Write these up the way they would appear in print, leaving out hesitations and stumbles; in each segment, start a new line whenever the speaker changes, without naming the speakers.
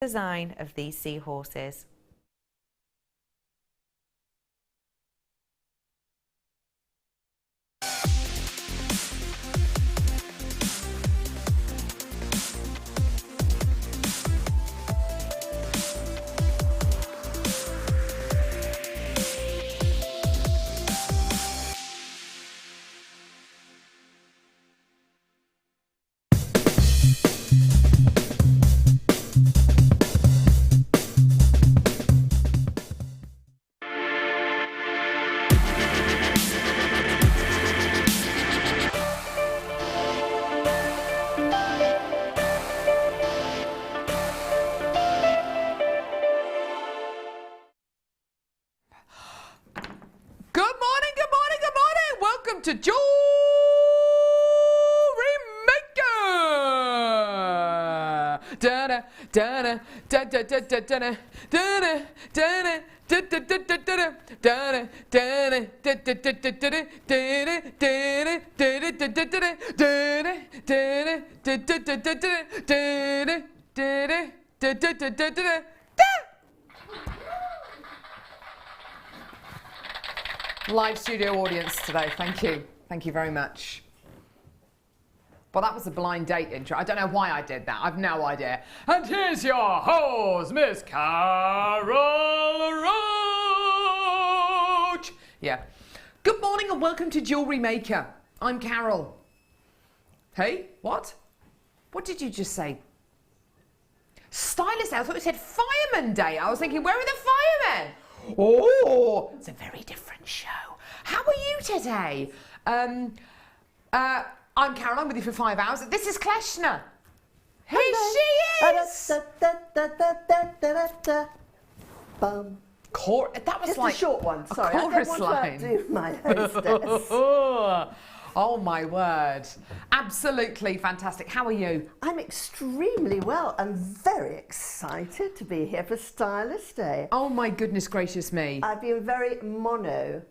design of these seahorses.
To Jewellery Maker. Da da da da da da da da da da da. Live studio audience today, thank you. Thank you very much. Well, that was a blind date intro. I don't know why I did that. I've no idea. And here's your host, Miss Carol Roache. Yeah. Good morning and welcome to Jewellery Maker. I'm Carol. Hey, what? What did you just say? Stylist Day? I thought you said Fireman Day. I was thinking, where are the firemen? Oh, it's a very different show. How are you today? I'm Carol, I'm with you for 5 hours. This is Kleshna. Here she is! That was
just
like
a short one, sorry.
A chorus
I don't
line.
want to outdo my hostess.
Oh my word. Absolutely fantastic. How are you?
I'm extremely well and very excited to be here for Stylist Day.
Oh my goodness gracious me.
I've been very mono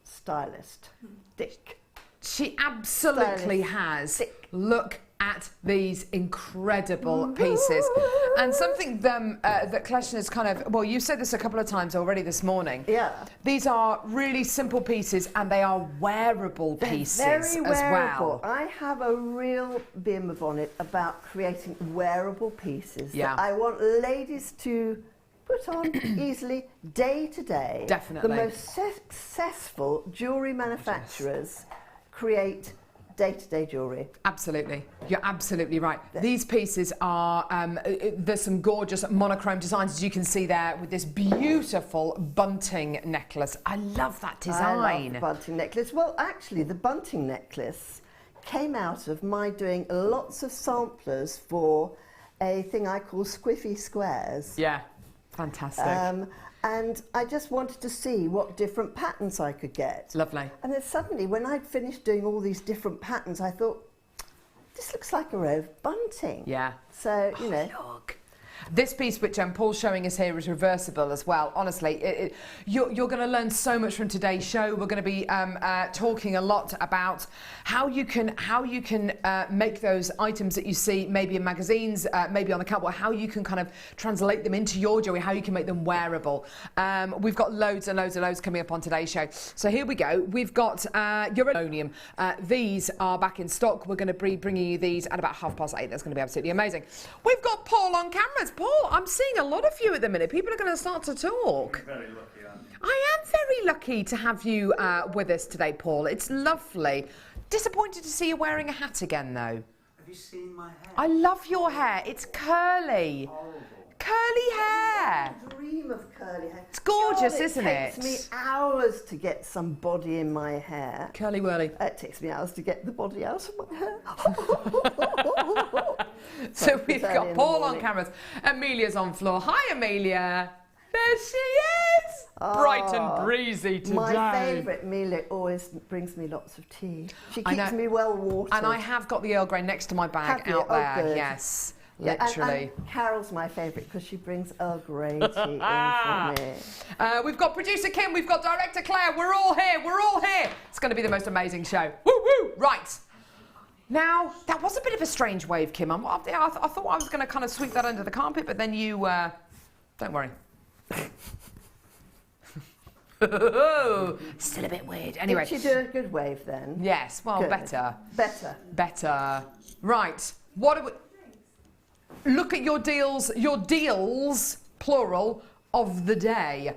stylistic.
She absolutely has. Look at these incredible pieces. And something that Kleshna's kind of, well, you said this a couple of times already this morning.
Yeah.
These are really simple pieces and they are wearable pieces
very wearable.
as well.
I have a real beam on it about creating wearable pieces that I want ladies to put on easily day to day.
Definitely.
The most successful jewellery manufacturers create day-to-day jewellery.
Absolutely. You're absolutely right. These pieces are, there's some gorgeous monochrome designs, as you can see there, with this beautiful bunting necklace. I love that design.
I love the bunting necklace. Well, actually, the bunting necklace came out of my doing lots of samplers for a thing I call Squiffy Squares.
Yeah, fantastic.
And I just wanted to see what different patterns I could get.
Lovely.
And then suddenly, when I'd finished doing all these different patterns, I thought, this looks like a row of bunting.
Yeah.
So, you know.
Look. This piece, which Paul's showing us here, is reversible as well. Honestly, you're going to learn so much from today's show. We're going to be talking a lot about how you can make those items that you see maybe in magazines, maybe on the catwalk, how you can kind of translate them into your jewelry, how you can make them wearable. We've got loads and loads and loads coming up on today's show. So here we go. We've got Uranium. These are back in stock. We're going to be bringing you these at about 8:30. That's going to be absolutely amazing. We've got Paul on camera. Paul, I'm seeing a lot of you at the minute. People are going to start to talk.
You're very lucky, aren't you?
I am very lucky to have you with us today, Paul. It's lovely. Disappointed to see you wearing a hat again, though.
Have you seen my hair?
I love your hair. It's curly.
Horrible.
Curly hair.
I dream of curly hair.
It's gorgeous,
God,
isn't it?
It takes me hours to get some body in my hair.
Curly whirly.
It takes me hours to get the body out of my hair.
So we've got Paul on cameras. Amelia's on floor. Hi, Amelia. There she is. Bright and breezy today.
My favourite Amelia always brings me lots of tea. She keeps me well watered.
And I have got the Earl Grey next to my bag out there.
Good.
Yes.
Yeah,
literally.
and Carol's my favourite because she brings Earl Grey tea in for me.
We've got producer Kim, we've got director Claire. We're all here. We're all here. It's going to be the most amazing show. Woo woo. Right. Now, that was a bit of a strange wave, Kim. I thought I was going to kind of sweep that under the carpet, but then you... don't worry. Still a bit weird. Anyway.
Did she do a good wave then?
Yes, well,
Good.
Better. Right. What are we... Look at your deals, plural, of the day.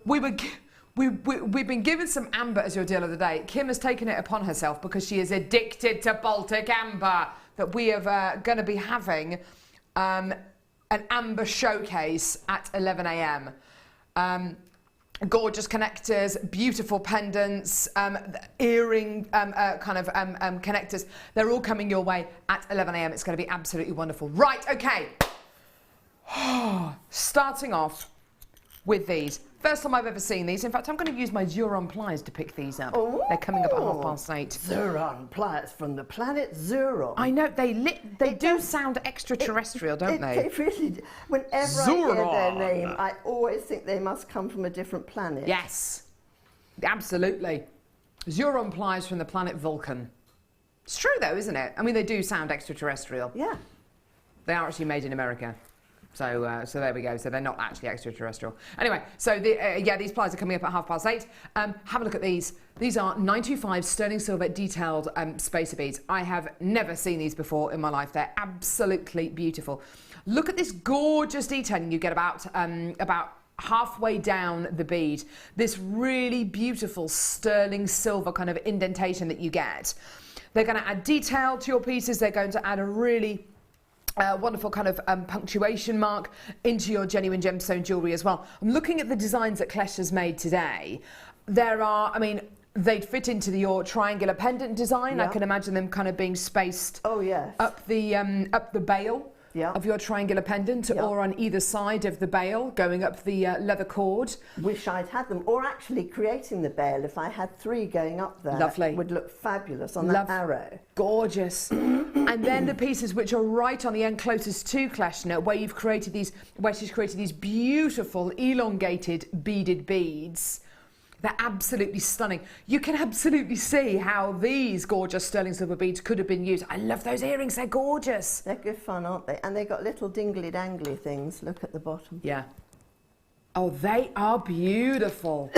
We've been given some amber as your deal of the day. Kim has taken it upon herself because she is addicted to Baltic amber, that we are going to be having an amber showcase at 11 a.m. Gorgeous connectors, beautiful pendants, earring connectors. They're all coming your way at 11 a.m. It's going to be absolutely wonderful. Right, okay. Starting off with these. First time I've ever seen these. In fact, I'm going to use my Zuron pliers to pick these up.
Ooh.
They're coming up at 8:30.
Zuron pliers from the planet Zuron.
I know, they do sound extraterrestrial, don't they?
They really do. Whenever I hear their name, I always think they must come from a different planet.
Yes, absolutely. Zuron pliers from the planet Vulcan. It's true though, isn't it? I mean, they do sound extraterrestrial.
Yeah.
They are actually made in America. So there we go. So they're not actually extraterrestrial. Anyway, so these pliers are coming up at 8:30. Have a look at these. These are 925 sterling silver detailed spacer beads. I have never seen these before in my life. They're absolutely beautiful. Look at this gorgeous detailing you get about halfway down the bead. This really beautiful sterling silver kind of indentation that you get. They're going to add detail to your pieces. They're going to add a really wonderful kind of punctuation mark into your genuine gemstone jewellery as well. I'm looking at the designs that Kleshna's made today. There are, I mean, they'd fit into your triangular pendant design.
Yeah.
I can imagine them kind of being spaced up the bail of your triangular pendant, or on either side of the bail, going up the leather cord.
Wish I'd had them, or actually creating the bail. If I had 3 going up there,
Lovely.
Would look fabulous on that arrow.
Gorgeous. And then the pieces which are right on the end closest to Kleshna, where she's created these beautiful elongated beaded beads. They're absolutely stunning. You can absolutely see how these gorgeous sterling silver beads could have been used. I love those earrings, they're gorgeous.
They're good fun, aren't they? And they've got little dingly dangly things. Look at the bottom.
Yeah. Oh, they are beautiful.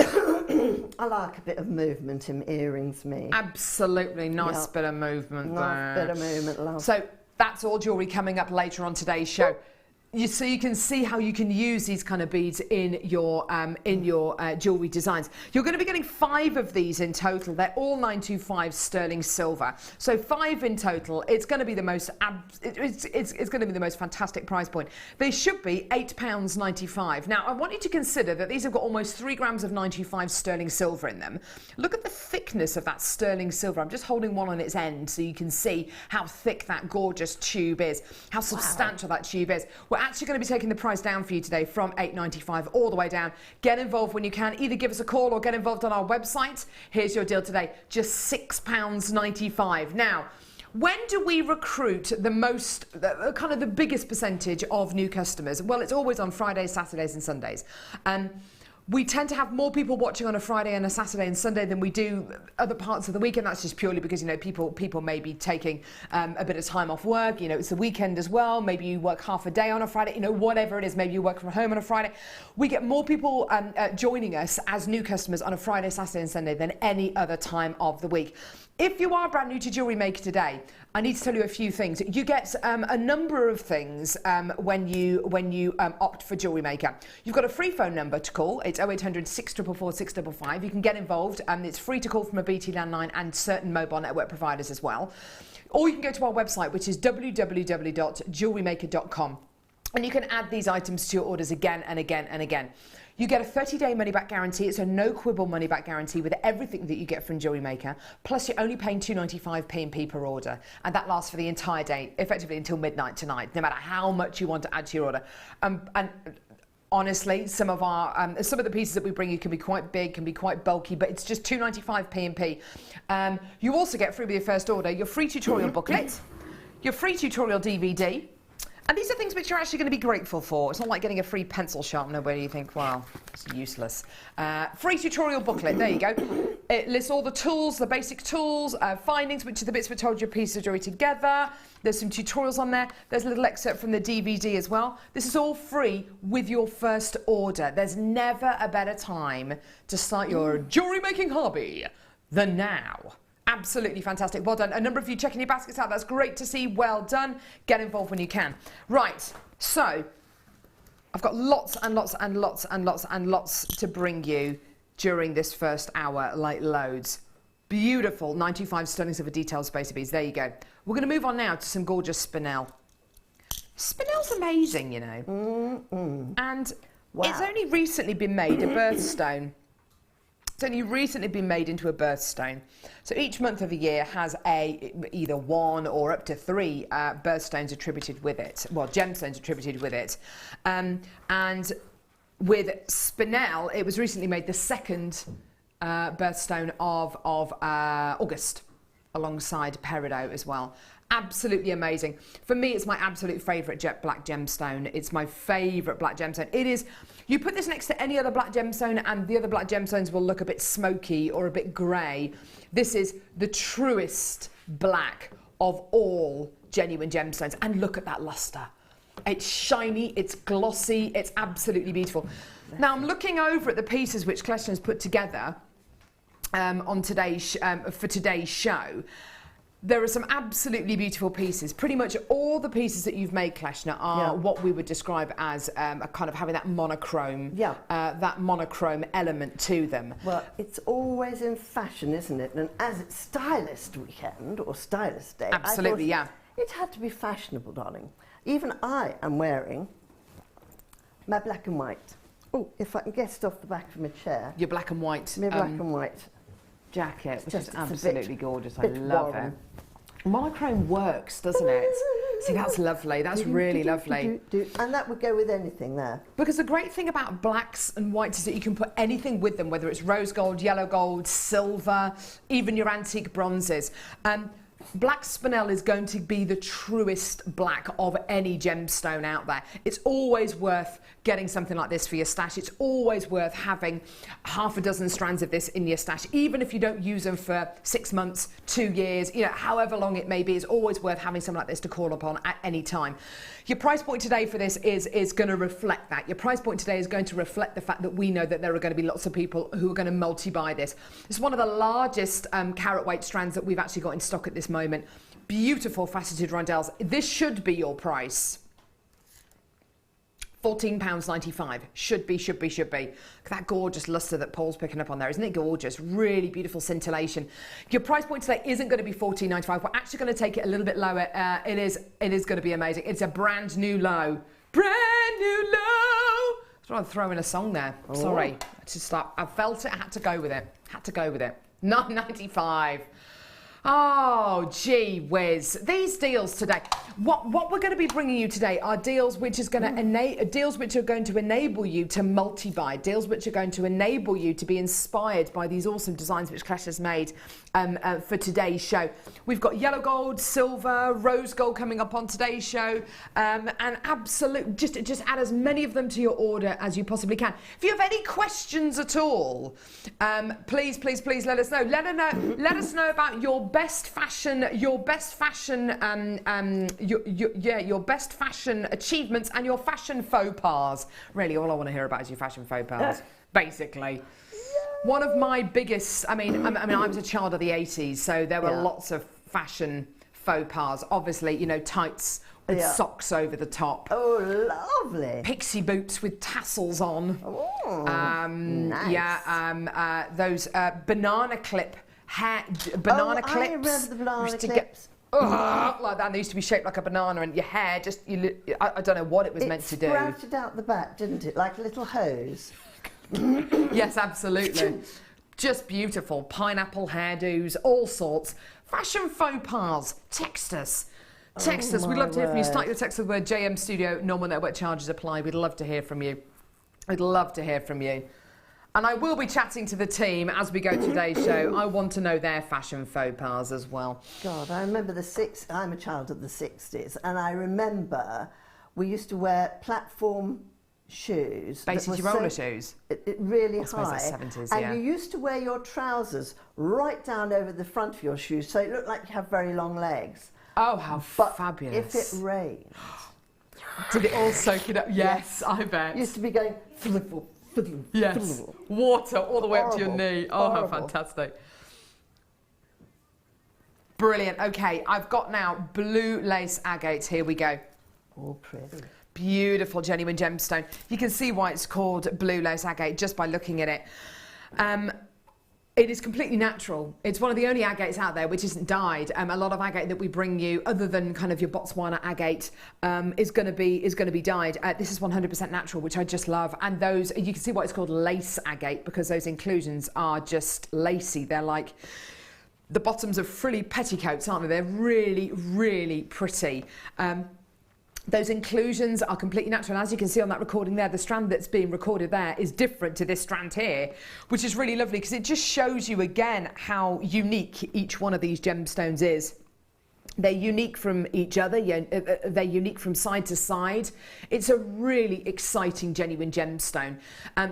I like a bit of movement in earrings, me.
Absolutely, nice bit of movement there.
Nice bit of movement, love.
So that's all jewellery coming up later on today's show. So you can see how you can use these kind of beads in your jewellery designs. You're going to be getting 5 of these in total. They're all 925 sterling silver. So 5 in total. It's going to be the most it's going to be the most fantastic price point. They should be £8.95. Now I want you to consider that these have got almost 3 grams of 925 sterling silver in them. Look at the thickness of that sterling silver. I'm just holding one on its end so you can see how thick that gorgeous tube is, how substantial that tube is. We're actually going to be taking the price down for you today from £8.95 all the way down. Get involved when you can. Either give us a call or get involved on our website. Here's your deal today, just £6.95. Now, when do we recruit the most, kind of the biggest percentage of new customers? Well, it's always on Fridays, Saturdays and Sundays. We tend to have more people watching on a Friday and a Saturday and Sunday than we do other parts of the week, and that's just purely because, you know, people may be taking a bit of time off work. You know, it's the weekend as well. Maybe you work half a day on a Friday, you know, whatever it is. Maybe you work from home on a Friday. We get more people joining us as new customers on a Friday, Saturday and Sunday than any other time of the week. If you are brand new to Jewellery Maker today, I need to tell you a few things. You get a number of things when you opt for Jewellery Maker. You've got a free phone number to call. It's 0800 644 655. You can get involved. It's free to call from a BT landline and certain mobile network providers as well. Or you can go to our website, which is www.jewellerymaker.com. And you can add these items to your orders again and again and again. You get a 30-day money-back guarantee. It's a no-quibble money-back guarantee with everything that you get from Jewellery Maker. Plus, you're only paying £2.95 P&P per order. And that lasts for the entire day, effectively until midnight tonight, no matter how much you want to add to your order. And honestly, some of the pieces that we bring you can be quite big, can be quite bulky, but it's just £2.95 P&P. You also get, free with your first order, your free tutorial booklet, your free tutorial DVD, And these are things which you're actually going to be grateful for. It's not like getting a free pencil sharpener where you think, well, it's useless. Free tutorial booklet, there you go. It lists all the tools, the basic tools, findings, which are the bits which hold your piece of jewellery together. There's some tutorials on there. There's a little excerpt from the DVD as well. This is all free with your first order. There's never a better time to start your jewellery making hobby than now. Absolutely fantastic. Well done. A number of you checking your baskets out. That's great to see. Well done. Get involved when you can. Right. So I've got lots and lots and lots and lots and lots to bring you during this first hour, like loads. Beautiful 925 stunning silver detailed spacer beads. There you go. We're going to move on now to some gorgeous Spinel. Spinel's amazing, you know. And
wow.
It's only recently been made a birthstone. It's only recently been made into a birthstone. So each month of the year has either one or up to 3 birthstones attributed with it. Well, gemstones attributed with it. And with Spinel, it was recently made the 2nd birthstone of August, alongside peridot as well. Absolutely amazing. For me, it's my absolute favourite jet black gemstone. It's my favourite black gemstone. It is, you put this next to any other black gemstone and the other black gemstones will look a bit smoky or a bit grey. This is the truest black of all genuine gemstones. And look at that lustre. It's shiny, it's glossy, it's absolutely beautiful. Now I'm looking over at the pieces which Kleshna has put together on today's for today's show. There are some absolutely beautiful pieces. Pretty much all the pieces that you've made, Kleshna, are what we would describe as a kind of having that monochrome, that monochrome element to them.
Well, it's always in fashion, isn't it? And as it's stylist weekend or stylist day,
absolutely,
I thought it had to be fashionable, darling. Even I am wearing my black and white. Oh, if I can get it off the back of my chair.
Your black and white.
My black and white
jacket, which
just,
is absolutely gorgeous. I love
warm.
it. Monochrome works, doesn't it? See, that's lovely. That's really lovely.
And that would go with anything there.
Because the great thing about blacks and whites is that you can put anything with them, whether it's rose gold, yellow gold, silver, even your antique bronzes. Black Spinel is going to be the truest black of any gemstone out there. It's always worth getting something like this for your stash. It's always worth having half a dozen strands of this in your stash, even if you don't use them for 6 months, 2 years, you know, however long it may be. It's always worth having something like this to call upon at any time. Your price point today for this is going to reflect that. Your price point today is going to reflect the fact that we know that there are going to be lots of people who are going to multi-buy this. It's one of the largest carat weight strands that we've actually got in stock at this moment. Beautiful faceted rondelles. This should be your price. £14.95. Should be. Look at that gorgeous lustre that Paul's picking up on there. Isn't it gorgeous? Really beautiful scintillation. Your price point today isn't going to be £14.95. We're actually going to take it a little bit lower. It is going to be amazing. It's a brand new low. Brand new low. I thought I'd throw in a song there. Oh. Sorry. I felt it. I had to go with it. £9.95. Oh, gee whiz. These deals today. What we're going to be bringing you today are deals which are going to enable you to multi-buy, deals which are going to enable you to be inspired by these awesome designs which Kleshna's made for today's show. We've got yellow gold, silver, rose gold coming up on today's show, and absolute, just add as many of them to your order as you possibly can. If you have any questions at all, please let us know. Let us know about your best fashion achievements and your fashion faux pas. Really, all I want to hear about is your fashion faux pas, basically. One of my biggest, I was a child of the 80s, so there were lots of fashion faux pas. Obviously, you know, tights with socks over the top.
Oh, lovely.
Pixie boots with tassels on.
Oh, nice.
Yeah, those banana clip banana clips.
I remember the banana clips.
Like that. They used to be shaped like a banana, and your hair just, I don't know what it was meant to do.
It sprouted out the back, didn't it? Like a little hose.
Yes, absolutely. Just beautiful. Pineapple hairdos, all sorts. Fashion faux pas. Text us. We'd love to hear from you. Start your text with the word JM Studio. Normal network charges apply. We'd love to hear from you. And I will be chatting to the team as we go to today's show. I want to know their fashion faux pas as well.
God, I remember I'm a child of the 60s, and I remember we used to wear platform shoes. that
Basically,
were
roller shoes.
Really
I suppose
high.
that's 70s,
and
yeah.
you used to wear your trousers right down over the front of your shoes, so it looked like you have very long legs.
Oh, how
But
fabulous.
if it rained,
Did it all soak it up? Yes, I bet.
it used to be going fliddle, fiddle,
Yes.
fiddle.
Water all the way up to your
Horrible,
knee. Oh, how
horrible.
fantastic. Brilliant. Okay, I've got now blue lace agates. Here we go.
All pretty.
Beautiful genuine gemstone. You can see why it's called blue lace agate just by looking at it. It is completely natural. It's one of the only agates out there which isn't dyed. A lot of agate that we bring you, other than kind of your Botswana agate, is going to be dyed. This is 100% natural, which I just love. And those, you can see why it's called lace agate, because those inclusions are just lacy. They're like the bottoms of frilly petticoats, aren't they? They're really, really pretty. Those inclusions are completely natural. And as you can see on that recording there, the strand that's being recorded there is different to this strand here, which is really lovely because it just shows you again how unique each one of these gemstones is. They're unique from each other, they're unique from side to side. It's a really exciting genuine gemstone.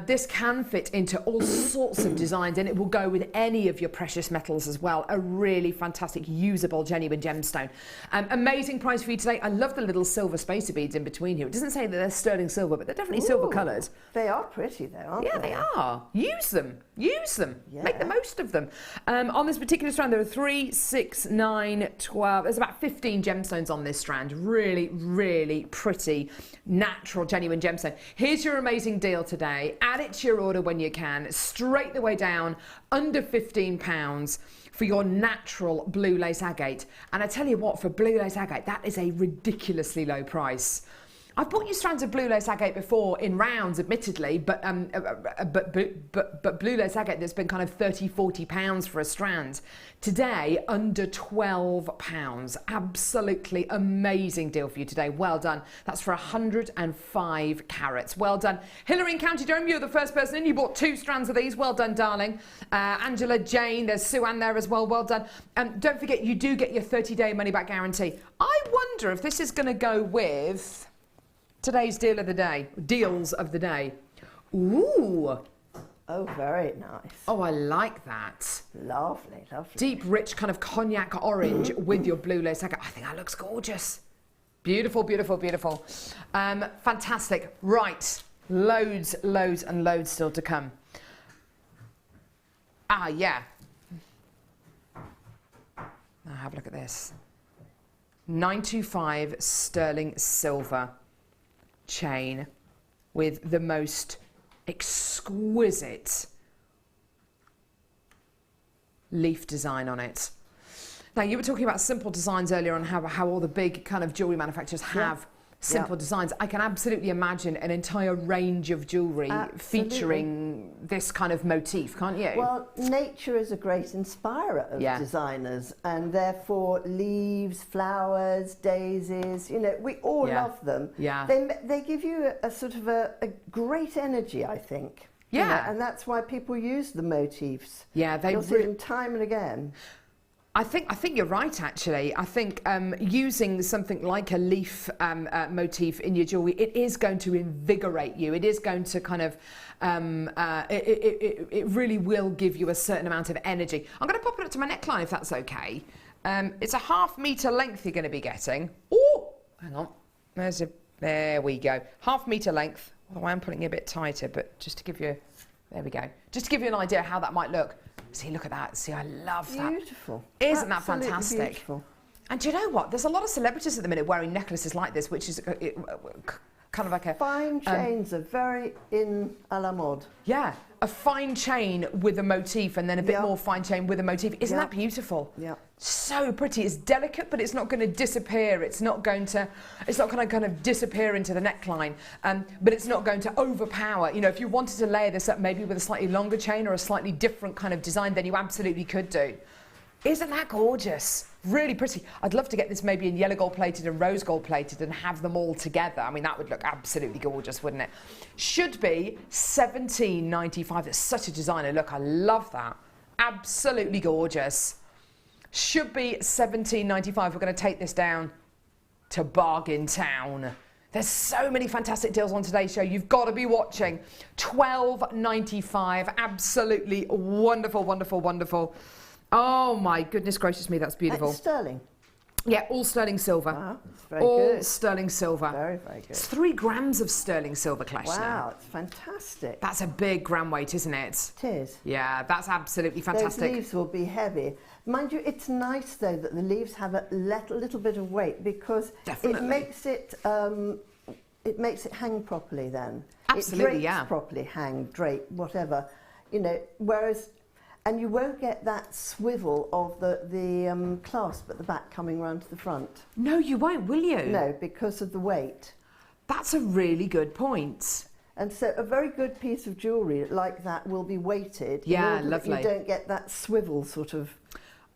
This can fit into all sorts of designs, and it will go with any of your precious metals as well. A really fantastic, usable genuine gemstone. Amazing price for you today. I love the little silver spacer beads in between here. It doesn't say that they're sterling silver, but they're definitely silver coloured.
They are pretty though, aren't they?
Yeah, they are. Use them. Use them.
Yeah.
Make the most of them. On this particular strand, there are 3, 6, 9, 12. There's about 15 gemstones on this strand. Really, really pretty, natural, genuine gemstone. Here's your amazing deal today. Add it to your order when you can. Straight the way down, under £15 for your natural blue lace agate. And I tell you what, for blue lace agate, that is a ridiculously low price. I've bought you strands of blue lace agate before in rounds, admittedly, but blue lace agate that's been kind of £30–40 for a strand. Today, under £12. Absolutely amazing deal for you today. Well done. That's for 105 carats. Well done. Hillary in County Durham, you're the first person in. You bought 2 strands of these. Well done, darling. Angela, Jane, there's Sue Ann there as well. Well done. Don't forget, you do get your 30-day money-back guarantee. I wonder if this is going to go with today's deal of the day, deals of the day. Ooh.
Oh, very nice.
Oh, I like that.
Lovely, lovely.
Deep, rich kind of cognac orange with your blue lace agate. I think that looks gorgeous. Beautiful, beautiful, beautiful. Fantastic. Right. Loads, loads and loads still to come. Ah, yeah. Now have a look at this. 925 sterling silver chain with the most exquisite leaf design on it. Now, you were talking about simple designs earlier on how all the big kind of jewellery manufacturers have simple designs. I can absolutely imagine an entire range of jewellery featuring this kind of motif, can't you?
Well, nature is a great inspirer of designers, and therefore leaves, flowers, daisies, you know, we all love them.
Yeah.
They give you a sort of a great energy, I think.
Yeah.
You know, and that's why people use the motifs.
Yeah, they
You'll see them time and again.
I think you're right, actually. I think using something like a leaf motif in your jewellery, it is going to invigorate you. It is going to kind of, it really will give you a certain amount of energy. I'm going to pop it up to my neckline if that's okay. It's a ½ metre length you're going to be getting. Oh, hang on. There we go. ½ metre length. Although I am putting it a bit tighter, but just to give you, there we go. Just to give you an idea how that might look. See, look at that. See, I love that.
Beautiful.
Isn't that
Absolutely
fantastic?
Beautiful.
And do you know what? There's a lot of celebrities at the minute wearing necklaces like this, which is kind of like a...
Fine chains are very in a la mode.
Yeah, a fine chain with a motif and then a bit more fine chain with a motif. Isn't that beautiful?
Yeah.
So pretty. It's delicate, but it's not going to disappear. It's not going to kind of disappear into the neckline, but it's not going to overpower. You know, if you wanted to layer this up maybe with a slightly longer chain or a slightly different kind of design, then you absolutely could do. Isn't that gorgeous? Really pretty. I'd love to get this maybe in yellow gold plated and rose gold plated and have them all together. I mean, that would look absolutely gorgeous, wouldn't it? Should be £17.95. It's such a designer look. I love that. Absolutely gorgeous. Should be £17.95. We're going to take this down to Bargain Town. There's so many fantastic deals on today's show. You've got to be watching. $12.95. Absolutely wonderful, wonderful, wonderful. Oh my goodness gracious me, that's beautiful.
It's sterling.
Yeah, all sterling silver.
Wow, it's very
all
good.
sterling silver.
Very, very good.
It's 3 grams of sterling silver, Kleshna.
Wow, it's fantastic.
That's a big gram weight, isn't it?
It is.
Yeah, that's absolutely fantastic.
Those leaves will be heavy. Mind you, it's nice though that the leaves have a little bit of weight, because
Definitely.
it makes it hang properly then.
Absolutely,
it drapes
yeah.
properly, hang, drape, whatever. You know, whereas, and you won't get that swivel of the clasp at the back coming round to the front.
No, you won't, will you?
No, because of the weight.
That's a really good point.
And so a very good piece of jewellery like that will be weighted.
Yeah,
in order
lovely.
That you don't get that swivel sort of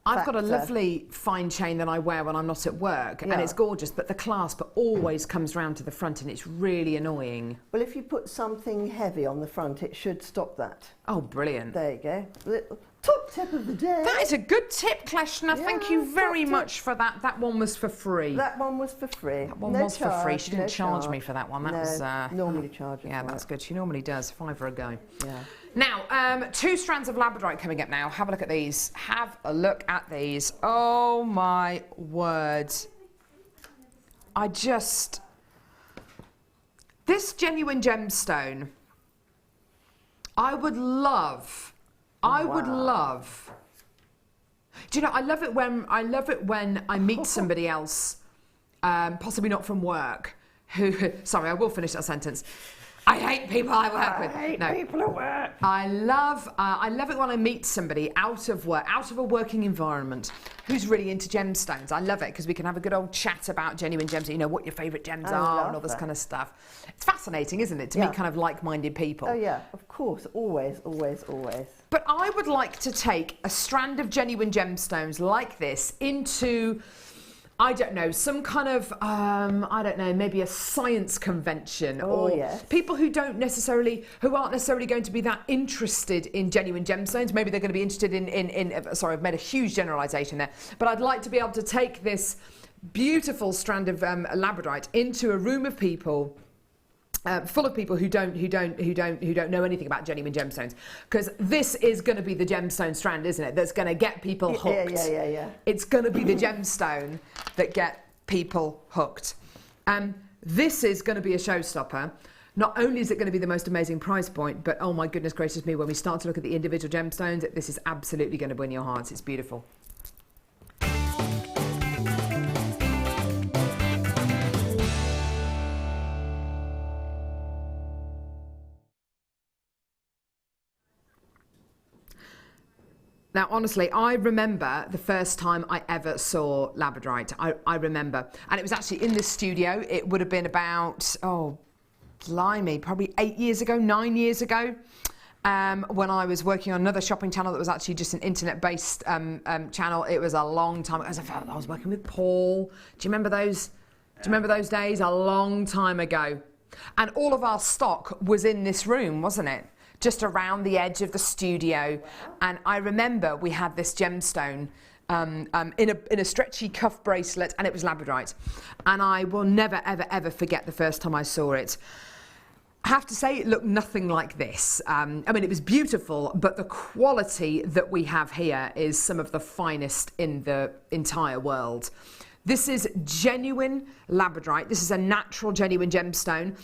I've got a
factor.
lovely fine chain that I wear when I'm not at work, and
Yeah.
it's gorgeous, but the clasp always comes round to the front, and it's really annoying.
Well, if you put something heavy on the front, it should stop that.
Oh, brilliant.
There you go. Little top tip of the day.
That is a good tip, Kleshna. Thank you
Yeah,
very
top tip.
much for that. That one was for free.
That one was for free.
That one
No
was for free.
charge,
She didn't
no
charge me for that one. That
no,
was
normally charges.
yeah,
for
that's
it.
good. She normally does. £5 a go.
Yeah.
Now, 2 strands of Labradorite coming up now. Have a look at these. Have a look at these. Oh my word. This genuine gemstone, I would love. Do you know, I love it when I meet somebody else, possibly not from work, who, sorry, I will finish that sentence. I hate people I work with.
I hate
No.
people at work.
I love it when I meet somebody out of work, out of a working environment, who's really into gemstones. I love it because we can have a good old chat about genuine gems, you know, what your favourite gems
I
are
love
and all this
that.
kind of stuff. It's fascinating, isn't it, to
Yeah.
meet kind of like-minded people.
Oh yeah, of course, always, always, always.
But I would like to take a strand of genuine gemstones like this into, I don't know, some kind of, I don't know, maybe a science convention,
Oh,
or
yes.
people who aren't necessarily going to be that interested in genuine gemstones. Maybe they're going to be interested in sorry, I've made a huge generalisation there, but I'd like to be able to take this beautiful strand of Labradorite into a room of people. Full of people who don't know anything about genuine gemstones, because this is going to be the gemstone strand, isn't it? That's going to get people hooked.
Yeah.
It's going to be the gemstone that get people hooked. This is going to be a showstopper. Not only is it going to be the most amazing price point, but oh my goodness gracious me, when we start to look at the individual gemstones, this is absolutely going to win your hearts. It's beautiful. Now, honestly, I remember the first time I ever saw Labradorite. I remember. And it was actually in this studio. It would have been about, oh, blimey, probably 8 years ago, 9 years ago, when I was working on another shopping channel that was actually just an internet-based channel. It was a long time ago. I was working with Paul. Do you remember those? Do you remember those days? A long time ago. And all of our stock was in this room, wasn't it? Just around the edge of the studio. And I remember we had this gemstone in a stretchy cuff bracelet, and it was Labradorite. And I will never, ever, ever forget the first time I saw it. I have to say, it looked nothing like this. I mean, it was beautiful, but the quality that we have here is some of the finest in the entire world. This is genuine Labradorite. This is a natural, genuine gemstone.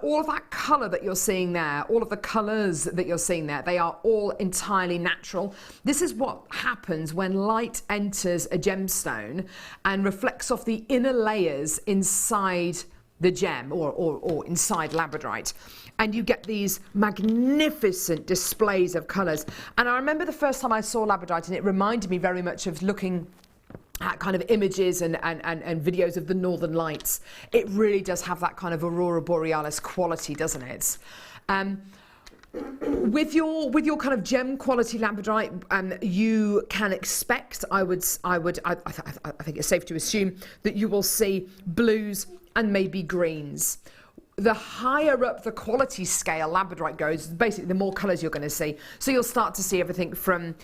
All of that colour that you're seeing there, all of the colours that you're seeing there, they are all entirely natural. This is what happens when light enters a gemstone and reflects off the inner layers inside the gem or inside Labradorite. And you get these magnificent displays of colours. And I remember the first time I saw Labradorite, and it reminded me very much of looking at kind of images and videos of the Northern Lights. It really does have that kind of Aurora Borealis quality, doesn't it? With your kind of gem quality Labradorite, you can expect, I think it's safe to assume that you will see blues and maybe greens. the higher up the quality scale Labradorite goes, basically the more colours you're going to see. So you'll start to see everything from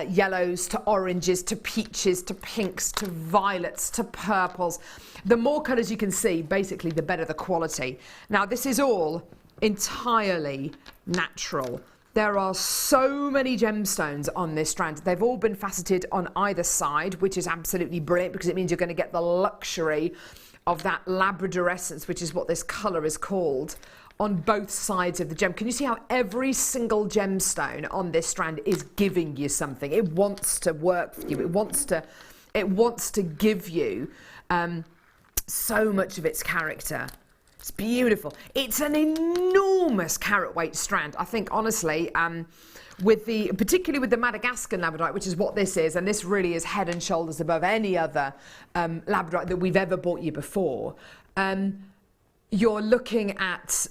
yellows to oranges to peaches to pinks to violets to purples. The more colours you can see, basically the better the quality. Now this is all entirely natural. There are so many gemstones on this strand. They've all been faceted on either side, which is absolutely brilliant because it means you're going to get the luxury of that labradorescence, which is what this colour is called, on both sides of the gem. Can you see how every single gemstone on this strand is giving you something? It wants to work for you. It wants to give you so much of its character. It's beautiful. It's an enormous carat weight strand. I think, honestly, particularly with the Madagascar Labradorite, which is what this is, and this really is head and shoulders above any other Labradorite that we've ever bought you before, you're looking at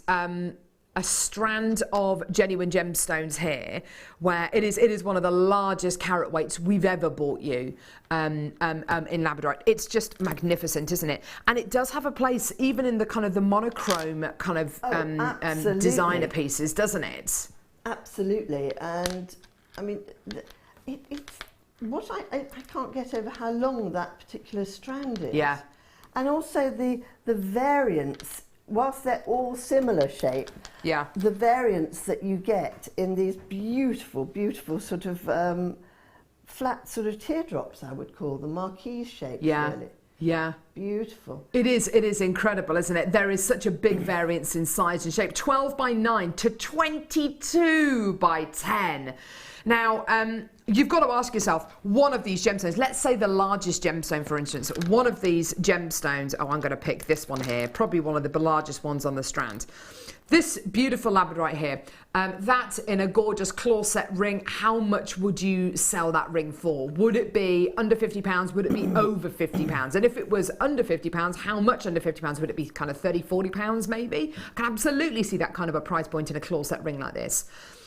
a strand of genuine gemstones here, where it is one of the largest carat weights we've ever bought you in Labradorite. It's just magnificent, isn't it? And it does have a place even in the kind of the monochrome kind of designer pieces, doesn't it?
Absolutely. And I mean, it's what I can't get over how long that particular strand is.
Yeah.
And also the variants, whilst they're all similar shape,
yeah,
the variants that you get in these beautiful, beautiful sort of flat sort of teardrops, I would call them, marquise shapes,
yeah,
really.
Yeah.
Beautiful.
It is incredible, isn't it? There is such a big variance in size and shape. 12 by 9 to 22 by 10. Now, you've got to ask yourself, one of these gemstones, let's say the largest gemstone, for instance, one of these gemstones, I'm going to pick this one here, probably one of the largest ones on the strand. This beautiful Labradorite here, that in a gorgeous claw set ring, how much would you sell that ring for? Would it be under £50? Would it be over £50? And if it was under £50, how much under £50? Would it be kind of £30, £40 maybe? I can absolutely see that kind of a price point in a claw set ring like this.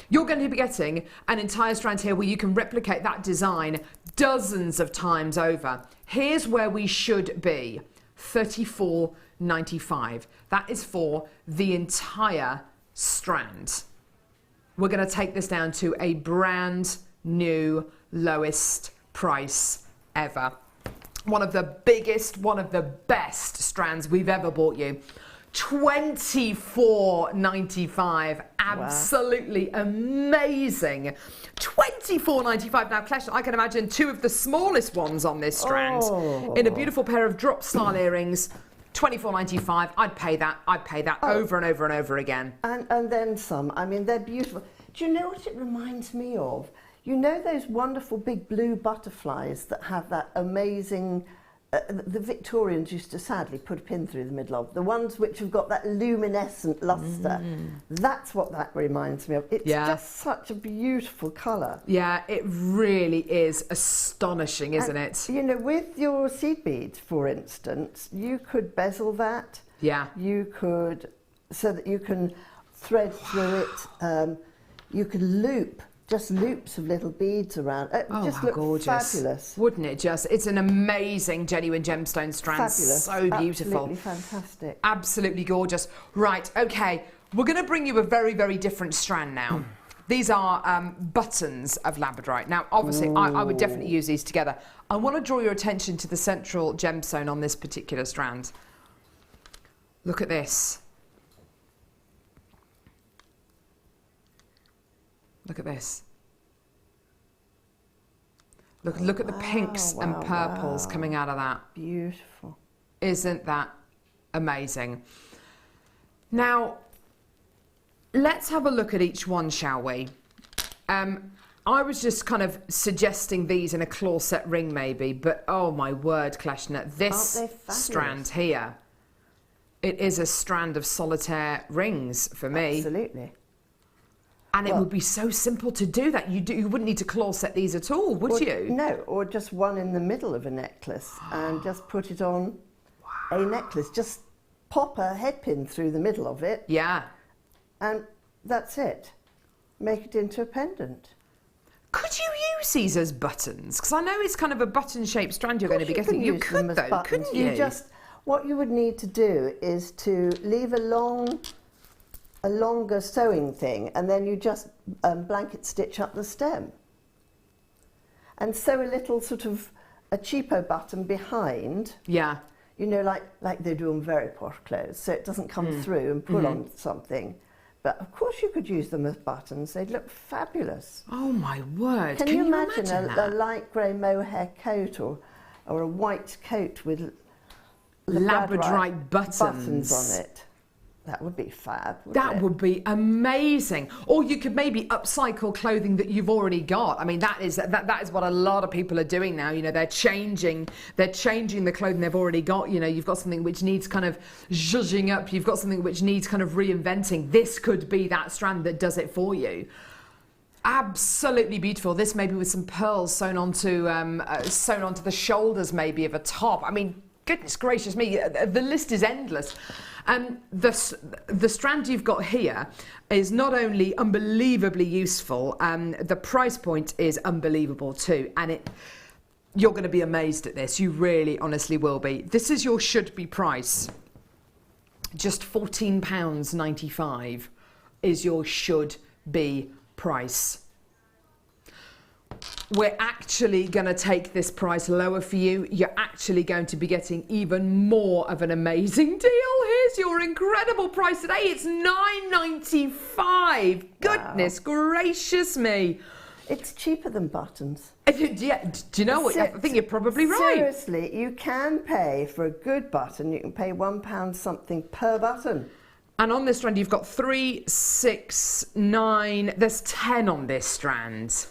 You're going to be getting an entire strand here where you can replicate that design dozens of times over. Here's where we should be, $34.95. That is for the entire strand. We're going to take this down to a brand new lowest price ever. One of the biggest, one of the best strands we've ever bought you. $24.95. Absolutely Amazing. $24.95. Now, Kleshna, I can imagine two of the smallest ones on this strand in a beautiful pair of drop style earrings. $24.95. I'd pay that over and over and over again.
And then some. I mean, they're beautiful. Do you know what it reminds me of? You know those wonderful big blue butterflies that have that amazing... the Victorians used to sadly put a pin through the middle of. The ones which have got that luminescent lustre. That's what that reminds me of. It's just such a beautiful colour.
Yeah, it really is astonishing, isn't it?
You know, with your seed beads, for instance, you could bezel that.
Yeah.
You could, so that you can thread through it. You can loop. Just loops of little beads around. It just looks gorgeous. Fabulous.
Wouldn't it just? It's an amazing genuine gemstone strand.
Fabulous.
So beautiful.
Absolutely fantastic.
Absolutely gorgeous. Right, okay. We're going to bring you a very, very different strand now. These are buttons of Labradorite. Now, obviously, I would definitely use these together. I want to draw your attention to the central gemstone on this particular strand. Look at this. Look at this. Look at the pinks and purples coming out of that.
Beautiful.
Isn't that amazing? Now, let's have a look at each one, shall we? I was just kind of suggesting these in a claw set ring maybe, but oh my word, Kleshna, this strand here, it is a strand of solitaire rings for me.
Absolutely.
And it would be so simple to do that. You wouldn't need to claw set these at all, would you?
No, or just one in the middle of a necklace and just put it on a necklace. Just pop a head pin through the middle of it.
Yeah.
And that's it. Make it into a pendant.
Could you use these as buttons? Because I know it's kind of a button-shaped strand you're going to be getting. You could though, couldn't you?
what you would need to do is to leave a longer sewing thing, and then you just blanket stitch up the stem. And sew a little sort of a cheapo button behind.
Yeah.
You know, like they do on very posh clothes, so it doesn't come through and pull on something. But of course you could use them as buttons. They'd look fabulous.
Oh my word.
Can you imagine
that?
a light grey mohair coat or a white coat with
Labradorite buttons
on it? That would be fab, wouldn't
That
it?
would be amazing. Or you could maybe upcycle clothing that you've already got. I mean, that is what a lot of people are doing now. You know, they're changing the clothing they've already got. You know, you've got something which needs kind of zhuzhing up. You've got something which needs kind of reinventing. This could be that strand that does it for you. Absolutely beautiful. This maybe with some pearls sewn onto the shoulders, maybe of a top. I mean, goodness gracious me, the list is endless. The strand you've got here is not only unbelievably useful, the price point is unbelievable too, and you're going to be amazed at this. You really, honestly will be. This is your should-be price. Just £14.95 is your should-be price. We're actually going to take this price lower for you. You're actually going to be getting even more of an amazing deal. Here's your incredible price today. It's £9.95. Goodness gracious me.
It's cheaper than buttons.
Yeah, do you know what? I think you're probably right.
Seriously, you can pay for a good button. You can pay £1 something per button.
And on this strand, you've got 3, 6, 9. There's 10 on this strand.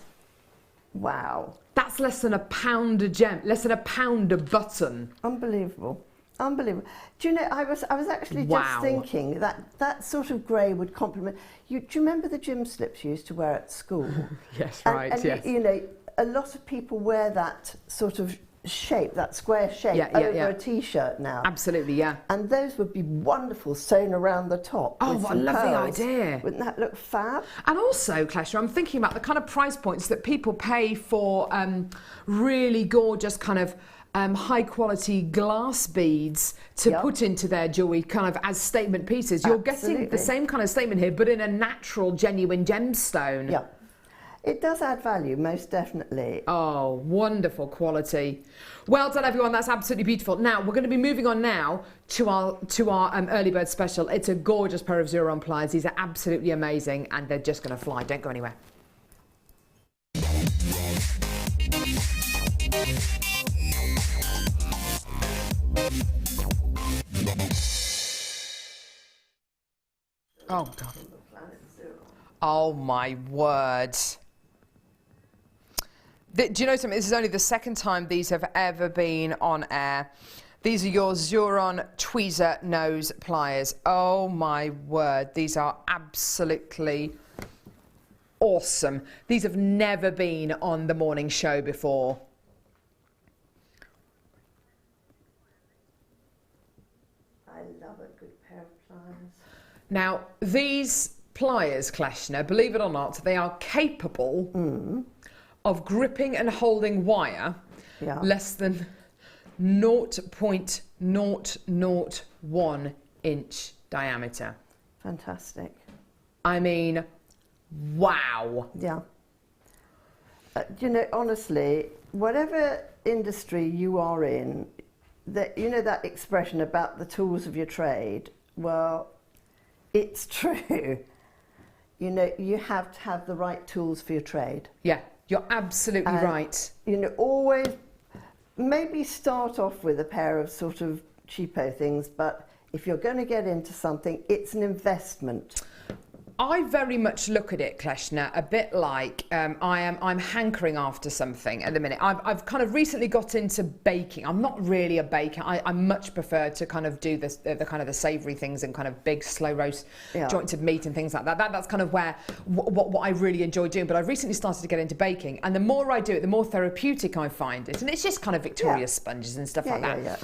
Wow.
That's less than £1 a gem, less than £1 a button.
Unbelievable. Unbelievable. Do you know, I was actually just thinking that sort of grey would complement. Do you remember the gym slips you used to wear at school?
Yes, right,
and
yes.
You know, a lot of people wear that sort of shape, that square shape, over a T-shirt now.
Absolutely, yeah.
And those would be wonderful sewn around the top.
Oh,
with
what a
some
lovely
pearls.
idea.
Wouldn't that look fab?
And also, Kleshna, I'm thinking about the kind of price points that people pay for really gorgeous kind of high quality glass beads to put into their jewellery kind of as statement pieces. You're getting the same kind of statement here, but in a natural, genuine gemstone.
Yeah. It does add value, most definitely.
Oh, wonderful quality. Well done, everyone. That's absolutely beautiful. Now, we're going to be moving on now to our early bird special. It's a gorgeous pair of Zero pliers. These are absolutely amazing, and they're just going to fly. Don't go anywhere. Oh, God. Oh, my word. Do you know something? This is only the second time these have ever been on air. These are your Zuron tweezer nose pliers. Oh my word, these are absolutely awesome. These have never been on the morning show before.
I love a good pair of pliers. Now,
these pliers, Kleshna, believe it or not, they are capable of gripping and holding wire less than 0.001 inch diameter.
Fantastic.
I mean, wow.
Yeah. You know, honestly, whatever industry you are in, you know that expression about the tools of your trade? Well, it's true. You know, you have to have the right tools for your trade.
Yeah. You're absolutely right.
You know, always maybe start off with a pair of sort of cheapo things, but if you're going to get into something, it's an investment.
I very much look at it, Kleshna, a bit like I'm hankering after something at the minute. I've kind of recently got into baking. I'm not really a baker. I much prefer to kind of do the kind of the savoury things and kind of big slow roast jointed meat and things like that. That's kind of where what I really enjoy doing. But I've recently started to get into baking, and the more I do it, the more therapeutic I find it. And it's just kind of Victoria sponges and stuff like that.
Yeah.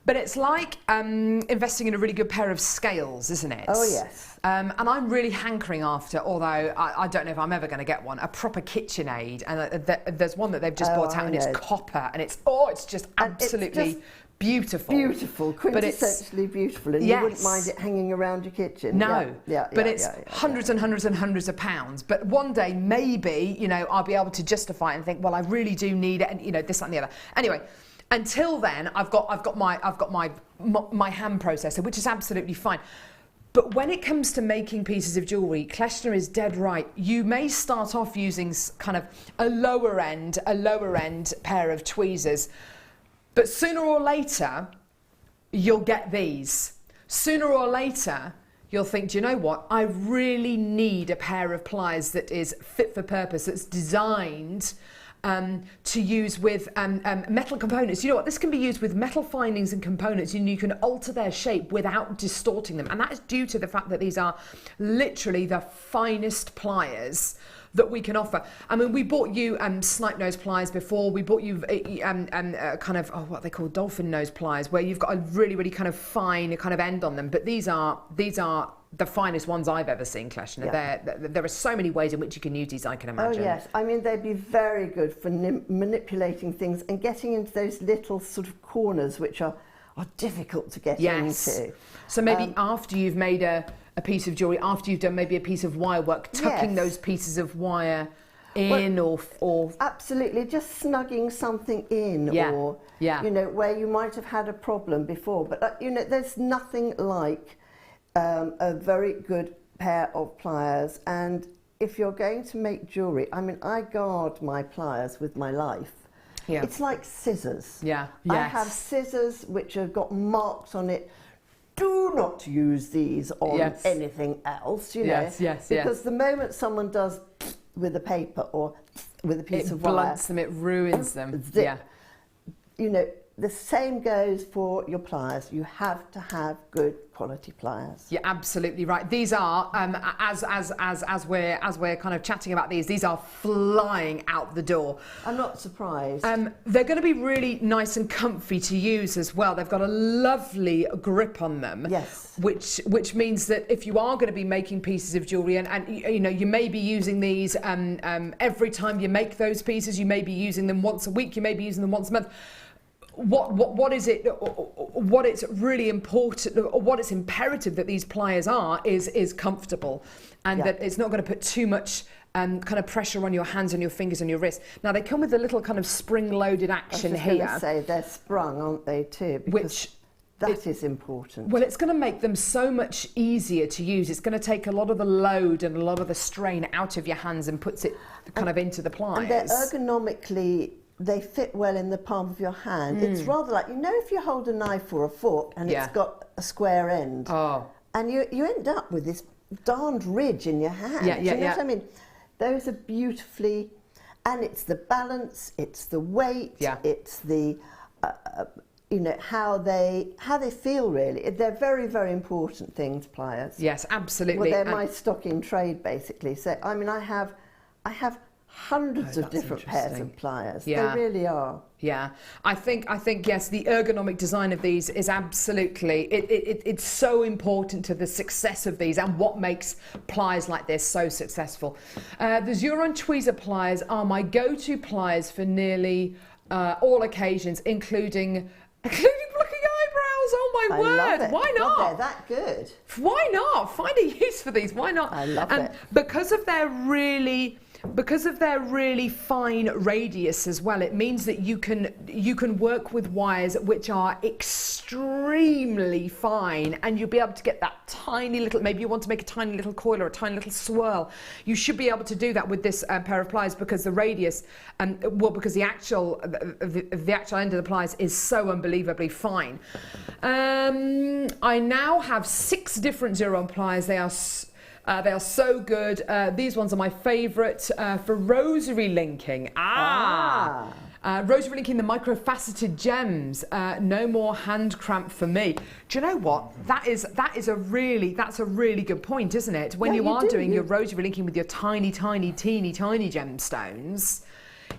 But it's like investing in a really good pair of scales, isn't it?
Oh, yes.
And I'm really hankering after, although I don't know if I'm ever going to get one, a proper KitchenAid. And there's one that they've just bought out, and it's copper, and it's just absolutely beautiful.
Beautiful, quintessentially beautiful, and
yes.
you wouldn't mind it hanging around your kitchen.
No, but it's hundreds and hundreds and hundreds of pounds. But one day, maybe, you know, I'll be able to justify it and think, well, I really do need it, and you know, this, that, and the other. Anyway, until then, I've got my hand processor, which is absolutely fine. But when it comes to making pieces of jewellery, Kleshna is dead right. You may start off using kind of a lower end pair of tweezers, but sooner or later, you'll get these. Sooner or later, you'll think, do you know what? I really need a pair of pliers that is fit for purpose, that's designed to use with metal components. You know what? This can be used with metal findings and components, and you can alter their shape without distorting them. And that is due to the fact that these are literally the finest pliers that we can offer. I mean, we bought you snipe nose pliers before. We bought you kind of, what they call dolphin nose pliers, where you've got a really, really kind of fine kind of end on them. But these are the finest ones I've ever seen, Kleshna. Yeah. There are so many ways in which you can use these, I can imagine.
Oh yes, I mean, they'd be very good for manipulating things and getting into those little sort of corners which are difficult to get into.
So maybe after you've made a piece of jewellery, after you've done maybe a piece of wire work, tucking those pieces of wire in, or
absolutely, just snugging something in, or you know, where you might have had a problem before. But you know, there's nothing like a very good pair of pliers. And if you're going to make jewellery, I mean, I guard my pliers with my life. Yeah. It's like scissors. Yeah. Yes. I have scissors which have got marks on it. Do not use these on anything else, you know. Because the moment someone does with a paper or with a piece of wire,
it blunts them, it ruins them.
You know, the same goes for your pliers. You have to have good quality pliers.
You're absolutely right. These are, as we're kind of chatting about these are flying out the door.
I'm not surprised.
They're going to be really nice and comfy to use as well. They've got a lovely grip on them.
Yes.
Which means that if you are going to be making pieces of jewellery, and you know, you may be using these every time you make those pieces, you may be using them once a week, you may be using them once a month. What it's really important, or what it's imperative that these pliers are is comfortable, and that it's not going to put too much kind of pressure on your hands and your fingers and your wrists. Now they come with a little kind of spring-loaded action here. I was
going to say they're sprung, aren't they, too? Because that is important.
Well, it's going to make them so much easier to use. It's going to take a lot of the load and a lot of the strain out of your hands and puts it kind of into the pliers.
And they're ergonomically, they fit well in the palm of your hand. It's rather like, you know, if you hold a knife or a fork and it's got a square end, and you end up with this darned ridge in your hand. You know what I mean? Those are beautifully, and it's the balance, it's the weight, it's the, you know, how they feel, really. They're very, very important things, pliers.
Yes, absolutely.
Well, they're my stock in trade, basically. So, I mean, I have hundreds of different pairs of pliers. They really are.
Yeah, I think yes, the ergonomic design of these is absolutely, it's so important to the success of these and what makes pliers like this so successful. The Xuron tweezer pliers are my go-to pliers for nearly all occasions, including plucking eyebrows. Oh my word! Why not?
God, they're that good.
Why not? Find a use for these. Why not?
I love it.
Because of their really fine radius as well, it means that you can work with wires which are extremely fine, and you'll be able to get that tiny little, maybe you want to make a tiny little coil or a tiny little swirl. You should be able to do that with this pair of pliers, because the radius, because the actual end of the pliers is so unbelievably fine. I now have 6 different Xuron pliers. They are so good. These ones are my favourite for rosary linking. Rosary linking, the microfaceted gems. No more hand cramp for me. Do you know what? That's a really good point, isn't it? When you are doing your rosary linking with your tiny gemstones,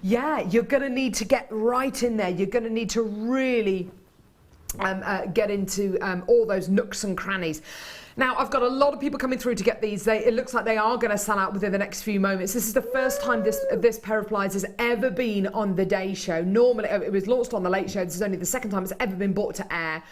you're going to need to get right in there. You're going to need to really get into all those nooks and crannies. Now, I've got a lot of people coming through to get these. It looks like they are going to sell out within the next few moments. This is the first time this pair of pliers has ever been on the day show. Normally, it was launched on the late show. This is only the second time it's ever been brought to air.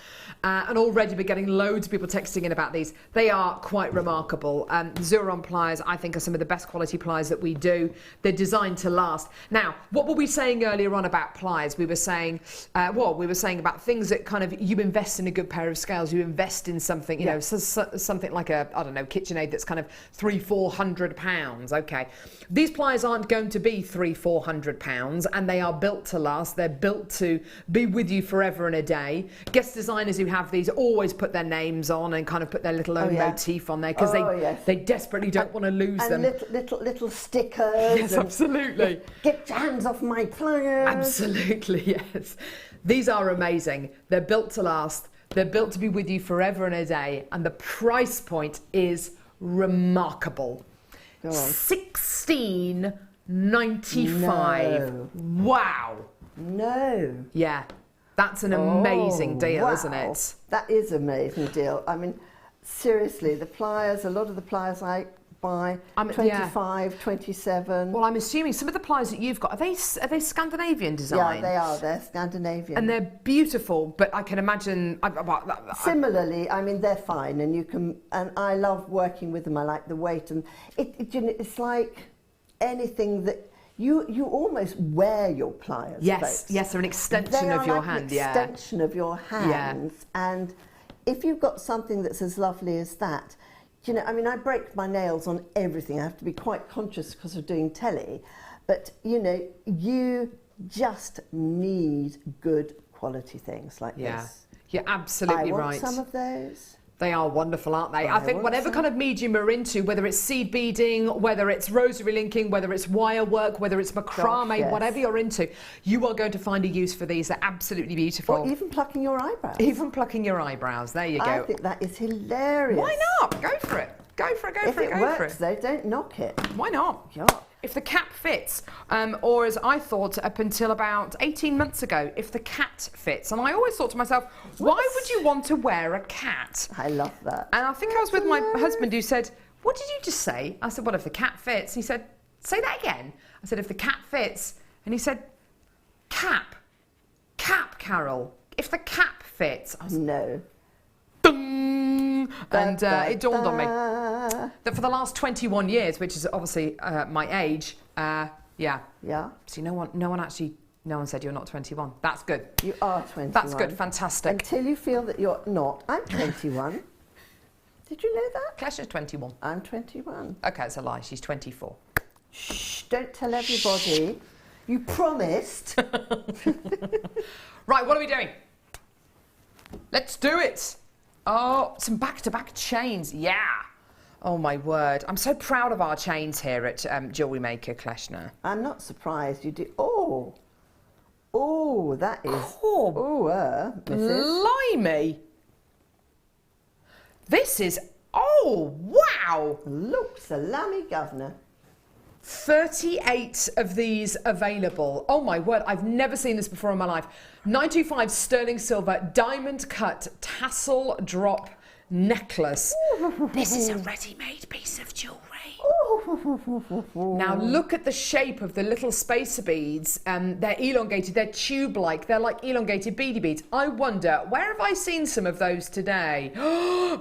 And already we're getting loads of people texting in about these. They are quite remarkable. Zuron pliers, I think, are some of the best quality pliers that we do. They're designed to last. Now, what were we saying earlier on about pliers? We were saying, we were saying about things that kind of, you invest in a good pair of scales, you invest in something, you know, something like a, I don't know, KitchenAid that's kind of £300-400. Okay. These pliers aren't going to be £300-400, and they are built to last. They're built to be with you forever and a day. Guest designers who have these always put their names on and kind of put their little own motif on there because they desperately don't want to lose them.
And little stickers.
Yes, absolutely.
Get your hands off my pliers.
Absolutely, yes. These are amazing. They're built to last. They're built to be with you forever and a day, and the price point is remarkable. $16.95.
No.
Wow.
No.
Yeah. That's an amazing deal,
wow.
isn't it?
That is an amazing deal. I mean, seriously, the pliers, a lot of the pliers I buy, 25, 27.
Well, I'm assuming some of the pliers that you've got, are they Scandinavian design?
Yeah, they are. They're Scandinavian.
And they're beautiful, but I can imagine...
Similarly, I mean, they're fine, and you can... And I love working with them. I like the weight, and it's like anything that... You almost wear your pliers.
Yes,
folks.
yes, they're an extension of your hand.
An extension of your hands, and if you've got something that's as lovely as that, you know, I mean, I break my nails on everything. I have to be quite conscious because of doing telly, but you know, you just need good quality things like this.
You're absolutely right.
I want some of those.
They are wonderful, aren't they? I think whatever kind of medium you're into, whether it's seed beading, whether it's rosary linking, whether it's wire work, whether it's macrame, whatever you're into, you are going to find a use for these. They're absolutely beautiful.
Or even plucking your eyebrows.
Even plucking your eyebrows. There you go.
I think that is hilarious.
Why not? Go for it. Go for it, go for it, go for it.
If it works, though, don't knock it.
Why not?
Yuck.
If the cap fits, or as I thought up until about 18 months ago, if the cat fits. And I always thought to myself, why would you want to wear a cat?
I love that.
And I think I was with my husband who said, what did you just say? I said, well, if the cat fits. He said, say that again. I said, if the cat fits. And he said, cap, Carol. If the cap fits. I was
no.
Ding! And it dawned on me that for the last 21 years, which is obviously my age, See, no one said you're not 21. That's good.
You are 21.
That's good. Fantastic.
Until you feel that you're not. I'm 21. Did you know that?
Kleshna's 21.
I'm 21.
Okay, it's a lie. She's 24.
Shh! Don't tell everybody. You promised.
Right. What are we doing? Let's do it. Oh, some back-to-back chains. Yeah. Oh, my word. I'm so proud of our chains here at Jewellery Maker, Kleshna.
I'm not surprised you do. Oh, that is...
Mrs. Blimey. This is... Oh, wow.
Look, salami governor.
38 of these available. Oh my word, I've never seen this before in my life. 925 sterling silver, diamond cut, tassel drop necklace. This is a ready-made piece of jewellery. Now look at the shape of the little spacer beads. They're elongated, they're tube-like, they're like elongated beady beads. I wonder, where have I seen some of those today?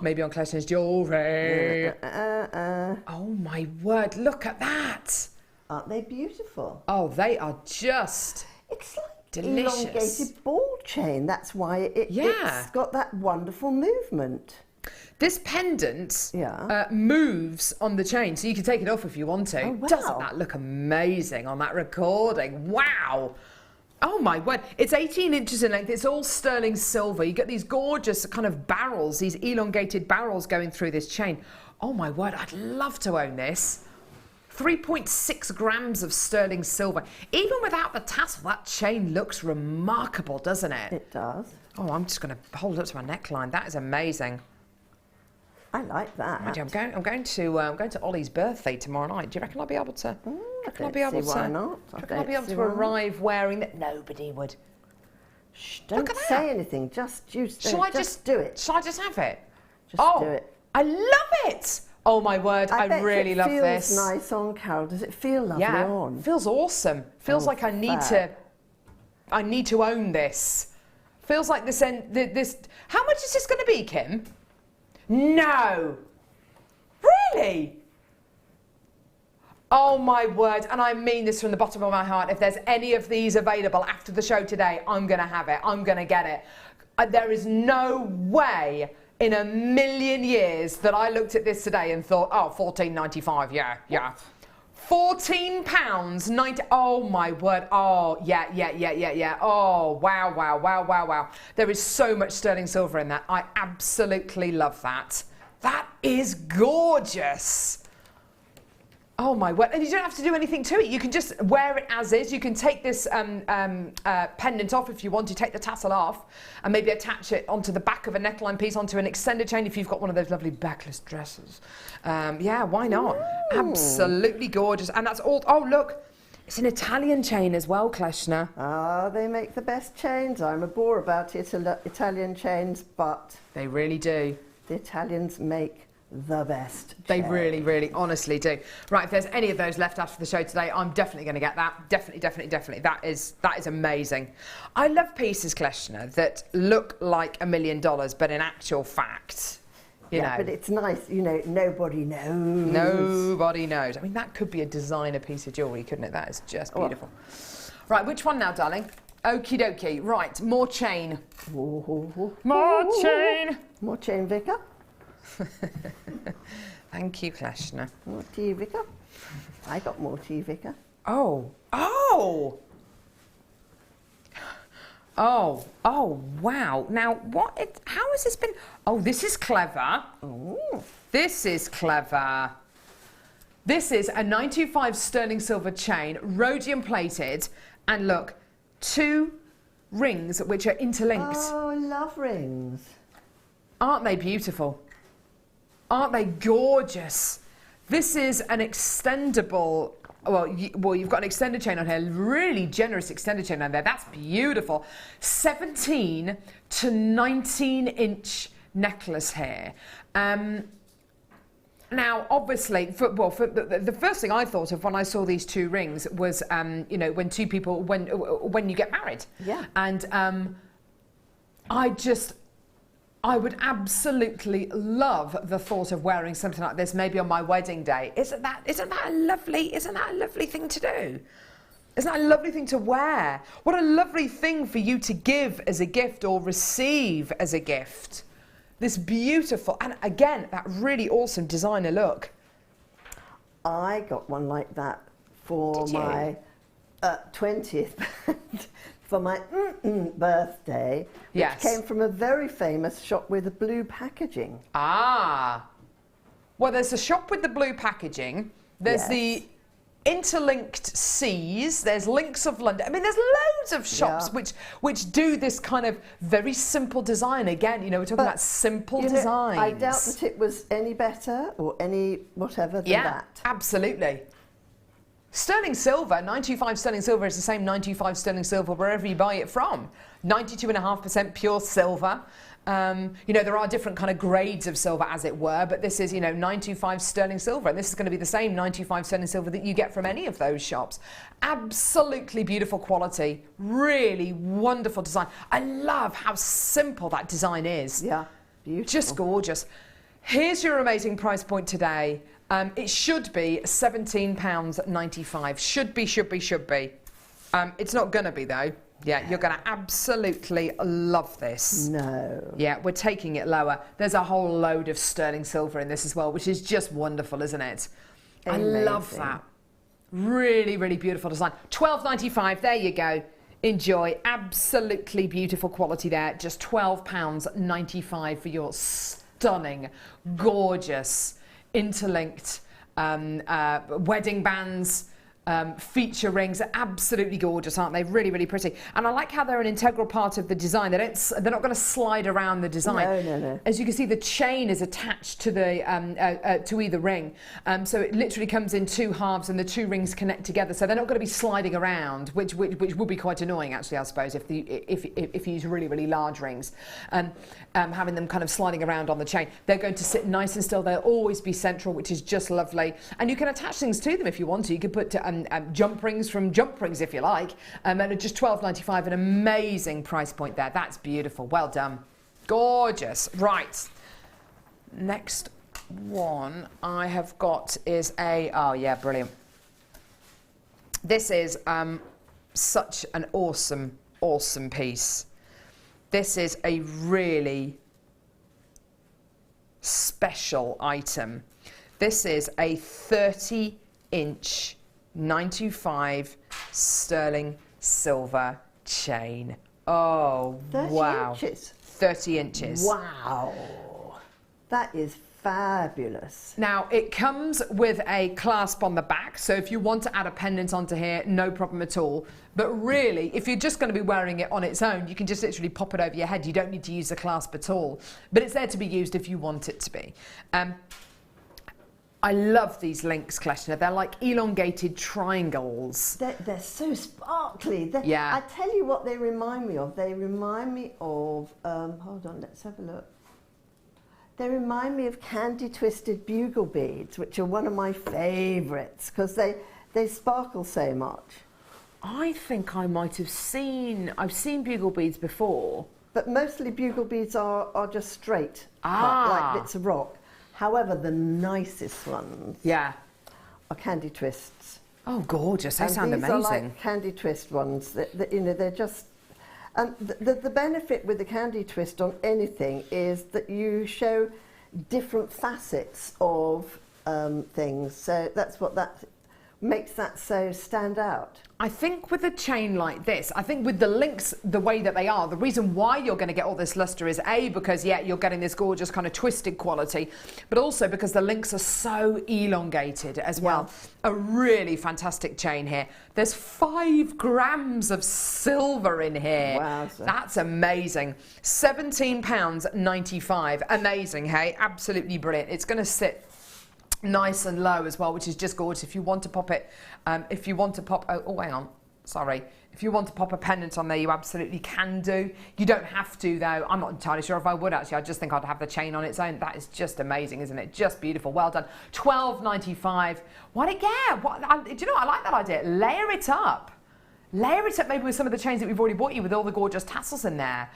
Maybe on Kleshna's jewellery. Oh my word, look at that.
Aren't they beautiful?
Oh, they are just
It's like
delicious.
Elongated ball chain. That's why it's got that wonderful movement.
This pendant moves on the chain, so you can take it off if you want to.
Oh, wow.
Doesn't that look amazing on that recording? Wow. Oh my word. It's 18 inches in length. It's all sterling silver. You get these gorgeous kind of barrels, these elongated barrels going through this chain. Oh my word, I'd love to own this. 3.6 grams of sterling silver. Even without the tassel, that chain looks remarkable, doesn't it?
It does.
Oh, I'm just going to hold it up to my neckline. That is amazing.
I like that.
I'm going to Ollie's birthday tomorrow night. Do you reckon I'll be able to?
Why not?
I'll be able to arrive wearing that? Nobody would.
Shh! Don't say anything. Just do it.
Shall I just
do it.
Shall I just have it?
Just do it.
I love it. Oh my word, I
bet
really love this.
It feels nice on, Carol. Does it feel lovely on?
Feels awesome. Feels like I need to own this. Feels like this. How much is this going to be, Kim? No. Really? Oh my word, and I mean this from the bottom of my heart. If there's any of these available after the show today, I'm going to have it. I'm going to get it. There is no way in a million years that I looked at this today and thought, oh, $14.95, yeah. £14.90. Oh my word. Oh, yeah. Oh, wow. There is so much sterling silver in that. I absolutely love that. That is gorgeous. Oh my word. And you don't have to do anything to it. You can just wear it as is. You can take this pendant off if you want to, take the tassel off and maybe attach it onto the back of a neckline piece, onto an extended chain if you've got one of those lovely backless dresses. Yeah, why not? Ooh. Absolutely gorgeous. And that's all. Oh, look. It's an Italian chain as well, Kleshna.
Ah, they make the best chains. I'm a bore about Italian chains, but...
They really do.
The Italians make the best.
They really honestly do. Right, if there's any of those left after the show today, I'm definitely going to get that. Definitely. That is amazing. I love pieces, Kleshna, that look like $1 million, but in actual fact, you know.
But it's nice, you know, nobody knows.
Nobody knows. I mean, that could be a designer piece of jewellery, couldn't it? That is just beautiful. Right, which one now, darling? Okie dokie. Right, more chain. More chain.
More chain, Vicar.
Thank you, Kleshna.
More tea, Vicar. I got more tea, Vicar.
Oh, wow. Now, how has this been? Oh, this is clever.
Ooh.
This is clever. This is a 925 sterling silver chain, rhodium plated, and look, 2 rings which are interlinked.
Oh, I love rings.
Aren't they beautiful? Aren't they gorgeous? This is an extendable, well, you've got an extended chain on here, really generous extended chain on there. That's beautiful. 17 to 19 inch necklace here. Now, obviously, the first thing I thought of when I saw these 2 rings was, you know, when 2 people, when you get married.
Yeah.
And I would absolutely love the thought of wearing something like this, maybe on my wedding day. Isn't that a lovely thing to do? Isn't that a lovely thing to wear? What a lovely thing for you to give as a gift or receive as a gift. This beautiful, and again, that really awesome designer look.
I got one like that for my 20th for my birthday, which came from a very famous shop with the blue packaging. Ah.
Well, there's a shop with the blue packaging. There's the interlinked C's. There's Links of London. I mean, there's loads of shops which do this kind of very simple design. Again, you know, we're talking about simple designs.
I doubt that it was any better or any whatever than that.
Absolutely. Sterling silver, 925 sterling silver is the same 925 sterling silver wherever you buy it from. 92.5% pure silver. You know, there are different kind of grades of silver, as it were, but this is, you know, 925 sterling silver, and this is going to be the same 925 sterling silver that you get from any of those shops. Absolutely beautiful quality, really wonderful design. I love how simple that design is.
Yeah, beautiful.
Just gorgeous. Here's your amazing price point today. It should be £17.95. Should be. It's not going to be, though. Yeah, you're going to absolutely love this.
No.
Yeah, we're taking it lower. There's a whole load of sterling silver in this as well, which is just wonderful, isn't it? Amazing. I love that. Really, really beautiful design. £12.95, there you go. Enjoy. Absolutely beautiful quality there. Just £12.95 for your stunning, gorgeous, interlinked wedding bands. feature rings. Are absolutely gorgeous, aren't they? Really, really pretty. And I like how they're an integral part of the design. They're not going to slide around the design.
No.
As you can see, the chain is attached to the to either ring, so it literally comes in two halves, and the two rings connect together. So they're not going to be sliding around, which would be quite annoying, actually, I suppose, if you use really, really large rings, having them kind of sliding around on the chain. They're going to sit nice and still. They'll always be central, which is just lovely. And you can attach things to them if you want to. You could put jump rings from jump rings if you like, and at just $12.95, an amazing price point there. That's beautiful. Well done. Gorgeous. Right. Next one I have got is oh yeah, brilliant. This is such an awesome piece. This is a really special item. This is a 30-inch 925 sterling silver chain. Oh,
30
wow.
inches?
30 inches.
Wow. That is fabulous.
Now, it comes with a clasp on the back, so if you want to add a pendant onto here, no problem at all. But really, if you're just going to be wearing it on its own, you can just literally pop it over your head. You don't need to use the clasp at all. But it's there to be used if you want it to be. I love these links, Kleshna. They're like elongated triangles.
They're so sparkly.
Yeah.
I tell you what they remind me of. They remind me of, hold on, let's have a look. They remind me of candy twisted bugle beads, which are one of my favourites because they sparkle so much.
I think I might have I've seen bugle beads before.
But mostly bugle beads are just straight,
Ah.
like bits of rock. However, the nicest ones
Yeah.
are candy twists.
Oh, gorgeous. They
And
sound
these
amazing.
are like candy twist ones. That, you know, they're just... And the benefit with the candy twist on anything is that you show different facets of things. So that's what that makes that so stand out.
I think with a chain like this, I think with the links the way that they are, the reason why you're going to get all this luster is A, because yeah, you're getting this gorgeous kind of twisted quality, but also because the links are so elongated as well. A really fantastic chain here. There's 5 grams of silver in here.
Wow.
That's amazing. £17.95. Amazing, hey? Absolutely brilliant. It's going to sit nice and low as well, which is just gorgeous. If you want to pop it, if you want to pop, hang on, sorry. If you want to pop a pendant on there, you absolutely can do. You don't have to though. I'm not entirely sure if I would actually. I just think I'd have the chain on its own. That is just amazing, isn't it? Just beautiful. Well done. $12.95. What again? Do you know what? I like that idea. Layer it up. Layer it up maybe with some of the chains that we've already bought you with all the gorgeous tassels in there.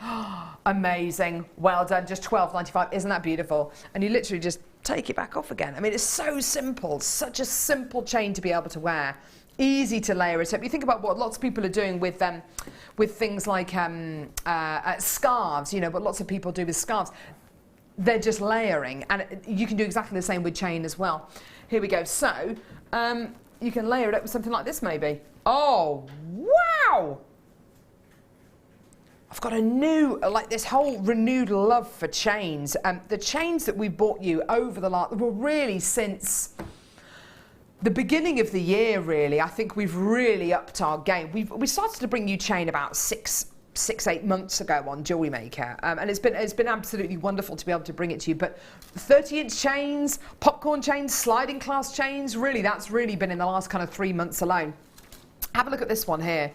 Amazing. Well done. Just $12.95. Isn't that beautiful? And you literally just take it back off again. I mean, it's so simple. Such a simple chain to be able to wear. Easy to layer it up. You think about what lots of people are doing with things like scarves, you know, what lots of people do with scarves. They're just layering. And you can do exactly the same with chain as well. Here we go. So, you can layer it up with something like this maybe. Oh, wow! I've got a new, like this whole renewed love for chains. The chains that we bought you over the last, well, really since the beginning of the year, really. I think we've really upped our game. We started to bring you chain about 6-8 months ago on Jewellery Maker, and it's been absolutely wonderful to be able to bring it to you. But 30-inch chains, popcorn chains, sliding class chains, really, that's really been in the last kind of 3 months alone. Have a look at this one here.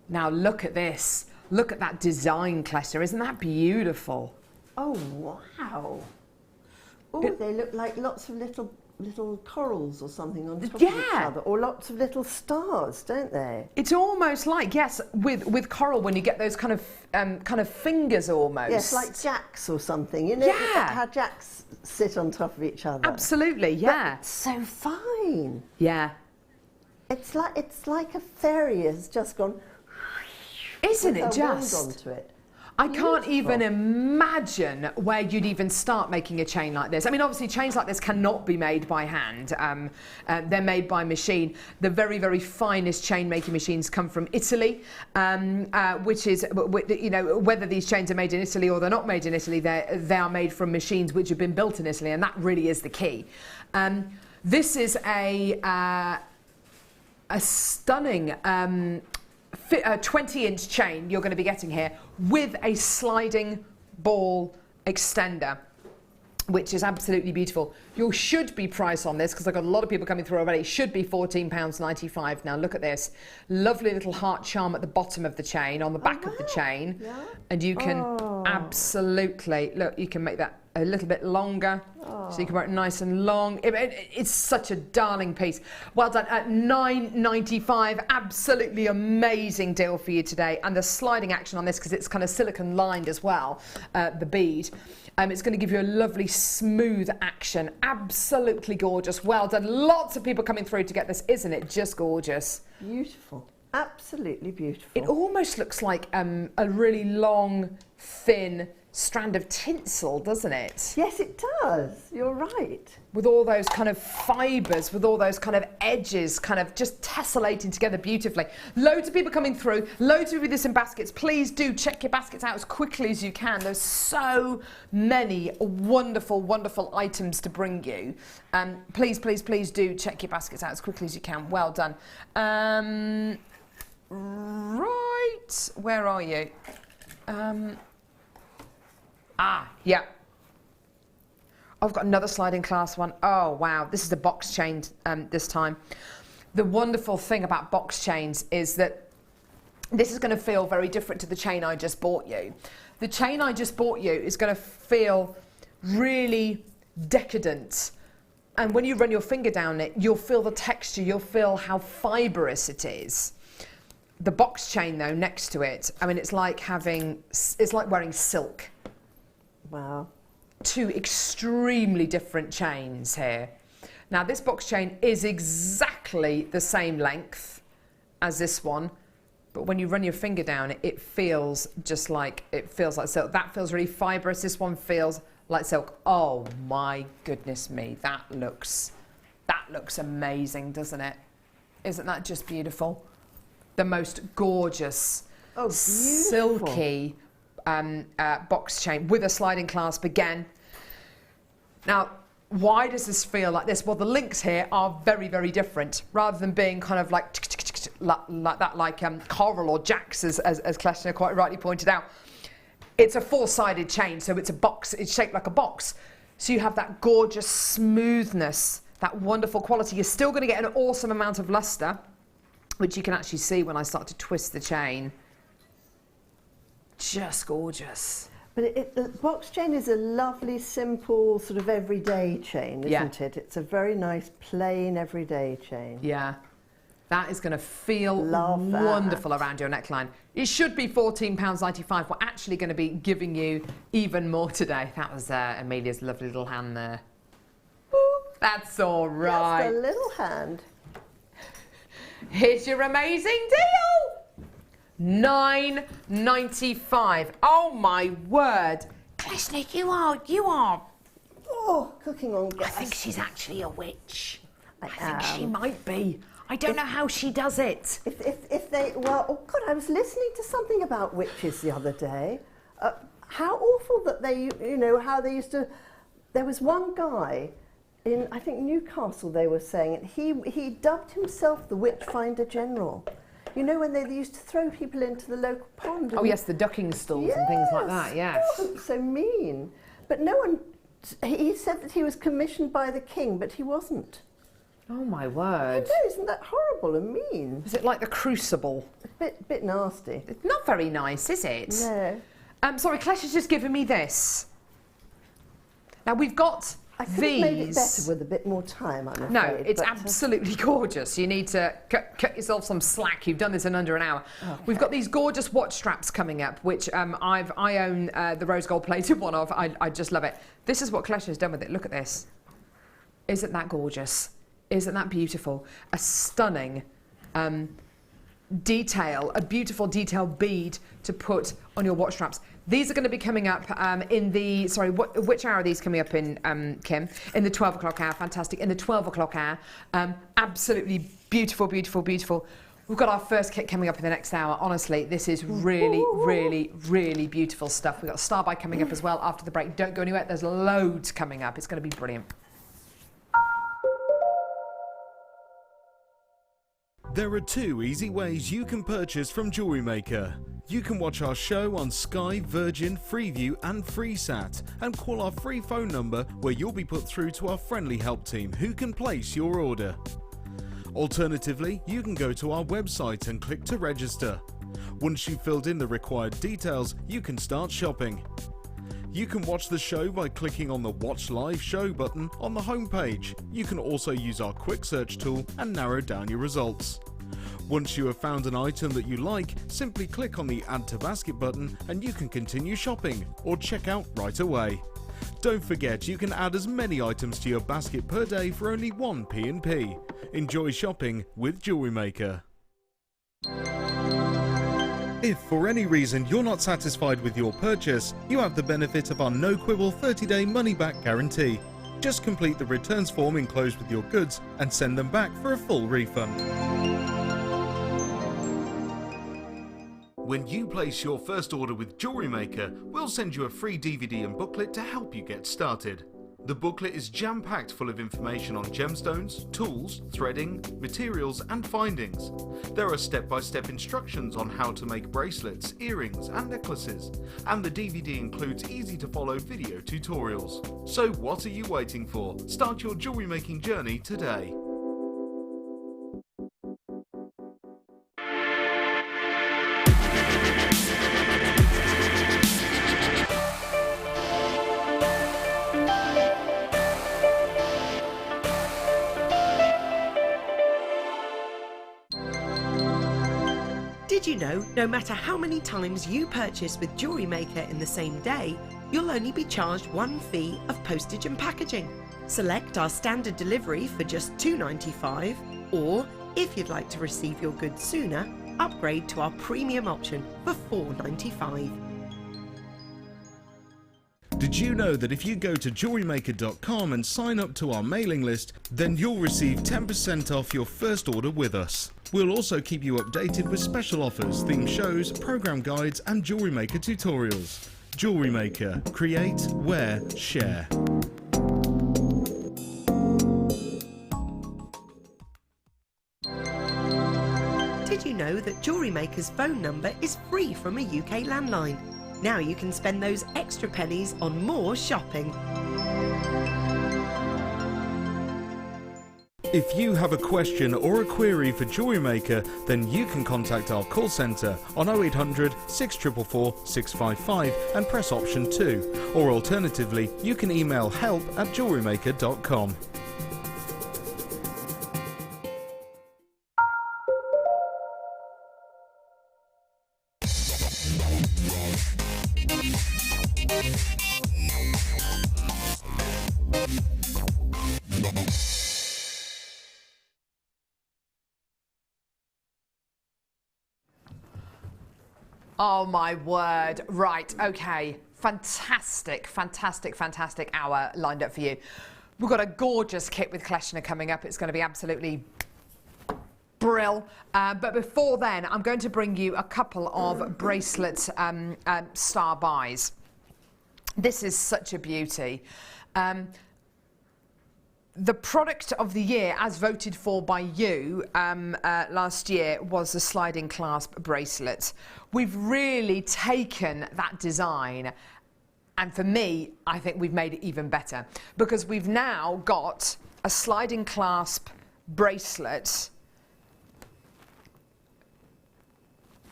Now look at this. Look at that design, Kleshna. Isn't that beautiful?
Oh, wow. Oh, they look like lots of little corals or something on top of each other, or lots of little stars, don't they?
It's almost like, yes, with coral, when you get those kind of fingers almost.
Yes, like jacks or something. You know how jacks sit on top of each other.
Absolutely, yeah.
But it's so fine.
Yeah.
It's like a fairy has just gone.
Isn't it just?
Onto it.
I can't even imagine where you'd even start making a chain like this. I mean, obviously, chains like this cannot be made by hand. They're made by machine. The very, very finest chain making machines come from Italy, which is, you know, whether these chains are made in Italy or they're not made in Italy, they are made from machines which have been built in Italy, and that really is the key. This is a a stunning 20-inch chain you're going to be getting here with a sliding ball extender, which is absolutely beautiful. Your should be price on this, because I've got a lot of people coming through already, should be £14.95. Now look at this. Lovely little heart charm at the bottom of the chain, on the back of the chain.
Yeah.
And you can absolutely, look, you can make that a little bit longer, so you can wear it nice and long. It's such a darling piece. Well done. At £9.95, absolutely amazing deal for you today. And the sliding action on this, because it's kind of silicone lined as well, the bead. It's going to give you a lovely smooth action. Absolutely gorgeous. Well done. Lots of people coming through to get this. Isn't it just gorgeous?
Beautiful. Absolutely beautiful.
It almost looks like a really long, thin strand of tinsel, doesn't it?
Yes, it does. You're right.
With all those kind of fibres, with all those kind of edges kind of just tessellating together beautifully. Loads of people coming through, loads of you with this in baskets. Please do check your baskets out as quickly as you can. There's so many wonderful, wonderful items to bring you. Please, please, please do check your baskets out as quickly as you can. Well done. Right, where are you? Yeah. I've got another sliding clasp one. Oh, wow. This is a box chain this time. The wonderful thing about box chains is that this is going to feel very different to the chain I just bought you. The chain I just bought you is going to feel really decadent. And when you run your finger down it, you'll feel the texture. You'll feel how fibrous it is. The box chain, though, next to it, I mean, it's like wearing silk.
Wow.
Two extremely different chains here. Now this box chain is exactly the same length as this one, but when you run your finger down it, it feels like silk. That feels really fibrous. This one feels like silk. Oh my goodness me, that looks amazing, doesn't it? Isn't that just beautiful? The most gorgeous, silky box chain with a sliding clasp again. Now, why does this feel like this? Well, the links here are very, very different. Rather than being kind of like that, like coral or jacks, as Kleshna quite rightly pointed out, it's a four-sided chain, so it's a box. It's shaped like a box, so you have that gorgeous smoothness, that wonderful quality. You're still going to get an awesome amount of luster, which you can actually see when I start to twist the chain. Just gorgeous.
But the box chain is a lovely, simple, sort of everyday chain, isn't it? It's a very nice, plain, everyday chain.
Yeah. That is going to feel wonderful around your neckline. It should be £14.95. We're actually going to be giving you even more today. That was Amelia's lovely little hand there. That's all right.
Just a little hand.
Here's your amazing deal. £9.95. Oh my word. Kleshna, you are.
Oh, cooking on gas.
I think she's actually a witch.
I
think she might be. I don't know how she does it.
If they, well, oh God, I was listening to something about witches the other day. How awful that they, how they used to, there was one guy in, I think, Newcastle, they were saying it, he dubbed himself the Witchfinder General. You know, when they used to throw people into the local pond.
Oh yes, the ducking stools and things like that, yes.
Oh, so mean. But no one, he said that he was commissioned by the king, but he wasn't.
Oh my word.
I know, isn't that horrible and mean?
Is it like the Crucible?
A bit nasty.
It's not very nice, is it?
No.
Sorry, Kleshna's just given me this. Now we've got
I could have made it better with a bit more time, I'm afraid.
No, it's absolutely gorgeous. You need to cut yourself some slack. You've done this in under an hour. Okay. We've got these gorgeous watch straps coming up, which I own the rose gold plated one of. I just love it. This is what Kleshna's done with it. Look at this. Isn't that gorgeous? Isn't that beautiful? A stunning detail, a beautiful detailed bead to put on your watch straps. These are going to be coming up in the, sorry, which hour are these coming up in, Kim? In the 12 o'clock hour, fantastic. In the 12 o'clock hour, absolutely beautiful, beautiful, beautiful. We've got our first kit coming up in the next hour. Honestly, this is really, really, really beautiful stuff. We've got Starbuy coming up as well after the break. Don't go anywhere. There's loads coming up. It's going to be brilliant.
There are 2 easy ways you can purchase from Jewellery Maker. You can watch our show on Sky, Virgin, Freeview and FreeSat and call our free phone number where you'll be put through to our friendly help team who can place your order. Alternatively, you can go to our website and click to register. Once you've filled in the required details, you can start shopping. You can watch the show by clicking on the Watch Live Show button on the homepage. You can also use our quick search tool and narrow down your results. Once you have found an item that you like, simply click on the Add to Basket button and you can continue shopping or check out right away. Don't forget, you can add as many items to your basket per day for only 1 P&P. Enjoy shopping with Jewellery Maker. If for any reason you're not satisfied with your purchase, you have the benefit of our no-quibble 30-day money-back guarantee. Just complete the returns form enclosed with your goods and send them back for a full refund. When you place your first order with Jewellery Maker, we'll send you a free DVD and booklet to help you get started. The booklet is jam-packed full of information on gemstones, tools, threading, materials and findings. There are step-by-step instructions on how to make bracelets, earrings and necklaces, and the DVD includes easy-to-follow video tutorials. So what are you waiting for? Start your jewellery making journey today.
Did you know, no matter how many times you purchase with Jewellery Maker in the same day, you'll only be charged 1 fee of postage and packaging. Select our standard delivery for just $2.95, or if you'd like to receive your goods sooner, upgrade to our premium option for $4.95.
Did you know that if you go to jewellerymaker.com and sign up to our mailing list, then you'll receive 10% off your first order with us? We'll also keep you updated with special offers, theme shows, program guides and Jewellery Maker tutorials. Jewellery Maker. Create, wear, share.
Did you know that Jewellery Maker's phone number is free from a UK landline? Now you can spend those extra pennies on more shopping.
If you have a question or a query for Jewellery Maker, then you can contact our call centre on 0800 644 655 and press option 2, or alternatively you can email help@jewellerymaker.com.
Oh my word. Right, okay. Fantastic, fantastic, fantastic hour lined up for you. We've got a gorgeous kit with Kleshna coming up. It's going to be absolutely brill. But before then, I'm going to bring you a couple of bracelet star buys. This is such a beauty. The product of the year, as voted for by you last year, was the sliding clasp bracelet. We've really taken that design, and for me, I think we've made it even better, because we've now got a sliding clasp bracelet.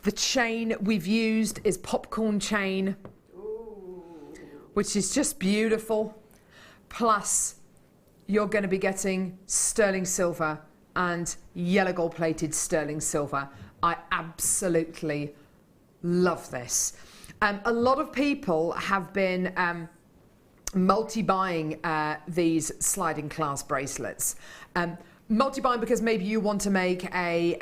The chain we've used is popcorn chain, which is just beautiful. Plus, you're going to be getting sterling silver and yellow gold plated sterling silver. I absolutely love this. A lot of people have been multi-buying these sliding clasp bracelets. Multi-buying because maybe you want to make a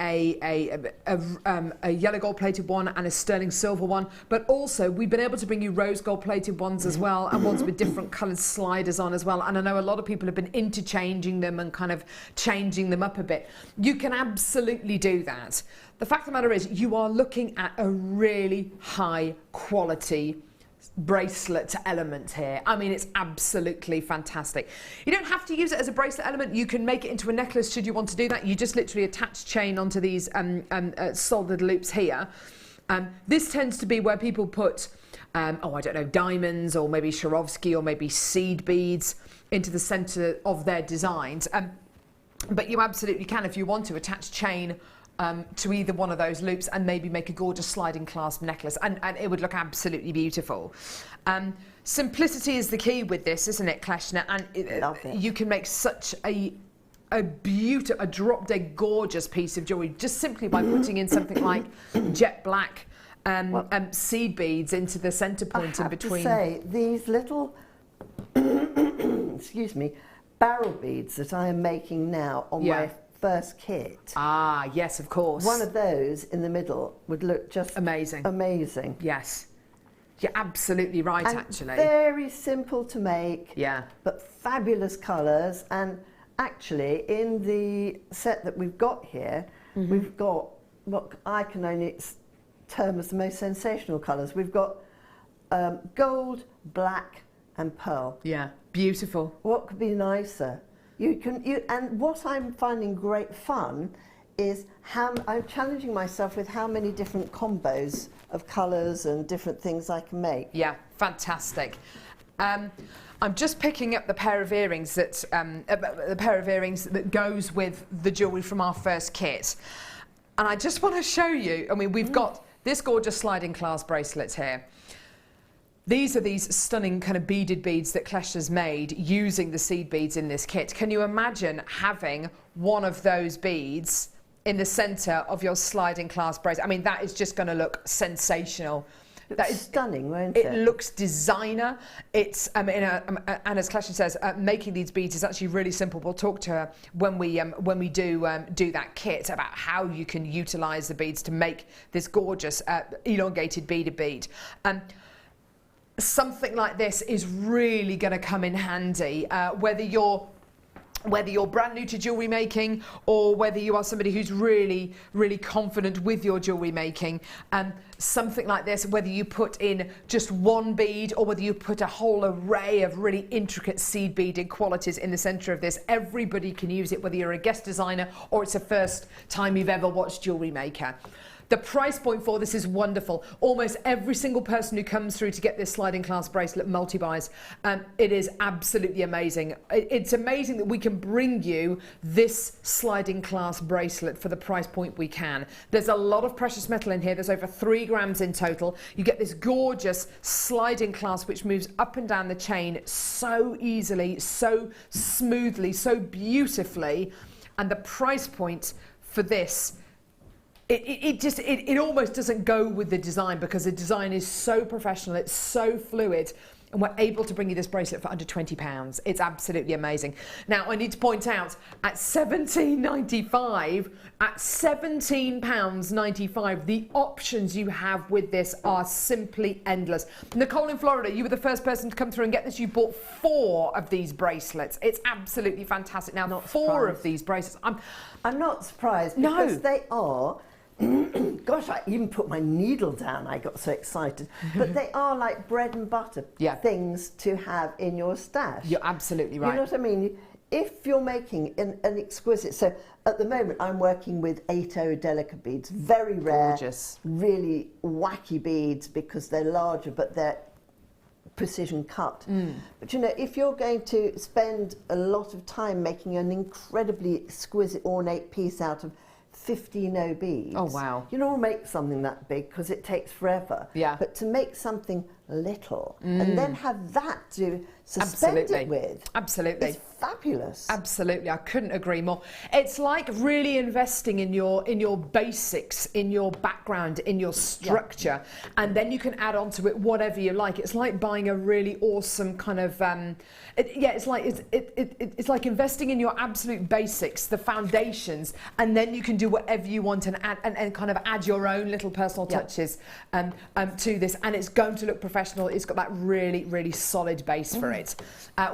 yellow gold plated one and a sterling silver one, but also we've been able to bring you rose gold plated ones as well, and ones with different coloured sliders on as well. And I know a lot of people have been interchanging them and kind of changing them up a bit. You can absolutely do that. The fact of the matter is, you are looking at a really high quality bracelet element here. I mean, it's absolutely fantastic. You don't have to use it as a bracelet element. You can make it into a necklace should you want to do that. You just literally attach chain onto these soldered loops here. This tends to be where people put, I don't know, diamonds or maybe Swarovski or maybe seed beads into the centre of their designs. But you absolutely can, if you want to, attach chain to either one of those loops and maybe make a gorgeous sliding clasp necklace, and it would look absolutely beautiful. Simplicity is the key with this, isn't it, Kleshna? And you can make such a drop-dead gorgeous piece of jewellery just simply by putting in something like jet black seed beads into the centre point in between.
I have to say, these little excuse me, barrel beads that I am making now on my first kit.
Ah, yes, of course.
One of those in the middle would look just
amazing.
Amazing.
Yes. You're absolutely right,
and
actually.
Very simple to make.
Yeah.
But fabulous colours. And actually, in the set that we've got here, we've got what I can only term as the most sensational colours. We've got gold, black, and pearl.
Yeah. Beautiful.
What could be nicer? And what I'm finding great fun is how I'm challenging myself with how many different combos of colours and different things I can make.
Yeah, fantastic. I'm just picking up the pair of earrings that goes with the jewellery from our first kit, and I just want to show you. I mean, we've got this gorgeous sliding clasp bracelet here. These are these stunning kind of beaded beads that Kleshna's made using the seed beads in this kit. Can you imagine having one of those beads in the centre of your sliding clasp bracelet? I mean, that is just going to look sensational.
That is stunning, won't it?
It looks designer. It's and as Kleshna says, making these beads is actually really simple. We'll talk to her when we do that kit about how you can utilise the beads to make this gorgeous elongated beaded bead. Something like this is really going to come in handy, whether you're brand new to jewellery making or whether you are somebody who's really, really confident with your jewellery making. Something like this, whether you put in just one bead or whether you put a whole array of really intricate seed beaded qualities in the centre of this, everybody can use it, whether you're a guest designer or it's the first time you've ever watched Jewellery Maker. The price point for this is wonderful. Almost every single person who comes through to get this sliding clasp bracelet multi-buys, it is absolutely amazing. It's amazing that we can bring you this sliding clasp bracelet for the price point we can. There's a lot of precious metal in here. There's over 3 grams in total. You get this gorgeous sliding clasp which moves up and down the chain so easily, so smoothly, so beautifully. And the price point for this, it almost doesn't go with the design because the design is so professional, it's so fluid, and we're able to bring you this bracelet for under £20. It's absolutely amazing. Now, I need to point out, at £17.95, at £17.95, the options you have with this are simply endless. Nicole in Florida, you were the first person to come through and get this. You bought 4 of these bracelets. It's absolutely fantastic. Now, not 4 of these bracelets.
I'm not surprised because they are. Gosh, I even put my needle down. I got so excited. But they are like bread and butter things to have in your stash.
You're absolutely right.
You know what I mean? If you're making an exquisite... So at the moment, I'm working with 8O delicate beads. Very rare.
Gorgeous.
Really wacky beads because they're larger, but they're precision cut. But you know, if you're going to spend a lot of time making an incredibly exquisite, ornate piece out of 15O beads.
Oh, wow.
You don't make something that big because it takes forever.
Yeah.
But to make something little and then have that to suspend it with.
Absolutely.
It's fabulous.
Absolutely. I couldn't agree more. It's like really investing in your basics, in your background, in your structure, and then you can add on to it whatever you like. It's like buying a really awesome kind of it's like investing in your absolute basics, the foundations, and then you can do whatever you want and add and kind of add your own little personal touches to this, and it's going to look professional. It's got that really, really solid base for it.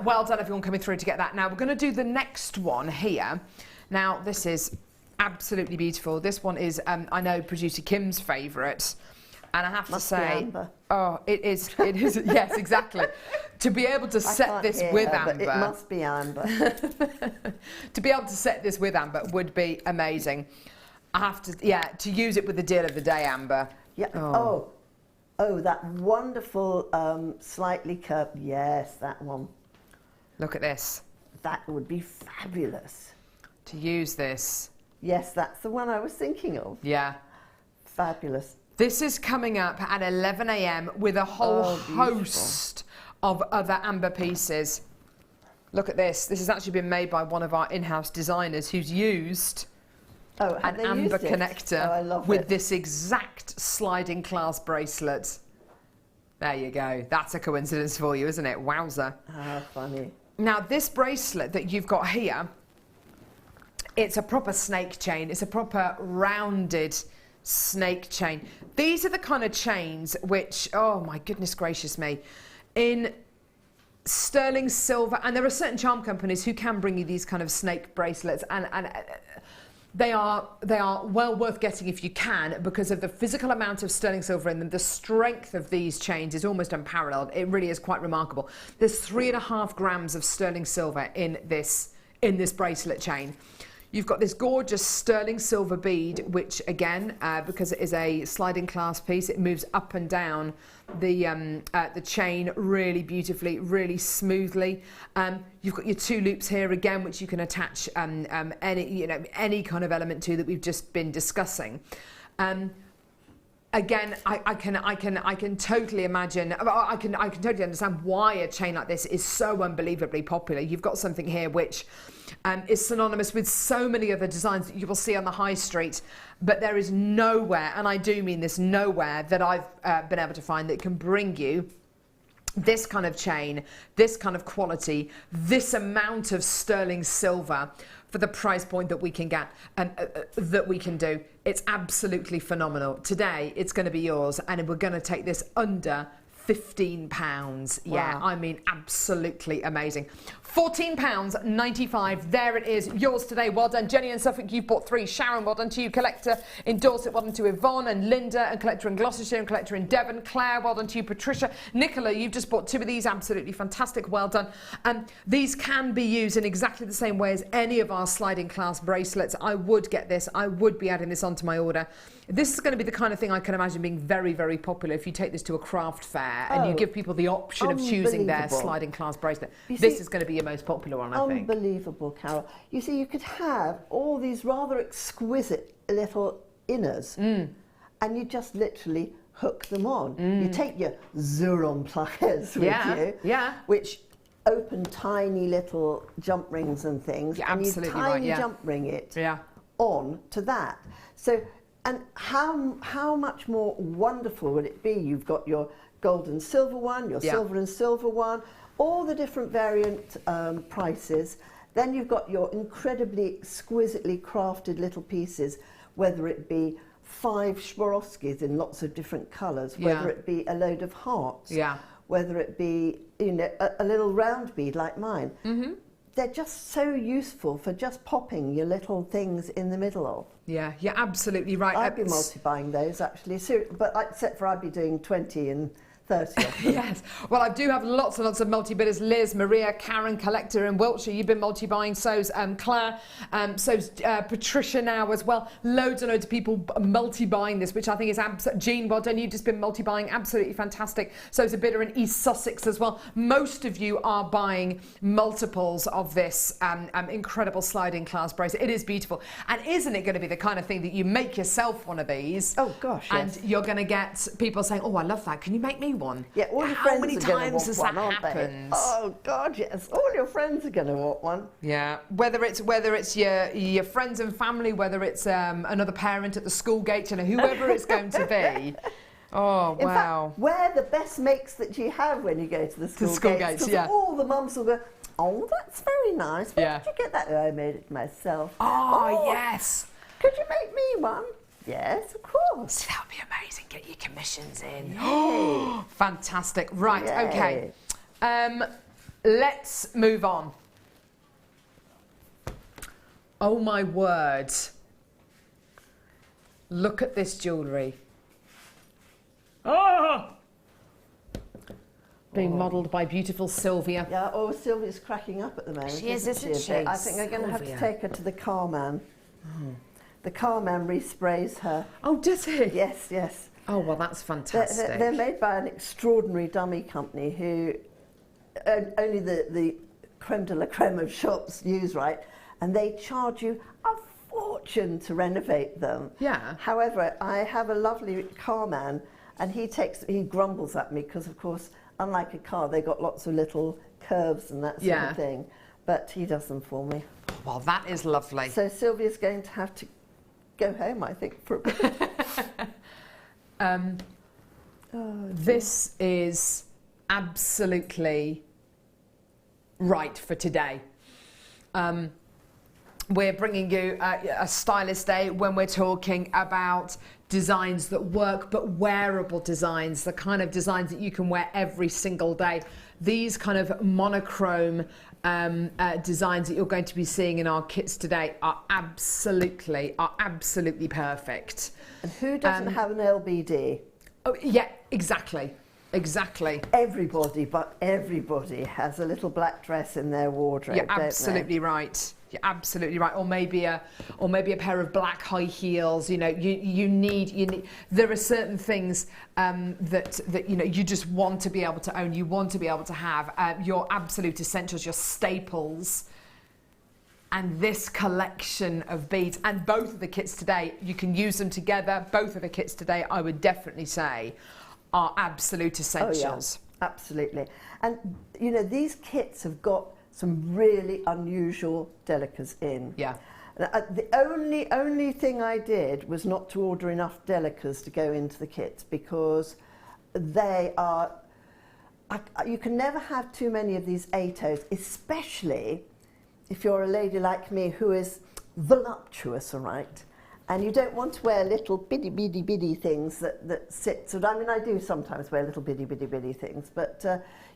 Well done everyone coming through to get that. Now we're going to do the next one here. Now this is absolutely beautiful. This one is I know producer Kim's favourite. And I have to
Must be
say,
amber.
oh, it is, yes, exactly. To be able to
I
set
can't
this
hear
with
her, but
amber.
it must be amber.
To be able to set this with amber would be amazing. I have to, to use it with the deal of the day, amber.
Yeah. Oh, that wonderful, slightly curved. Yes, that one.
Look at this.
That would be fabulous.
To use this.
Yes, that's the one I was thinking of.
Yeah.
Fabulous.
This is coming up at 11 a.m. with a whole host of other amber pieces. Look at this. This has actually been made by one of our in-house designers who's used an amber connector with this exact sliding clasp bracelet. There you go. That's a coincidence for you, isn't it? Wowza.
How funny.
Now, this bracelet that you've got here, it's a proper snake chain. It's a proper rounded snake chain. These are the kind of chains which, oh my goodness gracious me, in sterling silver, and there are certain charm companies who can bring you these kind of snake bracelets, and they are well worth getting if you can, because of the physical amount of sterling silver in them. The strength of these chains is almost unparalleled. It really is quite remarkable. There's 3.5 grams of sterling silver in this bracelet chain. You've got this gorgeous sterling silver bead, which again, because it is a sliding clasp piece, it moves up and down the chain really beautifully, really smoothly. You've got your 2 loops here again, which you can attach any kind of element to that we've just been discussing. Again, I can totally imagine. I can totally understand why a chain like this is so unbelievably popular. You've got something here which is synonymous with so many other designs that you will see on the high street, but there is nowhere, and I do mean this, nowhere that I've been able to find that can bring you this kind of chain, this kind of quality, this amount of sterling silver for the price point that we can get and that we can do. It's absolutely phenomenal. Today, it's going to be yours, and we're going to take this under £15. Yeah, I mean, absolutely amazing. £14.95. There it is, yours today. Well done, Jenny in Suffolk. You've bought 3. Sharon, well done to you. Collector in Dorset, well done to Yvonne and Linda, and collector in Gloucestershire and collector in Devon. Claire, well done to you. Patricia, Nicola, you've just bought 2 of these. Absolutely fantastic. Well done. These can be used in exactly the same way as any of our sliding clasp bracelets. I would get this. I would be adding this onto my order. This is going to be the kind of thing I can imagine being very, very popular if you take this to a craft fair and you give people the option of choosing their sliding clasp bracelet. This is going to be your most popular one, I think.
Unbelievable, Carol. You see, you could have all these rather exquisite little inners and you just literally hook them on. You take your Zuron pliers with you, which open tiny little jump rings and things, and you jump ring it on to that. So, and how much more wonderful would it be? You've got your gold and silver one, your silver and silver one, all the different variant prices. Then you've got your incredibly exquisitely crafted little pieces, whether it be 5 Swarovskis in lots of different colours, whether it be a load of hearts, whether it be a little round bead like mine. They're just so useful for just popping your little things in the middle of.
Yeah, you're absolutely right.
I'd be multi-buying those actually, but except for I'd be doing 20 and 30 of them.
Yes. Well, I do have lots and lots of multi-bidders. Liz, Maria, Karen, collector in Wiltshire. You've been multi-buying. So's Claire. So's Patricia now as well. Loads and loads of people multi-buying this, which I think is absolutely... Jean, well done. You've just been multi-buying. Absolutely fantastic. So's a bidder in East Sussex as well. Most of you are buying multiples of this incredible sliding clasp bracelet. It is beautiful. And isn't it going to be the kind of thing that you make yourself one of these?
Oh, gosh, yes.
And you're going to get people saying, oh, I love that. Can you make me one?
Yeah, all your
How
friends
many
are gonna
times
want
has
one,
that
aren't they?
happened?
Oh God, yes. All your friends are going to want one.
Yeah, whether it's your friends and family, whether it's another parent at the school gate, whoever it's going to be. Oh,
In
wow.
fact, wear the best makes that you have when you go to the school gates.
Yeah.
All the mums will go, oh, that's very nice. Where did you get that? Oh, I made it myself.
Oh, yes.
Could you make me one? Yes, of course.
See, that would be amazing. Get your commissions in.
Yay.
Fantastic. Right,
Yay.
okay. Let's move on. Oh, my word. Look at this jewellery. Oh! Being modelled by beautiful Sylvia.
Yeah, oh, Sylvia's cracking up at the moment.
She is, isn't
a
she?
bit? I think they're going to have to
Sylvia.
take her to the car man. The car man resprays her.
Oh, does he?
Yes, yes.
Oh, well, that's fantastic.
They're made by an extraordinary dummy company who only the creme de la creme of shops use, right? And they charge you a fortune to renovate them.
Yeah.
However, I have a lovely car man, and he grumbles at me because, of course, unlike a car, they got lots of little curves and that sort of thing. But he does them for me.
Well, that is lovely.
So Sylvia's going to have to go home, I think, for a bit.
This is absolutely right for today. We're bringing you a stylist day when we're talking about designs that work, but wearable designs, the kind of designs that you can wear every single day. These kind of monochrome designs that you're going to be seeing in our kits today are absolutely perfect.
And who doesn't have an LBD?
Oh, yeah, exactly.
Everybody, but everybody has a little black dress in their wardrobe.
You're absolutely right. You're absolutely right. Or maybe a pair of black high heels. You know, you need. There are certain things that you know you just want to be able to own. You want to be able to have your absolute essentials, your staples. And this collection of beads, and both of the kits today, you can use them together. Both of the kits today, I would definitely say, are absolute essentials.
Oh, yeah, absolutely. And, you know, these kits have got some really unusual delicas in.
Yeah.
The only thing I did was not to order enough delicas to go into the kits because they are... you can never have too many of these 8/0s, especially if you're a lady like me who is voluptuous, all right? And you don't want to wear little bitty things that sit. I mean, I do sometimes wear little bitty things, but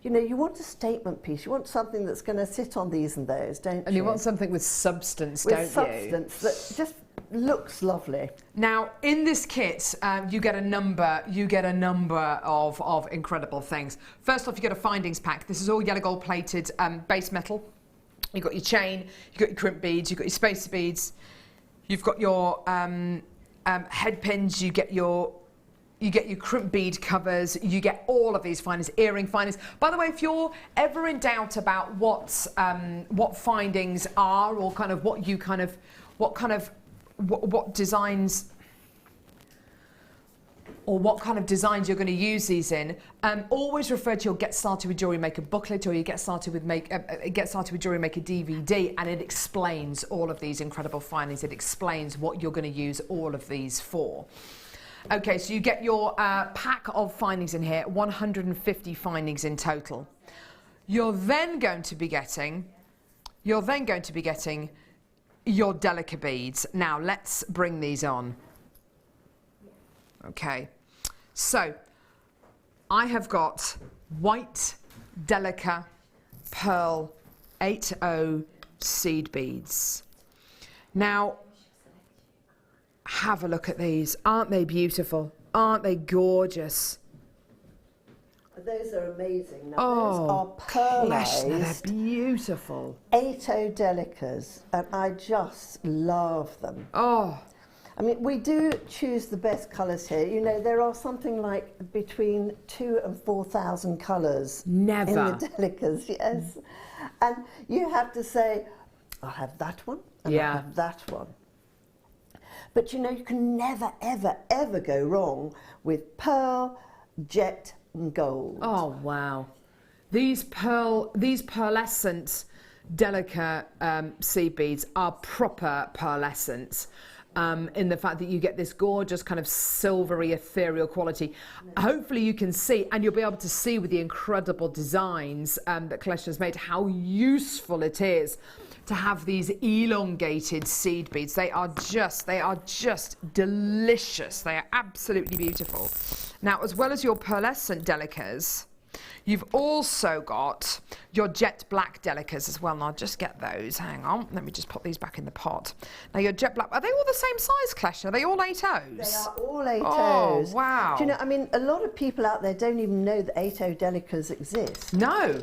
you know, you want a statement piece. You want something that's going to sit on these and those, don't you?
And you want something with substance, don't you?
With substance that just looks lovely.
Now, in this kit, you get a number of incredible things. First off, you get a findings pack. This is all yellow gold plated base metal. You've got your chain, you've got your crimp beads, you've got your spacer beads. You've got your head pins, you get your crimp bead covers, you get all of these findings, earring findings. By the way, if you're ever in doubt about what findings are, or kind of what designs, or what kind of designs you're going to use these in, always refer to your Get Started with Jewellery Maker booklet or your Get Started with Jewellery Maker DVD, and it explains all of these incredible findings. It explains what you're going to use all of these for. Okay, so you get your pack of findings in here, 150 findings in total. You're then going to be getting your Delica beads. Now let's bring these on. Okay, so I have got white Delica pearl 8/0 seed beads. Now, have a look at these. Aren't they beautiful? Aren't they gorgeous?
Those are amazing. Now,
Oh,
those are
Kleshna, they're
pearlized
beautiful.
8/0 Delicas, and I just love them.
Oh.
I mean, we do choose the best colours here. You know, there are something like between 2,000 and 4,000 colours
Never.
in the Delicas, yes. And you have to say, I'll have that one, and
Yeah.
I'll have that one. But you know, you can never, ever, ever go wrong with pearl, jet, and gold.
Oh, wow. These pearlescent Delica seed beads are proper pearlescent. In the fact that you get this gorgeous kind of silvery ethereal quality. Hopefully you can see, and you'll be able to see with the incredible designs that Kleshna has made, how useful it is to have these elongated seed beads. They are just delicious. They are absolutely beautiful. Now, as well as your pearlescent Delicas, You've also got your jet black delicas as well. And I'll just get those. Hang on. Let me just put these back in the pot. Now, your jet black, are they all the same size, Kleshna? Are they all 8 O's?
They are all 8
Oh,
O's.
wow.
Do you know, I mean, a lot of people out there don't even know that 8 O delicas exist.
No.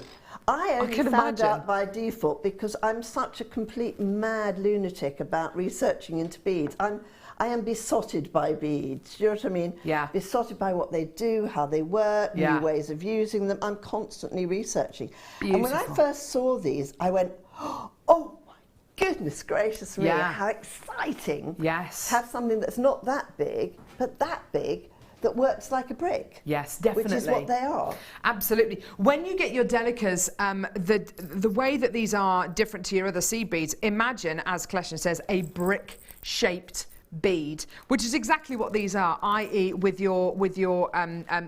I only
can
found
imagine.
out by default because I'm such a complete mad lunatic about researching into beads. I am besotted by beads. Do you know what I mean?
Yeah.
Besotted by what they do, how they work,
Yeah.
new ways of using them. I'm constantly researching.
Beautiful.
And when I first saw these, I went, oh my goodness gracious me,
Yeah.
how exciting.
Yes.
To have something that's not that big, but that big, that works like a brick.
Yes, definitely.
Which is what they are.
Absolutely. When you get your delicas, the way that these are different to your other seed beads, imagine, as Kleshna says, a brick-shaped bead, which is exactly what these are, i.e. with your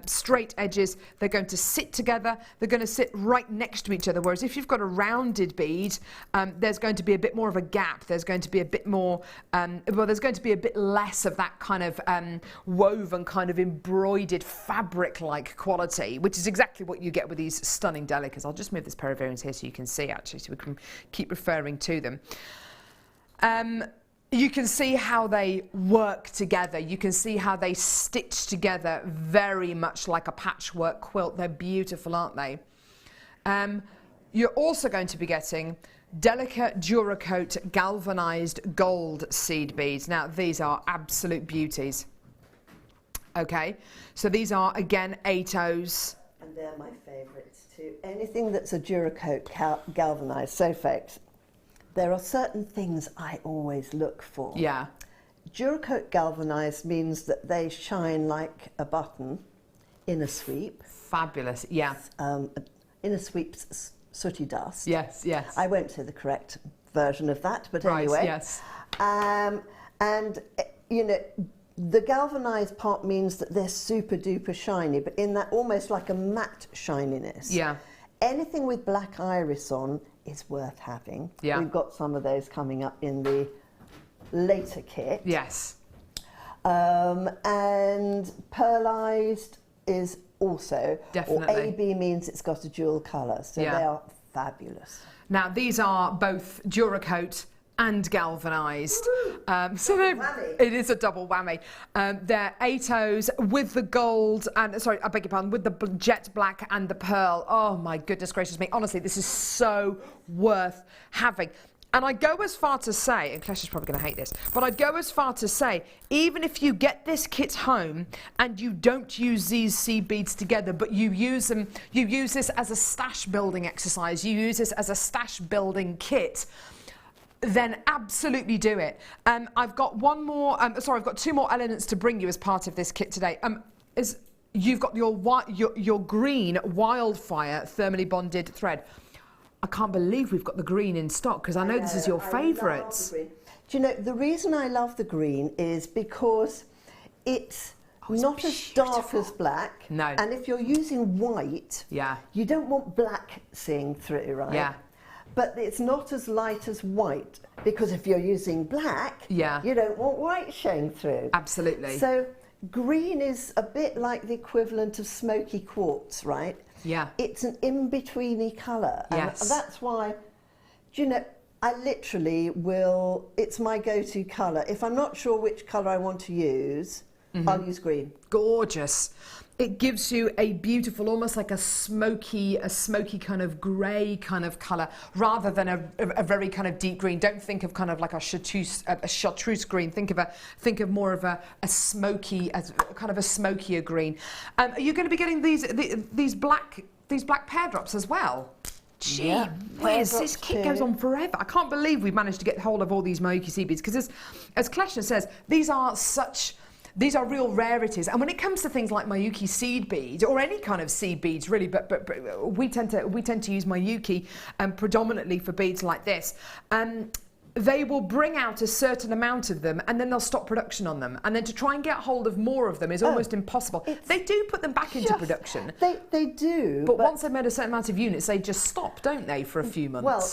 straight edges, they're going to sit together, they're going to sit right next to each other, whereas if you've got a rounded bead, there's going to be a bit more of a gap, there's going to be a bit more, there's going to be a bit less of that kind of woven, kind of embroidered fabric-like quality, which is exactly what you get with these stunning delicas. I'll just move this pair of earrings here so you can see, actually, so we can keep referring to them. You can see how they work together. You can see how they stitch together very much like a patchwork quilt. They're beautiful, aren't they? You're also going to be getting delicate Duracoat galvanized gold seed beads. Now, these are absolute beauties. Okay, so these are, again, 8 O's.
And they're my favourites too. Anything that's a Duracoat galvanized. So, folks, there are certain things I always look for.
Yeah.
Duracoat galvanized means that they shine like a button in a sweep.
Fabulous, yeah.
In a sweep sooty dust.
Yes, yes.
I won't say the correct version of that, but
Right,
anyway.
yes.
And, you know, the galvanized part means that they're super duper shiny, but in that almost like a matte shininess.
Yeah.
Anything with black iris on is worth having.
Yeah.
We've got some of those coming up in the later kit.
Yes.
And pearlized is also,
Definitely.
or AB means it's got a dual colour, so
Yeah.
they are fabulous.
Now, these are both Duracoat and galvanized. So
whammy.
it is a double whammy. They're 8 O's with the gold, and sorry, I beg your pardon, with the jet black and the pearl. Oh my goodness gracious me. Honestly, this is so worth having. And I go as far to say, and Kleshna's probably going to hate this, but I'd go as far to say, even if you get this kit home and you don't use these seed beads together, but you use them, you use this as a stash building exercise, you use this as a stash building kit, then absolutely do it. I've got one more, I've got 2 more elements to bring you as part of this kit today. You've got your green wildfire thermally bonded thread. I can't believe we've got the green in stock, because I know this is your favourites.
Do you know, the reason I love the green is because it's not as dark as black.
No.
And if you're using white,
Yeah.
you don't want black seeing through, right?
Yeah.
But it's not as light as white, because if you're using black,
Yeah.
you don't want white showing through.
Absolutely.
So green is a bit like the equivalent of smoky quartz, right?
Yeah.
It's an in-betweeny colour.
Yes.
And that's why, do you know, I literally will, it's my go-to colour. If I'm not sure which colour I want to use, I'll use green.
Gorgeous. It gives you a beautiful, almost like a smoky kind of grey kind of colour, rather than a very kind of deep green. Don't think of kind of like a chartreuse green. Think of more of a smoky, kind of a smokier green. Are you going to be getting these black pear drops as well? Gee
Yeah,
whiz,
pear
this
drops
kit goes
too.
on forever. I can't believe we've managed to get hold of all these Maoki seed beads, because as Kleshna says, these are real rarities. And when it comes to things like Mayuki seed beads, or any kind of seed beads really, but we tend to use Mayuki predominantly for beads like this. They will bring out a certain amount of them, and then they'll stop production on them. And then to try and get hold of more of them is almost impossible. They do put them back into production.
They do.
But once they've made a certain amount of units, they just stop, don't they, for a few months?
Well,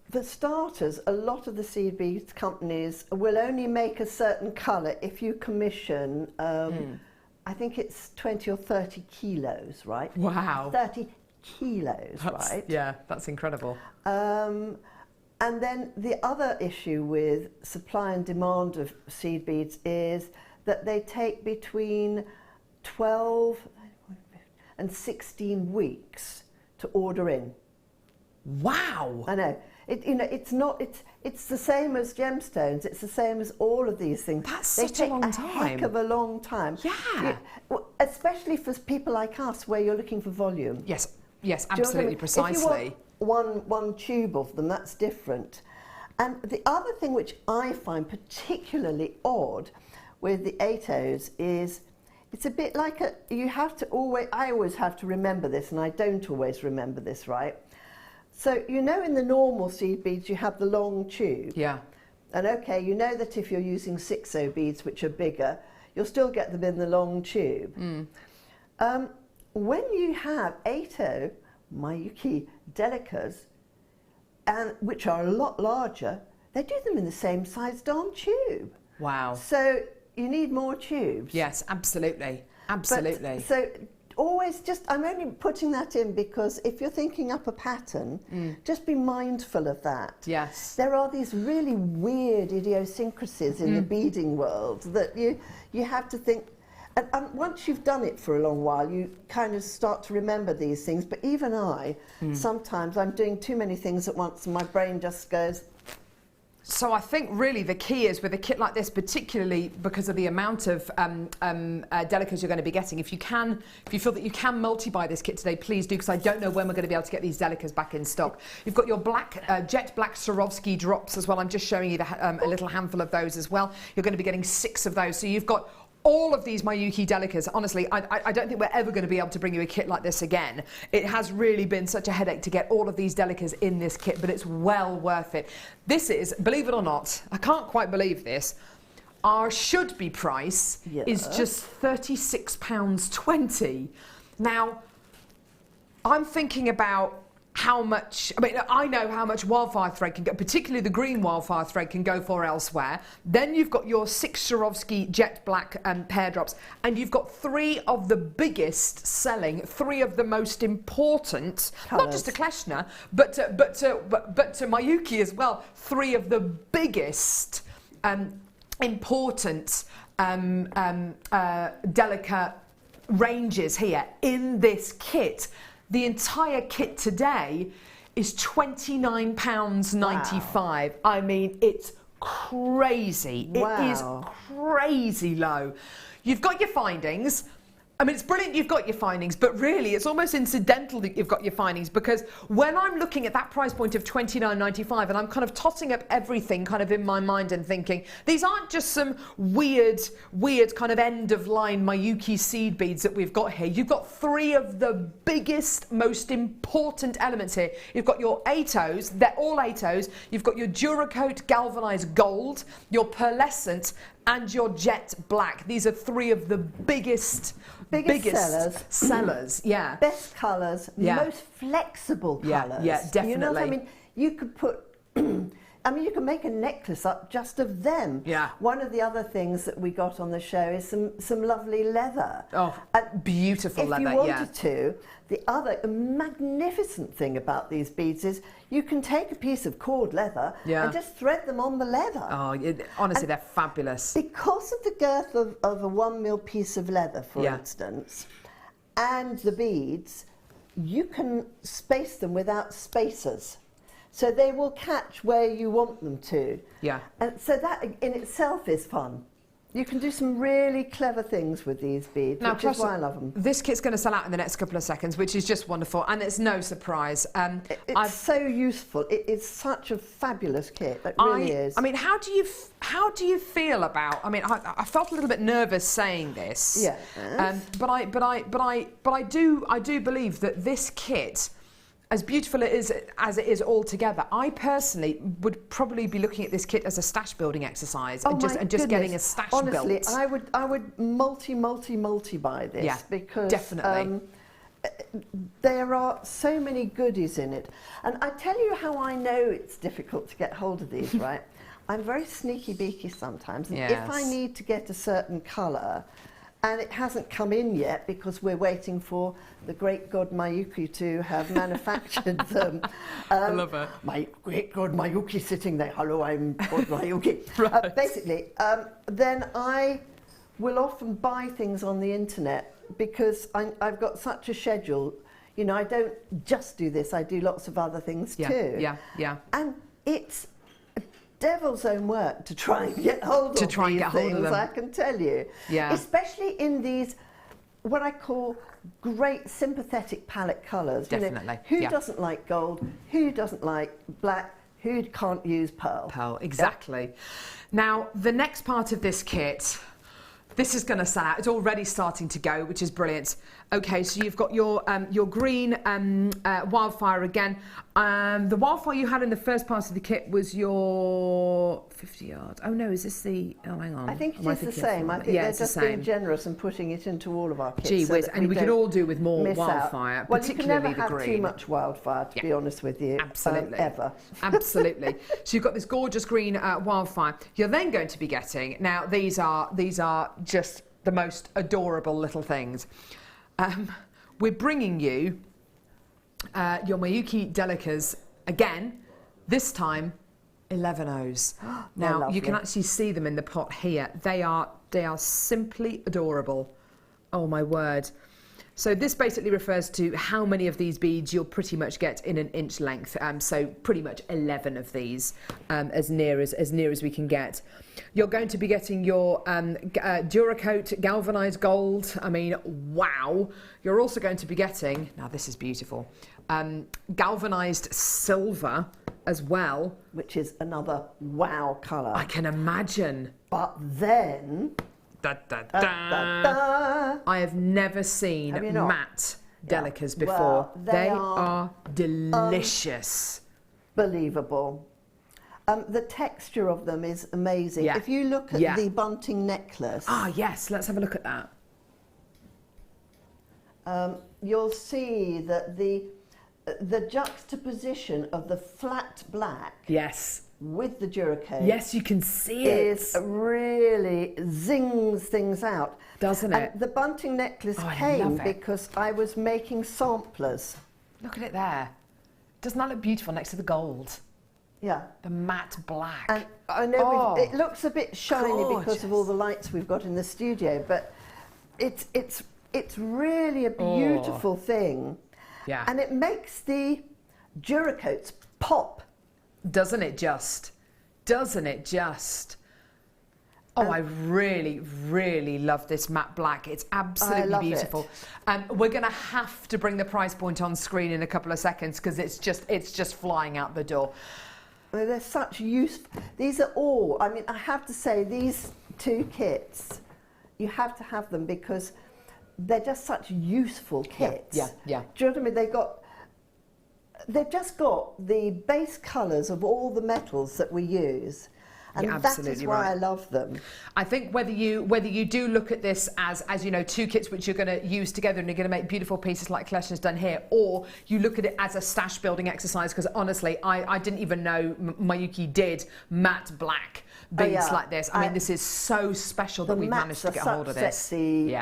for starters, a lot of the seed beads companies will only make a certain colour if you commission I think it's 20 or 30 kilos, right?
Wow.
30 kilos, right?
Yeah, that's incredible.
And then the other issue with supply and demand of seed beads is that they take between 12 and 16 weeks to order in.
Wow.
I know. It's the same as gemstones. It's the same as all of these things.
That's
they
such a long
take
time.
Heck of a long time.
Yeah.
Especially for people like us, where you're looking for volume.
Yes,
Do you know what I
absolutely,
mean?
precisely.
If you want one tube of them, that's different. And the other thing which I find particularly odd with the 8/0s is it's a bit like I always have to remember this, and I don't always remember this, right? So, you know, in the normal seed beads, you have the long tube.
Yeah.
And okay, you know that if you're using 6/0 beads, which are bigger, you'll still get them in the long tube. When you have 8/0 Miyuki delicas, and which are a lot larger, they do them in the same size darn tube.
Wow.
So you need more tubes.
Yes, absolutely. Absolutely.
But, so always I'm only putting that in because if you're thinking up a pattern, just be mindful of that.
Yes.
There are these really weird idiosyncrasies in the beading world that you have to think, and once you've done it for a long while, you kind of start to remember these things. But even sometimes I'm doing too many things at once and my brain just goes.
So I think really the key is with a kit like this, particularly because of the amount of delicas you're going to be getting, if you feel that you can multi-buy this kit today, please do, because I don't know when we're going to be able to get these delicas back in stock. You've got your jet black Swarovski drops as well. I'm just showing you a little handful of those as well. You're going to be getting 6 of those. So you've got all of these Miyuki delicas. Honestly, I don't think we're ever going to be able to bring you a kit like this again. It has really been such a headache to get all of these delicas in this kit, but it's well worth it. This is, believe it or not, I can't quite believe this, our should-be price is just £36.20. Now, I'm thinking about how much, I know how much wildfire thread can go, particularly the green wildfire thread can go for elsewhere. Then you've got your 6 Swarovski jet black pear drops, and you've got 3 of the biggest selling, 3 of the most important,
colours.
Not just to Kleshna, but to Miyuki as well, 3 of the biggest important delicate ranges here in this kit. The entire kit today is £29.95. Wow. I mean, it's crazy.
Wow.
It is crazy low. You've got your findings. I mean, it's brilliant you've got your findings, but really it's almost incidental that you've got your findings, because when I'm looking at that price point of £29.95 and I'm kind of tossing up everything kind of in my mind and thinking, these aren't just some weird kind of end-of-line Miyuki seed beads that we've got here. You've got 3 of the biggest, most important elements here. You've got your 8/0s, they're all 8/0s. You've got your Duracoat galvanized gold, your pearlescent, and your jet black. These are 3 of the biggest sellers. Yeah.
Best colours, most flexible colours.
Yeah, definitely.
You know what I mean? You could put, you can make a necklace up just of them.
Yeah.
One of the other things that we got on the show is some lovely leather.
Oh, beautiful leather,
If you wanted to, the other magnificent thing about these beads is you can take a piece of cord leather and just thread them on the leather.
Oh, honestly, they're fabulous.
Because of the girth of a 1 mil piece of leather, for instance, and the beads, you can space them without spacers. So they will catch where you want them to.
Yeah.
And so that in itself is fun. You can do some really clever things with these beads, which is why I love them.
This kit's going to sell out in the next couple of seconds, which is just wonderful, and it's no surprise.
It's so useful. It is such a fabulous kit. It really is.
I mean, how do you feel about? I mean, I felt a little bit nervous saying this.
Yeah.
But I do believe that this kit, as beautiful as it is altogether, I personally would probably be looking at this kit as a stash building exercise and just getting a stash built.
Honestly, I would multi buy this because
definitely.
There are so many goodies in it. And I tell you how I know it's difficult to get hold of these, right? I'm very sneaky beaky sometimes. And if I need to get a certain colour, and it hasn't come in yet because we're waiting for the great god Mayuki to have manufactured them.
I love it.
My great god Mayuki sitting there. Hello, I'm god Mayuki.
Right.
Basically, then I will often buy things on the internet because I've got such a schedule. You know, I don't just do this, I do lots of other things too.
Yeah.
And it's devil's own work to try and get hold of things, I can tell you.
Yeah.
Especially in these, what I call great sympathetic palette colours.
Definitely.
You know, who doesn't like gold? Who doesn't like black? Who can't use pearl?
Pearl, exactly. Now, the next part of this kit, this is going to sell out. It's already starting to go, which is brilliant. Okay, so you've got your green wildfire again. The wildfire you had in the first part of the kit was your 50 yard. Oh no, is this the? Oh, hang on.
I think it is the same. I think they're just being generous and putting it into all of our kits.
Gee whiz, and we could all do with more wildfire,
well, particularly
you can never have
too much wildfire, to be honest with you.
Absolutely.
Ever.
Absolutely. So you've got this gorgeous green wildfire. You're then going to be getting, now these are just the most adorable little things. We're bringing you your Mayuki Delicas again, this time 11Os. Now you can actually see them in the pot here. They are simply adorable. Oh my word. So this basically refers to how many of these beads you'll pretty much get in an inch length. So pretty much 11 of these, as near as we can get. You're going to be getting your Duracoat galvanized gold. I mean, wow. You're also going to be getting, now this is beautiful, galvanized silver as well.
Which is another wow colour.
I can imagine.
But then...
Da, da, da. I have never seen matte Delicas before.
Well,
they are delicious.
Unbelievable. The texture of them is amazing.
Yeah.
If you look at the bunting necklace...
Ah, yes, let's have a look at that.
You'll see that the juxtaposition of the flat black...
Yes.
With the Duracoat.
Yes, you can see it.
It really zings things out.
Doesn't it?
And the bunting necklace came because I was making samplers.
Look at it there. Doesn't that look beautiful next to the gold?
Yeah.
The matte black.
And I know it looks a bit shiny because of all the lights we've got in the studio, but it's really a beautiful thing.
Yeah.
And it makes the Duracoats pop.
Doesn't it just? Doesn't it just? Oh, I really, really love this matte black. It's absolutely beautiful. We're going to have to bring the price point on screen in a couple of seconds because it's just flying out the door.
Well, they're such useful. These are all. I mean, I have to say these two kits, you have to have them because they're just such useful kits.
Yeah.
Do you know what I mean? They've just got the base colours of all the metals that we use. And that is why I love them.
I think whether you do look at this as you know, two kits which you're going to use together and you're going to make beautiful pieces like Kleshna's done here, or you look at it as a stash building exercise, because honestly, I didn't even know Mayuki did matte black beads like this. I mean, this is so special that we've managed to get hold of this.
Sexy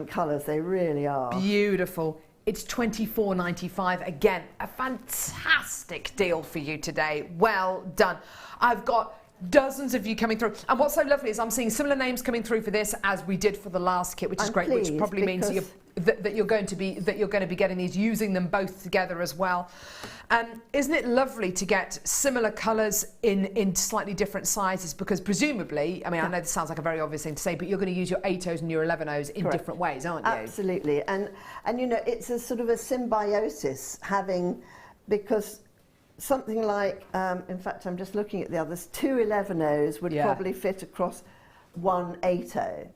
colours, they really are.
Beautiful. It's $24.95. Again, a fantastic deal for you today. Well done. I've got dozens of you coming through, and what's so lovely is I'm seeing similar names coming through for this as we did for the last kit, which is great, which probably means that you're going to be getting these, using them both together as well. Isn't it lovely to get similar colours in slightly different sizes? Because presumably, I mean, I know this sounds like a very obvious thing to say, but you're going to use your 8Os and your 11Os in different ways, aren't you?
Absolutely, and you know, it's a sort of a symbiosis because something like, in fact, I'm just looking at the others, 2 11Os would probably fit across 1 8O.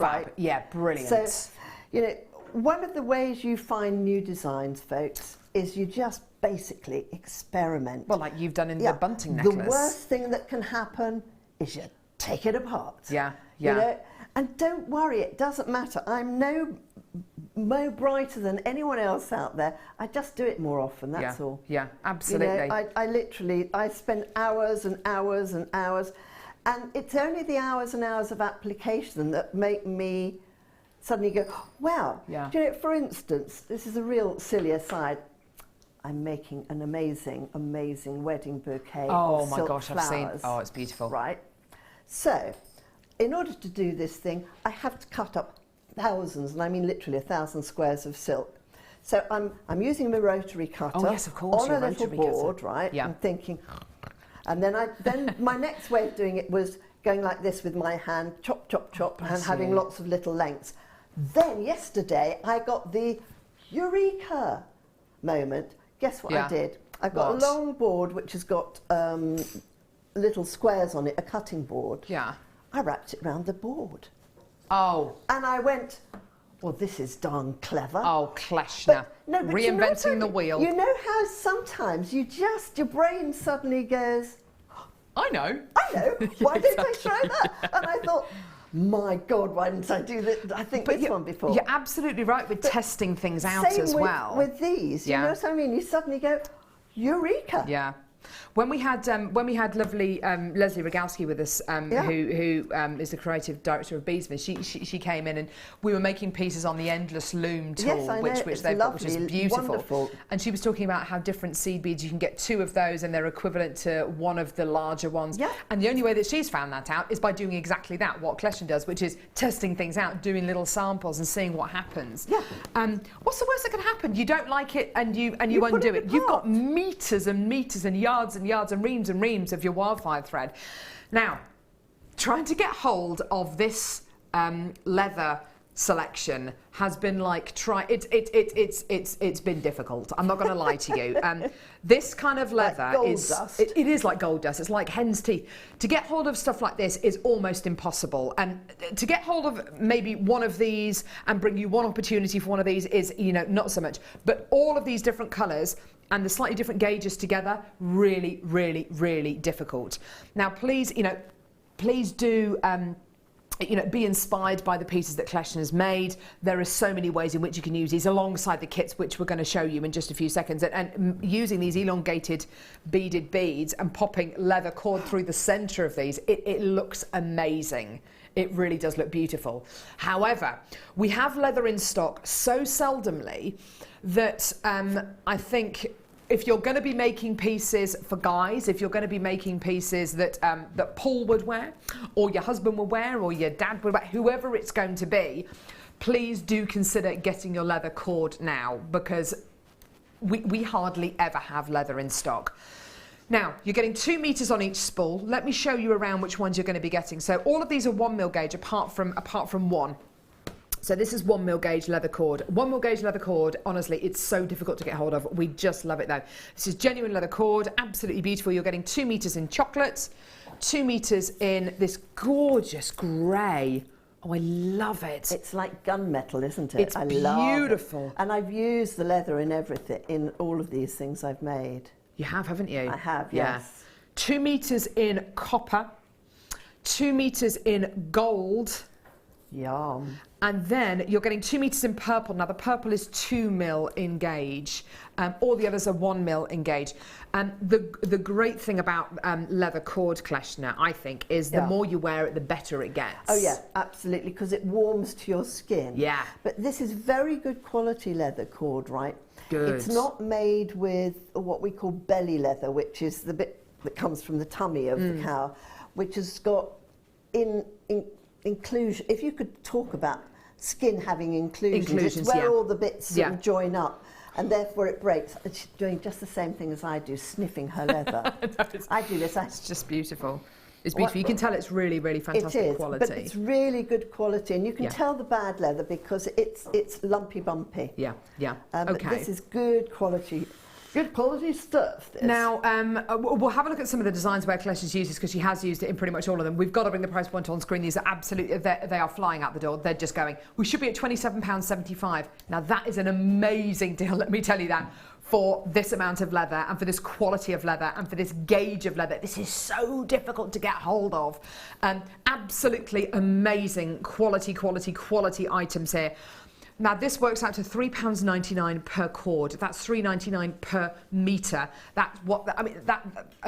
Right?
Yeah, brilliant.
So, you know, one of the ways you find new designs, folks, is you just basically experiment.
Well, like you've done in the bunting necklace.
The worst thing that can happen is you take it apart.
Yeah.
You know? And don't worry, it doesn't matter. I'm no brighter than anyone else out there. I just do it more often, that's all.
Yeah, absolutely.
You know, I literally spend hours and hours and hours, and it's only the hours and hours of application that make me suddenly go, wow.
Yeah.
Do you know, for instance, this is a real silly aside. I'm making an amazing, amazing wedding bouquet of
my
silk
gosh,
flowers.
I've seen. Oh, it's beautiful.
Right. So, in order to do this thing, I have to cut up thousands, and I mean literally 1,000 squares of silk. So I'm using my rotary cutter.
Oh, yes, of course,
on
your
a little
rotary cutter.
board, right?
Yeah.
I'm thinking, and then my next way of doing it was going like this with my hand, chop, chop, chop, and having
you.
lots of little lengths. Then yesterday I got the eureka moment. Guess what I did? I've got a long board which has got little squares on it, a cutting board.
Yeah.
I wrapped it around the board.
Oh.
And I went, well, this is darn clever.
Oh, Kleshna.
But
Reinventing the wheel.
You know how sometimes your brain suddenly goes,
I know.
Why didn't I try that? And I thought, my God, why didn't I do this? I think this one before.
You're absolutely right with testing things out as well.
With these, you know what I mean? You suddenly go, eureka.
Yeah. When we had lovely Leslie Rogalski with us, who is the creative director of Beadsmith, she came in and we were making pieces on the Endless Loom tool,
Yes, I know.
which they've got, which is beautiful.
Wonderful.
And she was talking about how different seed beads, you can get 2 of those and they're equivalent to one of the larger ones.
Yeah.
And the only way that she's found that out is by doing exactly that, what Kleshna does, which is testing things out, doing little samples and seeing what happens.
Yeah.
What's the worst that can happen? You don't like it and you undo it. You've got meters and meters and yards and reams and reams of your wildfire thread. Now, trying to get hold of this leather selection has been like it's been difficult. I'm not going to lie to you. This kind of leather
like
is
dust.
It is like gold dust. It's like hen's teeth. To get hold of stuff like this is almost impossible. And to get hold of maybe one of these and bring you one opportunity for one of these is, not so much. But all of these different colours and the slightly different gauges together, really, really, really difficult. Now, please do. Be inspired by the pieces that Kleshna has made. There are so many ways in which you can use these alongside the kits, which we're going to show you in just a few seconds. And using these elongated beaded beads and popping leather cord through the centre of these, it looks amazing. It really does look beautiful. However, we have leather in stock so seldomly that I think if you're going to be making pieces for guys, if you're going to be making pieces that that Paul would wear, or your husband would wear, or your dad would wear, whoever it's going to be, please do consider getting your leather cord now, because we hardly ever have leather in stock. Now, you're getting 2 meters on each spool. Let me show you around which ones you're going to be getting. So all of these are 1mm gauge apart from one. So this is 1mm gauge leather cord. 1mm gauge leather cord, honestly, it's so difficult to get hold of. We just love it though. This is genuine leather cord, absolutely beautiful. You're getting 2 meters in chocolate, 2 meters in this gorgeous grey. Oh, I love it.
It's like gunmetal, isn't it?
It's beautiful.
And I've used the leather in everything, in all of these things I've made.
You have, haven't you?
I have,
yeah.
yes.
2 meters in copper, 2 meters in gold.
Yum.
And then you're getting 2 meters in purple. Now the purple is 2mm in gauge. All the others are 1mm in gauge. The great thing about leather cord, Kleshna, I think, is the more you wear it, the better it gets.
Oh yeah, absolutely, because it warms to your skin.
Yeah.
But this is very good quality leather cord, right?
Good.
It's not made with what we call belly leather, which is the bit that comes from the tummy of the cow, which has got inclusion. If you could talk about skin having inclusions, it's where all the bits sort of join up, and therefore it breaks. And she's doing just the same thing as I do, sniffing her leather. I do this.
It's just beautiful. It's beautiful. You can tell it's really, really fantastic quality.
But it's really good quality, and you can tell the bad leather because it's lumpy bumpy.
Yeah, yeah.
But this is good quality. Good quality stuff. This.
Now, we'll have a look at some of the designs where Kleshna's used this, because she has used it in pretty much all of them. We've got to bring the price point on screen. These are absolutely, they are flying out the door. They're just going. We should be at £27.75. Now, that is an amazing deal, let me tell you that, for this amount of leather and for this quality of leather and for this gauge of leather. This is so difficult to get hold of. Absolutely amazing quality items here. Now this works out to £3.99 per cord. That's £3.99 per metre. That's what, I mean,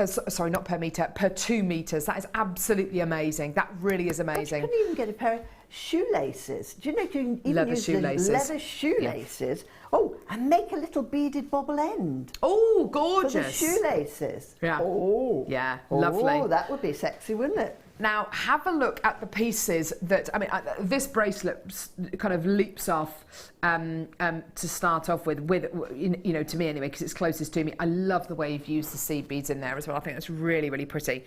sorry, not per metre, per 2 metres. That is absolutely amazing. That really is amazing.
But you can even get a pair of shoelaces. Do you know you can even
Leather
use
shoelaces.
the leather shoelaces? Yeah. Oh, and make a little beaded bobble end.
Oh, gorgeous.
For the shoelaces.
Yeah.
Oh.
Yeah, lovely.
Oh, that would be sexy, wouldn't it?
Now, have a look at the pieces that, I mean, this bracelet kind of leaps off to start off with, you know, to me anyway, because it's closest to me. I love the way you've used the seed beads in there as well. I think that's really, really pretty.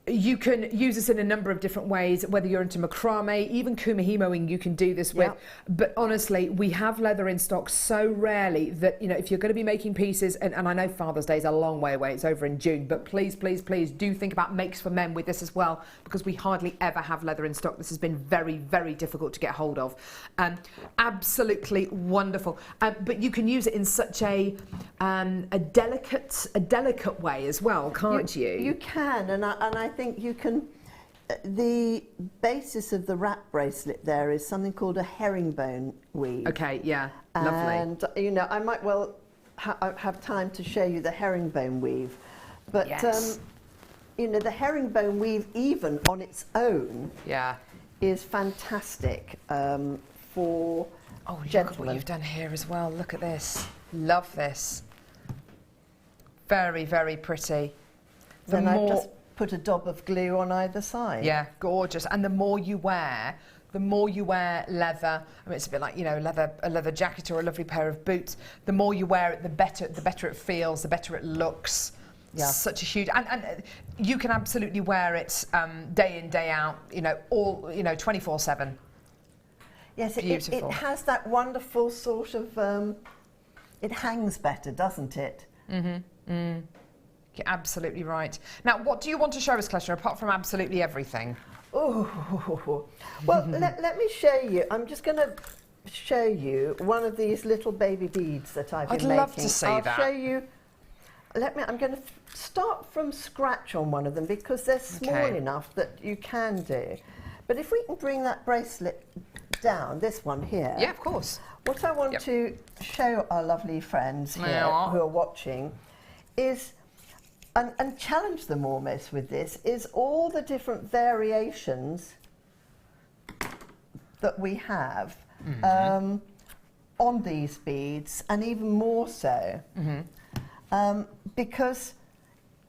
You can use this in a number of different ways, whether you're into macrame, even kumihimoing you can do this with. But honestly, we have leather in stock so rarely that, you know, if you're going to be making pieces, and I know Father's Day is a long way away, it's over in June, but please, please, please do think about makes for men with this as well, because we hardly ever have leather in stock. This has been very, very difficult to get hold of. Absolutely wonderful. But you can use it in such a delicate way as well, can't you?
You can, and I think you can. The basis of the wrap bracelet there is something called a herringbone weave.
Okay, yeah, lovely.
And you know, I might well have time to show you the herringbone weave, but
yes.
You know, the herringbone weave, even on its own, is fantastic for
look
gentlemen.
at what you've done here as well. Look at this. Love this. Very, very pretty.
Then I've just put a dab of glue on either side.
Yeah, gorgeous. And the more you wear leather, I mean, it's a bit like, you know, a leather jacket or a lovely pair of boots. The more you wear it, the better it feels, the better it looks. Yeah. Such a huge, and you can absolutely wear it day in, day out, you know, 24/7.
Yes,
beautiful.
It has that wonderful sort of, it hangs better, doesn't it?
Mm-hmm. Mm. You're absolutely right. Now, what do you want to show us, Kleshna, apart from absolutely everything?
Oh, well, let me show you. I'm just going to show you one of these little baby beads that I've been making.
I'd love to see that.
I'll show you. I'm going to start from scratch on one of them because they're small enough that you can do. But if we can bring that bracelet down, this one here.
Yeah, of course.
What I want to show our lovely friends here who are watching is, and challenge them almost with this, is all the different variations that we have on these beads, and even more so. Because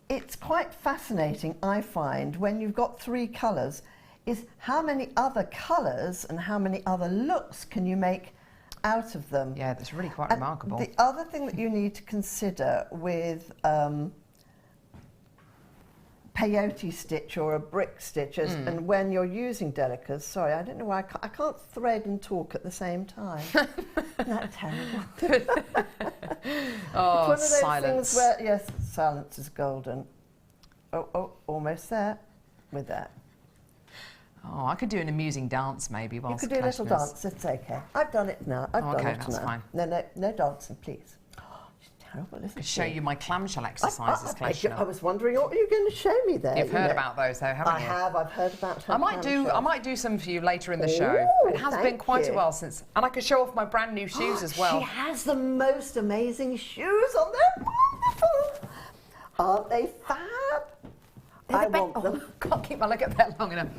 it's quite fascinating, I find, when you've got 3 colours, is how many other colours and how many other looks can you make out of them.
Yeah, that's really quite remarkable.
The other thing that you need to consider with peyote stitch or a brick stitch, and when you're using delicas, sorry, I don't know why I can't thread and talk at the same time. Isn't that terrible?
Oh,
it's one of those
silence.
things where, yes, silence is golden. Oh, almost there with that.
Oh, I could do an amusing dance maybe whilst
You could do a little dance, it's okay. I've done it now. I've done it
that's
now.
fine.
No dancing, please. It's terrible, isn't it?
I could show you my clamshell exercises, Kleshna.
I was wondering what you were going to show me there.
You've heard about those though, haven't you?
I have, I've heard about her.
I might do some for you later in the show.
Ooh,
it has been quite a while since, and I could show off my brand new shoes as well.
She has the most amazing shoes on. They're wonderful. Aren't they fab? I want them.
Can't keep my leg up there long enough.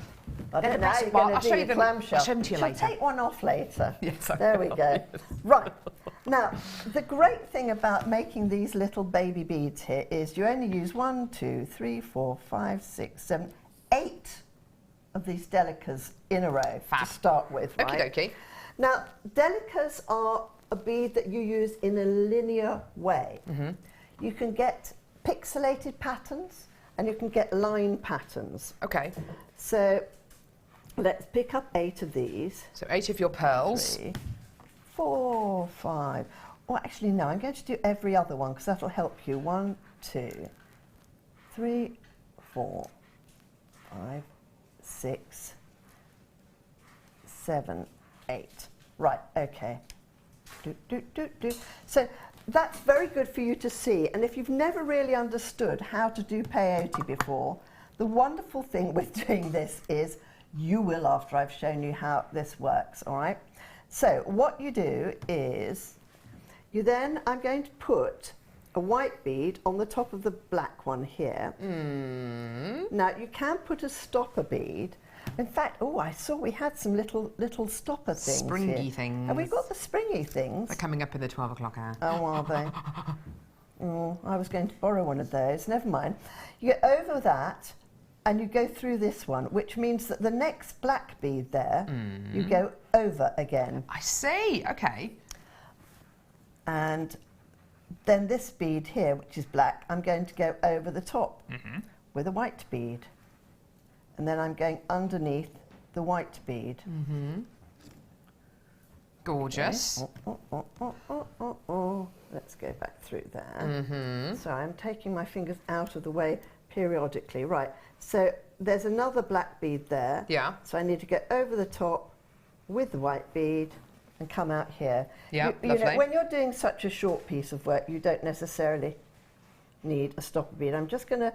I don't know how you're going to do your clamshell.
I'll show them to you later.
Shall I take one off later?
Yes,
there we go. Right. Now, the great thing about making these little baby beads here is you only use 1, 2, 3, 4, 5, 6, 7, 8 of these delicas in a row to start with, right?
Okie dokie.
Now, delicas are a bead that you use in a linear way. You can get pixelated patterns and you can get line patterns.
Okay.
So let's pick up 8 of these.
So 8 of your pearls.
3, 4, 5. Well, actually, no, I'm going to do every other one because that'll help you. 1, 2, 3, 4, 5, 6, 7, 8. Right, okay. So that's very good for you to see. And if you've never really understood how to do peyote before, the wonderful thing with doing this is you will after I've shown you how this works, all right? So what you do is, I'm going to put a white bead on the top of the black one here. Now you can put a stopper bead. In fact, I saw we had some little stopper things
Springy
here.
things.
Have we got the springy things?
They're coming up in the 12 o'clock hour.
Oh, are they? I was going to borrow one of those. Never mind. You get over that and you go through this one, which means that the next black bead there, you go over again.
I see, okay.
And then this bead here, which is black, I'm going to go over the top with a white bead. And then I'm going underneath the white bead.
Gorgeous.
Okay. Let's go back through there. So I'm taking my fingers out of the way periodically. Right, so there's another black bead there.
Yeah.
So I need to go over the top with the white bead and come out here.
Yeah,
you know,
lovely.
when you're doing such a short piece of work, you don't necessarily need a stopper bead. I'm just going to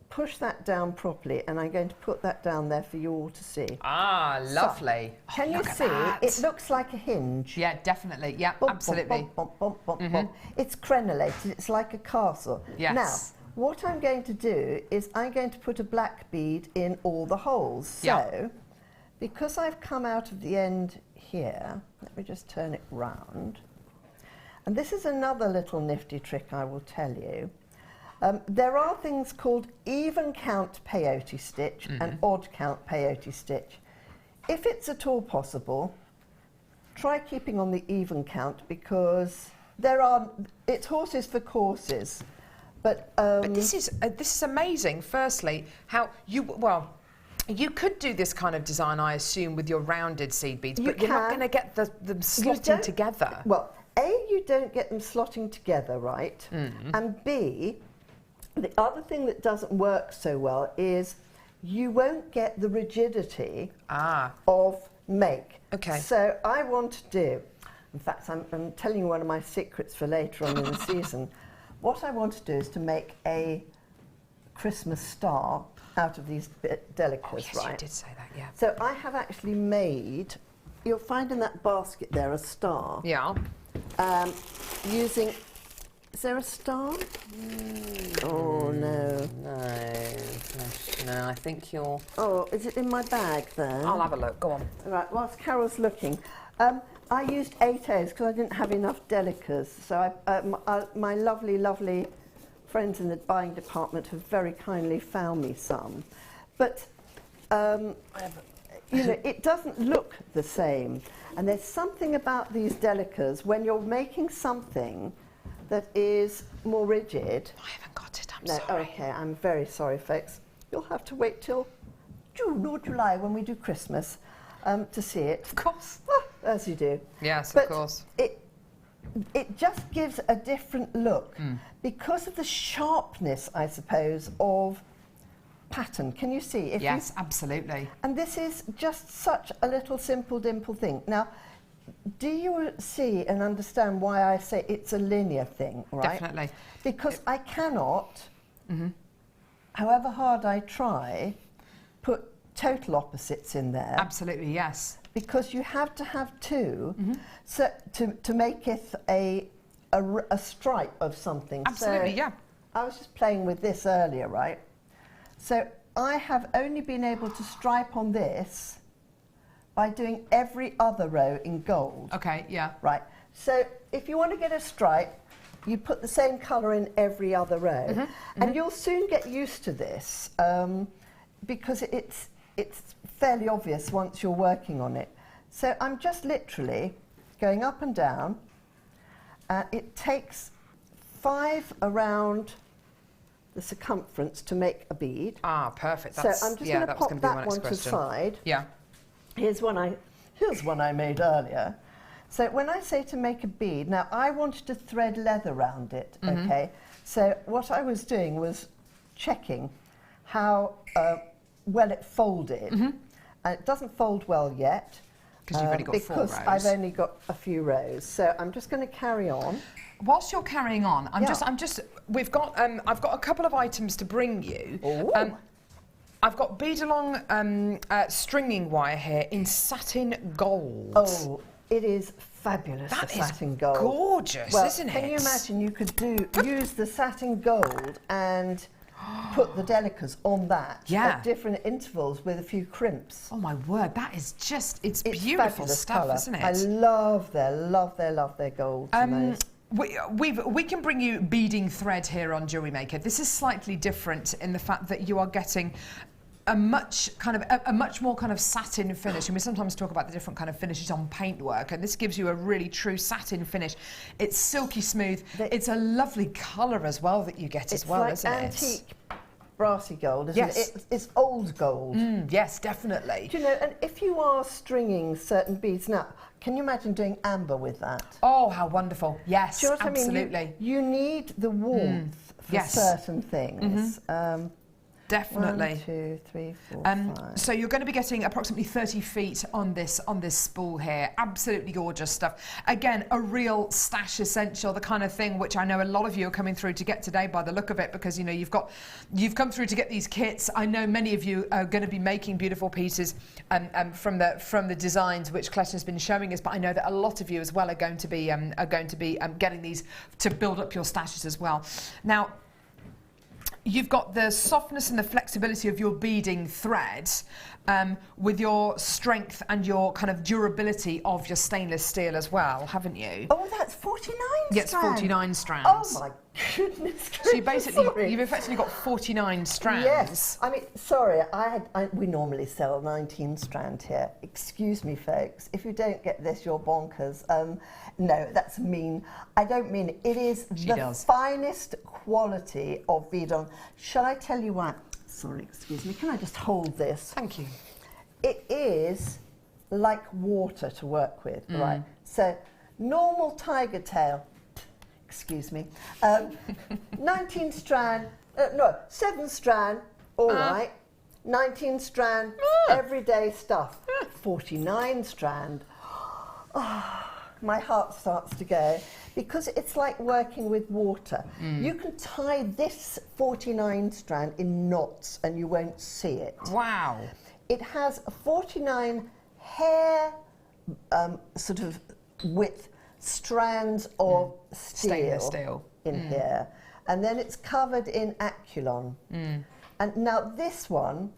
push that down properly, and I'm going to put that down there for you all to see.
Ah, lovely.
So, can you see? It looks like a hinge.
Yeah, definitely. Yeah,
Bump,
absolutely.
Bump, bump, bump, bump, bump. It's crenellated. It's like a castle.
Yes.
Now, what I'm going to do is I'm going to put a black bead in all the holes. So,
Yeah.
because I've come out of the end here, let me just turn it round. And this is another little nifty trick I will tell you. There are things called even count peyote stitch and odd count peyote stitch. If it's at all possible, try keeping on the even count, because it's horses for courses. But
this is amazing. Firstly, how you could do this kind of design, I assume, with your rounded seed beads, but you're not going to get them slotting together.
Well, A, you don't get them slotting together, right? And B, the other thing that doesn't work so well is you won't get the rigidity of make.
Okay.
So I want to do, in fact, I'm telling you one of my secrets for later on in the season. What I want to do is to make a Christmas star out of these delicas,
Yes,
right?
you did say that, yeah.
So I have actually made, you'll find in that basket there a star.
Yeah.
Using, is there a star? Oh no.
No, I think you're...
Oh, is it in my bag there?
I'll have a look, go on.
Right, whilst Carol's looking. I used 8 O's because I didn't have enough delicas. So my lovely, lovely friends in the buying department have very kindly found me some. But, you know, it doesn't look the same. And there's something about these delicas, when you're making something that is more rigid.
I haven't got it, I'm sorry.
Okay, I'm very sorry, folks. You'll have to wait till June or July when we do Christmas to see it.
Of course.
Well, as you do.
Yes,
but
of course.
It just gives a different look because of the sharpness, I suppose, of pattern. Can you see?
Yes, absolutely.
And this is just such a little simple dimple thing. Now, do you see and understand why I say it's a linear thing, right?
Definitely.
Because I cannot, however hard I try, put total opposites in there.
Absolutely, yes.
Because you have to have two so to make it a stripe of something.
Absolutely,
so
yeah.
I was just playing with this earlier, right? So I have only been able to stripe on this by doing every other row in gold.
Okay, yeah.
Right. So if you want to get a stripe, you put the same colour in every other row. And you'll soon get used to this because it's fairly obvious once you're working on it. So I'm just literally going up and down. It takes 5 around the circumference to make a bead.
Ah, perfect.
So I'm just going to pop that one to the side.
Yeah.
Here's one I made earlier. So when I say to make a bead, now I wanted to thread leather around it, okay? So what I was doing was checking how well it folded. And it doesn't fold well yet.
Because you've only got 4 rows.
Because I've only got a few rows. So I'm just going to carry on.
Whilst you're carrying on, I've got a couple of items to bring you. I've got bead along stringing wire here in satin gold.
Oh, it is fabulous.
That
the
is
satin gold.
gorgeous,
well,
isn't it?
Can you imagine you could use the satin gold and put the delicas on that at different intervals with a few crimps.
Oh my word, that is just, it's beautiful
fabulous
stuff,
colour.
isn't it?
I love their gold.
We can bring you beading thread here on Jewellery Maker. This is slightly different in the fact that you are getting a much more kind of satin finish, and we sometimes talk about the different kind of finishes on paintwork, and this gives you a really true satin finish. It's silky smooth. It's a lovely colour as well that you get as well, isn't it?
It's like antique brassy gold, isn't it? It's old gold.
Yes, definitely.
Do you know, and if you are stringing certain beads now, can you imagine doing amber with that?
Oh, how wonderful. Yes,
Do you know what
absolutely.
I mean? You need the warmth for certain things.
Definitely.
1, 2, 3, 4, 5.
So you're going to be getting approximately 30 feet on this spool here. Absolutely gorgeous stuff. Again, a real stash essential, the kind of thing which I know a lot of you are coming through to get today by the look of it, because you know you've come through to get these kits. I know many of you are going to be making beautiful pieces from the designs which Kleshna's been showing us, but I know that a lot of you as well are going to be getting these to build up your stashes as well. Now, you've got the softness and the flexibility of your beading thread with your strength and your kind of durability of your stainless steel as well, haven't you?
Oh, that's 49 strands.
Yes, 49 strands.
Oh my goodness.
So you basically, you've effectively got 49 strands.
Yes. I mean, sorry, we normally sell 19 strand here. Excuse me, folks. If you don't get this, you're bonkers. No, that's mean. I don't mean it. It is the finest quality of bead on. Shall I tell you what? Sorry, excuse me. Can I just hold this?
Thank you.
It is like water to work with, right? So, normal tiger tail, excuse me, 19 strand, no, 7 strand, all right. 19 strand, everyday stuff. 49 strand. Oh, my heart starts to go, because it's like working with water. You can tie this 49 strand in knots and you won't see it.
Wow.
It has a 49 hair sort of width strands of
stainless steel
in here, and then it's covered in Aculon. And now this one,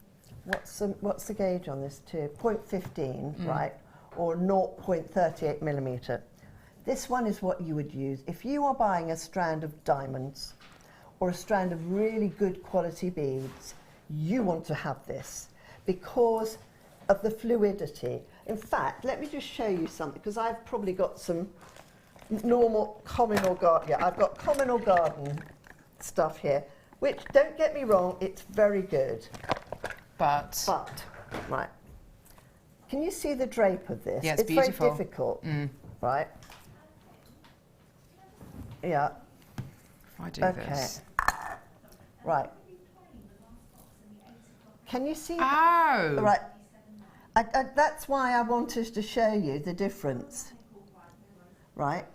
what's the gauge on this too? 0.15, right, or 0.38 millimeter. This one is what you would use if you are buying a strand of diamonds or a strand of really good quality beads. You want to have this because of the fluidity. In fact, let me just show you something, because I've probably got some normal common or garden. Yeah, I've got common or garden stuff here, which, don't get me wrong, it's very good.
But
right. Can you see the drape of this?
Yeah, it's beautiful.
Very difficult, right? Yeah.
If I do this.
Right. Can you see?
Oh.
Right. That's why I wanted to show you the difference. Right.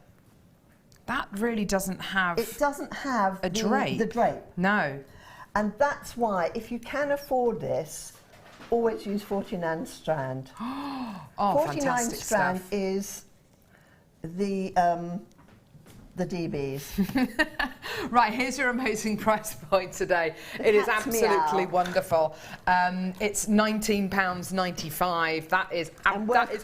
That really doesn't have.
It doesn't have
a drape.
The drape.
No.
And that's why, if you can afford this, always use 49 strand.
Oh,
49
fantastic
strand
stuff.
is the DBs.
Right, here's your amazing price point today. It is absolutely wonderful. It's £19.95. That is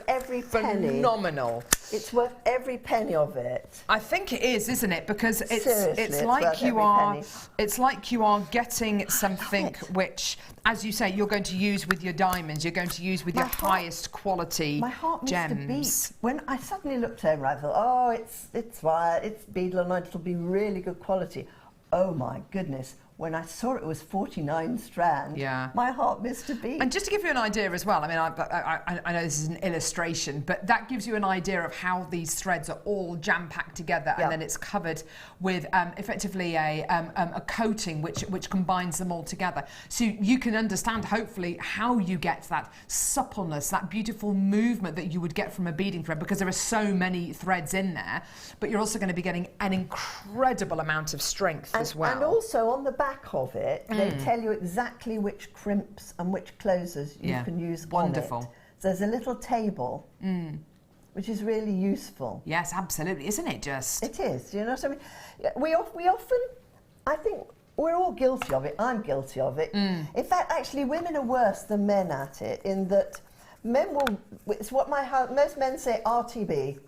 every penny.
Phenomenal.
It's worth every penny of it.
I think it is, isn't it? Because it's
like you are
getting something which, as you say, you're going to use with your diamonds. You're going to use with your highest quality gems.
My heart missed a beat when I suddenly looked over. I thought, oh, it's wire, it's beadle, it'll be really good quality. Oh my goodness. When I saw it was 49 strand, my heart missed a beat.
And just to give you an idea as well, I mean, I know this is an illustration, but that gives you an idea of how these threads are all jam-packed together, and then it's covered with effectively a coating which combines them all together. So you can understand, hopefully, how you get that suppleness, that beautiful movement that you would get from a beading thread, because there are so many threads in there, but you're also going to be getting an incredible amount of strength as well.
And also on the back back of it, they tell you exactly which crimps and which closers you can use
Wonderful.
on it. So there's a little table, which is really useful.
Yes, absolutely. Isn't it just?
It is, you know what I mean? We often, I think we're all guilty of it. I'm guilty of it. In fact, actually, women are worse than men at it in that men will, it's what most men say RTB,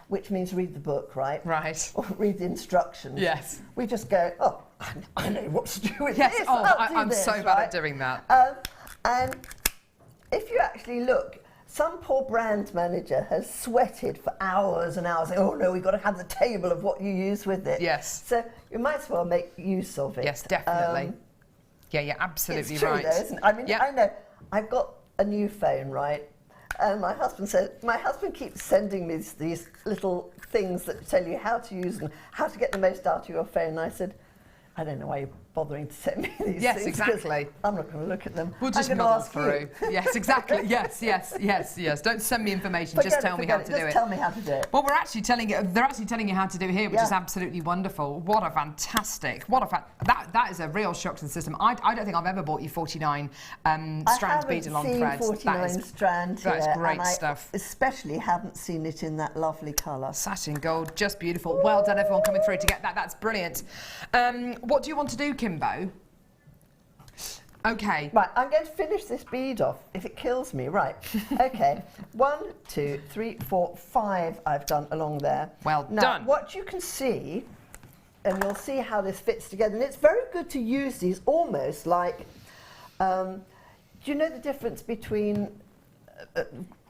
which means read the book, right?
Right.
Or read the instructions.
Yes.
We just go, oh, I know what to do with
Yes,
this.
I'm
this,
so bad
right?
at doing that.
And if you actually look, some poor brand manager has sweated for hours and hours saying, oh no, we've got to have the table of what you use with it.
Yes.
So you might as well make use of it.
Yes, definitely. Yeah, you're absolutely
It's true
right.
though, isn't it? I mean, I know, I've got a new phone, right? And my husband keeps sending me these little things that tell you how to use and how to get the most out of your phone. And I said, I don't know why you're bothering to send me these
Yes,
things.
exactly.
I'm not going to look at them.
We'll just
I'm gonna
muddle
ask
through.
you.
Yes, exactly. Yes. Don't send me information. Just tell me how to do it.
Just tell me how to do it.
Well, they're actually telling you how to do it here, which is absolutely wonderful. What a fantastic, that is a real shock to the system. I don't think I've ever bought you 49 strands bead along threads.
I haven't seen 49 strands here.
That is great
and
stuff.
I especially haven't seen it in that lovely colour.
Satin gold, just beautiful. Well done, everyone coming through to get that. That's brilliant. What do you want to do, Kimbo? Okay.
Right, I'm going to finish this bead off if it kills me. Right. Okay. 1, 2, 3, 4, 5 I've done along there.
Well
now,
done.
What you can see, and you'll see how this fits together, and it's very good to use these almost like, do you know the difference between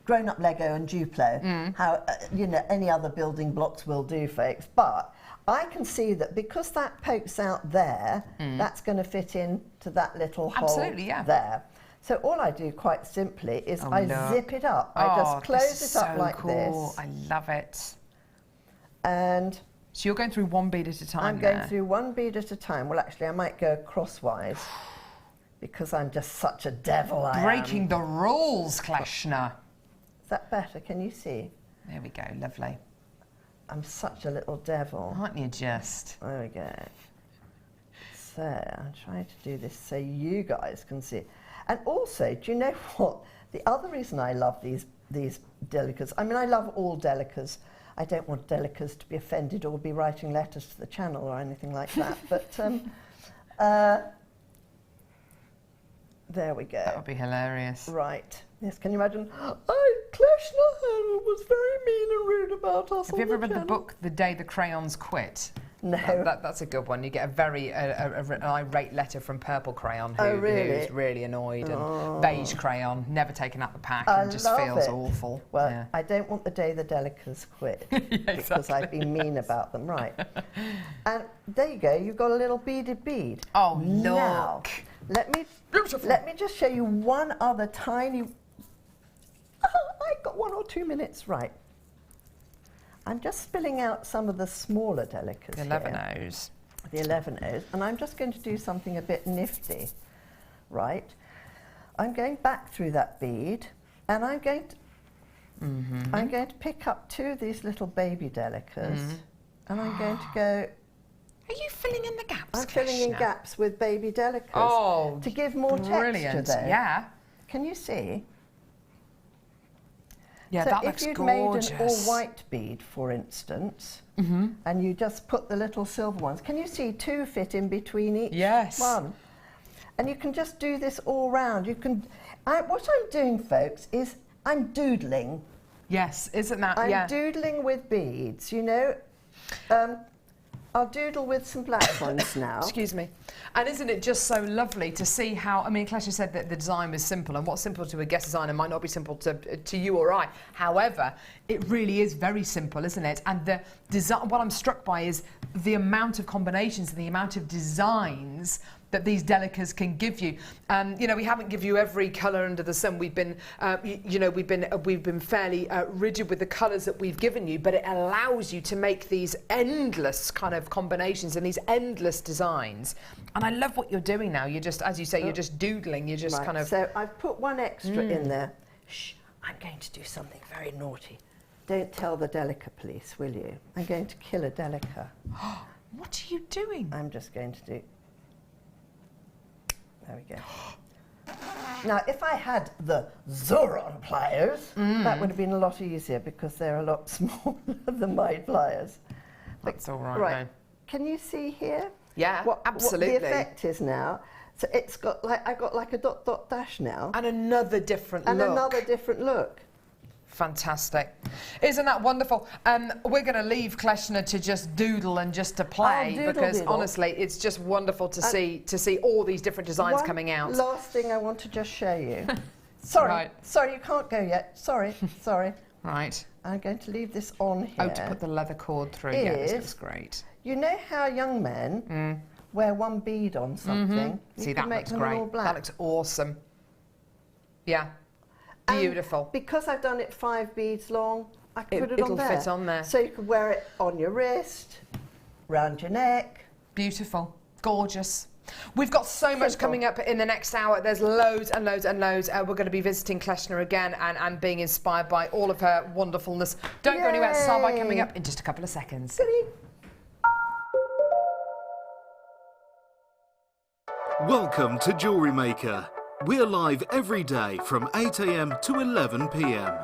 grown-up Lego and Duplo? How, you know, any other building blocks will do, folks, but I can see that because that pokes out there, that's going to fit into that little hole there. So all I do quite simply is I zip it up. I just close it up like this.
I love it.
And
so you're going through one bead at a time.
I'm going through one bead at a time. Well, actually, I might go crosswise because I'm just such a devil.
Breaking the rules, Kleshna.
Is that better? Can you see?
There we go. Lovely.
I'm such a little devil.
Aren't you just?
There we go. So I'm trying to do this so you guys can see. And also, do you know what? The other reason I love these delicas, I mean, I love all delicas. I don't want delicas to be offended or be writing letters to the channel or anything like that. But there we go.
That would be hilarious.
Right. Yes, can you imagine? Kleshna was very mean and rude about us.
Have you ever read the book The Day the Crayons Quit?
No.
That's a good one. You get a very an irate letter from Purple Crayon,
really?
who's really annoyed, and Beige Crayon, never taken out the pack and just feels awful.
Well, I don't want the day the delicas quit because I've been mean about them, right? And there you go. You've got a little beaded bead.
Oh,
now,
look!
Let me just show you one other tiny. I've got 1 or 2 minutes, right? I'm just spilling out some of the smaller delicas.
The 11-Os.
The 11-Os, and I'm just going to do something a bit nifty, right? I'm going back through that bead, and I'm going to pick up 2 of these little baby delicas, and I'm going to go.
Are you filling in the gaps?
I'm filling in gaps with baby delicas to give more texture there.
Yeah.
Can you see?
Yeah,
so
that looks
if you'd
gorgeous.
made an all-white bead, for instance, and you just put the little silver ones, can you see 2 fit in between each one? And you can just do this all round. You can. What I'm doing, folks, is I'm doodling.
Yes, isn't that?
I'm doodling with beads. You know. I'll doodle with some black ones now.
Excuse me. And isn't it just so lovely to see how, I mean, Kleshna said that the design was simple, and what's simple to a guest designer might not be simple to you or I. However, it really is very simple, isn't it? And the design, what I'm struck by is the amount of combinations and the amount of designs that these delicas can give you. You know, we haven't given you every colour under the sun. We've been, we've been fairly rigid with the colours that we've given you, but it allows you to make these endless kind of combinations and these endless designs. And I love what you're doing now. You're just, as you say, you're just doodling. You're just kind of.
So I've put 1 extra in there. Shh! I'm going to do something very naughty. Don't tell the delica police, will you? I'm going to kill a delica.
What are you doing?
I'm just going to do. There we go. Now, if I had the Zoron pliers, that would have been a lot easier because they're a lot smaller than my pliers.
That's all right.
Right.
Now.
Can you see here?
Yeah, absolutely.
What the effect is now. So it's got like, I've got like a dot dot dash now.
And another different look.
And another different look.
Fantastic. Isn't that wonderful? We're going to leave Kleshna to just doodle and just to play because honestly, it's just wonderful to see all these different designs coming out.
Last thing I want to just show you. Sorry, you can't go yet. Sorry.
Right.
I'm going to leave this on here.
Oh, to put the leather cord through. Yeah, this looks great.
You know how young men wear one bead on something?
See, that looks great. That looks awesome. Yeah. Beautiful.
And because I've done it 5 beads long, I can put it on there.
It'll fit on there.
So you can wear it on your wrist, round your neck.
Beautiful. Gorgeous. We've got so much coming up in the next hour. There's loads and loads and loads. We're going to be visiting Kleshna again and being inspired by all of her wonderfulness. Don't go anywhere. Starby coming up in just a couple of seconds.
Goodie.
Welcome to Jewellery Maker. We're live every day from 8 AM to 11 PM.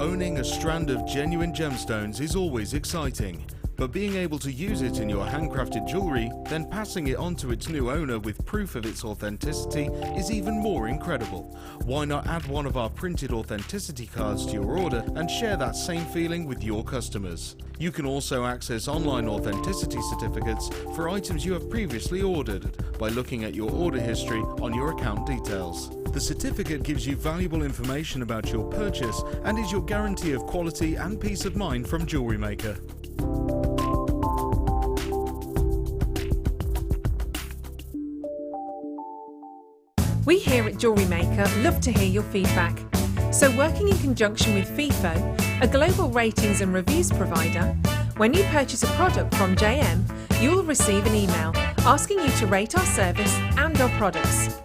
Owning a strand of genuine gemstones is always exciting. But being able to use it in your handcrafted jewellery, then passing it on to its new owner with proof of its authenticity is even more incredible. Why not add one of our printed authenticity cards to your order and share that same feeling with your customers? You can also access online authenticity certificates for items you have previously ordered by looking at your order history on your account details. The certificate gives you valuable information about your purchase and is your guarantee of quality and peace of mind from Jewellery Maker.
We here at Jewellery Maker love to hear your feedback. So working in conjunction with FIFO, a global ratings and reviews provider, when you purchase a product from JM, you will receive an email asking you to rate our service and our products.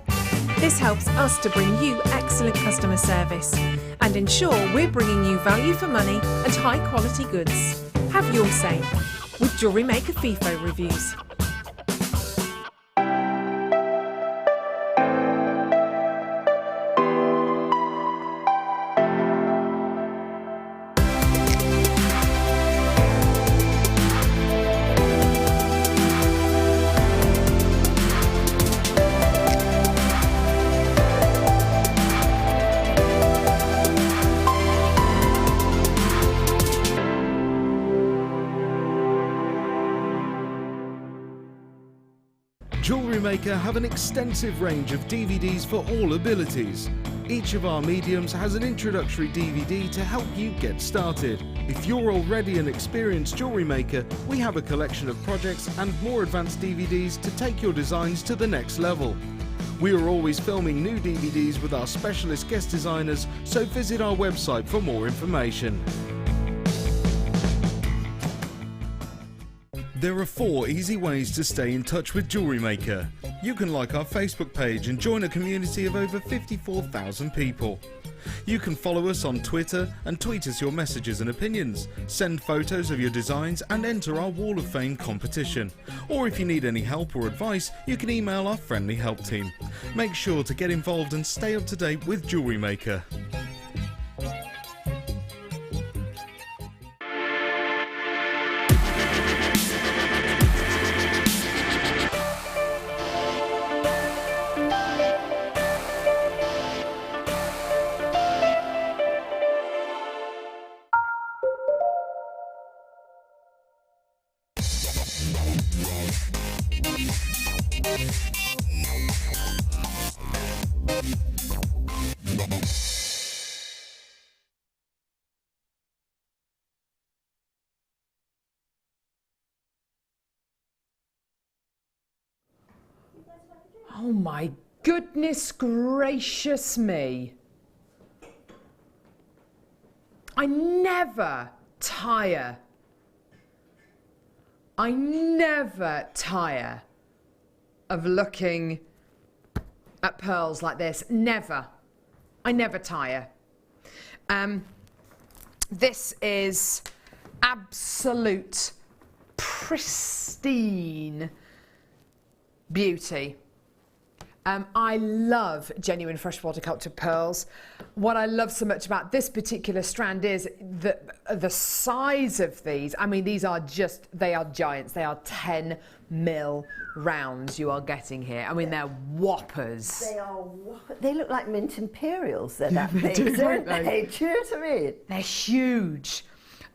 This helps us to bring you excellent customer service and ensure we're bringing you value for money and high quality goods. Have your say with Jewellery Maker FIFO reviews.
Jewellery Maker have an extensive range of DVDs for all abilities. Each of our mediums has an introductory DVD to help you get started. If you're already an experienced jewellery maker, we have a collection of projects and more advanced DVDs to take your designs to the next level. We are always filming new DVDs with our specialist guest designers, so visit our website for more information. There are 4 easy ways to stay in touch with Jewellery Maker. You can like our Facebook page and join a community of over 54,000 people. You can follow us on Twitter and tweet us your messages and opinions, send photos of your designs and enter our Wall of Fame competition. Or if you need any help or advice, you can email our friendly help team. Make sure to get involved and stay up to date with Jewellery Maker.
Oh my goodness gracious me. I never tire I never tire of looking at pearls like this. Never. I never tire. This is absolute pristine beauty. I love genuine freshwater cultured pearls. What I love so much about this particular strand is the size of these. I mean, they are giants. They are 10 mil rounds you are getting here. I mean, they're whoppers.
They look like mint imperials. They're that big,
do,
don't
don't
they? Do you know what I mean?
They're huge.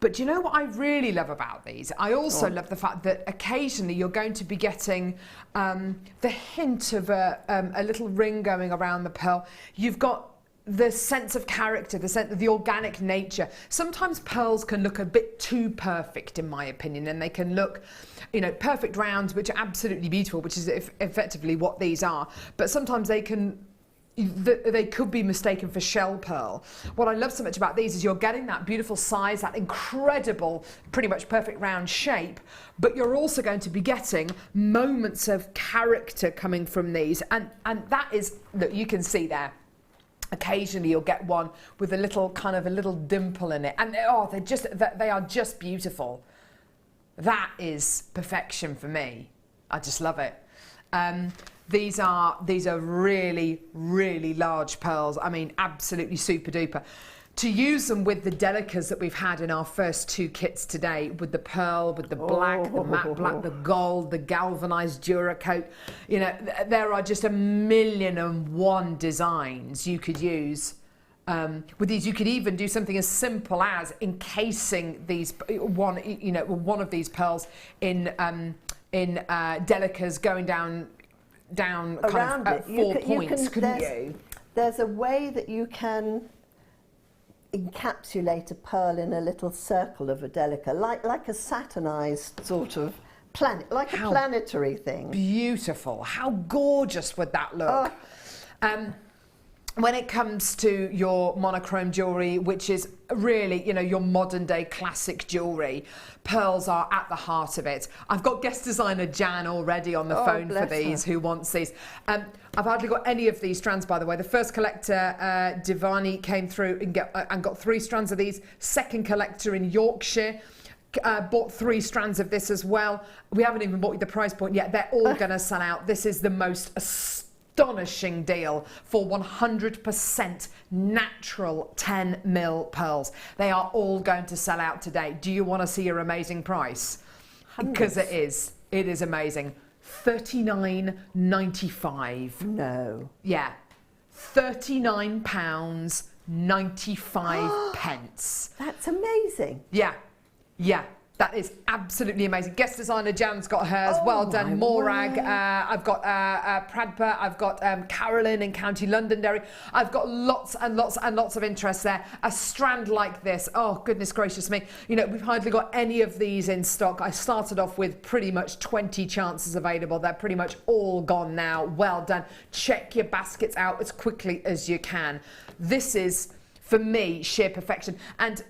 But do you know what I really love about these? I also love the fact that occasionally you're going to be getting the hint of a little ring going around the pearl. You've got the sense of character, the sense of the organic nature. Sometimes pearls can look a bit too perfect, in my opinion, and they can look, you know, perfect rounds, which are absolutely beautiful, which is effectively what these are. But sometimes they could be mistaken for shell pearl. What I love so much about these is you're getting that beautiful size, that incredible, pretty much perfect round shape, but you're also going to be getting moments of character coming from these. And that is, look, you can see there, occasionally you'll get one with a little dimple in it. And they are just beautiful. That is perfection for me. I just love it. These are really, really large pearls. I mean, absolutely super duper. To use them with the delicas that we've had in our first 2 kits today, with the pearl, with the black, the matte black, the gold, the galvanized Duracoat, you know, there are just 1,000,001 designs you could use. With these, you could even do something as simple as encasing these one of these pearls in delicas going down kind of at 4 points, couldn't you?
There's a way that you can encapsulate a pearl in a little circle of a delica, like a Saturnized sort of planet, like a planetary thing.
Beautiful. How gorgeous would that look? When it comes to your monochrome jewellery, which is really, you know, your modern day classic jewellery, pearls are at the heart of it. I've got guest designer Jan already on the phone for these, who wants these. I've hardly got any of these strands, by the way. The first collector, Divani, came through and got 3 strands of these. Second collector in Yorkshire bought 3 strands of this as well. We haven't even bought you the price point yet. They're all going to sell out. This is the most astonishing deal for 100% natural 10 mil pearls. They are all going to sell out today. Do you want to see your amazing price? Because it is amazing. £39.95.
No.
Yeah, £39.95.
That's amazing.
Yeah. That is absolutely amazing. Guest designer Jan's got hers. Well done, Morag. I've got Pradpa. I've got Carolyn in County Londonderry. I've got lots and lots and lots of interest there. A strand like this, oh goodness gracious me. You know, we've hardly got any of these in stock. I started off with pretty much 20 chances available. They're pretty much all gone now. Well done. Check your baskets out as quickly as you can. This is, for me, sheer perfection. And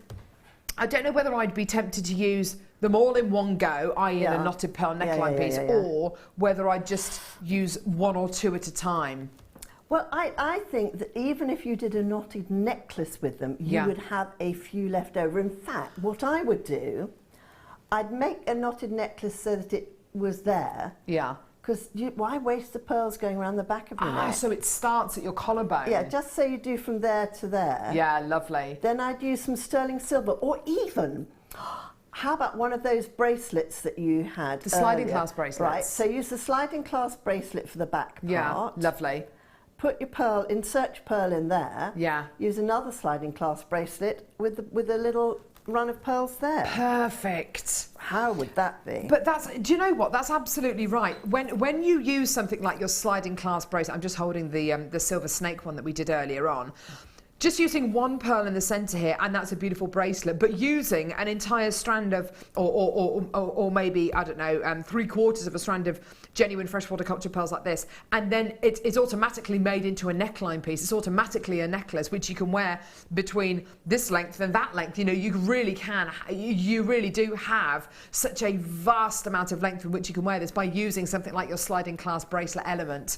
I don't know whether I'd be tempted to use them all in one go, i.e. in a knotted pearl neckline piece, or whether I'd just use 1 or 2 at a time.
Well, I think that even if you did a knotted necklace with them, you would have a few left over. In fact, what I would do, I'd make a knotted necklace so that it was there.
Yeah.
Because why waste the pearls going around the back of your neck?
So it starts at your collarbone.
Yeah, just so you do from there to there.
Yeah, lovely.
Then I'd use some sterling silver, or even, how about one of those bracelets that you had?
The sliding clasp bracelets.
Right, so use the sliding clasp bracelet for the back part.
Yeah, lovely.
Put your pearl, insert your pearl in there.
Yeah.
Use another sliding clasp bracelet with a little run of pearls there.
Perfect.
How would that be?
But do you know what? That's absolutely right. When you use something like your sliding clasp bracelet, I'm just holding the silver snake one that we did earlier on. just using one pearl in the centre here, and that's a beautiful bracelet, but using an entire strand of, or maybe, I don't know, 3/4 of a strand of genuine freshwater culture pearls like this, and then it's automatically made into a neckline piece. It's automatically a necklace, which you can wear between this length and that length. You know, you really can, you really do have such a vast amount of length in which you can wear this by using something like your sliding clasp bracelet element.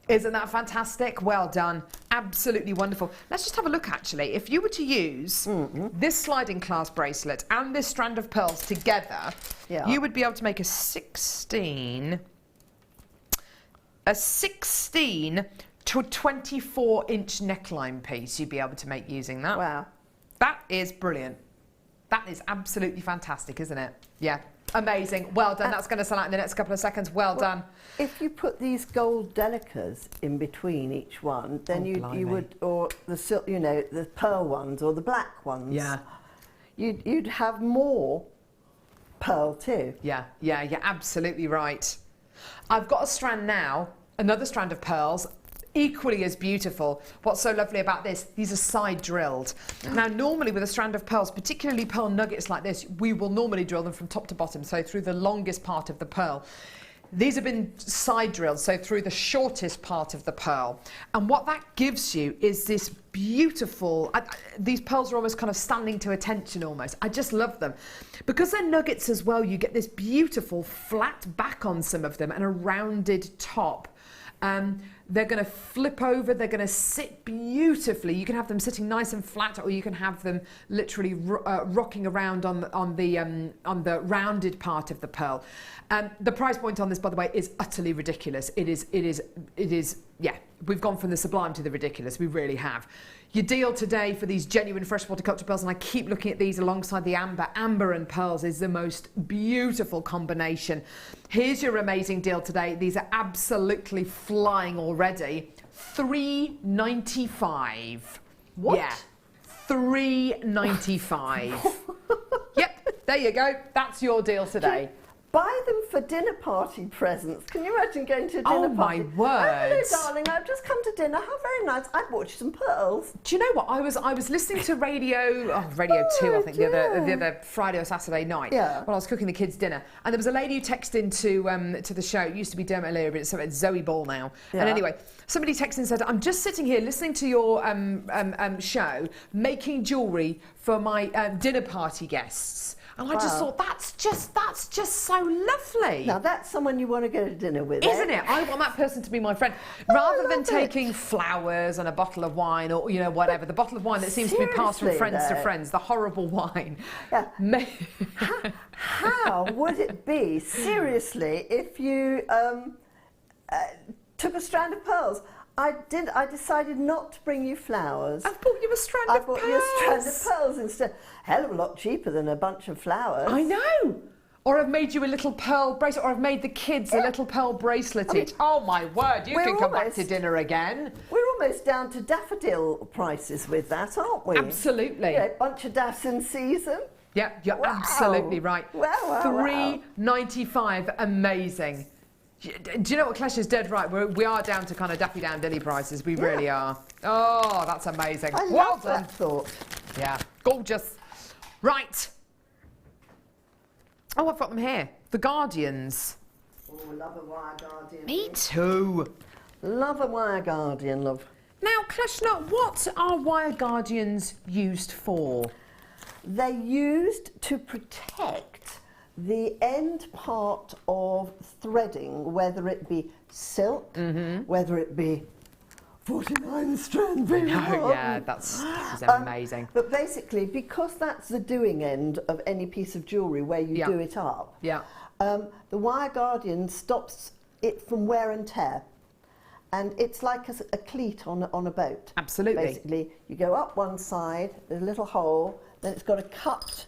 Isn't that fantastic? Well done. Absolutely wonderful. Let's just have a look, actually. If you were to use this sliding clasp bracelet and this strand of pearls together, you would be able to make a 16 to a 24-inch neckline piece you'd be able to make using that.
Wow.
That is brilliant. That is absolutely fantastic, isn't it? Yeah. Amazing. Well done. That's going to sell out in the next couple of seconds. Well done.
If you put these gold delicas in between each one, then you would, or the silk, you know, the pearl ones or the black ones.
Yeah.
You'd have more pearl too.
Yeah, you're absolutely right. I've got a strand now, another strand of pearls, equally as beautiful. What's so lovely about this, these are side drilled. Now normally with a strand of pearls, particularly pearl nuggets like this, we will normally drill them from top to bottom, so through the longest part of the pearl. These have been side drilled, so through the shortest part of the pearl. And what that gives you is this beautiful, these pearls are almost kind of standing to attention almost. I just love them. Because they're nuggets as well, you get this beautiful flat back on some of them and a rounded top. They're going to flip over, they're going to sit beautifully. You can have them sitting nice and flat, or you can have them literally rocking around on the rounded part of the pearl. The price point on this, by the way, is utterly ridiculous. It is, yeah, we've gone from the sublime to the ridiculous. We really have. Your deal today for these genuine freshwater culture pearls, and I keep looking at these alongside the amber. Amber and pearls is the most beautiful combination. Here's your amazing deal today. These are absolutely flying already. $3.95.
What?
Yeah. $3.95. Yep, there you go. That's your deal today.
Buy them for dinner party presents. Can you imagine going to a dinner party?
Oh my word!
Hello, darling. I've just come to dinner. How very nice. I bought you some pearls.
Do you know what? I was listening to Radio 2, I think, the other Friday or Saturday night.
Yeah.
While I was cooking the kids' dinner, and there was a lady who texted into to the show. It used to be Dermot Leary, but it's Zoe Ball now.
Yeah.
And anyway, somebody texted and said, "I'm just sitting here listening to your show, making jewellery for my dinner party guests." And I just thought, that's just so lovely.
Now that's someone you want to go to dinner with,
Isn't it? I want that person to be my friend. Rather than taking flowers and a bottle of wine or, you know, whatever, the bottle of wine that seems to be passed from friends to friends, the horrible wine.
Yeah. How would it be, seriously, if you took a strand of pearls? I decided not to bring you flowers.
I bought you a strand of pearls.
I bought you a strand of pearls instead. Hell of a lot cheaper than a bunch of flowers.
I know. Or I've made you a little pearl bracelet, or I've made the kids a little pearl bracelet. Oh my word, you can come back to dinner again.
We're almost down to daffodil prices with that, aren't we?
Absolutely.
You know, bunch of daffs in season.
Yeah, you're absolutely right.
Wow.
$3.95, amazing. Do you know what? Kleshna's dead right. We are down to kind of Daffy Down Dilly prices. We really are. Oh, that's amazing.
I
well
love
done.
that thought.
Yeah, gorgeous. Right. Oh, I've got them here. The Guardians.
Oh, love a wire guardian.
Me too.
Love a wire guardian, love.
Now, Kleshna, what are wire guardians used for?
They're used to protect the end part of threading, whether it be silk, whether it be 49 strand.
Yeah, that is amazing.
But basically, because that's the doing end of any piece of jewellery where you do it up, the wire guardian stops it from wear and tear. And it's like a cleat on a boat.
Absolutely.
Basically, you go up one side, there's a little hole, then it's got a cupped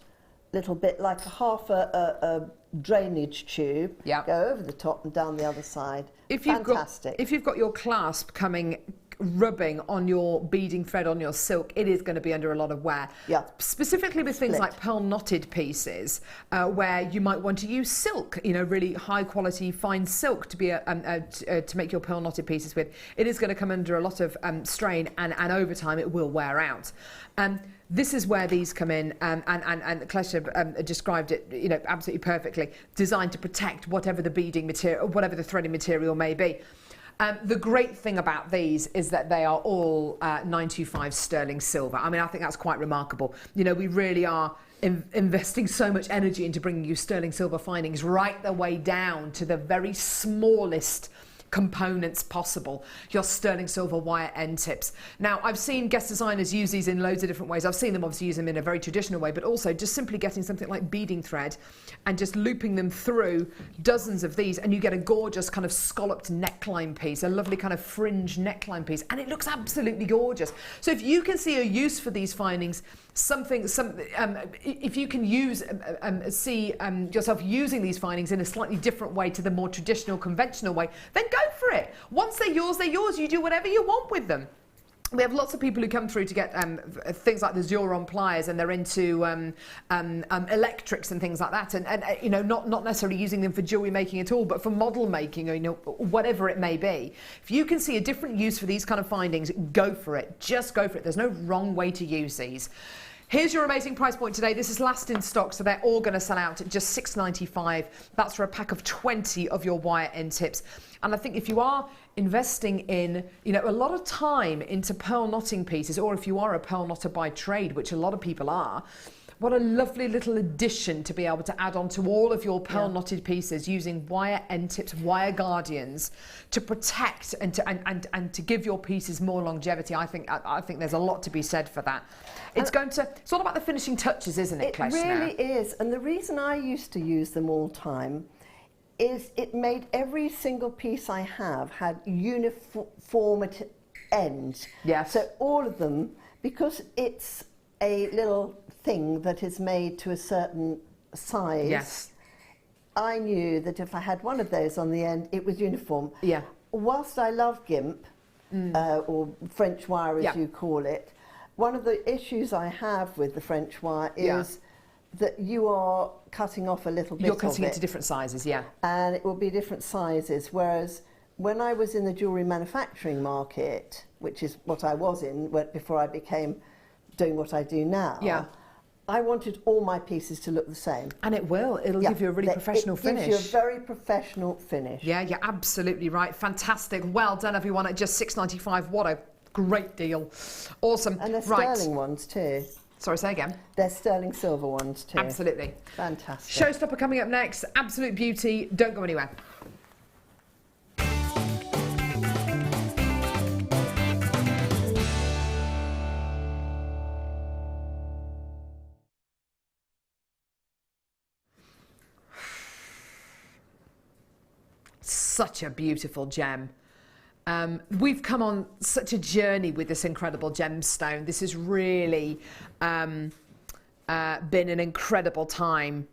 little bit like half a drainage tube.
Yeah.
Go over the top and down the other side.
If
Fantastic.
you've got your clasp coming rubbing on your beading thread, on your silk, it is going to be under a lot of wear.
Yeah.
Specifically with things
Split.
like pearl knotted pieces, where you might want to use silk, you know, really high quality fine silk to be to make your pearl knotted pieces with. It is going to come under a lot of strain, and over time it will wear out. This is where these come in, and Kleshna described it, you know, absolutely perfectly. Designed to protect whatever the beading material, whatever the threading material may be. The great thing about these is that they are all 925 sterling silver. I mean, I think that's quite remarkable. You know, we really are investing so much energy into bringing you sterling silver findings right the way down to the very smallest components possible, your sterling silver wire end tips. Now, I've seen guest designers use these in loads of different ways. I've seen them obviously use them in a very traditional way, but also just simply getting something like beading thread and just looping them through dozens of these, and you get a gorgeous kind of scalloped neckline piece, a lovely kind of fringe neckline piece, and it looks absolutely gorgeous. So if you can see a use for these findings, if you can see yourself using these findings in a slightly different way to the more traditional, conventional way, then go for it. Once they're yours, they're yours. You do whatever you want with them. We have lots of people who come through to get things like the Zuron pliers, and they're into electrics and things like that, and you know, not necessarily using them for jewellery making at all, but for model making, or you know, whatever it may be. If you can see a different use for these kind of findings, go for it. Just go for it. There's no wrong way to use these. Here's your amazing price point today. This is last in stock, so they're all going to sell out at just $6.95. That's for a pack of 20 of your wire end tips. And I think if you are investing in, you know, a lot of time into pearl knotting pieces, or if you are a pearl knotter by trade, which a lot of people are, what a lovely little addition to be able to add on to all of your pearl knotted pieces, using wire end tips, wire guardians, to protect and to give your pieces more longevity. I think there's a lot to be said for that. It's all about the finishing touches, isn't it, Kleshna?
It really is. And the reason I used to use them all the time is it made every single piece I have had uniform ends.
Yes.
So all of them, because it's a little thing that is made to a certain size.
Yes.
I knew that if I had one of those on the end, it was uniform.
Yeah.
Whilst I love GIMP, or French wire as you call it, one of the issues I have with the French wire is that you are cutting off a little bit of it.
You're cutting it to different sizes, yeah.
And it will be different sizes, whereas when I was in the jewellery manufacturing market, which is what I was in before I became doing what I do now, I wanted all my pieces to look the same.
And it will. It'll give you a really professional finish.
It gives you a very professional finish.
Yeah, you're absolutely right. Fantastic. Well done, everyone, at just $6.95. What a great deal. Awesome.
And they're sterling ones too.
Sorry, say again.
They're sterling silver ones too.
Absolutely.
Fantastic.
Showstopper coming up next. Absolute beauty. Don't go anywhere. Such a beautiful gem. We've come on such a journey with this incredible gemstone. This has really been an incredible time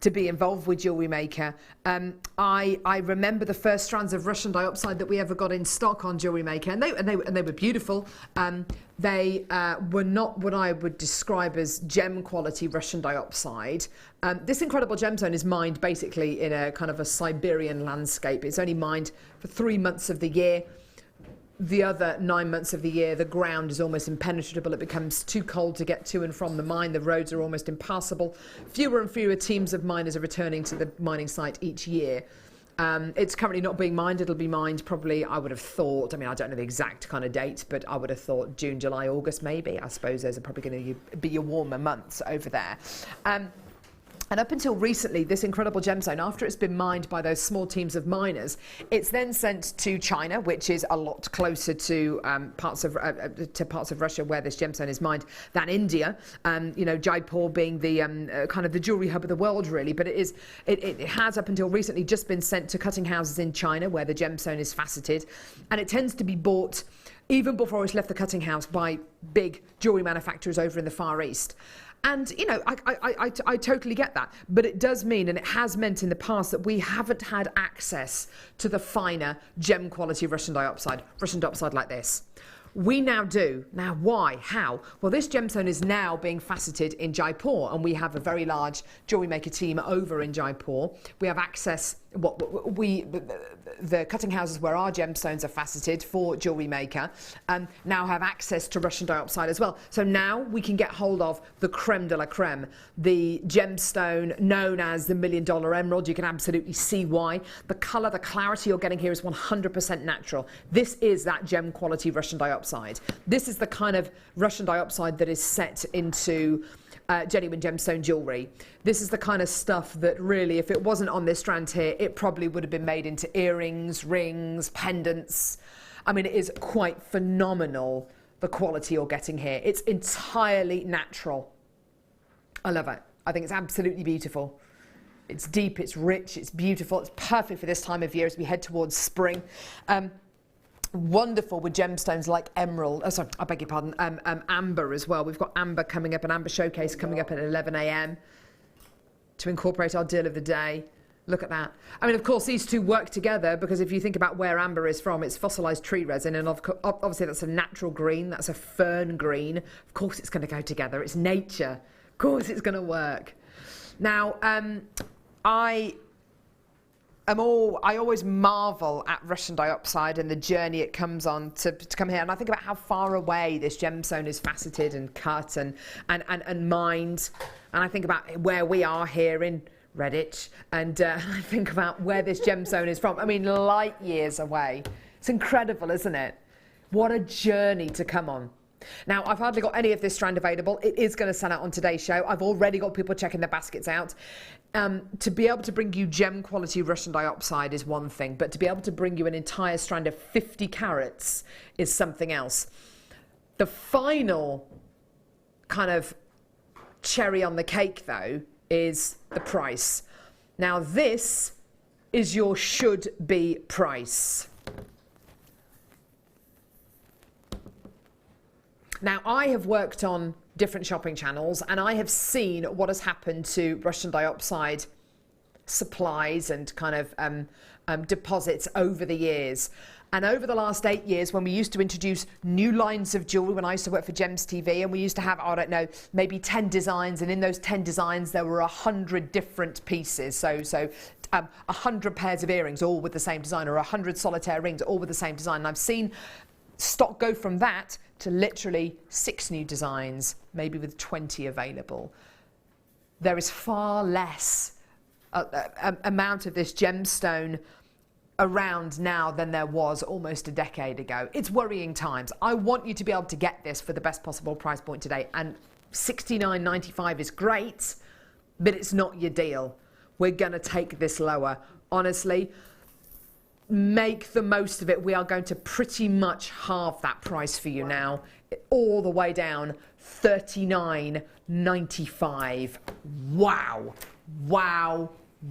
to be involved with Jewellery Maker. I remember the first strands of Russian diopside that we ever got in stock on Jewellery Maker, and they were beautiful. They were not what I would describe as gem quality Russian diopside. This incredible gemstone is mined basically in a kind of a Siberian landscape. It's only mined for 3 months of the year. The other 9 months of the year, the ground is almost impenetrable. It becomes too cold to get to and from the mine. The roads are almost impassable. Fewer and fewer teams of miners are returning to the mining site each year. It's currently not being mined. It'll be mined probably, I would have thought, I mean, I don't know the exact kind of date, but I would have thought June, July, August maybe. I suppose those are probably going to be your warmer months over there. And up until recently, this incredible gemstone, after it's been mined by those small teams of miners, it's then sent to China, which is a lot closer to parts of Russia where this gemstone is mined than India. You know, Jaipur being the kind of the jewelry hub of the world, really. But it has up until recently just been sent to cutting houses in China where the gemstone is faceted, and it tends to be bought even before it's left the cutting house by big jewellery manufacturers over in the Far East. And, you know, I totally get that. But it does mean, and it has meant in the past, that we haven't had access to the finer gem quality Russian diopside like this. We now do. Now, why? How? Well, this gemstone is now being faceted in Jaipur, and we have a very large jewellery maker team over in Jaipur. We have access. The cutting houses where our gemstones are faceted for Jewellery Maker now have access to Russian diopside as well. So now we can get hold of the creme de la creme, the gemstone known as the $1 million emerald. You can absolutely see why. The colour, the clarity you're getting here is 100% natural. This is that gem quality Russian diopside. This is the kind of Russian diopside that is set into genuine gemstone jewellery. This is the kind of stuff that really, if it wasn't on this strand here, it probably would have been made into earrings, rings, pendants. I mean, it is quite phenomenal, the quality you're getting here. It's entirely natural. I love it. I think it's absolutely beautiful. It's deep, it's rich, it's beautiful. It's perfect for this time of year as we head towards spring. Wonderful with gemstones like emerald, I beg your pardon, amber as well. We've got amber coming up, an amber showcase coming up at 11 a.m. to incorporate our deal of the day. Look at that. I mean, of course, these two work together because if you think about where amber is from, it's fossilised tree resin, and obviously that's a natural green, that's a fern green. Of course it's going to go together. It's nature. Of course it's going to work. Now, I always marvel at Russian diopside and the journey it comes on to come here. And I think about how far away this gemstone is faceted and cut and mined. And I think about where we are here in Redditch. And I think about where this gemstone is from. I mean, light years away. It's incredible, isn't it? What a journey to come on. Now, I've hardly got any of this strand available. It is going to sell out on today's show. I've already got people checking their baskets out. To be able to bring you gem quality Russian diopside is one thing, but to be able to bring you an entire strand of 50 carats is something else. The final kind of cherry on the cake, though, is the price. Now, this is your should-be price. Now, I have worked on different shopping channels and I have seen what has happened to Russian diopside supplies and kind of deposits over the years. And over the last 8 years, when we used to introduce new lines of jewellery, when I used to work for Gems TV, and we used to have, I don't know, maybe 10 designs, and in those 10 designs, there were 100 different pieces. So 100 pairs of earrings, all with the same design, or 100 solitaire rings, all with the same design. And I've seen stock go from that to literally 6 new designs, maybe with 20 available. There is far less amount of this gemstone around now than there was almost a decade ago. It's worrying times. I want you to be able to get this for the best possible price point today, and $69.95 is great, but it's not your deal. We're going to take this lower. Honestly, make the most of it. We are going to pretty much halve that price for you now, all the way down, $39.95. Wow, wow,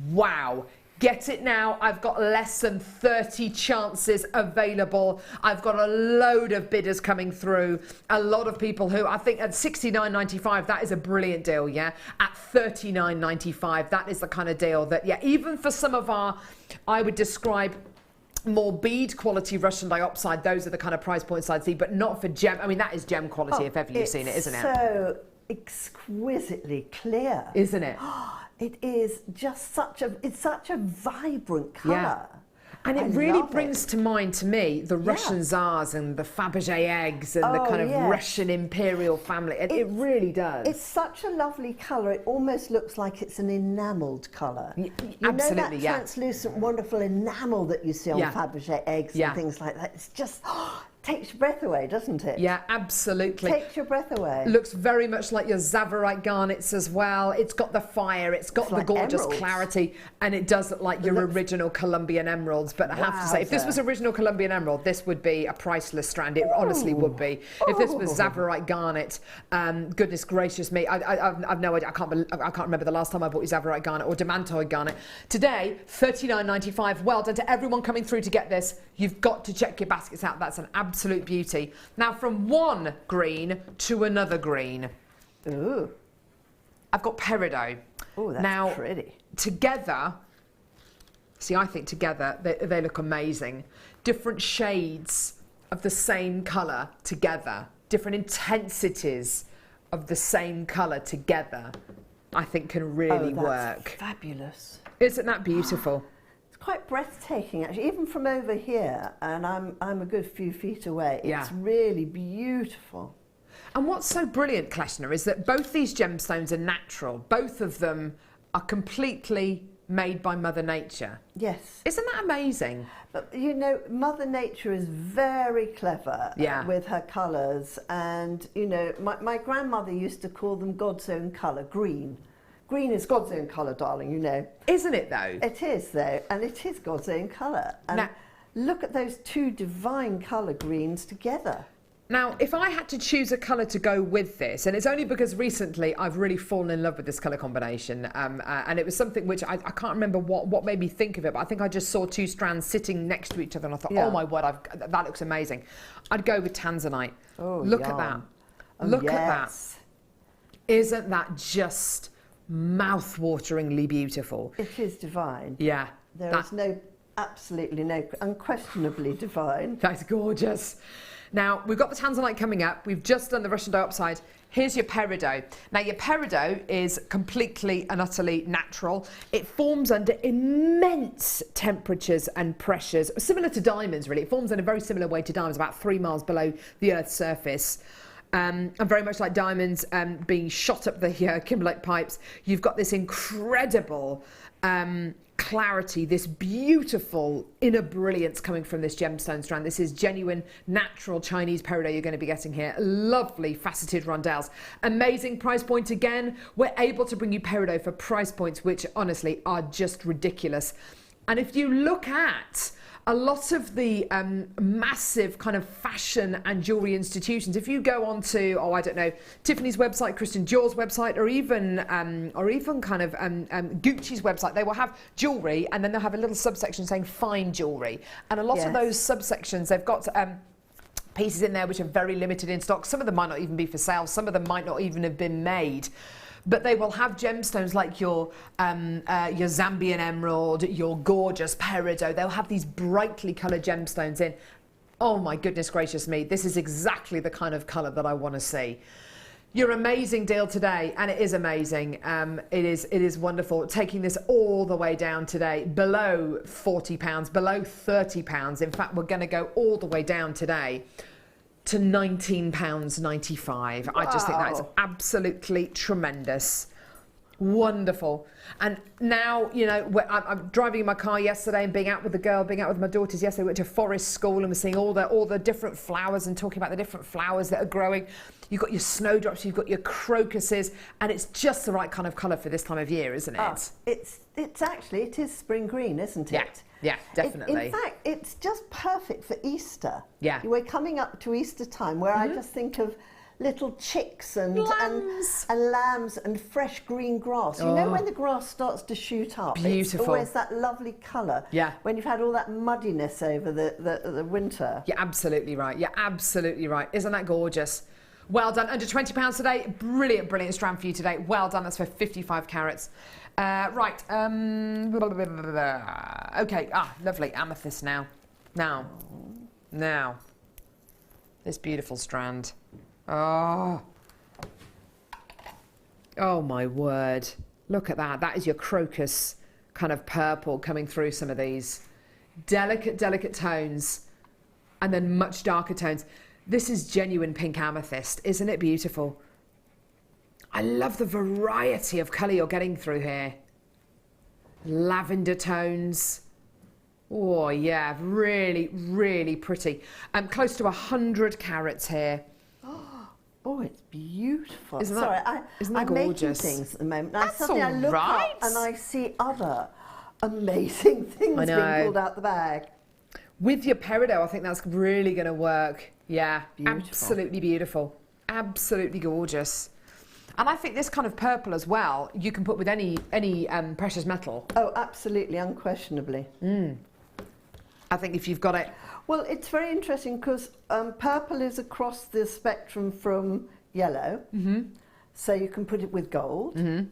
wow. Get it now. I've got less than 30 chances available. I've got a load of bidders coming through. A lot of people who, I think at $69.95, that is a brilliant deal, yeah? At $39.95, that is the kind of deal that, yeah, even for some of our, I would describe more bead quality Russian diopside, those are the kind of price points I'd see, but not for gem. I mean, that is gem quality if ever you've seen it, isn't it?
So exquisitely clear.
Isn't it?
It is just such a vibrant colour.
Yeah. And it really brings to mind, to me, the Russian Tsars and the Fabergé eggs and the kind of Russian imperial family. It really does.
It's such a lovely colour. It almost looks like it's an enamelled colour. You know that translucent, wonderful enamel that you see on Fabergé eggs and things like that? It's just... takes your breath away, doesn't it?
Yeah, absolutely.
Takes your breath away.
Looks very much like your Tsavorite garnets as well. It's got the fire, it's got the gorgeous clarity, and it does look like your original Colombian emeralds. But I have to say, if this was original Colombian emerald, this would be a priceless strand. It honestly would be. If this was Tsavorite garnet, goodness gracious me, I've no idea. I can't remember the last time I bought Tsavorite garnet or demantoid garnet. Today, $39.95. Well done to everyone coming through to get this. You've got to check your baskets out. That's an absolute beauty. Now, from one green to another green.
Ooh.
I've got peridot.
Oh, that's
now,
pretty.
Together, see, I think together they look amazing. Different shades of the same colour together, different intensities of the same colour together, I think can really work.
Fabulous.
Isn't that beautiful?
It's quite breathtaking, actually, even from over here, and I'm a good few feet away.
Yeah.
It's really beautiful.
And what's so brilliant, Kleshna, is that both these gemstones are natural. Both of them are completely made by Mother Nature.
Yes.
Isn't that amazing?
But, you know, Mother Nature is very clever with her colours. And, you know, my grandmother used to call them God's own colour, green. Green is God's own colour, darling, you know.
Isn't it, though?
It is, though, and it is God's own colour. And
now,
look at those two divine colour greens together.
Now, if I had to choose a colour to go with this, and it's only because recently I've really fallen in love with this colour combination, and it was something which I can't remember what made me think of it, but I think I just saw two strands sitting next to each other and I thought, oh my word, that looks amazing. I'd go with Tanzanite.
Oh,
look at that.
Oh,
look
yes.
at that. Isn't that just mouth-wateringly beautiful?
It is divine.
Yeah.
There is absolutely no, unquestionably divine.
That's gorgeous. Now, we've got the Tanzanite coming up. We've just done the Russian dioxide. Here's your peridot. Now, your peridot is completely and utterly natural. It forms under immense temperatures and pressures, similar to diamonds, really. It forms in a very similar way to diamonds, about 3 miles below the Earth's surface. And very much like diamonds being shot up the kimberlite pipes, you've got this incredible clarity, this beautiful inner brilliance coming from this gemstone strand. This is genuine, natural Chinese peridot you're going to be getting here. Lovely faceted rondelles. Amazing price point again. We're able to bring you peridot for price points which honestly are just ridiculous. And if you look at a lot of the massive kind of fashion and jewellery institutions, if you go on to, oh, I don't know, Tiffany's website, Christian Dior's website, or even kind of Gucci's website, they will have jewellery and then they'll have a little subsection saying fine jewellery. And a lot of those subsections, they've got pieces in there which are very limited in stock. Some of them might not even be for sale. Some of them might not even have been made. But they will have gemstones like your Zambian emerald, your gorgeous peridot. They'll have these brightly coloured gemstones in. Oh my goodness gracious me, this is exactly the kind of colour that I want to see. Your amazing deal today, and it is amazing. It is wonderful. Taking this all the way down today, below £40, below £30. In fact, we're going to go all the way down today to £19.95. Wow. I just think that is absolutely tremendous. Wonderful. And now, you know, I'm driving in my car yesterday and being out with my daughters yesterday. We went to forest school and we're seeing all the different flowers and talking about the different flowers that are growing. You've got your snowdrops, you've got your crocuses, and it's just the right kind of colour for this time of year, isn't it?
It's actually, it is spring green, isn't it?
Yeah, definitely.
In fact, it's just perfect for Easter.
Yeah.
We're coming up to Easter time where I just think of little chicks and lambs and fresh green grass. You know when the grass starts to shoot up?
Beautiful.
It's always that lovely colour.
Yeah.
When you've had all that muddiness over the winter.
You're absolutely right. You're absolutely right. Isn't that gorgeous? Well done. Under £20 today. Brilliant, brilliant strand for you today. Well done. That's for 55 carats. Right. Okay. Lovely. Amethyst now. Now. This beautiful strand. Oh my word. Look at that. That is your crocus kind of purple coming through some of these. Delicate tones and then much darker tones. This is genuine pink amethyst. Isn't it beautiful? I love the variety of colour you're getting through here. Lavender tones. Oh yeah, really, really pretty. Close to 100 carats here.
Oh, it's beautiful.
Isn't that gorgeous?
I'm making things at the moment.
That's
suddenly I look up and I see other amazing things being pulled out the bag.
With your peridot, I think that's really going to work. Yeah,
beautiful.
Absolutely beautiful. Absolutely gorgeous. And I think this kind of purple as well, you can put with any precious metal.
Oh, absolutely, unquestionably.
I think if you've got it.
Well, it's very interesting because purple is across the spectrum from yellow. So you can put it with gold. You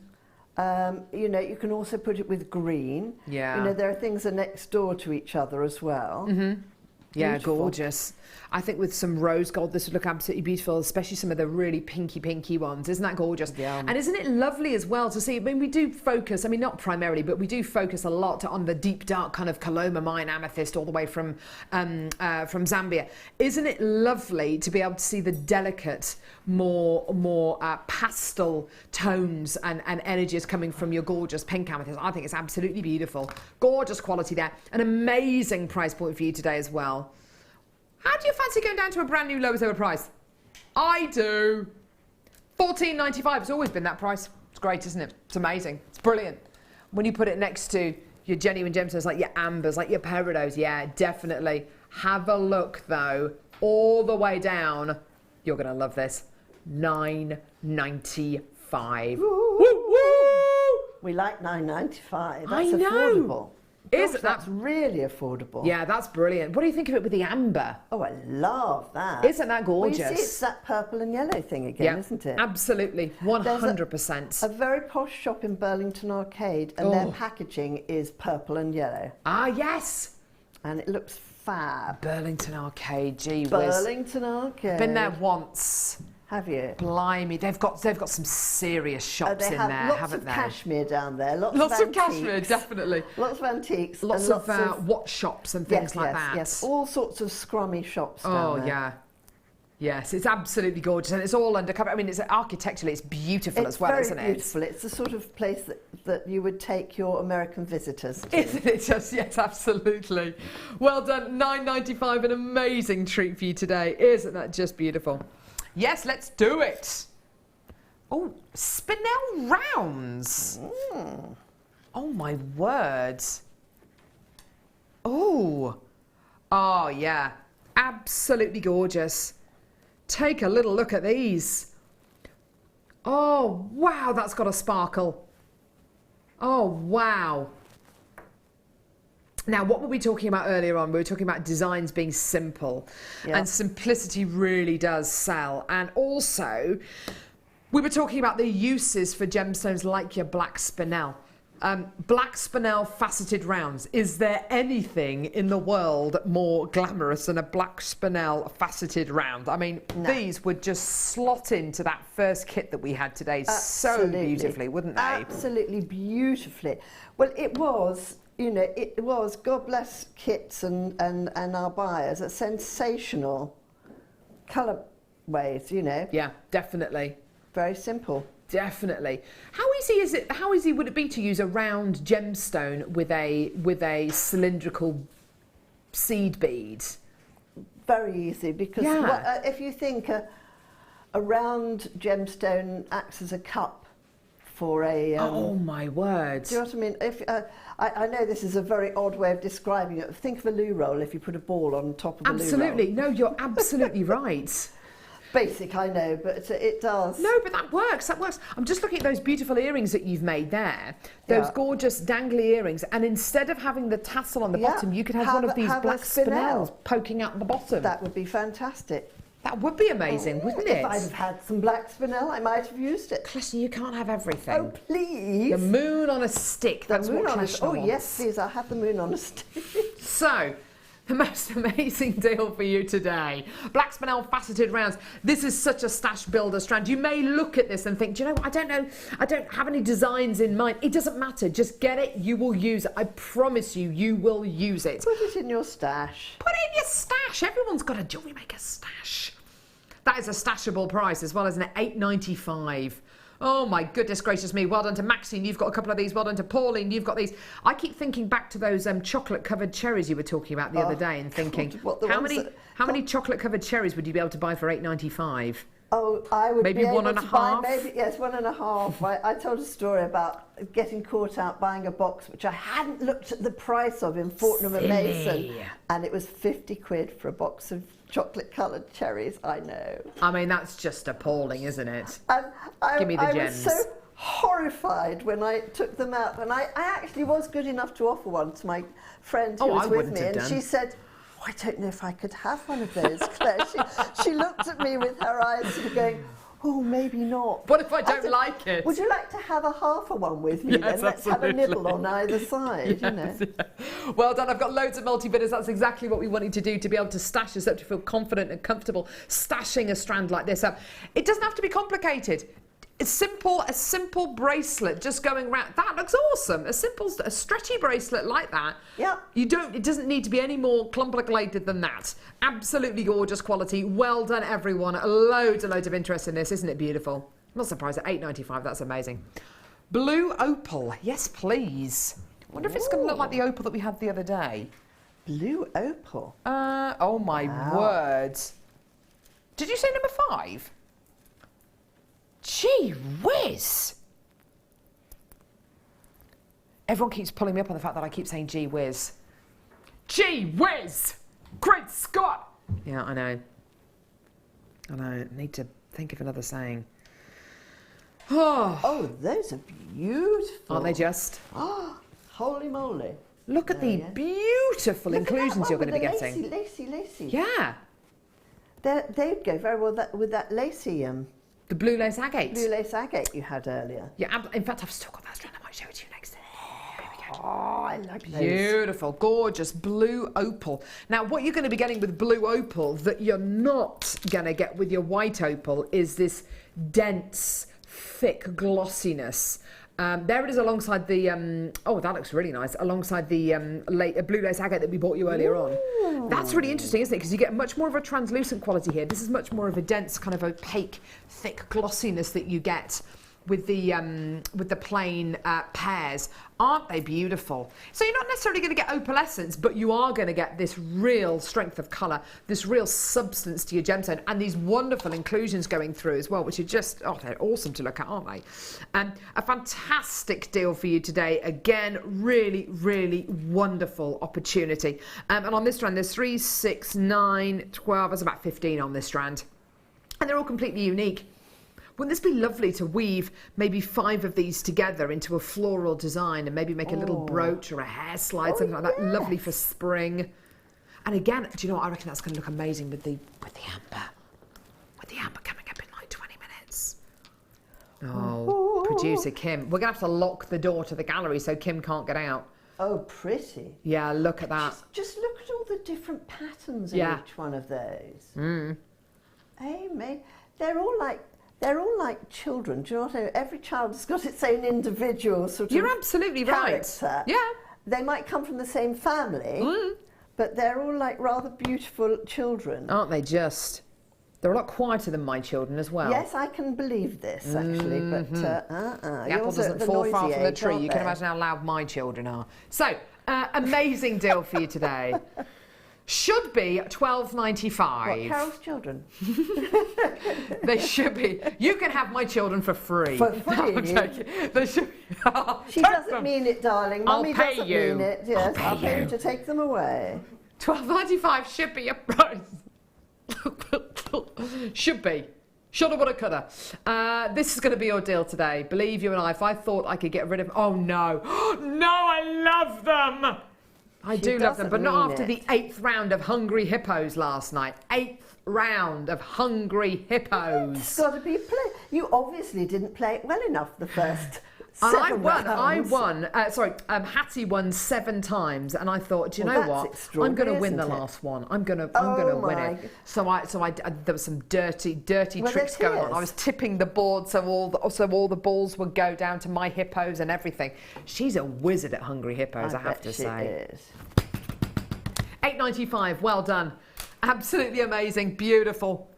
know, you can also put it with green.
Yeah.
You know, there are things that are next door to each other as well.
Yeah,
Beautiful.
gorgeous. I think with some rose gold, this would look absolutely beautiful, especially some of the really pinky ones. Isn't that gorgeous?
Yeah.
And isn't it lovely as well to see? I mean, we do focus, I mean, not primarily, but we do focus a lot on the deep, dark kind of Coloma mine amethyst all the way from Zambia. Isn't it lovely to be able to see the delicate, more pastel tones and energies coming from your gorgeous pink amethyst? I think it's absolutely beautiful. Gorgeous quality there. An amazing price point for you today as well. How do you fancy going down to a brand new lowest ever price? I do. $14.95. It's always been that price. It's great, isn't it? It's amazing. It's brilliant. When you put it next to your genuine gemstones, like your ambers, like your peridots, yeah, definitely. Have a look, though, all the way down. You're going to love this. $9.95. Woo, woo.
We like $9.95. That's
I know.
affordable.
Is
Gosh,
it?
that's really affordable.
Yeah, that's brilliant. What do you think of it with the amber?
Oh, I love that.
Isn't that gorgeous?
Well, you see, it's that purple and yellow thing again, isn't it?
Absolutely. 100%.
A very posh shop in Burlington Arcade, and their packaging is purple and yellow.
Ah, yes.
And it looks fab.
Burlington Arcade, gee whiz.
Burlington Arcade.
Been there once.
Have you?
Blimey, they've got some serious shops in there, haven't they?
Lots of cashmere down there.
Lots
of
of cashmere,
antiques.
definitely.
Lots of antiques.
Lots
and
of watch shops and things like that.
Yes, all sorts of scrummy shops down there.
Yeah. Yes, it's absolutely gorgeous, and it's all undercover. I mean, it's architecturally, it's beautiful as well, isn't it?
It's very beautiful. It's the sort of place that you would take your American visitors to.
Isn't it just? Yes, absolutely. Well done. $9.95, an amazing treat for you today. Isn't that just beautiful? Yes, let's do it. Oh, Spinel rounds. Oh, my word. Oh, yeah. Absolutely gorgeous. Take a little look at these. Oh, wow, that's got a sparkle. Oh, wow. Now, what were we talking about earlier on? We were talking about designs being simple, and simplicity really does sell. And also, we were talking about the uses for gemstones like your black spinel. Black spinel faceted rounds. Is there anything in the world more glamorous than a black spinel faceted round? I mean, these would just slot into that first kit that we had today so beautifully, wouldn't they?
Absolutely beautifully. Well, it was... You know, it was, God bless kits and our buyers, a sensational colour ways, you know.
Yeah, definitely.
Very simple.
Definitely. How easy would it be to use a round gemstone with a cylindrical seed bead?
Very easy, because if you think a round gemstone acts as a cup for a...
oh my word.
Do you know what I mean? If I know this is a very odd way of describing it. Think of a loo roll if you put a ball on top of a loo roll.
Absolutely. No, you're absolutely right.
Basic, I know, but it does.
No, but that works. That works. I'm just looking at those beautiful earrings that you've made there. Those gorgeous dangly earrings. And instead of having the tassel on the bottom, you could have one of these black spinels poking out the bottom.
That would be fantastic.
That would be amazing, wouldn't it?
If I'd have had some black spinel, I might have used it.
Kleshna, you can't have everything.
Oh, please.
The moon on a stick. That's what Kleshna wants.
Oh, yes, please. I'll have the moon on a stick.
So, the most amazing deal for you today. Black spinel faceted rounds. This is such a stash builder strand. You may look at this and think, do you know what? I don't know. I don't have any designs in mind. It doesn't matter. Just get it. You will use it. I promise you, you will use it.
Put it in your stash.
Put it in your stash. Everyone's got a Jewellery Maker stash. That is a stashable price as well, isn't it? $8.95. Oh my goodness gracious me. Well done to Maxine, you've got a couple of these. Well done to Pauline, you've got these. I keep thinking back to those chocolate covered cherries you were talking about the other day and thinking, how many chocolate covered cherries would you be able to buy for $8.95?
Oh, I would
maybe
be able
one and
to
a
buy,
half?
maybe, yes, 1.5. I told a story about getting caught out buying a box which I hadn't looked at the price of in Fortnum and Mason, and it was 50 quid for a box of chocolate coloured cherries. I know.
I mean, that's just appalling, isn't it?
Give
me the gems.
I was so horrified when I took them out, and I actually was good enough to offer one to my friend who was with me, and she said, I don't know if I could have one of those, Claire. She looked at me with her eyes sort of going, Oh, maybe not.
What if I don't like it?
Would you like to have a half of one with me
Yes,
then? Let's have a nibble on either side, you know.
Yeah. Well done. I've got loads of multi-bidders. That's exactly what we wanted to do, to be able to stash yourself, to feel confident and comfortable stashing a strand like this up. It doesn't have to be complicated. A simple bracelet just going round. That looks awesome. A stretchy bracelet like that.
Yeah.
It doesn't need to be any more complicated than that. Absolutely gorgeous quality. Well done, everyone. Loads and loads of interest in this. Isn't it beautiful? I'm not surprised at £8.95. That's amazing. Blue opal. Yes, please. I wonder if it's going to look like the opal that we had the other day.
Blue opal.
Oh my word. Did you say number 5? Gee whiz! Everyone keeps pulling me up on the fact that I keep saying gee whiz. Gee whiz! Great Scott! Yeah, I know. I need to think of another saying.
Oh, those are beautiful.
Aren't they just?
Oh, holy moly.
Look at the beautiful inclusions you're going to be getting.
Lacy.
Yeah.
They'd go very well with that lacy,
The blue lace agate.
blue lace agate you had earlier.
Yeah, in fact, I've still got that strand. I might show it to you next.
Oh, I like those.
Beautiful, gorgeous blue opal. Now, what you're going to be getting with blue opal that you're not going to get with your white opal is this dense, thick glossiness. There it is alongside the, oh, that looks really nice, alongside the blue lace agate that we bought you earlier on. That's really interesting, isn't it? Because you get much more of a translucent quality here. This is much more of a dense, kind of opaque, thick glossiness that you get with the plain pears. Aren't they beautiful? So you're not necessarily going to get opalescence, but you are going to get this real strength of colour, this real substance to your gemstone, and these wonderful inclusions going through as well, which are just, oh, they're awesome to look at, aren't they? A fantastic deal for you today. Again, really, really wonderful opportunity. And on this strand, there's 3, 6, 9, 12, there's about 15 on this strand. And they're all completely unique. Wouldn't this be lovely to weave maybe 5 of these together into a floral design and maybe make a little brooch or a hair slide, something like that, lovely for spring. And again, do you know what? I reckon that's going to look amazing with the amber. With the amber coming up in like 20 minutes. Oh, producer Kim. We're going to have to lock the door to the gallery so Kim can't get out.
Oh, pretty.
Yeah, look at that.
Just look at all the different patterns in each one of those. Amy, they're all like children. Do you know what I mean? Every child has got its own individual sort of
You're absolutely
character.
right. Yeah.
They might come from the same family, but they're all like rather beautiful children.
Aren't they just? They're a lot quieter than my children as well.
Yes, I can believe this actually, but
the apple doesn't fall far from the tree. You can imagine how loud my children are. So, amazing deal for you today. Should be $12.95.
What, Carol's children?
They should be. You can have my children for free.
For free?
No, I'm joking. They should be.
She doesn't mean it, darling. Mummy
pay
doesn't
you.
mean it. Yes, I'll pay
you.
you to take them away.
$12.95 should be a price. Should be. Shoulda, woulda, coulda. This is going to be your deal today. Believe you and I, if I thought I could get rid of... Oh, no. No, I love them. I do love them, but not after the 8th round of Hungry Hippos last night. 8th round of Hungry Hippos.
It's got to be play. You obviously didn't play it well enough the first 7 rounds. Hattie won 7 times, and I thought, do you know what? I'm going to win the last one. I'm going to win it. So there was some dirty tricks going on. I was tipping the board so all the balls would go down to my hippos and everything. She's a wizard at Hungry Hippos, I have to say. $8.95. Well done. Absolutely amazing. Beautiful.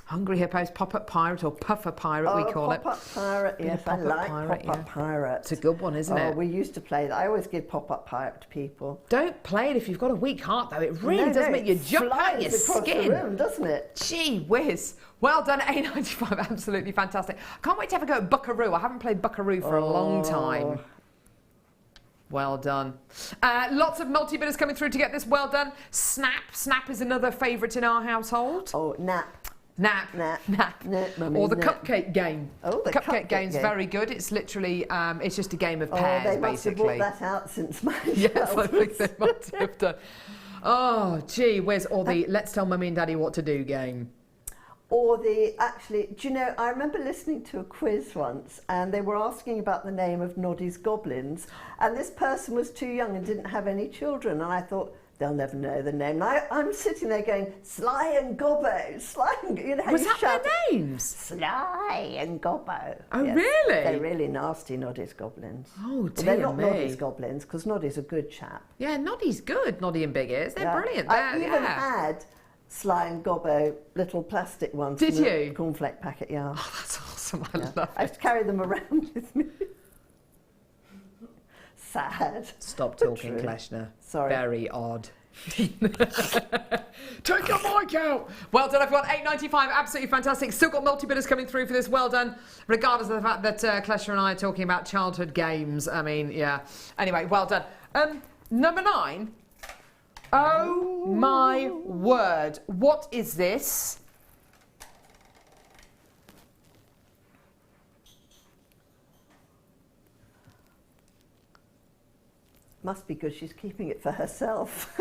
Hungry Hippos, Pop-Up Pirate, or Puffer Pirate, we call it. Pop-Up Pirate, yes, I like Pop-Up Pirate.
It's a good one, isn't it?
Oh, we used to play that. I always give Pop-Up Pirate to people.
Don't play it if you've got a weak heart, though. It really does make you jump out your skin.
The room, doesn't it?
Gee whiz. Well done, $8.95. Absolutely fantastic. Can't wait to have a go at Buckaroo. I haven't played Buckaroo for a long time. Well done. Lots of multi-bidders coming through to get this. Well done. Snap. Snap is another favourite in our household.
Oh, Nap.
Nap. Or the cupcake game.
Oh, the
cupcake game's very good. It's literally, it's just a game of pairs,
they must
basically.
have brought that out since my
Yes, I think they might have done. Oh, gee whiz. Or the Let's Tell Mummy and Daddy What to Do game.
Or actually, do you know, I remember listening to a quiz once and they were asking about the name of Noddy's Goblins, and this person was too young and didn't have any children, and I thought, they'll never know the name. And I'm sitting there going, Sly and Gobbo, Sly and... You know,
Was
you
that
shout,
their names?
Sly and Gobbo.
Oh,
Yes.
really?
They're really nasty, Noddy's Goblins.
Oh,
Well,
dear
they're not
me.
Noddy's Goblins, because Noddy's a good chap.
Yeah, Noddy's good, Noddy and Big Ears. They're
Yeah.
brilliant.
I
They're,
even
yeah.
had Sly and Gobbo little plastic ones.
Did
in a
you?
cornflake packet, yeah.
Oh, that's awesome. I
Yeah.
love
I
it.
used to carry them around with me. Sad.
Stop
but
talking,
true.
Kleshna.
Sorry.
Very odd. Take your mic out. Well done, everyone. $8.95, absolutely fantastic. Still got multi-bidders coming through for this. Well done, regardless of the fact that Kleshna and I are talking about childhood games. I mean, yeah. Anyway, well done. Number 9. Oh my word! What is this?
Must be good she's keeping it for herself.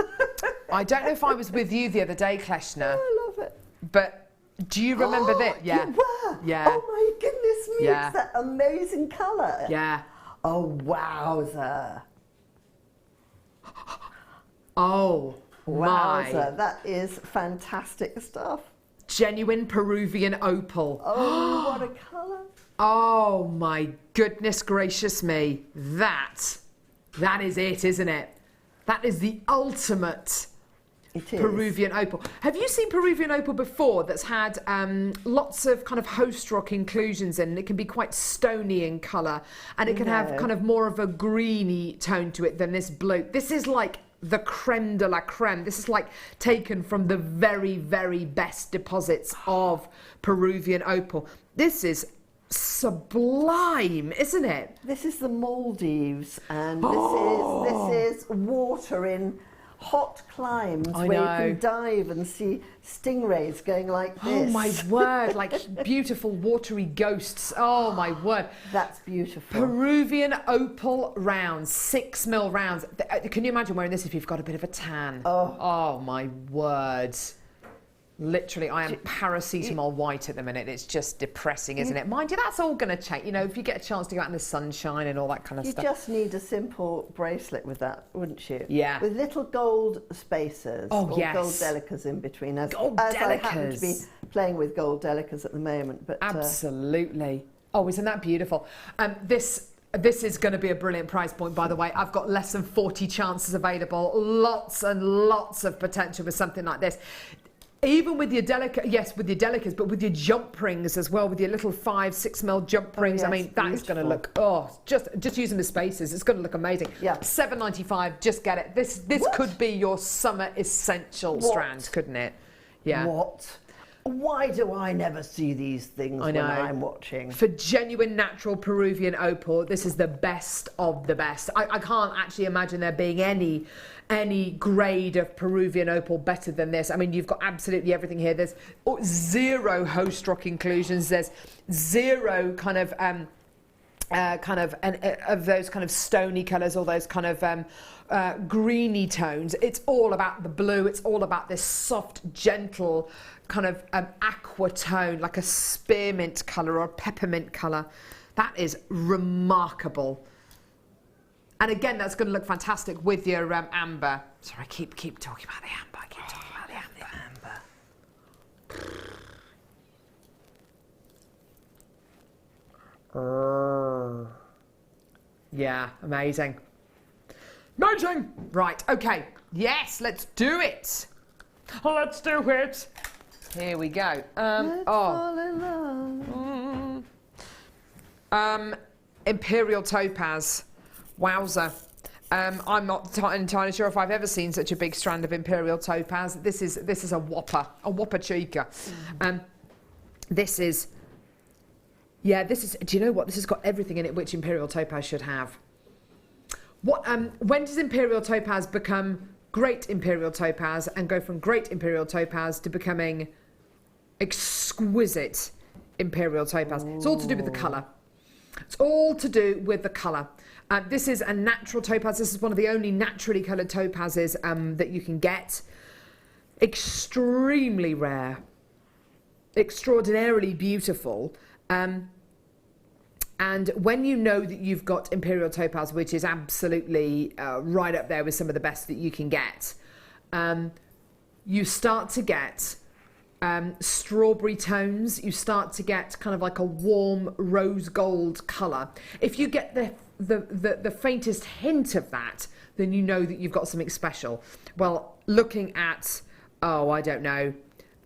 I don't know if I was with you the other day, Kleshna,
I love it.
but do you remember this? Yeah.
You were?
Yeah.
Oh my goodness me,
Yeah.
it's that amazing colour.
Yeah.
Oh, wowzer.
Oh, my.
Wowzer, that is fantastic stuff.
Genuine Peruvian opal.
Oh, what a colour.
Oh my goodness gracious me. That is it, isn't it? That is the ultimate
It is.
Peruvian opal. Have you seen Peruvian opal before that's had lots of kind of host rock inclusions in? It can be quite stony in colour, and it can have
No.
kind of more of a greeny tone to it than this blue. This is like the creme de la creme. This is like taken from the very, very best deposits of Peruvian opal. This is sublime, isn't it?
This is the Maldives, and this is water in hot climes
I
where
know.
you can dive and see stingrays going like this.
Oh my word, like beautiful watery ghosts. Oh my word.
That's beautiful.
Peruvian opal rounds, 6mm rounds. Can you imagine wearing this if you've got a bit of a tan? Oh my word. Literally, I am paracetamol white at the minute. It's just depressing, isn't it? Mind you, that's all going to change. You know, if you get a chance to go out in the sunshine and all that kind of
You
stuff.
just need a simple bracelet with that, wouldn't you?
Yeah.
With little gold spacers.
Oh,
or
yes.
gold delicas in between. As
Gold
I happen to be
delicas.
playing with gold delicas at the moment. But
Absolutely. Oh, isn't that beautiful? This is going to be a brilliant price point, by the way. I've got less than 40 chances available. Lots and lots of potential with something like this. Even with your yes, with your delicas, but with your jump rings as well, with your little 5-6mm jump rings. I
yes,
mean, that is going to
beautiful.
look, just use them as spacers. It's going to look amazing.
Yeah.
$7.95, just get it. This
What?
could be your summer essential
What?
strand, couldn't it? Yeah.
What? Why do I never see these things when
know.
I'm watching?
For genuine natural Peruvian opal, this is the best of the best. I can't actually imagine there being any grade of Peruvian opal better than this. I mean, you've got absolutely everything here. There's zero host rock inclusions. There's zero kind of those kind of stony colours or those kind of greeny tones. It's all about the blue. It's all about this soft, gentle kind of aqua tone, like a spearmint colour or a peppermint colour. That is remarkable. And again, that's going to look fantastic with your amber. Sorry, keep talking about the amber. I keep talking about the amber. Yeah, amazing. Amazing! Right, okay. Yes, let's do it. Let's do it. Here we go.
Let's fall in love.
Imperial topaz. Wowzer. I'm not entirely sure if I've ever seen such a big strand of imperial topaz. This is a whopper chica. This is, do you know what? This has got everything in it which imperial topaz should have. When does imperial topaz become great imperial topaz and go from great imperial topaz to becoming exquisite imperial topaz? It's all to do with the colour. It's all to do with the colour. This is a natural topaz. This is one of the only naturally coloured topazes that you can get. Extremely rare. extraordinarily beautiful. And when you know that you've got Imperial Topaz, which is absolutely right up there with some of the best that you can get, you start to get strawberry tones. You start to get kind of like a warm rose gold colour. If you get the faintest hint of that, then you know that you've got something special. Well, looking at, I don't know,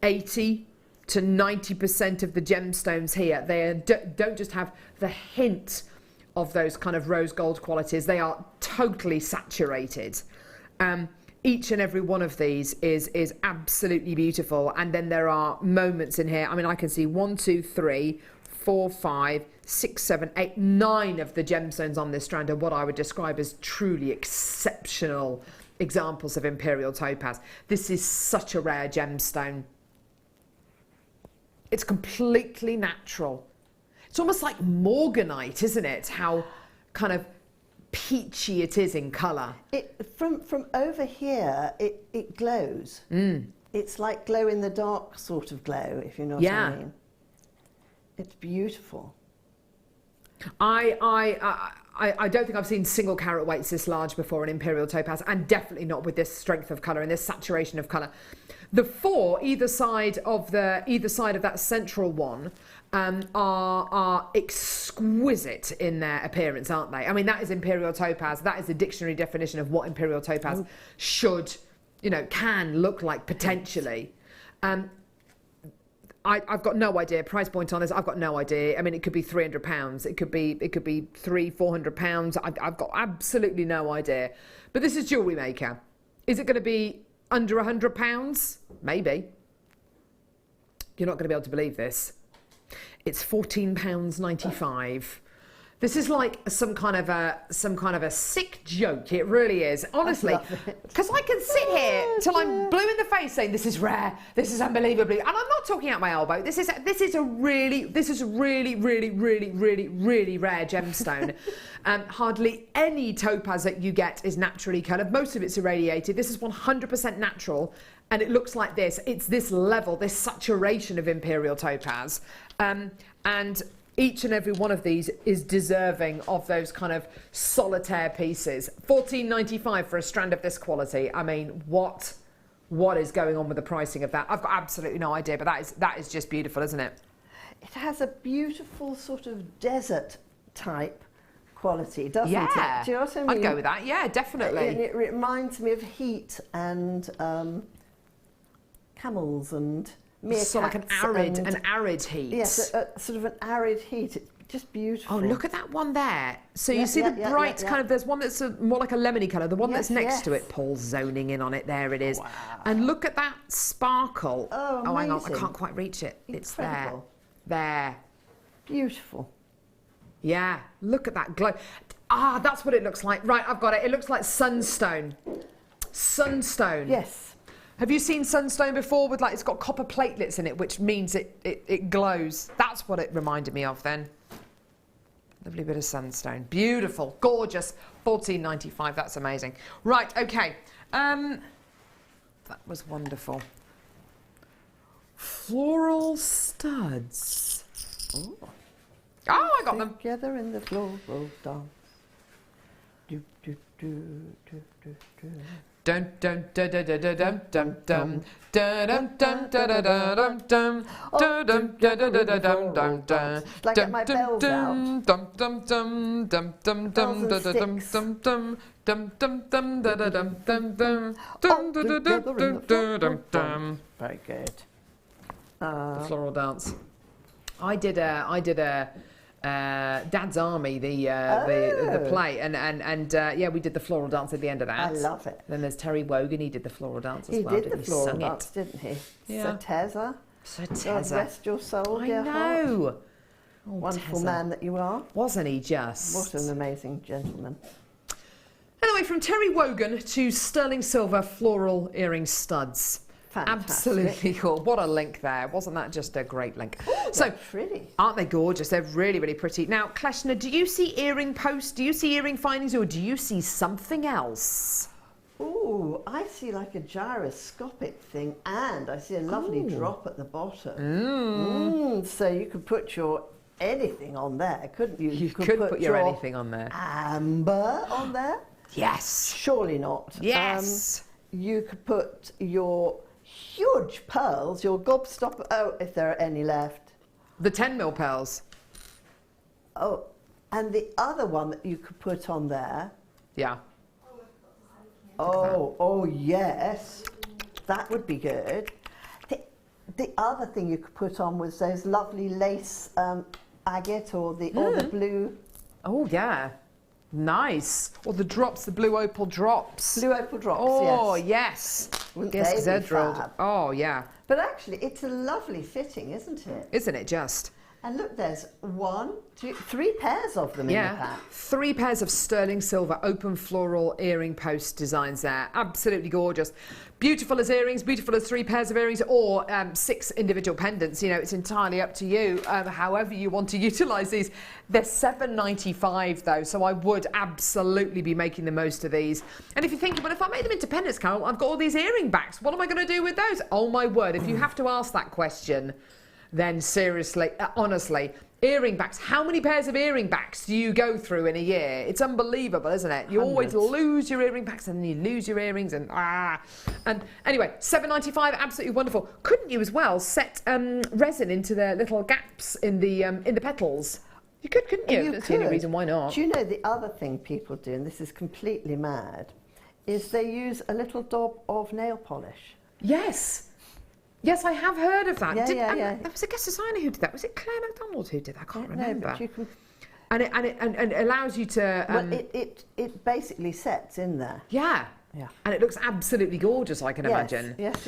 80 to 90% of the gemstones here, they don't just have the hint of those kind of rose gold qualities, they are totally saturated. Each and every one of these is absolutely beautiful. And then there are moments in here. I mean, I can see 1, 2, 3, 4, 5, 6, 7, 8, 9 of the gemstones on this strand are what I would describe as truly exceptional examples of Imperial Topaz. This is such a rare gemstone. It's completely natural. It's almost like morganite, isn't it? How kind of peachy it is in colour. From over here, it glows.
It's like glow in the dark sort of glow, if you know what I mean. It's beautiful.
I don't think I've seen single carat weights this large before in Imperial Topaz, and definitely not with this strength of colour and this saturation of colour. The 4 either side of that central one are exquisite in their appearance, aren't they? I mean, that is Imperial Topaz. That is the dictionary definition of what Imperial Topaz should, can look like potentially. I've got no idea. Price point on this, I've got no idea. I mean, it could be £300. It could be £300-400. I've got absolutely no idea. But this is Jewellery Maker. Is it going to be under £100? Maybe. You're not going to be able to believe this. It's £14.95. This is like some kind of a sick joke. It really is, honestly. Because I can sit here till I'm blue in the face saying this is rare, this is unbelievably, and I'm not talking out my elbow. This is a really rare gemstone. Hardly any topaz that you get is naturally coloured. Most of it's irradiated. This is 100% natural, and it looks like this. It's this level, this saturation of Imperial Topaz, and each and every one of these is deserving of those kind of solitaire pieces. £14.95 for a strand of this quality. I mean, what is going on with the pricing of that? I've got absolutely no idea, but that is just beautiful, isn't it?
It has a beautiful sort of desert type quality, doesn't it? Do you know what I mean?
I'd go with that. Yeah, definitely.
And it reminds me of heat and camels and meerkats.
So like an arid heat.
Yes, sort of an arid heat. It's just beautiful.
Oh, look at that one there. So you see the bright kind of, there's one that's more like a lemony colour. The one that's next to it, Paul's zoning in on it. There it is. Wow. And look at that sparkle.
Oh,
hang on, I can't quite reach it. It's there. There.
Beautiful.
Yeah, look at that glow. Ah, that's what it looks like. Right, I've got it. It looks like sunstone. Sunstone.
Yes.
Have you seen sunstone before with it's got copper platelets in it, which means it glows? That's what it reminded me of then. Lovely bit of sunstone. Beautiful, gorgeous. £14.95, that's amazing. Right, okay. That was wonderful. Floral studs. Ooh. Oh, I got them.
Together in the floral dance. Do, do, do, do, do, do.
Dun dun dun dun dun dun dun dun dun dun dun dun dun dun dun dun dun.
Like get my bells out.
Dum dum dum dum dum dum dum dum dum dum dum dum dum dum dum dum.
Very good.
The floral dance. I did a Dad's Army, the play, and yeah, we did the floral dance at the end of that.
I love it.
Then there's Terry Wogan. He did the floral dance as well.
He did the floral dance, didn't he?
Yeah.
Sir
Tezza.
God rest your soul, dear heart.
I know. Oh,
Wonderful
Tezza.
man that you are.
Wasn't he just?
What an amazing gentleman.
Anyway, from Terry Wogan to sterling silver floral earring studs.
Fantastic.
Absolutely cool. What a link there. Wasn't that just a great link?
Oh,
so
pretty.
Aren't they gorgeous? They're really, really pretty. Now, Kleshna, do you see earring posts? Do you see earring findings, or do you see something else?
Ooh, I see like a gyroscopic thing, and I see a lovely drop at the bottom. So you could put your anything on there, couldn't you?
You could put your anything on there.
Amber on there?
Yes.
Surely not.
Yes.
You could put your huge pearls, your gobstopper. Oh, if there are any left.
The 10mm pearls.
Oh, and the other one that you could put on there.
Yeah.
Oh, yes. That would be good. The other thing you could put on was those lovely lace agate or the blue.
Oh, yeah. Nice. Or the drops, the blue opal drops.
Blue opal drops,
Oh,
yes. Wouldn't
Yes,
they
they're
be
drilled.
fab?
Oh, yeah.
But actually, it's a lovely fitting, isn't it?
Isn't it just?
And look, there's 1, 2, 3 pairs of them in the pack.
3 pairs of sterling silver open floral earring post designs there. Absolutely gorgeous. Beautiful as earrings, beautiful as 3 pairs of earrings, or 6 individual pendants. You know, it's entirely up to you, however you want to utilise these. They're $7.95 though, so I would absolutely be making the most of these. And if you're thinking, well, if I made them into pendants, Carol, I've got all these earring backs. What am I going to do with those? Oh my word, if you have to ask that question, then seriously, honestly, earring backs. How many pairs of earring backs do you go through in a year? It's unbelievable, isn't it? You always lose your earring backs and then you lose your earrings and And anyway, $7.95, absolutely wonderful. Couldn't you as well set resin into the little gaps in the petals? You could, couldn't you? That's the only reason why not.
Do you know the other thing people do, and this is completely mad, is they use a little daub of nail polish.
Yes. Yes, I have heard of that.
Yeah.
There was a guest designer who did that. Was it Claire MacDonald who did that? I can't remember.
But you can,
and it allows you to.
well, it basically sets in there.
Yeah. And it looks absolutely gorgeous, I can imagine.
Yes.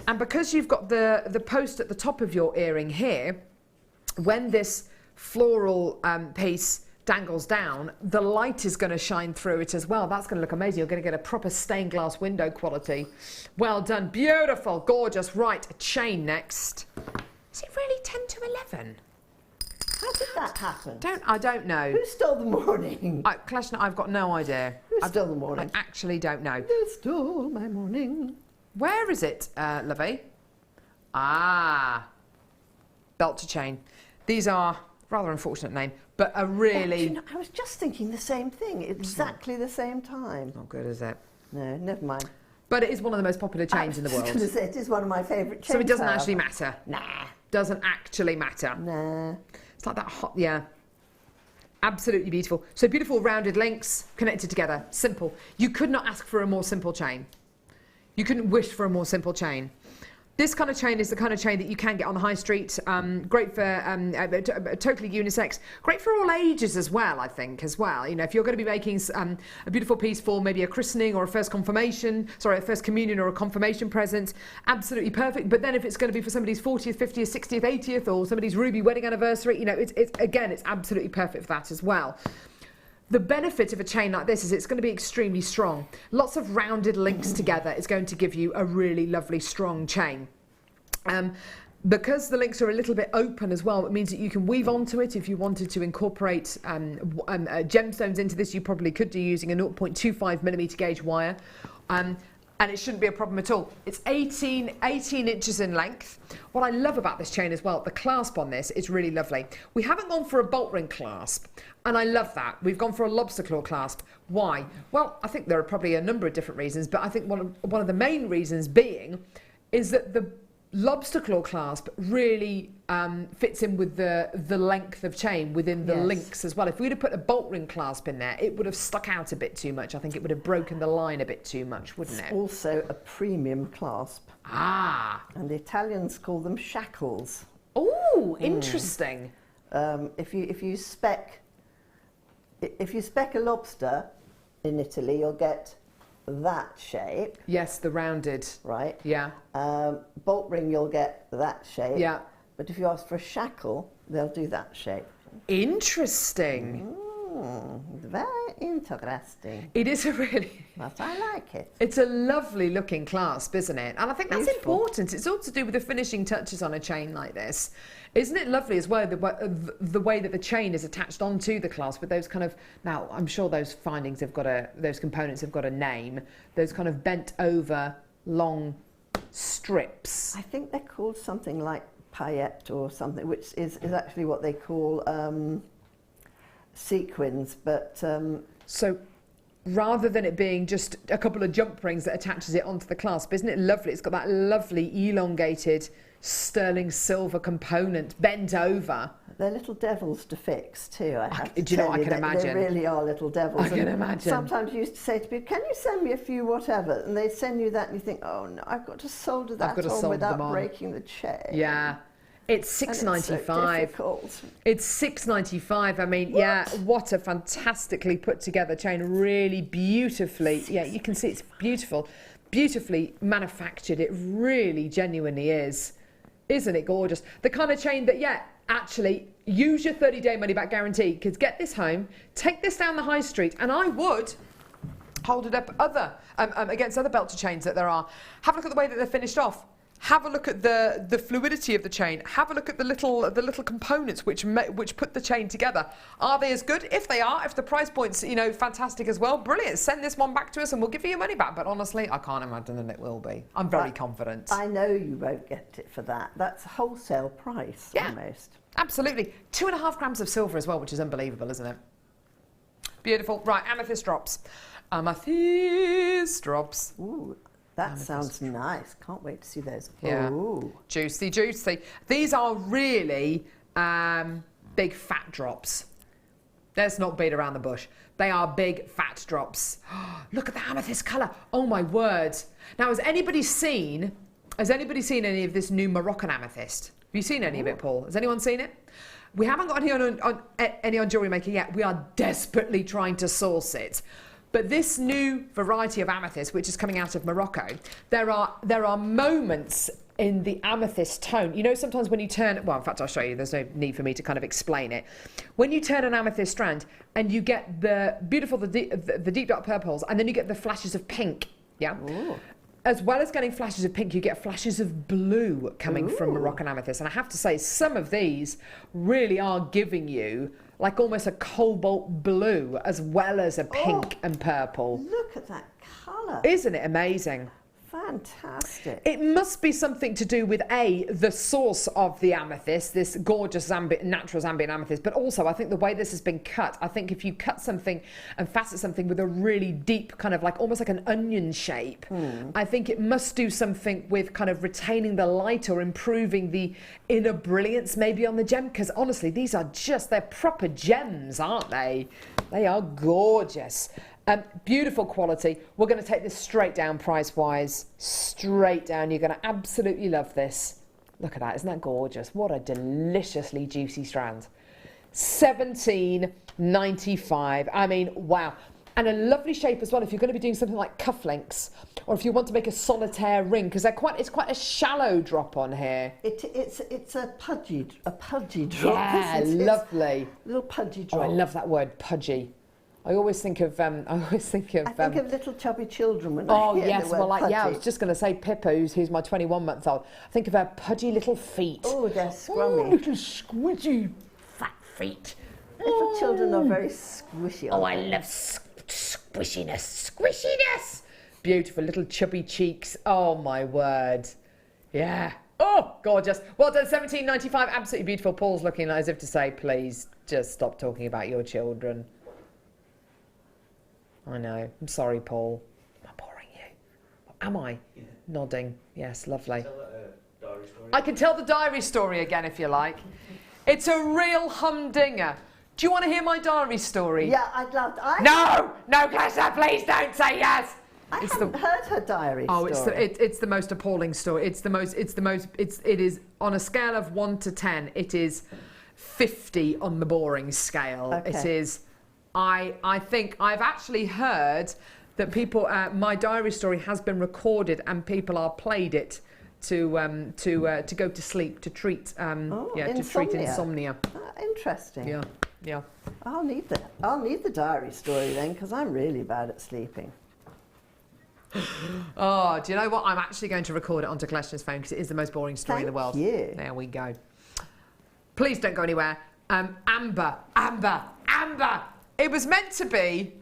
And because you've got the post at the top of your earring here, when this floral piece dangles down, the light is going to shine through it as well. That's going to look amazing. You're going to get a proper stained glass window quality. Well done. Beautiful. Gorgeous. Right, a chain next. Is it really 10 to 11?
How did that happen?
I don't know.
Who stole the morning?
Kleshna, I've got no idea.
Who stole the morning?
I actually don't know.
Who stole my morning?
Where is it, Lovey? Belt to chain. These are rather unfortunate name, but a really...
You know, I was just thinking the same thing, exactly the same time.
Not good, is it?
No, never mind.
But it is one of the most popular chains in the world.
I was going to say, it is one of my favourite chains.
So it doesn't actually matter.
Nah.
Doesn't actually matter.
Nah.
It's like that hot, yeah. Absolutely beautiful. So beautiful rounded links connected together. Simple. You could not ask for a more simple chain. You couldn't wish for a more simple chain. This kind of chain is the kind of chain that you can get on the high street. Great for totally unisex. Great for all ages as well, I think, as well. You know, if you're going to be making a beautiful piece for maybe a christening or a first communion or a confirmation present, absolutely perfect. But then if it's going to be for somebody's 40th, 50th, 60th, 80th, or somebody's ruby wedding anniversary, you know, it's absolutely perfect for that as well. The benefit of a chain like this is it's going to be extremely strong. Lots of rounded links together is going to give you a really lovely strong chain. Because the links are a little bit open as well, it means that you can weave onto it. If you wanted to incorporate gemstones into this, you probably could do using a 0.25mm gauge wire. And it shouldn't be a problem at all. It's 18 inches in length. What I love about this chain as well, the clasp on this is really lovely. We haven't gone for a bolt ring clasp, and I love that. We've gone for a lobster claw clasp. Why? Well, I think there are probably a number of different reasons, but I think one of the main reasons being is that the lobster claw clasp really fits in with the length of chain within the links as well. If we'd have put a bolt ring clasp in there, it would have stuck out a bit too much. I think it would have broken the line a bit too much, wouldn't it?
It's also a premium clasp. And the Italians call them shackles.
Oh, interesting.
If you spec a lobster in Italy, you'll get that shape.
Yes, the rounded.
Right.
Yeah.
Bolt ring, you'll get that shape.
Yeah.
But if you ask for a shackle, they'll do that shape.
Interesting.
Very interesting.
It is a really...
But I like it.
It's a lovely looking clasp, isn't it? And I think that's
Beautiful.
important. It's all to do with the finishing touches on a chain like this. Isn't it lovely as well, the way that the chain is attached onto the clasp with those kind of... Now, I'm sure those findings have got those components have got a name. Those kind of bent over long strips.
I think they're called something like paillette or something, which is actually what they call sequins, but...
So rather than it being just a couple of jump rings that attaches it onto the clasp, isn't it lovely? It's got that lovely elongated sterling silver component bent over.
They're little devils to fix too, I have to
do you know
tell
what I can imagine?
They really are little devils.
I can imagine.
Sometimes you used to say to people, can you send me a few whatever? And they'd send you that and you think, oh no, I've got to solder that on without breaking the chain.
Yeah. It's $6.95.
So
it's $6.95. I mean, yeah, what a fantastically put together chain. Really beautifully. Yeah, you can see it's beautiful. Beautifully manufactured. It really genuinely is. Isn't it gorgeous? The kind of chain that, yeah, actually use your 30-day money-back guarantee, because get this home, take this down the high street, and I would hold it up against other belter chains that there are. Have a look at the way that they're finished off. Have a look at the fluidity of the chain. Have a look at the little components which put the chain together. Are they as good? If they are, if the price point's fantastic as well, brilliant. Send this one back to us and we'll give you your money back. But honestly, I can't imagine that it will be. I'm very confident.
I know you won't get it for that. That's wholesale price almost.
Absolutely. 2.5 grams of silver as well, which is unbelievable, isn't it? Beautiful. Right, amethyst drops. Amethyst drops.
Ooh. That sounds nice. Can't wait to see those.
Yeah.
Ooh.
Juicy, juicy. These are really big fat drops. Let's not beat around the bush. They are big fat drops. Look at the amethyst colour. Oh my word. Now, has anybody seen any of this new Moroccan amethyst? Have you seen any of it, Paul? Has anyone seen it? We haven't got any on Jewellery Maker yet. We are desperately trying to source it. But this new variety of amethyst, which is coming out of Morocco, there are moments in the amethyst tone. You know, sometimes when you turn, well, in fact, I'll show you. There's no need for me to kind of explain it. When you turn an amethyst strand and you get the beautiful, the deep dark purples, and then you get the flashes of pink, yeah? Ooh. As well as getting flashes of pink, you get flashes of blue coming from Moroccan amethyst. And I have to say, some of these really are giving you like almost a cobalt blue as well as a pink and purple.
Look at that colour.
Isn't it amazing?
Fantastic.
It must be something to do with the source of the amethyst, this gorgeous natural Zambian amethyst, but also I think the way this has been cut. I think if you cut something and facet something with a really deep kind of like almost like an onion shape, I think it must do something with kind of retaining the light or improving the inner brilliance maybe on the gem, because honestly these are they're proper gems, aren't they? They are gorgeous. Beautiful quality. We're going to take this straight down price-wise. Straight down. You're going to absolutely love this. Look at that. Isn't that gorgeous? What a deliciously juicy strand. $17.95. I mean, wow. And a lovely shape as well if you're going to be doing something like cufflinks, or if you want to make a solitaire ring, because it's quite a shallow drop on here.
It's a pudgy drop.
Yeah, lovely.
Little pudgy drop.
Oh, I love that word, pudgy. I always think of
little chubby children when I hear
yes,
the word
well, like
pudgy.
yeah, I was just going to say Pippa, who's my 21-month-old. I think of her pudgy little feet.
Oh, they're scrummy.
Oh, little squidgy fat feet.
Little children are very squishy.
Oh, I love squishiness. Beautiful little chubby cheeks. Oh my word. Yeah. Oh, gorgeous. Well done. $17.95. Absolutely beautiful. Paul's looking as if to say, please just stop talking about your children. I know. I'm sorry, Paul. Am I boring you? Am I? Yeah. Nodding. Yes, lovely.
Tell a diary story.
I can tell the diary story again if you like. It's a real humdinger. Do you want to hear my diary story?
Yeah, I'd love to.
No, Kleshna, please don't say yes.
I haven't heard her diary story.
It's the most appalling story. It is on a scale of 1 to 10. It is 50 on the boring scale.
Okay.
It is. I think I've actually heard that people. My diary story has been recorded and people are played it to go to sleep to treat
insomnia.
treat insomnia.
Interesting.
Yeah. Yeah.
I'll need the diary story then, because I'm really bad at sleeping.
Oh, do you know what? I'm actually going to record it onto Kleshna's phone because it is the most boring story in the world.
Thank you.
There we go. Please don't go anywhere. Amber. It was meant to be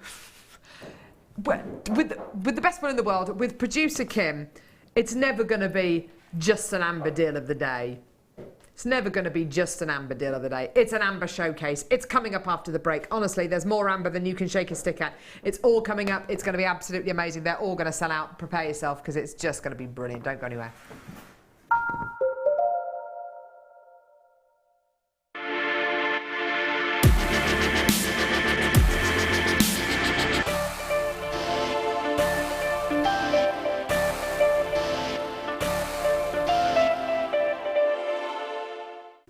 with the best one in the world, with producer Kim. It's never going to be just an Amber deal of the day. It's never going to be just an Amber deal of the day. It's an Amber showcase. It's coming up after the break. Honestly, there's more Amber than you can shake a stick at. It's all coming up. It's going to be absolutely amazing. They're all going to sell out. Prepare yourself because it's just going to be brilliant. Don't go anywhere.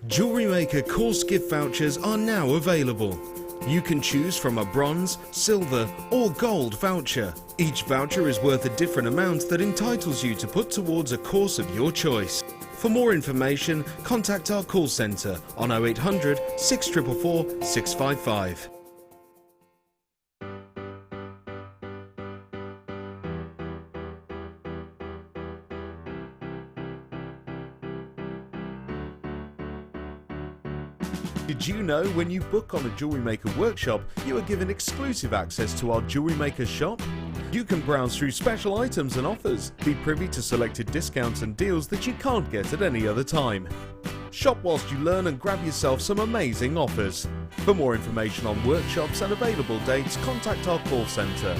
Jewellery Maker course gift vouchers are now available. You can choose from a bronze, silver or gold voucher. Each voucher is worth a different amount that entitles you to put towards a course of your choice. For more information, contact our call centre on 0800 644 655. Did you know when you book on a Jewellery Maker workshop, you are given exclusive access to our Jewellery Maker shop? You can browse through special items and offers, be privy to selected discounts and deals that you can't get at any other time. Shop whilst you learn and grab yourself some amazing offers. For more information on workshops and available dates, contact our call centre.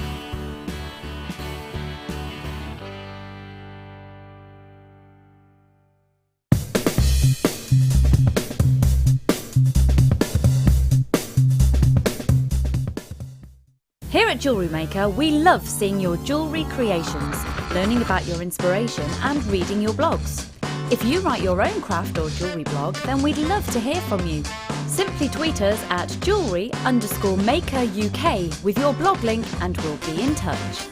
Here at Jewellery Maker, we love seeing your jewellery creations, learning about your inspiration and reading your blogs. If you write your own craft or jewellery blog, then we'd love to hear from you. Simply tweet us at jewellery_maker UK with your blog link and we'll be in touch.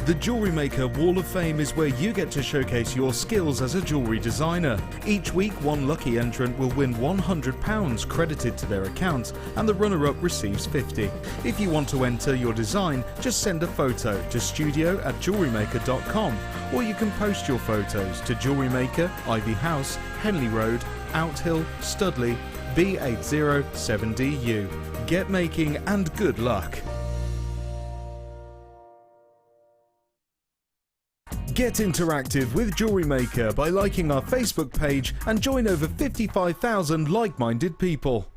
The Jewellery Maker Wall of Fame is where you get to showcase your skills as a jewellery designer. Each week, one lucky entrant will win £100 credited to their account and the runner-up receives £50. If you want to enter your design, just send a photo to studio@jewellerymaker.com or you can post your photos to Jewellery Maker, Ivy House, Henley Road, Outhill, Studley, B807DU. Get making and good luck. Get interactive with Jewellery Maker by liking our Facebook page and join over 55,000 like-minded people.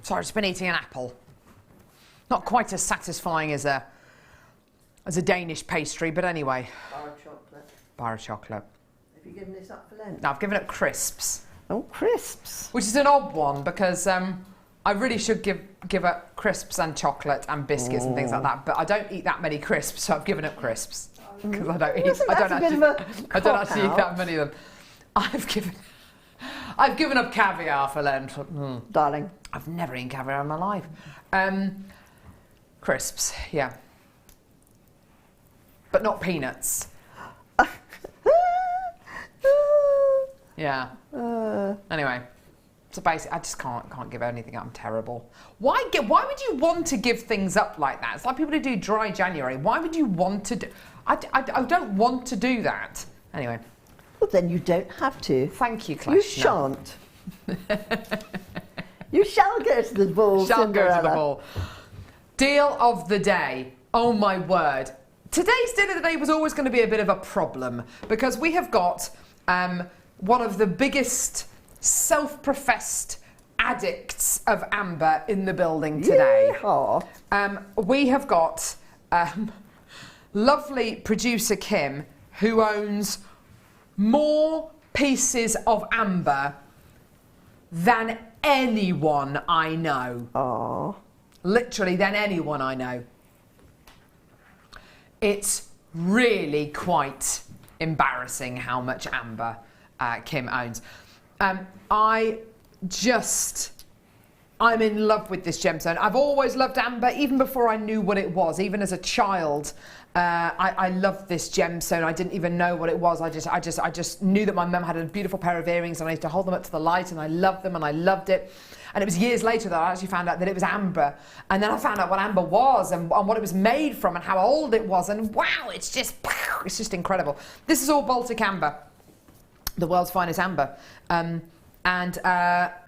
Sorry, I've just been eating an apple. Not quite as satisfying as a Danish pastry, but anyway.
Bar of chocolate.
Bar of chocolate.
Have you given this up for Lent?
No, I've given up crisps.
Oh, crisps.
Which is an odd one because I really should give up crisps and chocolate and biscuits and things like that. But I don't eat that many crisps, so I've given up crisps because I don't actually eat that many of them. I've given up caviar for Lent.
Darling.
I've never eaten caviar in my life. Crisps, yeah. But not peanuts. Yeah. Anyway, so basically, I just can't give anything up. I'm terrible. Why would you want to give things up like that? It's like people who do dry January. Why would you want to do? I don't want to do that. Anyway.
Well, then you don't have to.
Thank you, Kleshna.
You shan't. You shall go to the ball,
Shall
Cinderella.
go to the ball. Deal of the day. Oh my word. Today's deal of the day was always going to be a bit of a problem because we have got one of the biggest self-professed addicts of amber in the building today. We have got lovely producer Kim, who owns more pieces of amber than anyone I know.
Oh.
Literally than anyone I know. It's really quite embarrassing how much amber Kim owns. I'm in love with this gemstone. I've always loved amber, even before I knew what it was. Even as a child, I loved this gemstone. I didn't even know what it was. I just knew that my mum had a beautiful pair of earrings, and I used to hold them up to the light, and I loved them, and I loved it. And it was years later that I actually found out that it was amber. And then I found out what amber was and what it was made from and how old it was. And wow, it's just incredible. This is all Baltic amber, the world's finest amber. And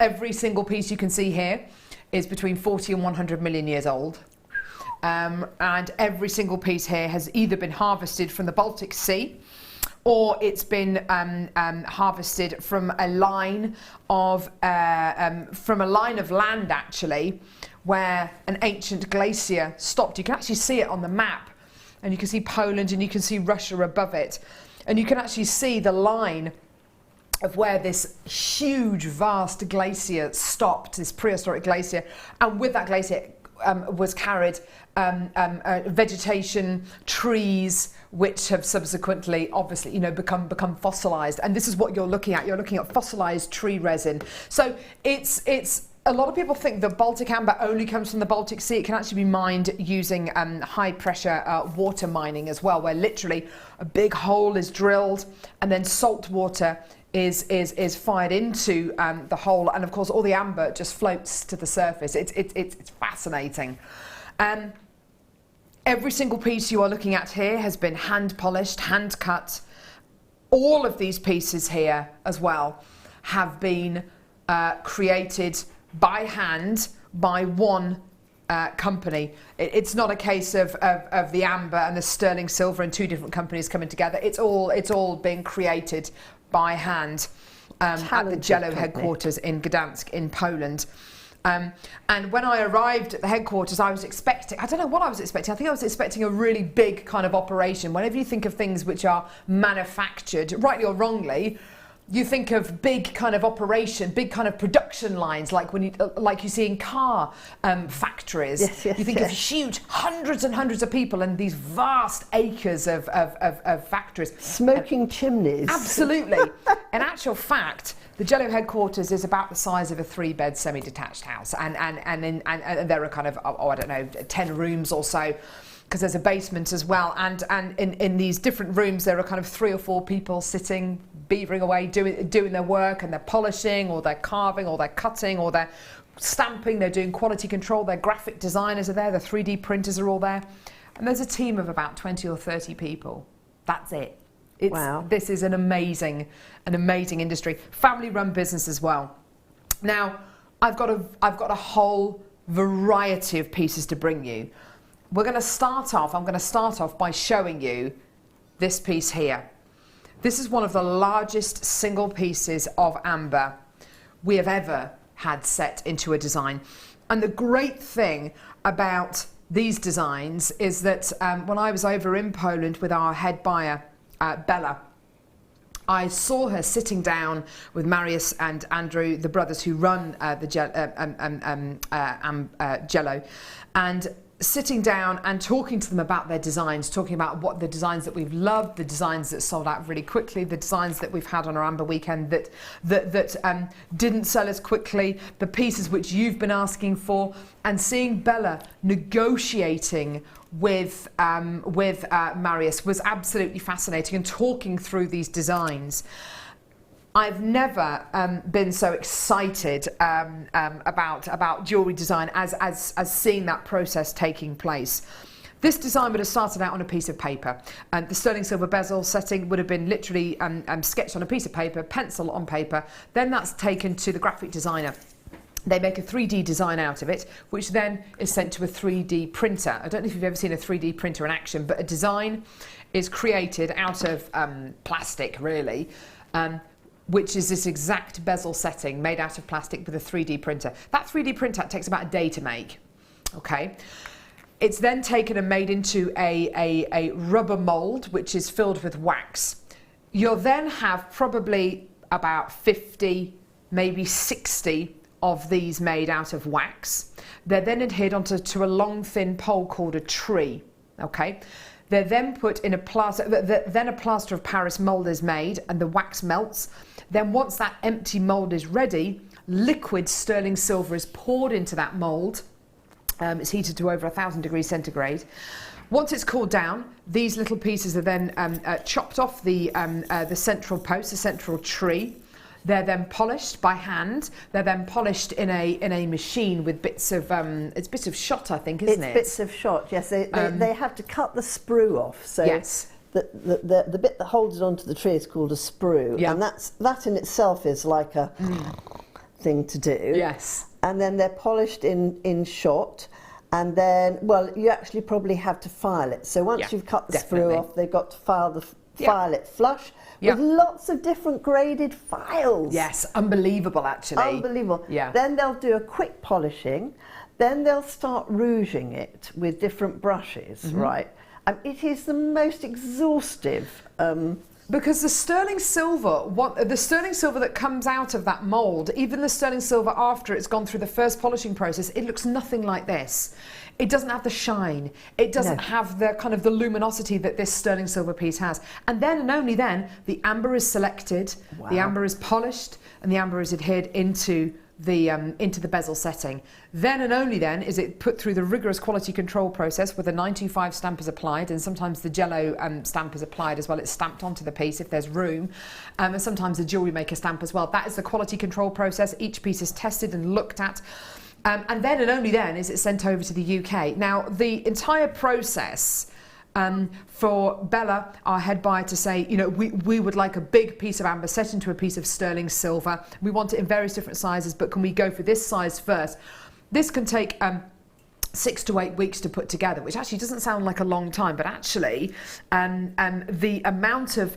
every single piece you can see here is between 40 and 100 million years old. And every single piece here has either been harvested from the Baltic Sea, or it's been harvested from a line of land, actually, where an ancient glacier stopped. You can actually see it on the map, and you can see Poland and you can see Russia above it, and you can actually see the line of where this huge, vast glacier stopped, this prehistoric glacier, and with that glacier was carried vegetation, trees, which have subsequently, obviously, become fossilized. And this is what you're looking at. You're looking at fossilized tree resin. So it's a lot of people think that Baltic amber only comes from the Baltic Sea. It can actually be mined using high pressure water mining as well, where literally a big hole is drilled and then salt water is fired into the hole, and of course all the amber just floats to the surface. It's fascinating. Every single piece you are looking at here has been hand polished, hand cut. All of these pieces here as well have been created by hand by one company. It's not a case of the amber and the sterling silver and two different companies coming together. It's all being created by hand at the Jewellery headquarters in Gdansk in Poland. And when I arrived at the headquarters, I was expecting, I don't know what I was expecting. I think I was expecting a really big kind of operation. Whenever you think of things which are manufactured, rightly or wrongly, you think of big kind of operation, big kind of production lines, like when you see in car factories.
Yes,
you think of huge, hundreds and hundreds of people and these vast acres of factories.
Smoking chimneys.
Absolutely. In actual fact, the Jewellery headquarters is about the size of a 3-bed semi-detached house, and there are kind of, I don't know, 10 rooms or so, because there's a basement as well, and in these different rooms there are kind of 3 or 4 people sitting, beavering away, doing their work, and they're polishing, or they're carving, or they're cutting, or they're stamping, they're doing quality control, their graphic designers are there, the 3D printers are all there, and there's a team of about 20 or 30 people. That's it.
Wow.
This is an amazing industry, family-run business as well. Now, I've got a whole variety of pieces to bring you. I'm going to start off by showing you this piece here. This is one of the largest single pieces of amber we have ever had set into a design. And the great thing about these designs is that when I was over in Poland with our head buyer, Bella, I saw her sitting down with Marius and Andrew, the brothers who run the Jello, and sitting down and talking to them about their designs, talking about what the designs that we've loved, the designs that sold out really quickly, the designs that we've had on our Amber Weekend that didn't sell as quickly, the pieces which you've been asking for, and seeing Bella negotiating with Marius was absolutely fascinating, and talking through these designs. I've never been so excited about jewellery design as seeing that process taking place. This design would have started out on a piece of paper, and the sterling silver bezel setting would have been literally sketched on a piece of paper, pencil on paper. Then that's taken to the graphic designer. They make a 3D design out of it, which then is sent to a 3D printer. I don't know if you've ever seen a 3D printer in action, but a design is created out of plastic, really, which is this exact bezel setting made out of plastic with a 3D printer. That 3D printer takes about a day to make, okay? It's then taken and made into a rubber mould, which is filled with wax. You'll then have probably about 50, maybe 60 of these made out of wax. They're then adhered onto a long thin pole called a tree, okay? They're then put in a plaster, then a plaster of Paris mould is made and the wax melts. Then once that empty mould is ready, liquid sterling silver is poured into that mould. It's heated to over 1,000 degrees centigrade. Once it's cooled down, these little pieces are then chopped off the central post, the central tree. They're then polished by hand. They're then polished in a machine with bits of it's bits of shot, I think, isn't it?
It's bits of shot. Yes, they have to cut the sprue off. So
yes.
The bit that holds it onto the tree is called a sprue, and that in itself is like a thing to do.
Yes.
And then they're polished in shot, and then, well, you actually probably have to file it. So once you've cut the sprue off, they've got to file it flush. With lots of different graded files.
Yes, unbelievable actually.
Unbelievable.
Yeah.
Then they'll do a quick polishing, then they'll start rouging it with different brushes, right? And it is the most exhaustive.
Because the sterling silver that comes out of that mould, even the sterling silver after it's gone through the first polishing process, it looks nothing like this. It doesn't have the shine. It doesn't have the kind of the luminosity that this sterling silver piece has. And then and only then, the amber is selected, the amber is polished, and the amber is adhered into the bezel setting. Then and only then is it put through the rigorous quality control process where the 925 stamp is applied, and sometimes the Jello stamp is applied as well. It's stamped onto the piece if there's room, and sometimes the Jewellery Maker stamp as well. That is the quality control process. Each piece is tested and looked at. And then and only then is it sent over to the UK. Now, the entire process for Bella, our head buyer, to say, you know, we would like a big piece of amber set into a piece of sterling silver. We want it in various different sizes, but can we go for this size first? This can take 6 to 8 weeks to put together, which actually doesn't sound like a long time, but actually the amount of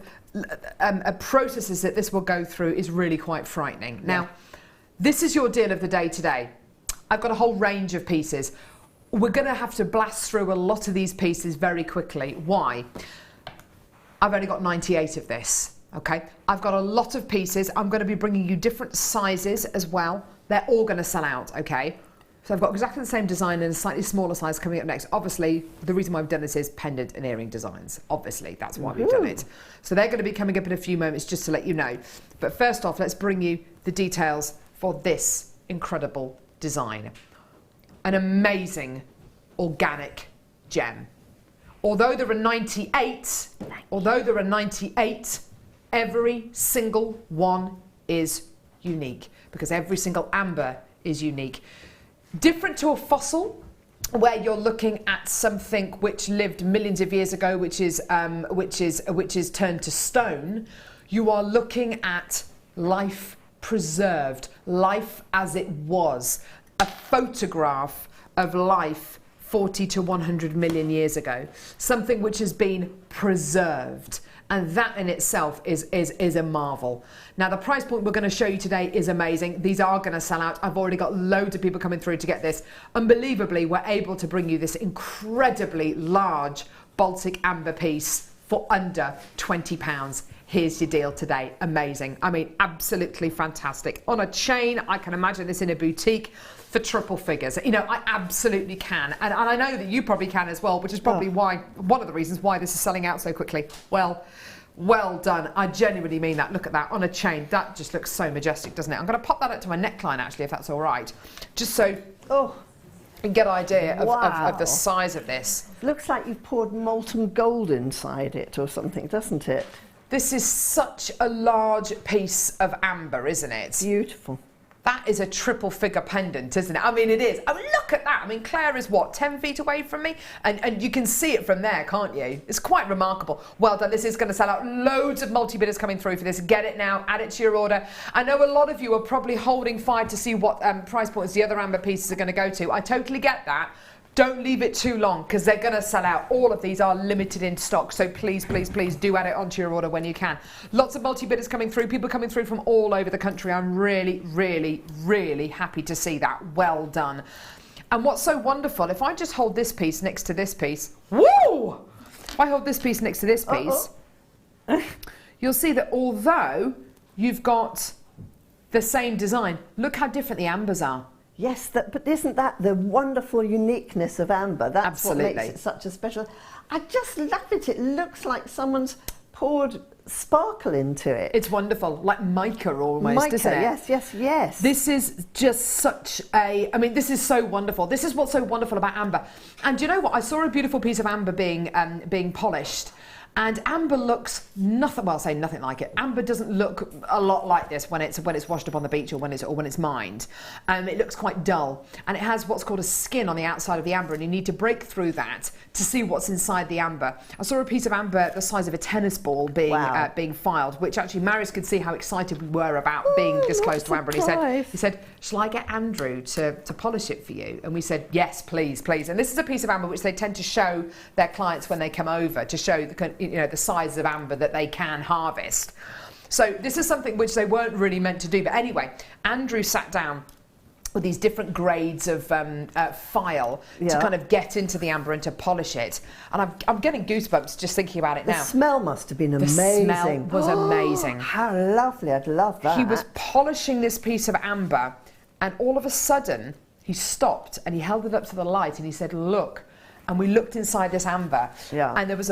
processes that this will go through is really quite frightening. Now, this is your deal of the day today. I've got a whole range of pieces. We're going to have to blast through a lot of these pieces very quickly. Why? I've only got 98 of this, okay? I've got a lot of pieces. I'm going to be bringing you different sizes as well. They're all going to sell out, okay? So I've got exactly the same design in a slightly smaller size coming up next. Obviously, the reason why I've done this is pendant and earring designs. Obviously, that's why we've done it. So they're going to be coming up in a few moments just to let you know. But first off, let's bring you the details for this incredible design. An amazing organic gem. Although there are 98, every single one is unique because every single amber is unique. Different to a fossil, where you're looking at something which lived millions of years ago, which is turned to stone. You are looking at life preserved, life as it was, a photograph of life 40 to 100 million years ago, something which has been preserved. And that in itself is a marvel. Now, the price point we're going to show you today is amazing. These are going to sell out. I've already got loads of people coming through to get this. Unbelievably, we're able to bring you this incredibly large Baltic amber piece for under £20. Here's your deal today. Amazing. I mean, absolutely fantastic. On a chain, I can imagine this in a boutique for triple figures. You know, I absolutely can. And I know that you probably can as well, which is probably why, one of the reasons why this is selling out so quickly. Well done. I genuinely mean that. Look at that on a chain. That just looks so majestic, doesn't it? I'm going to pop that up to my neckline, actually, if that's all right. Just so you can get an idea of the size of this.
Looks like you've poured molten gold inside it or something, doesn't it?
This is such a large piece of amber, isn't it?
Beautiful.
That is a triple figure pendant, isn't it? I mean, it is. I mean, look at that. I mean, Claire is what, 10 feet away from me? And you can see it from there, can't you? It's quite remarkable. Well done. This is going to sell out. Loads of multi-bidders coming through for this. Get it now. Add it to your order. I know a lot of you are probably holding fire to see what price points the other amber pieces are going to go to. I totally get that. Don't leave it too long because they're going to sell out. All of these are limited in stock, so please, please, please do add it onto your order when you can. Lots of multi-bidders coming through, people coming through from all over the country. I'm really, really, really happy to see that. Well done. And what's so wonderful, if I just hold this piece next to this piece, woo! If I hold this piece next to this piece, you'll see that although you've got the same design, look how different the ambers are.
Yes, but isn't that the wonderful uniqueness of amber? That's
Absolutely.
what makes it such a special... I just love it. It looks like someone's poured sparkle into it.
It's wonderful, like mica almost,
Mica,
isn't it?
yes, yes, yes.
This is just such a... I mean, this is so wonderful. This is what's so wonderful about amber. And do you know what? I saw a beautiful piece of amber being polished. And amber looks nothing, well, say nothing like it. Amber doesn't look a lot like this when it's washed up on the beach or when it's mined. It looks quite dull, and it has what's called a skin on the outside of the amber, and you need to break through that to see what's inside the amber. I saw a piece of amber the size of a tennis ball being filed, which actually Marius could see how excited we were about being this close to amber. And he said, "Shall I get Andrew to polish it for you?" And we said, "Yes, please, please." And this is a piece of amber which they tend to show their clients when they come over to show the size of amber that they can harvest. So this is something which they weren't really meant to do. But anyway, Andrew sat down with these different grades of file to kind of get into the amber and to polish it. And I'm getting goosebumps just thinking about it now.
The smell must have been amazing.
The smell was amazing.
How lovely. I'd love that.
He was polishing this piece of amber, and all of a sudden he stopped and he held it up to the light and he said, "Look." And we looked inside this amber, and there was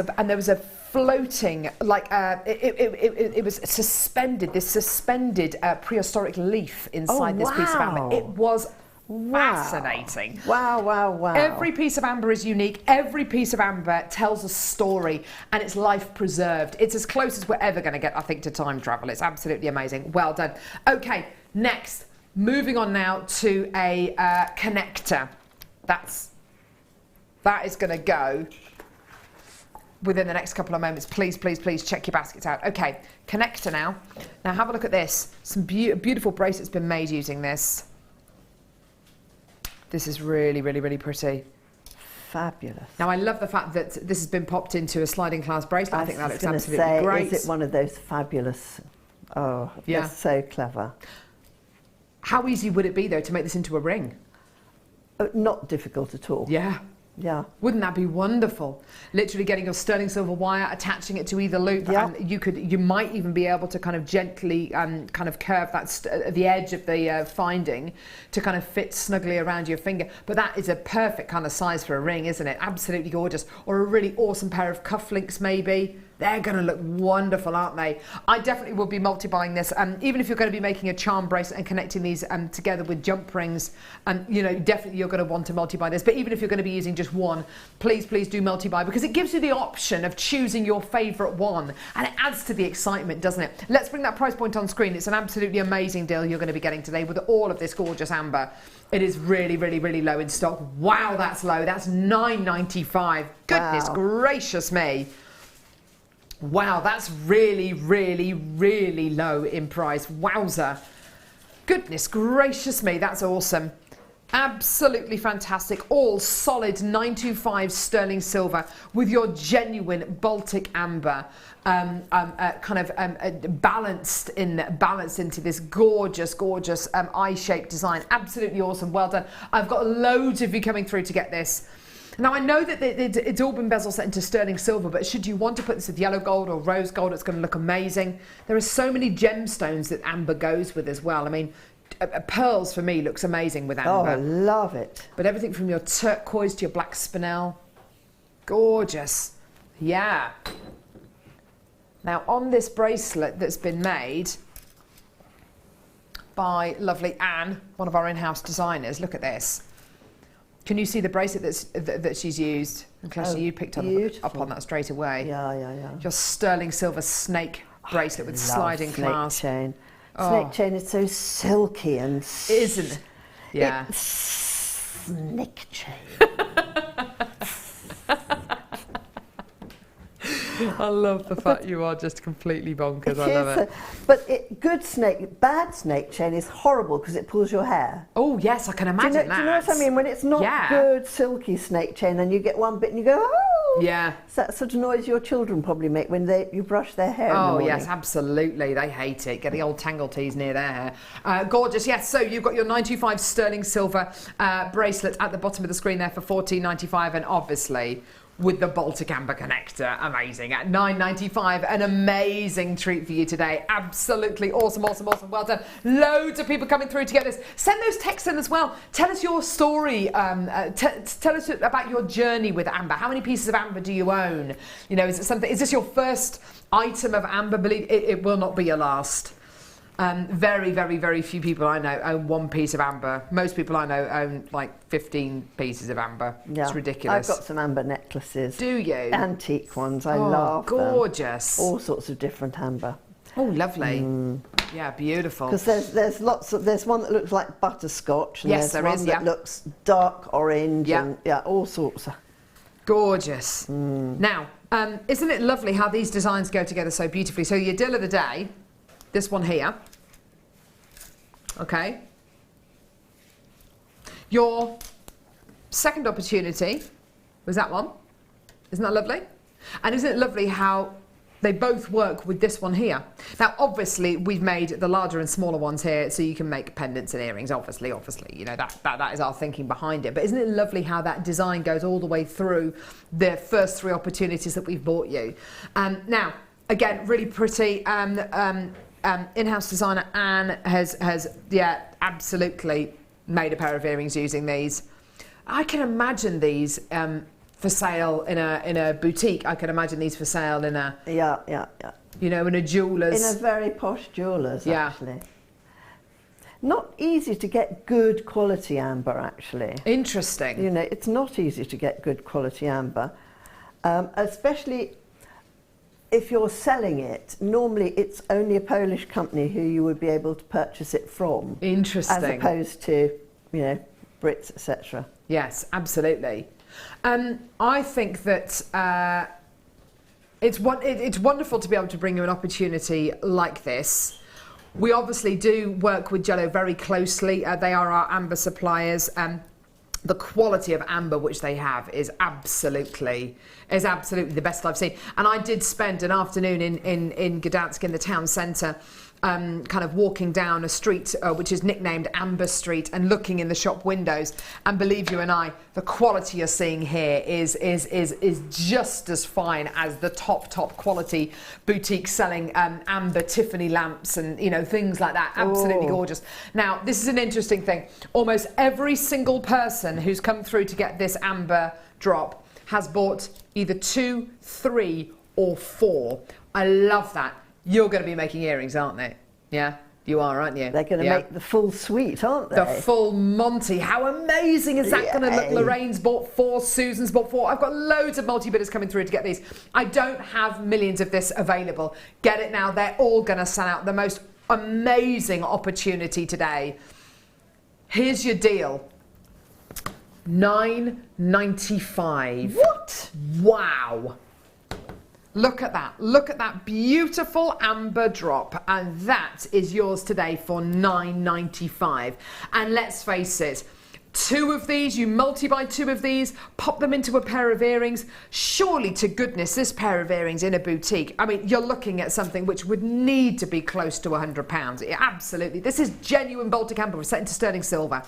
a floating, like it was suspended, this suspended prehistoric leaf inside this piece of amber. It was fascinating.
Wow, wow, wow.
Every piece of amber is unique. Every piece of amber tells a story, and it's life preserved. It's as close as we're ever going to get, I think, to time travel. It's absolutely amazing. Well done. Okay, next, moving on now to a connector. That is going to go within the next couple of moments. Please, please, please check your baskets out. Okay, connector now. Now have a look at this. Some beautiful bracelets been made using this. This is really, really, really pretty.
Fabulous.
Now I love the fact that this has been popped into a sliding glass bracelet. I think that looks absolutely great.
Is it one of those fabulous... Oh, yeah. That's so clever.
How easy would it be, though, to make this into a ring?
Not difficult at all.
Yeah.
Yeah.
Wouldn't that be wonderful? Literally getting your sterling silver wire, attaching it to either loop, and you might even be able to kind of gently kind of curve that the edge of the finding to kind of fit snugly around your finger. But that is a perfect kind of size for a ring, isn't it? Absolutely gorgeous. Or a really awesome pair of cufflinks, maybe. They're going to look wonderful, aren't they? I definitely will be multi-buying this. Even if you're going to be making a charm bracelet and connecting these together with jump rings, you know, definitely you're going to want to multi-buy this. But even if you're going to be using just one, please, please do multi-buy, because it gives you the option of choosing your favourite one. And it adds to the excitement, doesn't it? Let's bring that price point on screen. It's an absolutely amazing deal you're going to be getting today with all of this gorgeous amber. It is really, really, really low in stock. Wow, that's low. That's $9.95. Goodness gracious me. Wow, that's really, really, really low in price. Wowza. Goodness gracious me, that's awesome. Absolutely fantastic. All solid 925 sterling silver with your genuine Baltic amber, balanced into this gorgeous, gorgeous eye-shaped design. Absolutely awesome. Well done. I've got loads of you coming through to get this. Now, I know that it's all been bezel set into sterling silver, but should you want to put this with yellow gold or rose gold, it's going to look amazing. There are so many gemstones that amber goes with as well. I mean, pearls for me looks amazing with amber.
Oh, I love it.
But everything from your turquoise to your black spinel, gorgeous. Yeah. Now, on this bracelet that's been made by lovely Anne, one of our in-house designers, look at this. Can you see the bracelet that she's used? And Kleshna, you picked up on that straight away.
Yeah, yeah, yeah.
Your sterling silver snake bracelet with sliding clasp.
Chain. Snake chain is so silky and...
Isn't it? Yeah.
Snake chain.
I love the fact you are just completely bonkers. I love it.
But bad snake chain is horrible because it pulls your hair.
Oh yes, I can imagine that.
Do you know what I mean? When it's not good silky snake chain and you get one bit and you go, oh!
Yeah.
It's that sort of noise your children probably make when you brush their hair in the morning.
Yes, absolutely. They hate it. Get the old tangle teas near their hair. Gorgeous. Yes, so you've got your 925 sterling silver bracelet at the bottom of the screen there for $14.95, and obviously with the Baltic Amber connector, amazing, at $9.95. An amazing treat for you today. Absolutely awesome, awesome, awesome. Well done. Loads of people coming through to get this. Send those texts in as well. Tell us your story. Tell us about your journey with amber. How many pieces of amber do you own? You know, is it something? Is this your first item of amber? Believe it will not be your last. Very, very, very few people I know own one piece of amber. Most people I know own like 15 pieces of amber. Yeah. It's ridiculous.
I've got some amber necklaces.
Do you?
Antique ones. I love them.
Gorgeous.
All sorts of different amber.
Oh, lovely. Yeah, beautiful.
Because there's one that looks like butterscotch, and
yes,
there's one that looks dark orange, and all sorts.
Gorgeous. Now, isn't it lovely how these designs go together so beautifully? So your deal of the day, this one here. Okay. Your second opportunity was that one. Isn't that lovely? And isn't it lovely how they both work with this one here? Now, obviously, we've made the larger and smaller ones here so you can make pendants and earrings, obviously, you know, that is our thinking behind it. But isn't it lovely how that design goes all the way through the first three opportunities that we've bought you? Now, again, really pretty. In-house designer Anne has absolutely made a pair of earrings using these. I can imagine these for sale in a boutique. I can imagine these for sale in a you know, in a jeweller's.
In a very posh jeweller's, actually. Not easy to get good quality amber, actually.
Interesting.
You know, it's not easy to get good quality amber, especially if you're selling it. Normally it's only a Polish company who you would be able to purchase it from.
Interesting.
As opposed to, you know, Brits, etc.
Yes, absolutely. I think that it's wonderful to be able to bring you an opportunity like this. We obviously do work with Jello very closely. They are our amber suppliers. The quality of amber which they have is absolutely the best I've seen. And I did spend an afternoon in Gdansk, in the town centre, kind of walking down a street which is nicknamed Amber Street, and looking in the shop windows. And believe you and I, the quality you're seeing here is just as fine as the top quality boutique selling amber Tiffany lamps and, you know, things like that. Absolutely gorgeous. Now, this is an interesting thing. Almost every single person who's come through to get this amber drop has bought either 2, 3 or 4. I love that. You're going to be making earrings, aren't they? Yeah, you are, aren't you?
They're going to make the full suite, aren't they?
The full Monty. How amazing is that going to look? Lorraine's bought 4, Susan's bought 4. I've got loads of multi-bidders coming through to get these. I don't have millions of this available. Get it now. They're all going to sell out. The most amazing opportunity today. Here's your deal. $9.95.
What?
Wow. Look at that. Look at that beautiful amber drop. And that is yours today for $9.95. And let's face it, 2 of these, you multi-buy 2 of these, pop them into a pair of earrings. Surely to goodness, this pair of earrings in a boutique, I mean, you're looking at something which would need to be close to £100. Yeah, absolutely. This is genuine Baltic amber set into sterling silver.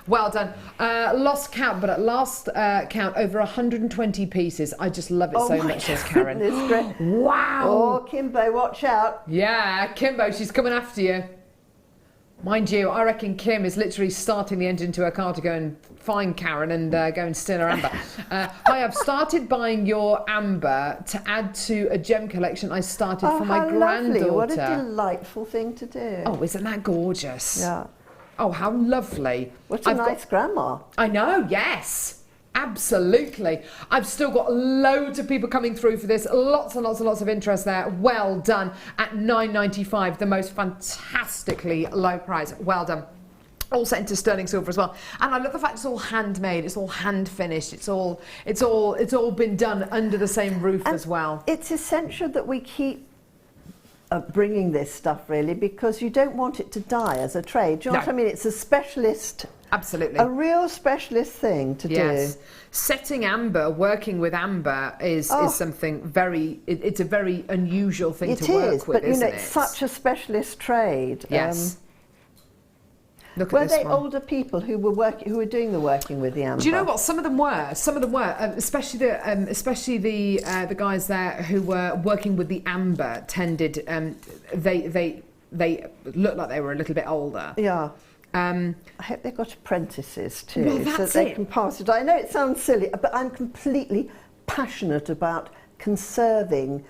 Well done. Lost count, but at last count, over 120 pieces. I just love it so much, says Karen.
Great.
Wow.
Oh, Kimbo, watch out.
Yeah, Kimbo, she's coming after you. Mind you, I reckon Kim is literally starting the engine to her car to go and find Karen and go and steal her amber. Hi, I've started buying your amber to add to a gem collection I started for my granddaughter.
Lovely. What a delightful thing to do.
Oh, isn't that gorgeous?
Yeah.
Oh, how lovely.
What a nice grandma.
I know, yes. Absolutely. I've still got loads of people coming through for this. Lots and lots and lots of interest there. Well done. At $9.95, the most fantastically low price. Well done. All set into sterling silver as well. And I love the fact it's all handmade, it's all hand finished, it's all been done under the same roof as well.
It's essential that we keep bringing this stuff, really, because you don't want it to die as a trade. Do you know what I mean? It's a specialist.
Absolutely.
A real specialist thing to do.
Setting amber, working with amber is something very, it's a very unusual thing to work with,
but you know,
isn't
it's
it?
such a specialist trade.
Yes. Look at
were
this
they
one.
older people who were doing the working with the amber?
Do you know what? Some of them were, especially the guys there who were working with the amber tended. They looked like they were a little bit older.
Yeah. I hope they've got apprentices too,
Well,
so
that's
they
it.
can pass it. I know it sounds silly, but I'm completely passionate about conserving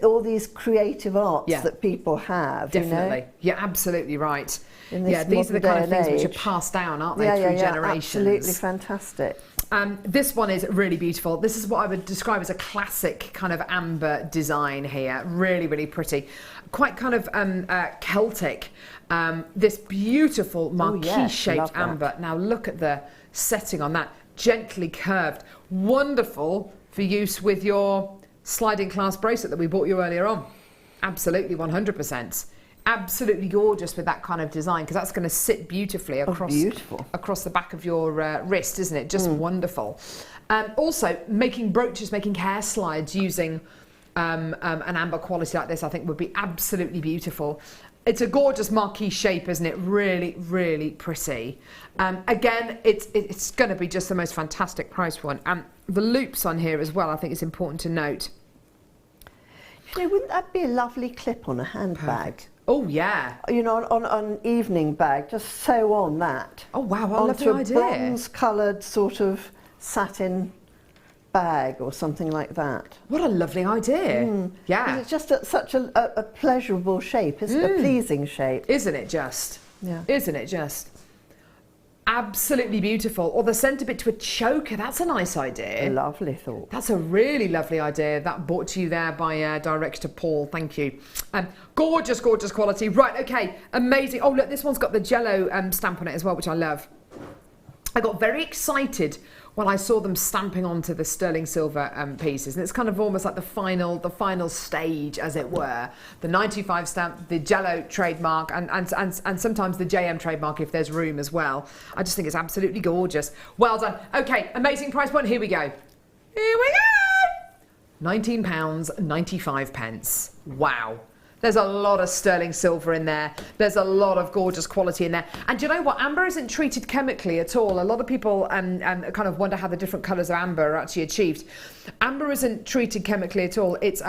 all these creative arts that people have.
Definitely.
You know?
You're absolutely right.
In this
These are the kind of
modern
things
day
which
and
are passed down, aren't they,
age.
through generations.
Absolutely fantastic.
This one is really beautiful. This is what I would describe as a classic kind of amber design here. Really, really pretty. Quite kind of Celtic. This beautiful marquise-shaped amber. Now look at the setting on that. Gently curved. Wonderful for use with your sliding clasp bracelet that we bought you earlier on. Absolutely, 100%. Absolutely gorgeous with that kind of design, because that's going to sit beautifully across the back of your wrist, isn't it? Just wonderful. Also, making brooches, making hair slides using an amber quality like this, I think would be absolutely beautiful. It's a gorgeous marquee shape, isn't it? Really, really pretty. Again, it's going to be just the most fantastic price one. The loops on here as well, I think it's important to note.
You know, wouldn't that be a lovely clip on a handbag?
Perfect. Oh, yeah.
You know, on an evening bag, just sew on that.
Oh, wow, what a lovely idea.
Onto a bronze-coloured sort of satin bag or something like that.
What a lovely idea. Yeah.
It's just such a pleasurable shape, isn't it? A pleasing shape.
Isn't it just?
Yeah.
Isn't it just? Absolutely beautiful. Or the centre bit to a choker. That's a nice idea.
A lovely thought.
That's a really lovely idea. That brought to you there by Director Paul. Thank you. Gorgeous, gorgeous quality. Right, okay. Amazing. Oh, look, this one's got the Jello stamp on it as well, which I love. I got very excited when I saw them stamping onto the sterling silver pieces, and it's kind of almost like the final stage, as it were. The 95 stamp, the Jello trademark, and sometimes the JM trademark if there's room as well. I just think it's absolutely gorgeous. Well done. Okay, amazing price point. Here we go. Here we go. £19.95. Wow. There's a lot of sterling silver in there. There's a lot of gorgeous quality in there. And do you know what? Amber isn't treated chemically at all. A lot of people kind of wonder how the different colours of amber are actually achieved. Amber isn't treated chemically at all. It's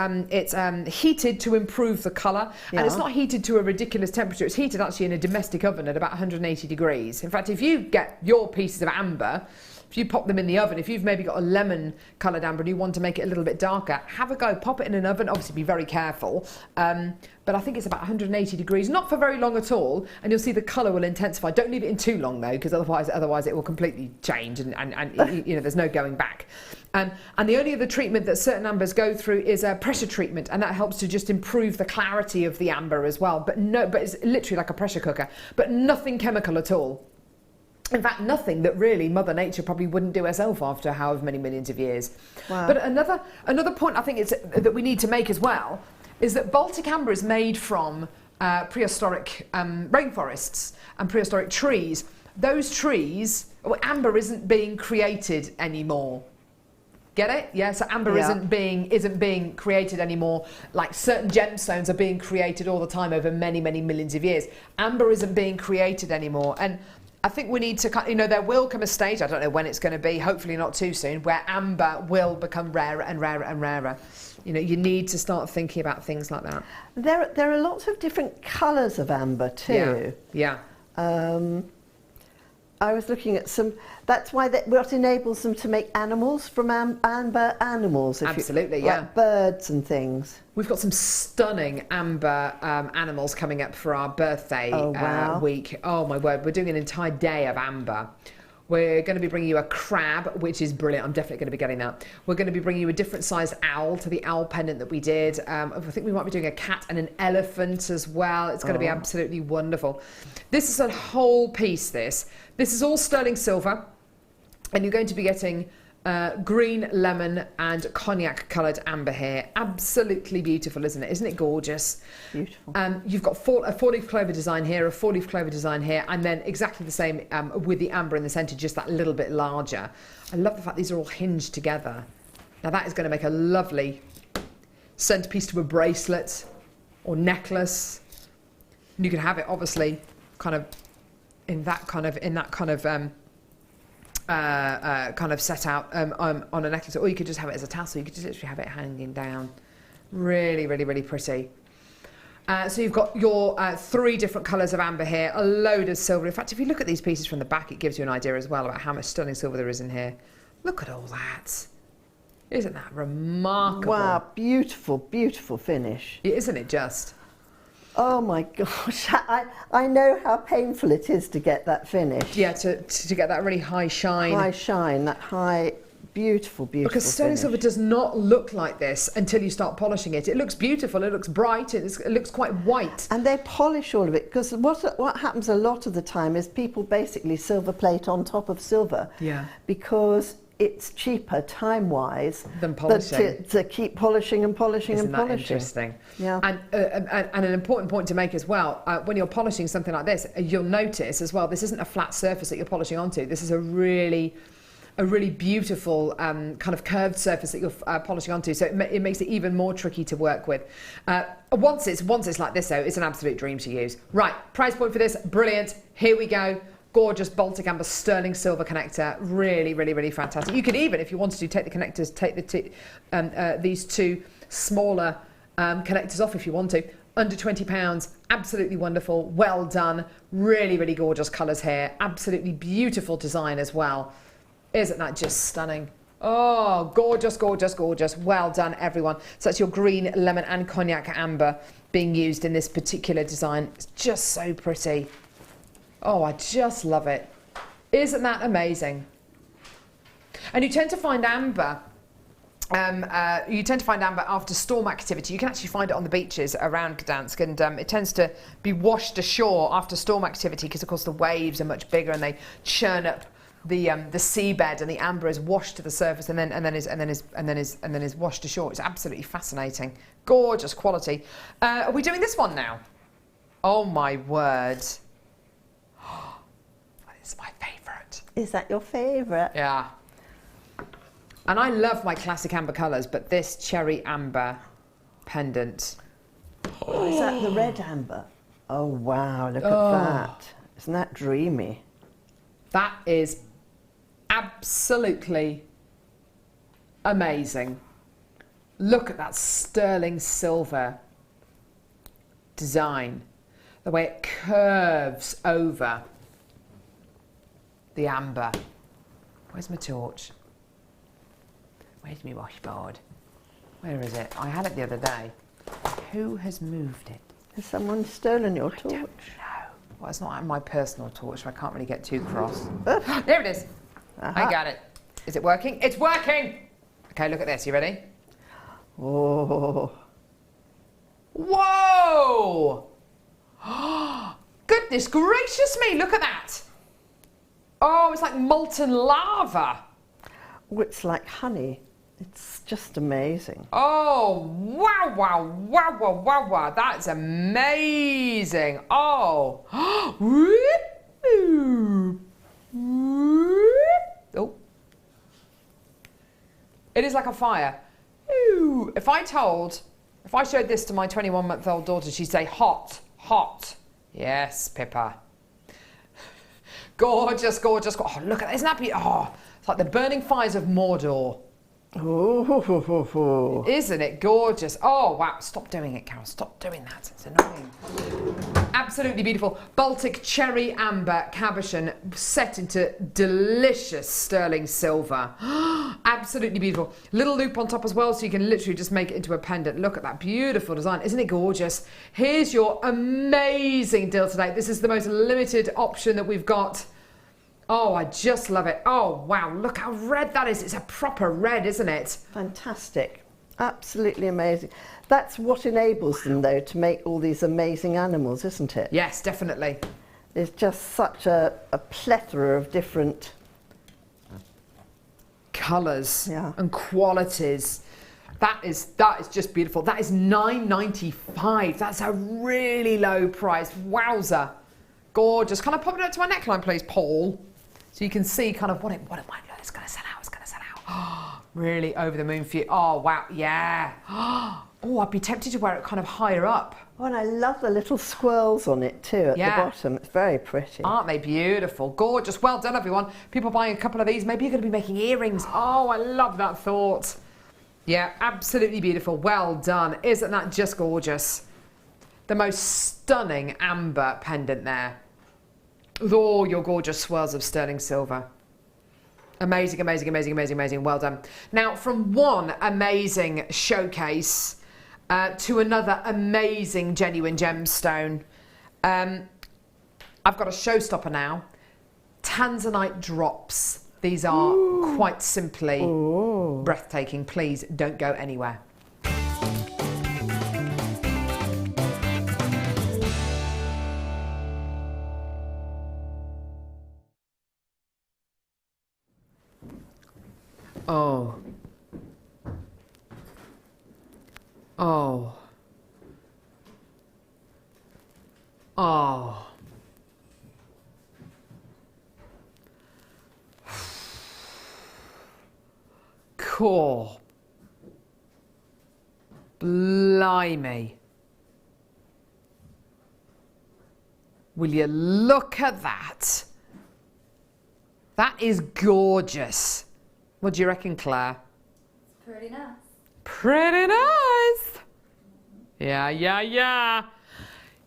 heated to improve the colour.
Yeah.
And it's not heated to a ridiculous temperature. It's heated actually in a domestic oven at about 180 degrees. In fact, if you get your pieces of amber, if you pop them in the oven, if you've maybe got a lemon coloured amber and you want to make it a little bit darker, have a go, pop it in an oven, obviously be very careful. But I think it's about 180 degrees, not for very long at all, and you'll see the colour will intensify. Don't leave it in too long though, because otherwise it will completely change and you know, there's no going back. And the only other treatment that certain ambers go through is a pressure treatment, and that helps to just improve the clarity of the amber as well. But it's literally like a pressure cooker, but nothing chemical at all. In fact, nothing that really Mother Nature probably wouldn't do herself after however many millions of years. Wow. But another point I think that we need to make as well is that Baltic amber is made from prehistoric rainforests and prehistoric trees. Those trees, amber isn't being created anymore. Get it? Yeah. So amber isn't being created anymore. Like certain gemstones are being created all the time over many, many millions of years. Amber isn't being created anymore, and I think we need to, you know, there will come a stage, I don't know when it's going to be, hopefully not too soon, where amber will become rarer and rarer and rarer. You know, you need to start thinking about things like that.
There are lots of different colours of amber too.
Yeah.
I was looking at some. That's why what enables them to make animals from amber animals.
Absolutely,
like birds and things.
We've got some stunning amber animals coming up for our birthday week. Oh my word, we're doing an entire day of amber. We're going to be bringing you a crab, which is brilliant. I'm definitely going to be getting that. We're going to be bringing you a different sized owl to the owl pendant that we did. I think we might be doing a cat and an elephant as well. It's going to be absolutely wonderful. This is a whole piece, this. This is all sterling silver. And you're going to be getting green, lemon and cognac coloured amber here. Absolutely beautiful, isn't it? Isn't it gorgeous?
Beautiful.
You've got a four-leaf clover design here, a four-leaf clover design here, and then exactly the same with the amber in the centre, just that little bit larger. I love the fact these are all hinged together. Now that is going to make a lovely centrepiece to a bracelet or necklace. And you can have it obviously kind of in that kind of set out on a necklace, or you could just have it as a tassel. You could just literally have it hanging down. Really, really, really pretty. So you've got your 3 different colours of amber here, a load of silver. In fact, if you look at these pieces from the back, it gives you an idea as well about how much sterling silver there is in here. Look at all that. Isn't that remarkable?
Wow, beautiful, beautiful finish.
Isn't it just?
Oh my gosh, I know how painful it is to get that finish.
Yeah, to get that really high shine.
High shine, that high, beautiful, beautiful
Because sterling
finish.
silver does not look like this until you start polishing it. It looks beautiful, it looks bright, it looks quite white.
And they polish all of it, because what happens a lot of the time is people basically silver plate on top of silver. Yeah. Because it's cheaper time-wise
than polishing.
To keep polishing and polishing
Isn't
and
that
polishing.
Interesting?
Yeah.
And an important point to make as well, when you're polishing something like this, you'll notice as well, this isn't a flat surface that you're polishing onto. This is a really beautiful kind of curved surface that you're polishing onto, so it makes it even more tricky to work with. Once it's like this though, it's an absolute dream to use. Right, price point for this, brilliant. Here we go. Gorgeous Baltic amber sterling silver connector, really, really, really fantastic. You could even, if you wanted to, take the connectors, take these 2 smaller connectors off if you want to. Under £20, absolutely wonderful, well done, really, really gorgeous colours here, absolutely beautiful design as well. Isn't that just stunning? Oh, gorgeous, gorgeous, gorgeous. Well done, everyone. So that's your green, lemon and cognac amber being used in this particular design. It's just so pretty. Oh, I just love it. Isn't that amazing? And you tend to find amber after storm activity. You can actually find it on the beaches around Gdansk, and it tends to be washed ashore after storm activity because, of course, the waves are much bigger and they churn up the seabed, and the amber is washed to the surface and then is washed ashore. It's absolutely fascinating. Gorgeous quality. Are we doing this one now? Oh my word. It's my favourite.
Is that your favourite?
Yeah. And I love my classic amber colours, but this cherry amber pendant.
Oh, is that the red amber? Oh wow, look at that. Isn't that dreamy?
That is absolutely amazing. Look at that sterling silver design. The way it curves over the amber. Where's my torch? Where's my washboard? Where is it? I had it the other day. Who has moved it?
Has someone stolen your torch?
I don't know. Well, it's not my personal torch, so I can't really get too cross. There it is. I got it. Is it working? It's working! Okay, look at this. You ready?
Oh.
Whoa! Goodness gracious me, look at that! Oh, it's like molten lava.
Oh, it's like honey. It's just amazing.
Oh, wow, wow, wow, wow, wow, wow. That's amazing. Oh. Oh. It is like a fire. If I showed this to my 21-month-old daughter, she'd say, hot, hot. Yes, Pippa. Gorgeous, gorgeous. Oh, look at that. Isn't that beautiful? Oh, it's like the burning fires of Mordor.
Oh.
Isn't it gorgeous? Oh, wow. Stop doing it, Carol. Stop doing that. It's annoying. Absolutely beautiful. Baltic cherry amber cabochon set into delicious sterling silver. Absolutely beautiful. Little loop on top as well, so you can literally just make it into a pendant. Look at that beautiful design. Isn't it gorgeous? Here's your amazing deal today. This is the most limited option that we've got. Oh, I just love it. Oh, wow, look how red that is. It's a proper red, isn't it?
Fantastic. Absolutely amazing. That's what enables them, though, to make all these amazing animals, isn't it?
Yes, definitely.
There's just such a plethora of different
colours
Yeah.
and qualities. That is just beautiful. That is $9.95. That's a really low price. Wowza. Gorgeous. Can I pop it up to my neckline, please, Paul? So you can see kind of what it might look. It's going to sell out. It's going to sell out. Really over the moon for you. Oh, wow. Yeah. Oh, I'd be tempted to wear it kind of higher up.
Oh, and I love the little swirls on it too at the bottom. It's very pretty.
Aren't they beautiful? Gorgeous. Well done, everyone. People buying a couple of these. Maybe you're going to be making earrings. Oh, I love that thought. Yeah, absolutely beautiful. Well done. Isn't that just gorgeous? The most stunning amber pendant there, with all your gorgeous swirls of sterling silver. Amazing, amazing, amazing, amazing, amazing. Well done. Now, from one amazing showcase to another amazing genuine gemstone, I've got a showstopper now. Tanzanite drops. These are quite simply breathtaking. Please don't go anywhere. Oh. Oh. Oh. Cool. Blimey. Will you look at that? That is gorgeous. What do you reckon, Claire?
Pretty nice.
Pretty nice. Yeah.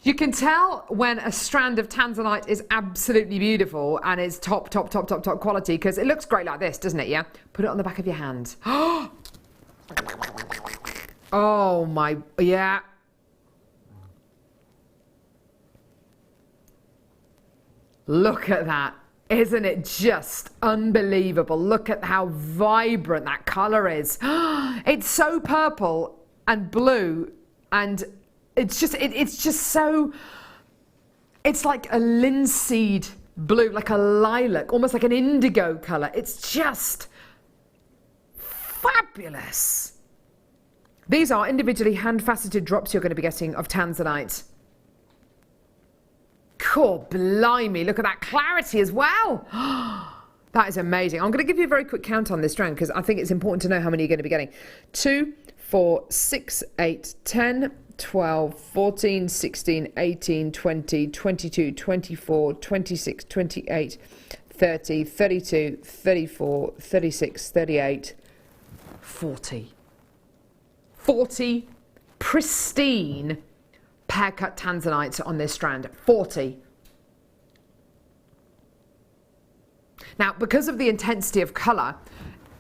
You can tell when a strand of Tanzanite is absolutely beautiful and is top quality, because it looks great like this, doesn't it? Yeah. Put it on the back of your hand. Oh my, yeah. Look at that. Isn't it just unbelievable? Look at how vibrant that colour is. It's so purple and blue, and it's just so, it's like a linseed blue, like a lilac, almost like an indigo colour. It's just fabulous. These are individually hand-faceted drops you're going to be getting of Tanzanite. Cool, blimey, look at that clarity as well. That is amazing. I'm going to give you a very quick count on this strand because I think it's important to know how many you're going to be getting. 2, 4, 6, 8, 10, 12, 14, 16, 18, 20, 22, 24, 26, 28, 30, 32, 34, 36, 38, 40. 40 pristine pear-cut Tanzanites on this strand. 40. Now, because of the intensity of colour,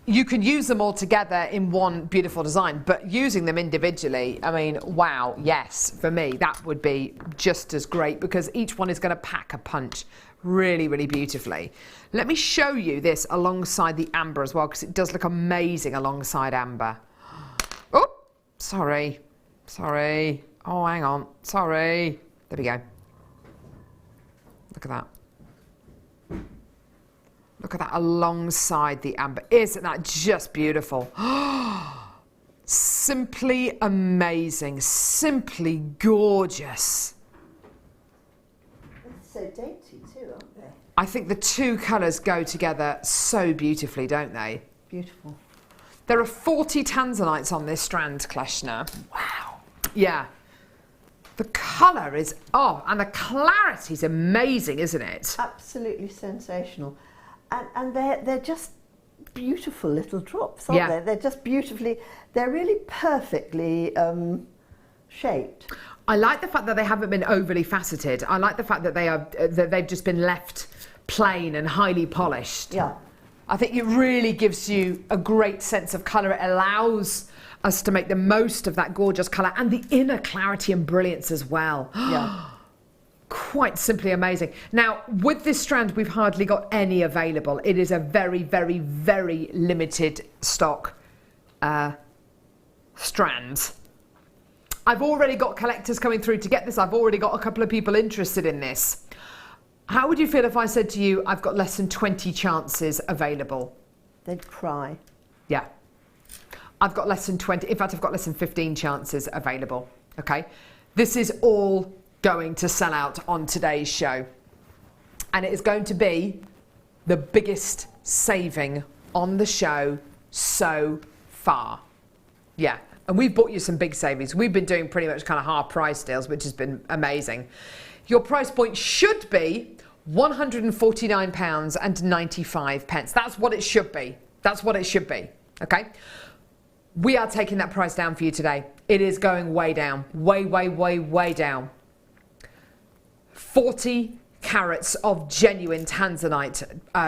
you can use them all together in one beautiful design, but using them individually, I mean, wow, yes, for me, that would be just as great because each one is going to pack a punch really, really beautifully. Let me show you this alongside the amber as well, because it does look amazing alongside amber. Oh, sorry. Oh, hang on. Sorry. There we go. Look at that. Look at that alongside the amber. Isn't that just beautiful? Simply amazing. Simply gorgeous.
It's so dainty too, aren't they?
I think the two colours go together so beautifully, don't they?
Beautiful.
There are 40 Tanzanites on this strand, Kleshna. Wow. Yeah. The colour is, and the clarity is amazing, isn't it?
Absolutely sensational. And they're just beautiful little drops, aren't they? They're just beautifully, they're really perfectly shaped.
I like the fact that they haven't been overly faceted. I like the fact that they've just been left plain and highly polished.
Yeah.
I think it really gives you a great sense of colour. It allows us to make the most of that gorgeous colour and the inner clarity and brilliance as well.
Yeah.
quite simply amazing. Now, with this strand, we've hardly got any available. It is a very, very, very limited stock strands. I've already got collectors coming through to get this. I've already got a couple of people interested in this. How would you feel if I said to you, I've got less than 20 chances available?
They'd cry.
Yeah. I've got less than 20. In fact, I've got less than 15 chances available. Okay. This is all going to sell out on today's show. And it is going to be the biggest saving on the show so far. Yeah. And we've bought you some big savings. We've been doing pretty much kind of half price deals, which has been amazing. Your price point should be £149.95. That's what it should be. That's what it should be. Okay? We are taking that price down for you today. It is going way down. Way, way, way, way down. 40 carats of genuine Tanzanite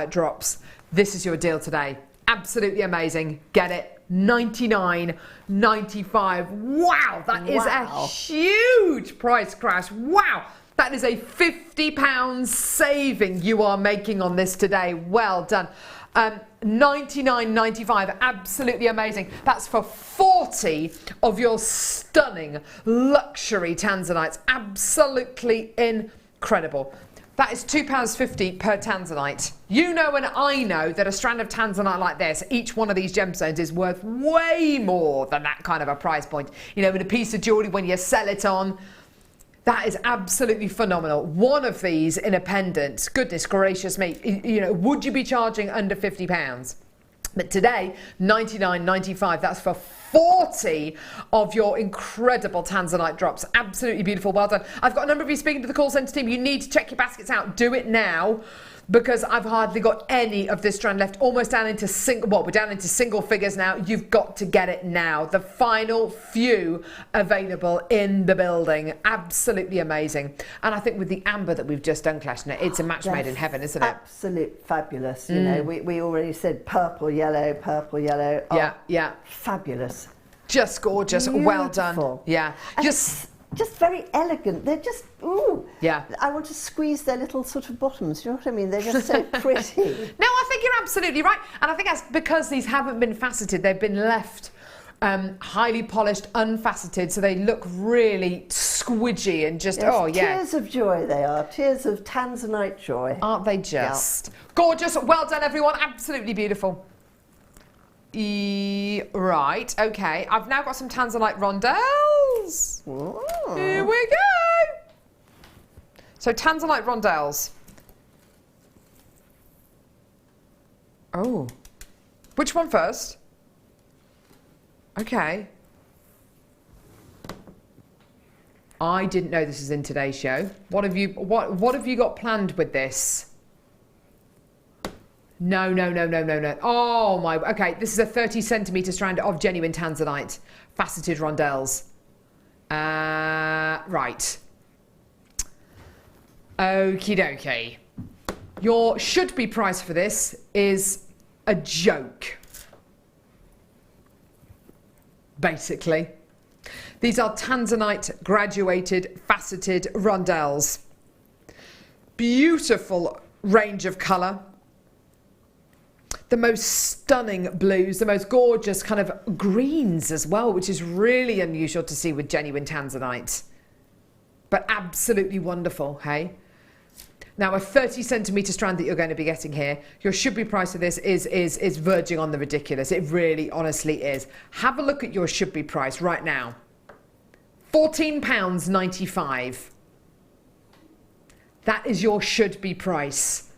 drops. This is your deal today. Absolutely amazing. Get it? $99.95. Wow, that is a huge price crash. Wow, that is a £50 saving you are making on this today. Well done. $99.95, absolutely amazing. That's for 40 of your stunning luxury Tanzanites. Absolutely incredible. That is £2.50 per Tanzanite. You know and I know that a strand of Tanzanite like this, each one of these gemstones is worth way more than that kind of a price point. You know, with a piece of jewellery, when you sell it on, that is absolutely phenomenal. One of these in a pendant, goodness gracious me, you know, would you be charging under £50? But today, $99.95, that's for 40 of your incredible Tanzanite drops. Absolutely beautiful. Well done. I've got a number of you speaking to the call centre team. You need to check your baskets out. Do it now, because I've hardly got any of this strand left. Almost down into we're down into single figures now. You've got to get it now. The final few available in the building. Absolutely amazing. And I think with the amber that we've just done, Kleshna, it's a match made in heaven, isn't it?
Absolute fabulous. You know, we already said purple, yellow, purple, yellow. Oh,
yeah, yeah.
Fabulous.
Just gorgeous.
Beautiful.
Well done. Yeah.
Just very elegant. They're just, ooh.
Yeah.
I want to squeeze their little sort of bottoms. You know what I mean? They're just so pretty.
No, I think you're absolutely right. And I think that's because these haven't been faceted. They've been left highly polished, unfaceted, so they look really squidgy and just,
yes,
oh, yeah.
Tears of joy they are. Tears of Tanzanite joy.
Aren't they just? Yeah. Gorgeous. Well done, everyone. Absolutely beautiful. Right, okay. I've now got some Tanzanite rondelles.
Ooh.
Here we go. So Tanzanite rondelles. Oh. Which one first? Okay. I didn't know this was in today's show. What have you got planned with this? No. Oh my, okay, this is a 30 centimetre strand of genuine Tanzanite, faceted rondelles. Right. Okie dokie. Your should-be price for this is a joke. Basically. These are Tanzanite graduated faceted rondelles. Beautiful range of colour. The most stunning blues, the most gorgeous kind of greens as well, which is really unusual to see with genuine Tanzanite. But absolutely wonderful, hey? Now, a 30 centimetre strand that you're going to be getting here, your should-be price of this is verging on the ridiculous. It really, honestly is. Have a look at your should-be price right now. £14.95. That is your should-be price.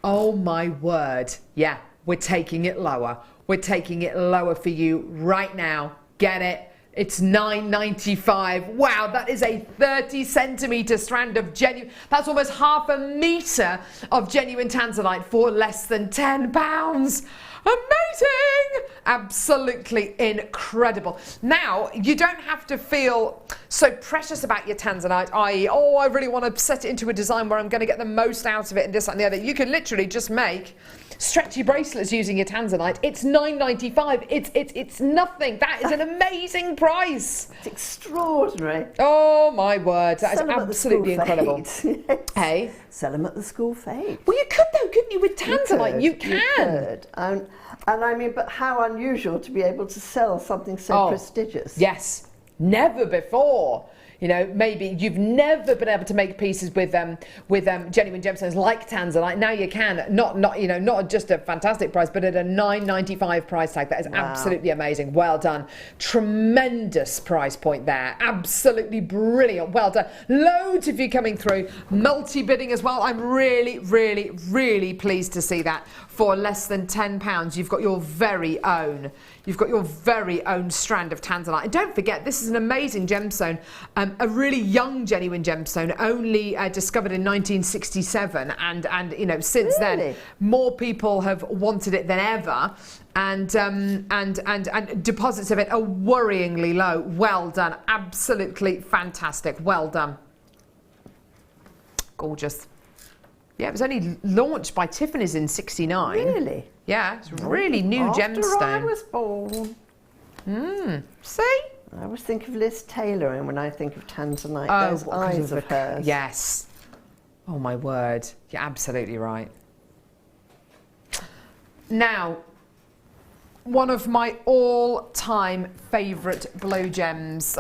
Oh my word. Yeah, we're taking it lower. We're taking it lower for you right now. Get it? It's $9.95. Wow, that is a 30 centimetre strand of genuine. That's almost half a metre of genuine Tanzanite for less than £10. Amazing! Absolutely incredible. Now, you don't have to feel so precious about your Tanzanite, i.e., oh, I really want to set it into a design where I'm going to get the most out of it and this, that, and the other. You can literally just make stretchy bracelets using your Tanzanite, it's $9.95. It's nothing. That is an amazing price.
It's extraordinary.
Oh my word, that is
Sell 'em at the
absolutely
school
incredible.
fete. Yes.
Hey,
Sell them at the school fete.
well you could though, couldn't you? With Tanzanite, you can.
You could. And I mean, but how unusual to be able to sell something so prestigious.
Yes, never before. You know, maybe you've never been able to make pieces with genuine gemstones like Tanzanite. Now you can. Not just a fantastic price, but at a $9.95 price tag. That is absolutely amazing. Well done. Tremendous price point there. Absolutely brilliant. Well done. Loads of you coming through. Multi-bidding as well. I'm really, really, really pleased to see that. For less than £10, you've got your very own. You've got your very own strand of Tanzanite. And don't forget, this is an amazing gemstone, a really young genuine gemstone, only discovered in 1967. And you know, since then, more people have wanted it than ever. And deposits of it are worryingly low. Well done. Absolutely fantastic. Well done. Gorgeous. Yeah, it was only launched by Tiffany's in '69.
Really?
Yeah, it's a really new
After
gemstone.
I was born.
See?
I always think of Liz Taylor, and when I think of Tanzanite, those
because
eyes of hers.
Yes. Oh my word. You're absolutely right. Now, one of my all-time favourite blue gems.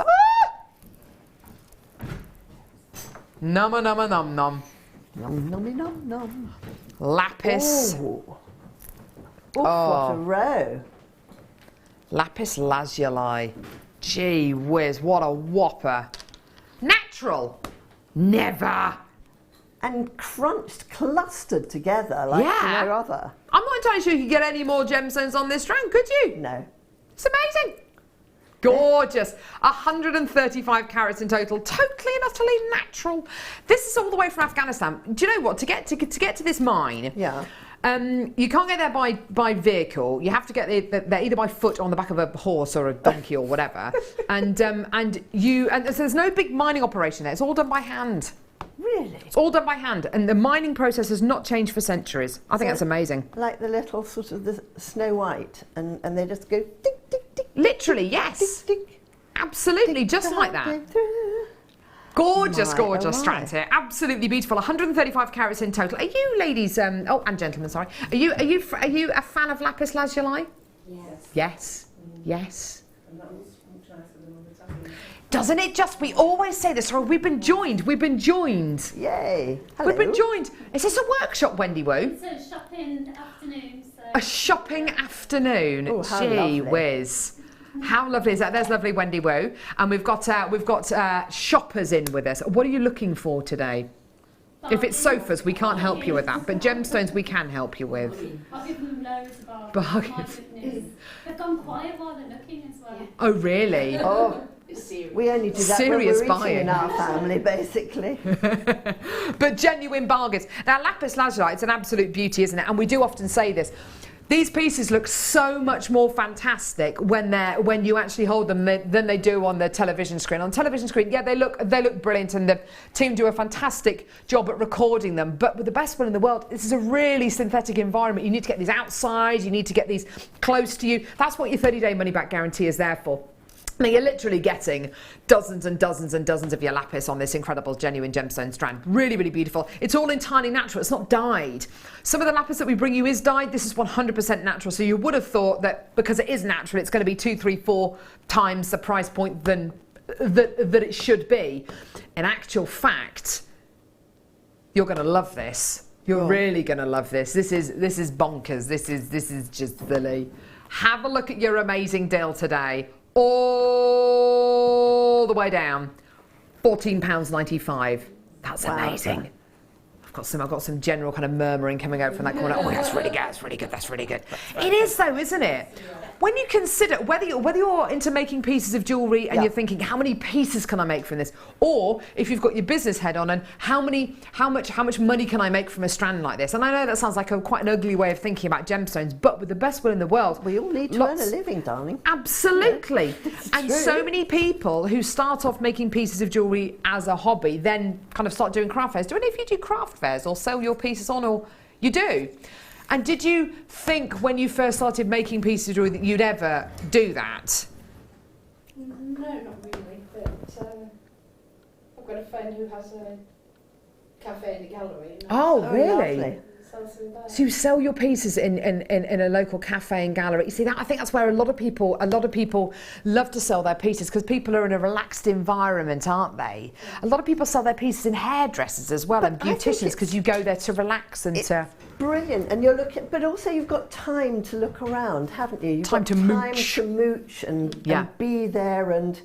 Numma numma num num.
Num nummy num num.
Lapis.
Oh. What a row.
Lapis lazuli. Gee whiz, what a whopper. Natural. Never.
And crunched, clustered together like no other.
I'm not entirely sure you could get any more gemstones on this strand, could you?
No.
It's amazing. Gorgeous. 135 carats in total, totally and utterly natural. This is all the way from Afghanistan. Do you know what? To get to this mine, you can't get there by vehicle. You have to get there either by foot or on the back of a horse or a donkey or whatever. and so there's no big mining operation there. It's all done by hand.
Really?
It's all done by hand, and the mining process has not changed for centuries. I think that's amazing.
Like the little sort of the Snow White, and they just go tick, tick, tick.
Literally, yes.
Tick, tick,
absolutely, just like that. Gorgeous, gorgeous strands here. Absolutely beautiful. 135 carats in total. Are you ladies, and gentlemen, sorry. Are you a fan of lapis lazuli?
Yes.
Yes. Yes. Doesn't it just? We always say this. Sorry, we've been joined.
Yay. Hello.
We've been joined. Is this a workshop, Wendy Woo?
It's a shopping afternoon. So
A shopping afternoon.
Oh, how
Gee
lovely.
whiz. How lovely is that? There's lovely Wendy Woo. And we've got shoppers in with us. What are you looking for today? If it's sofas, we can't help you with that. But gemstones, we can help you with.
I'll give them loads of
Bargains.
my goodness. They've gone quiet while they're looking as well.
Oh, really?
Oh, we only do that
Serious
when we're
buying.
eating in our family, basically.
But genuine bargains. Now, lapis lazuli, it's an absolute beauty, isn't it? And we do often say this. These pieces look so much more fantastic when you actually hold them than they do on the television screen. On television screen, yeah, they look brilliant, and the team do a fantastic job at recording them. But with the best one in the world, this is a really synthetic environment. You need to get these outside. You need to get these close to you. That's what your 30-day money-back guarantee is there for. Now, you're literally getting dozens and dozens and dozens of your lapis on this incredible genuine gemstone strand. Really, really beautiful. It's all entirely natural. It's not dyed. Some of the lapis that we bring you is dyed. This is 100% natural. So you would have thought that because it is natural, it's going to be 2, 3, 4 times the price point than that it should be. In actual fact, you're going to love this. You're really going to love this. This is bonkers. This is just silly. Have a look at your amazing deal today. All the way down, £14.95. That's amazing. I've got some general kind of murmuring coming out from that corner. Oh, that's really good. That's really good. That's really good. It is though, isn't it? When you consider whether you're into making pieces of jewellery and you're thinking, how many pieces can I make from this? Or if you've got your business head on and how much money can I make from a strand like this? And I know that sounds like quite an ugly way of thinking about gemstones, but with the best will in the world,
We all need to earn a living, darling.
Absolutely. And
true.
so many people who start off making pieces of jewellery as a hobby then kind of start doing craft fairs. Do any of you do craft fairs or sell your pieces on, or you do? And did you think when you first started making pieces of jewellery that you'd ever do that?
No, not really, but I've got a friend who has a cafe and a gallery. And
Oh, really?
Lovely.
sells through there.
So you sell your pieces in a local cafe and gallery. You see, that I think that's where a lot of people love to sell their pieces, because people are in a relaxed environment, aren't they? A lot of people sell their pieces in hairdressers as well, and beauticians, because you go there to relax and to...
Brilliant, and you're looking, but also you've got time to look around, haven't you? You've
Time
got
to mooch.
Time to mooch and be there, and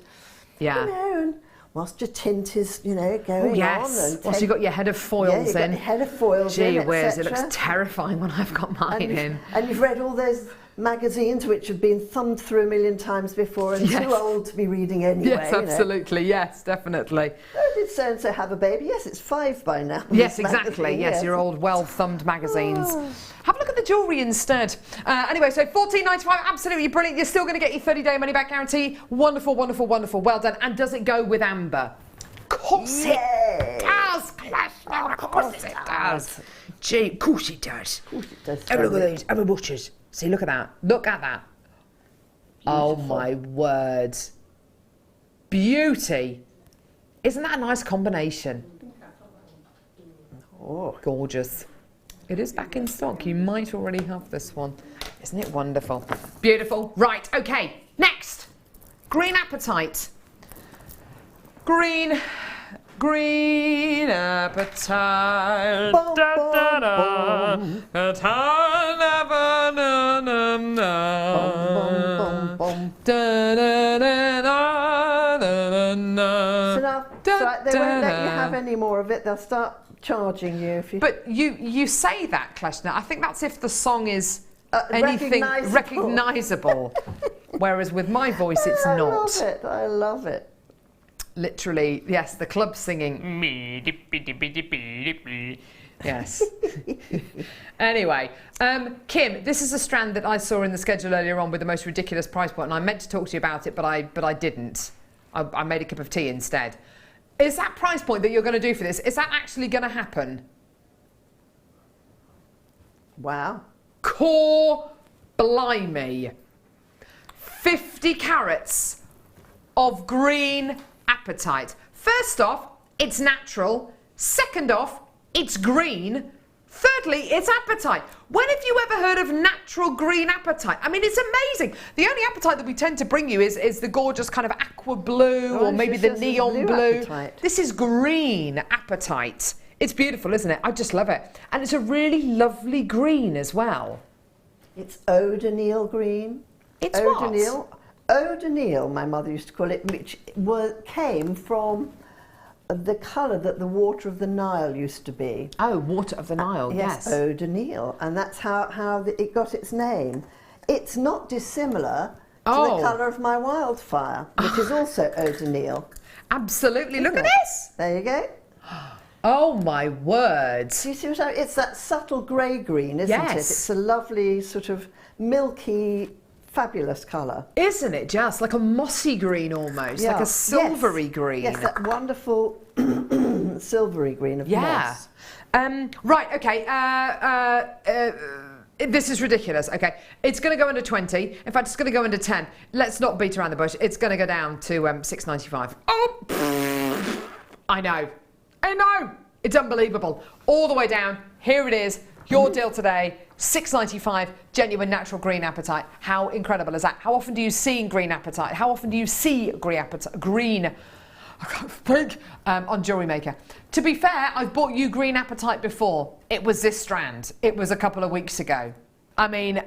you know, and whilst your tint is, you know, going on. And
Whilst you've got your head of foils
you've got
in.
your head of foils
Gee
in,
whiz, it
etc.
looks terrifying when I've got mine in.
And you've read all those magazines which have been thumbed through a million times before and too old to be reading anyway.
Yes, absolutely. You know? Yes, definitely.
Oh, did so-and-so have a baby? Yes, it's 5 by now.
Yes, exactly. Yes, your old well-thumbed magazines. Have a look at the jewellery instead. Anyway, so $14.95, absolutely brilliant. You're still going to get your 30-day money-back guarantee. Wonderful, wonderful, wonderful. Well done. And does it go with amber? Of course it does, Kleshna. Of course it does. Gee, of course it does.
Of course it does.
Have a look at these. Have a butchers. See, look at that. Look at that. Oh, my word. Beauty. Isn't that a nice combination? Oh, gorgeous. It is back in stock. You might already have this one. Isn't it wonderful? Beautiful. Right, okay. Next. Green apatite. Green apatite.
Bum,
Da, da,
bum,
da. Ta, na, ba, na, na, na.
Bum, bum, bum.
Da, da, da, da, da, da.
So now, they won't let you have any more of it. They'll start charging you if you...
But you say that, Kleshna. I think that's if the song is anything recognisable. Whereas with my voice, it's
I
not.
love it. I love it.
Literally, yes, the club singing. Yes. Anyway, Kim, this is a strand that I saw in the schedule earlier on with the most ridiculous price point, and I meant to talk to you about it, but I didn't. I made a cup of tea instead. Is that price point that you're going to do for this, is that actually going to happen?
Wow.
Core blimey. 50 carats of green apatite. First off, it's natural. Second off, it's green. Thirdly, it's apatite. When have you ever heard of natural green apatite? I mean, it's amazing. The only apatite that we tend to bring you is the gorgeous kind of aqua blue or maybe the neon blue.
Apatite.
This is green apatite. It's beautiful, isn't it? I just love it. And it's a really lovely green as well.
It's eau de Nil green.
It's
eau
what?
de Nil. Eau de Nil, my mother used to call it, which came from the colour that the water of the Nile used to be.
Oh, water of the Nile, yes.
Eau de Nil, and that's how it got its name. It's not dissimilar to the colour of my wildfire, which is also eau de Nil.
Absolutely, look at this.
There you go.
Oh my word.
Do you see what I mean? It's that subtle grey-green, isn't it? It's a lovely sort of milky, fabulous colour.
Isn't it just? Like a mossy green almost, like a silvery green.
Yes, that wonderful silvery green of moss.
Right, okay. This is ridiculous. Okay, it's going to go under 20. In fact, it's going to go under 10. Let's not beat around the bush. It's going to go down to $6.95. Oh, I know. It's unbelievable. All the way down. Here it is. Your deal today. $6.95. Genuine natural green apatite. How incredible is that? How often do you see green apatite? How often do you see green apatite? I can't speak. On Jewellery Maker. To be fair, I've bought you green apatite before. It was this strand. It was a couple of weeks ago. I mean,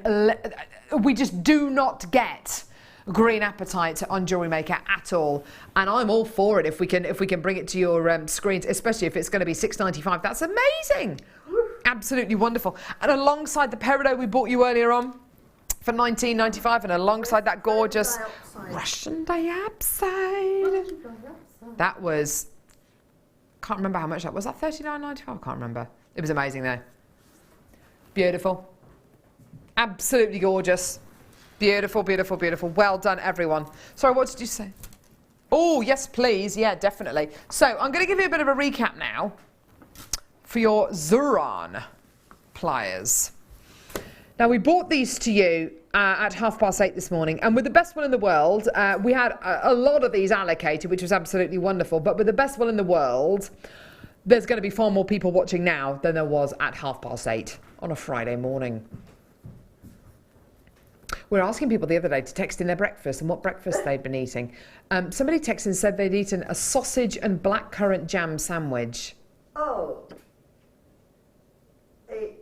we just do not get green apatite on Jewellery Maker at all, and I'm all for it if we can bring it to your screens, especially if it's going to be $6.95. That's amazing. Absolutely wonderful. And alongside the peridot we bought you earlier on for $19.95, and alongside that gorgeous Russian diapside. That was, can't remember how much that was. That $39.95? I can't remember. It was amazing though. Beautiful. Absolutely gorgeous. Beautiful, beautiful, beautiful. Well done, everyone. Sorry, what did you say? Oh, yes, please. Yeah, definitely. So I'm going to give you a bit of a recap now for your Zuran pliers. Now, we brought these to you at 8:30 this morning, and with the best one in the world, we had a lot of these allocated, which was absolutely wonderful. But with the best one in the world, there's going to be far more people watching now than there was at 8:30 on a Friday morning. We were asking people the other day to text in their breakfast and what breakfast they'd been eating. Somebody texted and said they'd eaten a sausage and blackcurrant jam sandwich.
Oh, a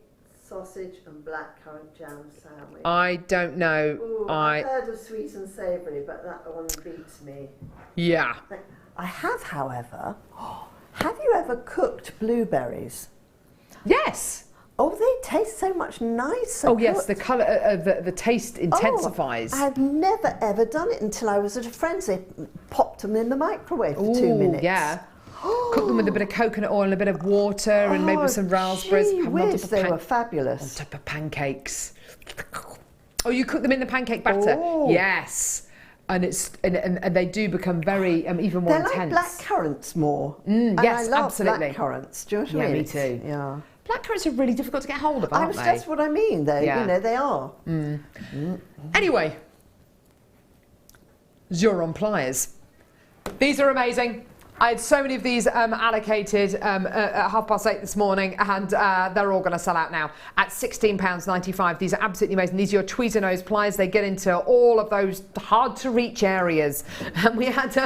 sausage and blackcurrant jam sandwich.
I don't know.
Ooh, I've heard of sweet and savoury, but that one beats me.
Yeah.
I have, however. Have you ever cooked blueberries?
Yes.
Oh, they taste so much nicer.
Oh, yes, the colour, the taste intensifies.
Oh, I've never ever done it until I was at a friend's. They popped them in the microwave for 2 minutes.
Yeah. Cook them with a bit of coconut oil and a bit of water and maybe some raspberries.
Gee whiz, they were fabulous.
On top of pancakes. Oh, you cook them in the pancake batter?
Oh.
Yes. And and they do become very even more
They're
intense.
Like black currants more.
Yes,
I love
absolutely.
black currants. Do you know what I mean?
Me too.
Yeah.
Black currants are really difficult to get hold of, aren't they?
That's what I mean, though.
Yeah.
You know, they are.
Anyway, Juron pliers. These are amazing. I had so many of these allocated at 8:30 this morning, and they're all going to sell out now at £16.95. These are absolutely amazing. These are your tweezer nose pliers. They get into all of those hard to reach areas. And we had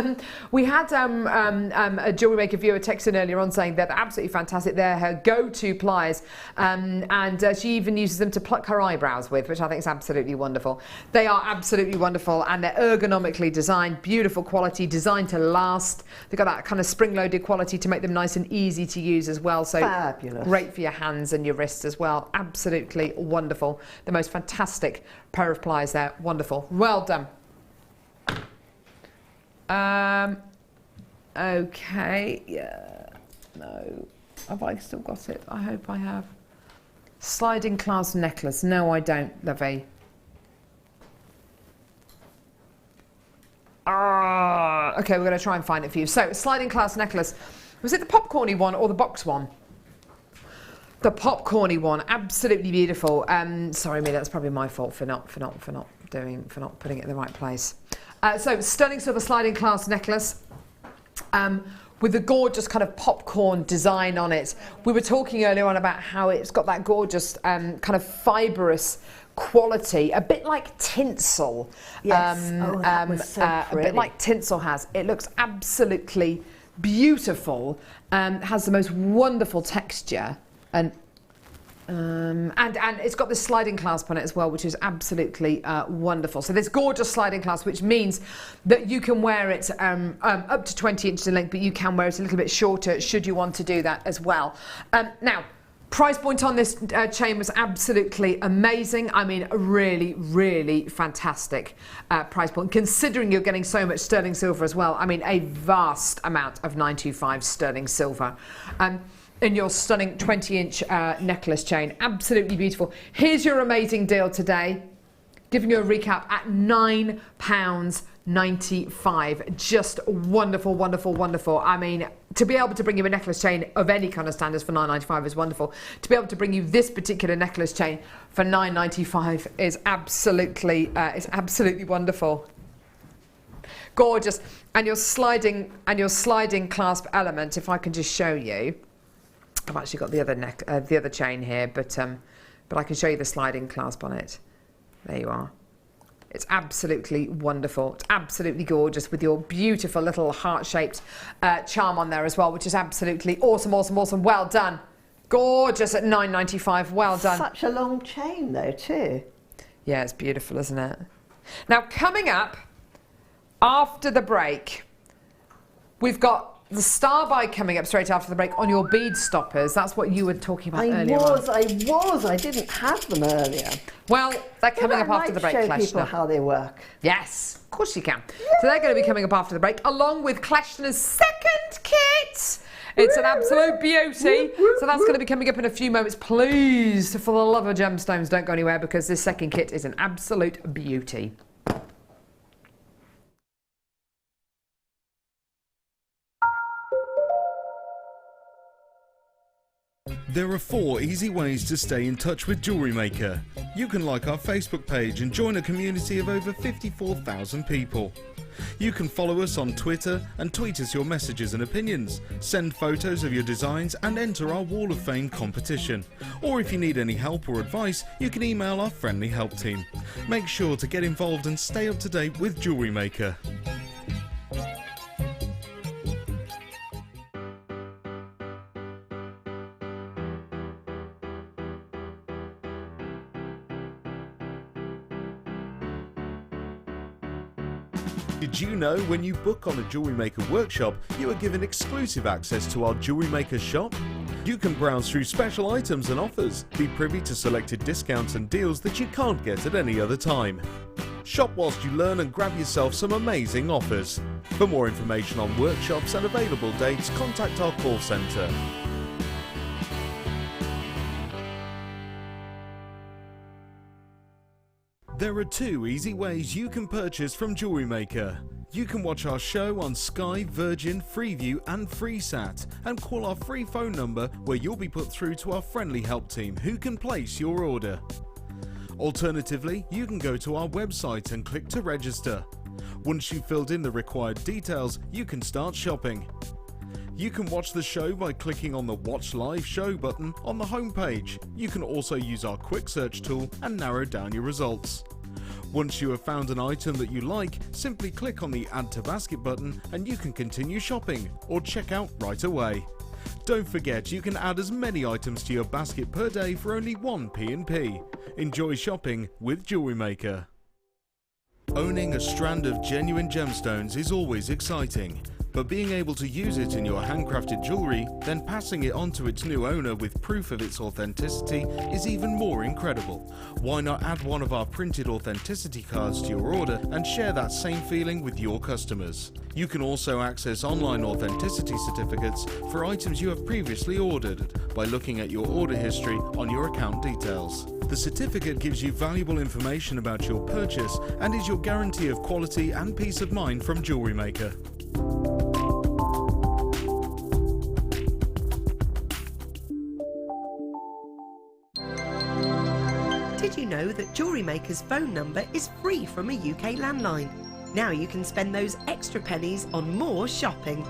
a Jewellery Maker viewer text in earlier on saying they're absolutely fantastic. They're her go-to pliers, and she even uses them to pluck her eyebrows with, which I think is absolutely wonderful. They are absolutely wonderful, and they're ergonomically designed, beautiful quality, designed to last. They've got that kind of spring-loaded quality to make them nice and easy to use as well. So
fabulous. Great
for your hands and your wrists as well. Absolutely wonderful. The most fantastic pair of pliers there. Wonderful. Well done. Okay. Yeah. No. Have I still got it? I hope I have. Sliding clasp necklace. No, I don't, Lovey. Okay, we're going to try and find it for you. So, sliding clasp necklace. Was it the popcorny one or the box one? The popcorny one, absolutely beautiful. Sorry, me, that's probably my fault for not putting it in the right place. So, stunning silver sliding clasp necklace. With a gorgeous kind of popcorn design on it. We were talking earlier on about how it's got that gorgeous kind of fibrous quality, a bit like tinsel.
Yes. That was so pretty.
A bit like tinsel has. It looks absolutely beautiful. Has the most wonderful texture, and it's got this sliding clasp on it as well, which is absolutely wonderful. So this gorgeous sliding clasp, which means that you can wear it up to 20 inches in length, but you can wear it a little bit shorter should you want to do that as well. Now, price point on this chain was absolutely amazing. I mean, a really, really fantastic price point, considering you're getting so much sterling silver as well. I mean, a vast amount of 925 sterling silver. In your stunning 20-inch necklace chain. Absolutely beautiful. Here's your amazing deal today. Giving you a recap at £9.95. Just wonderful, wonderful, wonderful. I mean, to be able to bring you a necklace chain of any kind of standards for £9.95 is wonderful. To be able to bring you this particular necklace chain for £9.95 is absolutely wonderful. Gorgeous. And your sliding clasp element, if I can just show you. I've actually got the other chain here, but I can show you the sliding clasp on it. There you are. It's absolutely wonderful. It's absolutely gorgeous with your beautiful little heart-shaped charm on there as well, which is absolutely awesome, awesome, awesome. Well done. Gorgeous at £9.95. Well done.
Such a long chain, though, too.
Yeah, it's beautiful, isn't it? Now, coming up after the break, we've got the star buy coming up straight after the break on your bead stoppers. That's what you were talking about earlier on.
I didn't have them earlier.
Well, they're coming up after the break,
Kleshna.
Kleshna.
Show people how they work.
Yes, of course you can. So they're going to be coming up after the break, along with Kleshna's second kit. It's an absolute beauty. So that's going to be coming up in a few moments. Please, for the love of gemstones, don't go anywhere, because this second kit is an absolute beauty.
There are 4 easy ways to stay in touch with Jewellery Maker. You can like our Facebook page and join a community of over 54,000 people. You can follow us on Twitter and tweet us your messages and opinions, send photos of your designs and enter our Wall of Fame competition. Or if you need any help or advice, you can email our friendly help team. Make sure to get involved and stay up to date with Jewellery Maker. Did you know when you book on a Jewellery Maker workshop, you are given exclusive access to our Jewellery Maker shop? You can browse through special items and offers, be privy to selected discounts and deals that you can't get at any other time. Shop whilst you learn and grab yourself some amazing offers. For more information on workshops and available dates, contact our call centre. There are 2 easy ways you can purchase from Jewellery Maker. You can watch our show on Sky, Virgin, Freeview and FreeSat and call our free phone number where you'll be put through to our friendly help team who can place your order. Alternatively, you can go to our website and click to register. Once you've filled in the required details, you can start shopping. You can watch the show by clicking on the Watch Live Show button on the homepage. You can also use our quick search tool and narrow down your results. Once you have found an item that you like, simply click on the Add to Basket button and you can continue shopping or check out right away. Don't forget you can add as many items to your basket per day for only 1 P&P. Enjoy shopping with Jewellery Maker. Owning a strand of genuine gemstones is always exciting. But being able to use it in your handcrafted jewellery, then passing it on to its new owner with proof of its authenticity is even more incredible. Why not add one of our printed authenticity cards to your order and share that same feeling with your customers? You can also access online authenticity certificates for items you have previously ordered by looking at your order history on your account details. The certificate gives you valuable information about your purchase and is your guarantee of quality and peace of mind from Jewellery Maker.
Did you know that Jewellery Maker's phone number is free from a UK landline? Now you can spend those extra pennies on more shopping.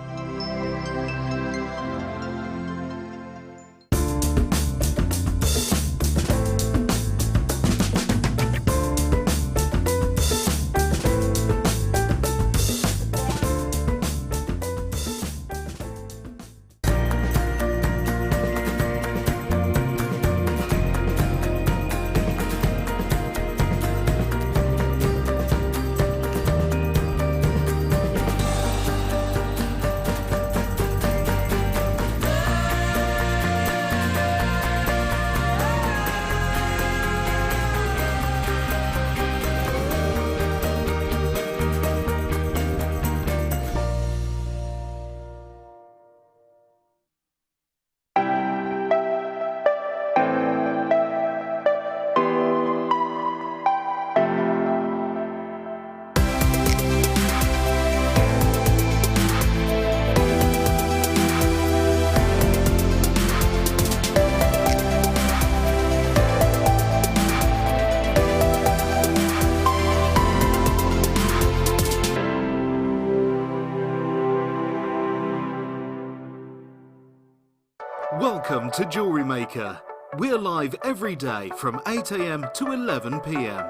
Welcome to Jewellery Maker. We're live every day from 8 AM to 11 PM.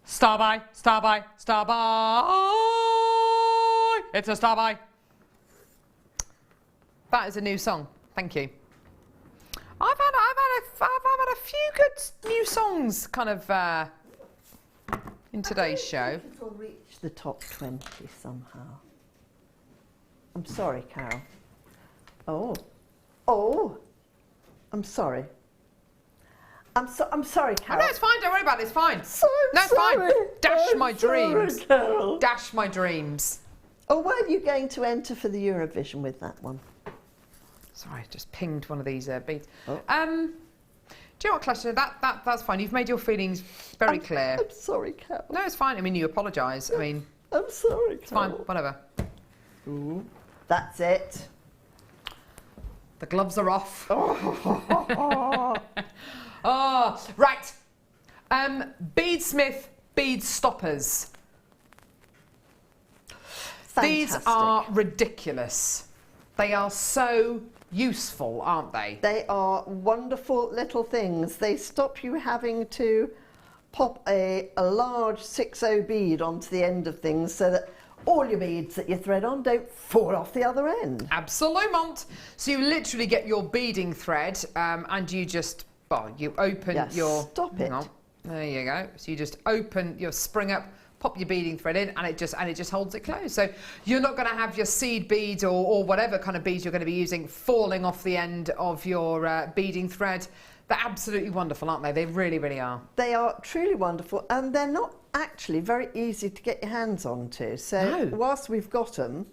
Star by, star by, star by. It's a star by. That is a new song. Thank you. I've had a few good new songs kind of in today's show.
It will reach the top 20 somehow. I'm sorry, Carol. Oh, I'm sorry. I'm sorry,
Oh,
Carol.
no, it's fine. Don't worry about it. It's fine.
So
No, it's
sorry.
fine. Dash
I'm
my
sorry,
dreams.
Carol.
Dash my dreams.
Oh, weren't you going to enter for the Eurovision with that one?
Sorry, I just pinged one of these beads.
Oh.
Do you know what, Kleshna? That's fine. You've made your feelings very clear.
I'm sorry, Carol.
No, it's fine. I mean, you apologise. I mean,
I'm sorry,
it's fine.
Carol.
Whatever.
Ooh, that's it.
The gloves are off. Oh, right. Beadsmith bead stoppers. These
Fantastic.
are ridiculous. They are so useful, aren't they?
They are wonderful little things. They stop you having to pop a large 6/0 bead onto the end of things so that all your beads that you thread on don't fall off the other end.
Absolutely. So you literally get your beading thread and you just, well, you open your...
Stop it.
Hang on. There you go. So you just open your spring up, pop your beading thread in, and it just holds it closed. So you're not going to have your seed beads or whatever kind of beads you're going to be using falling off the end of your beading thread. They're absolutely wonderful, aren't they? They really, really are.
They are truly wonderful, and they're not actually very easy to get your hands onto. So whilst we've got them,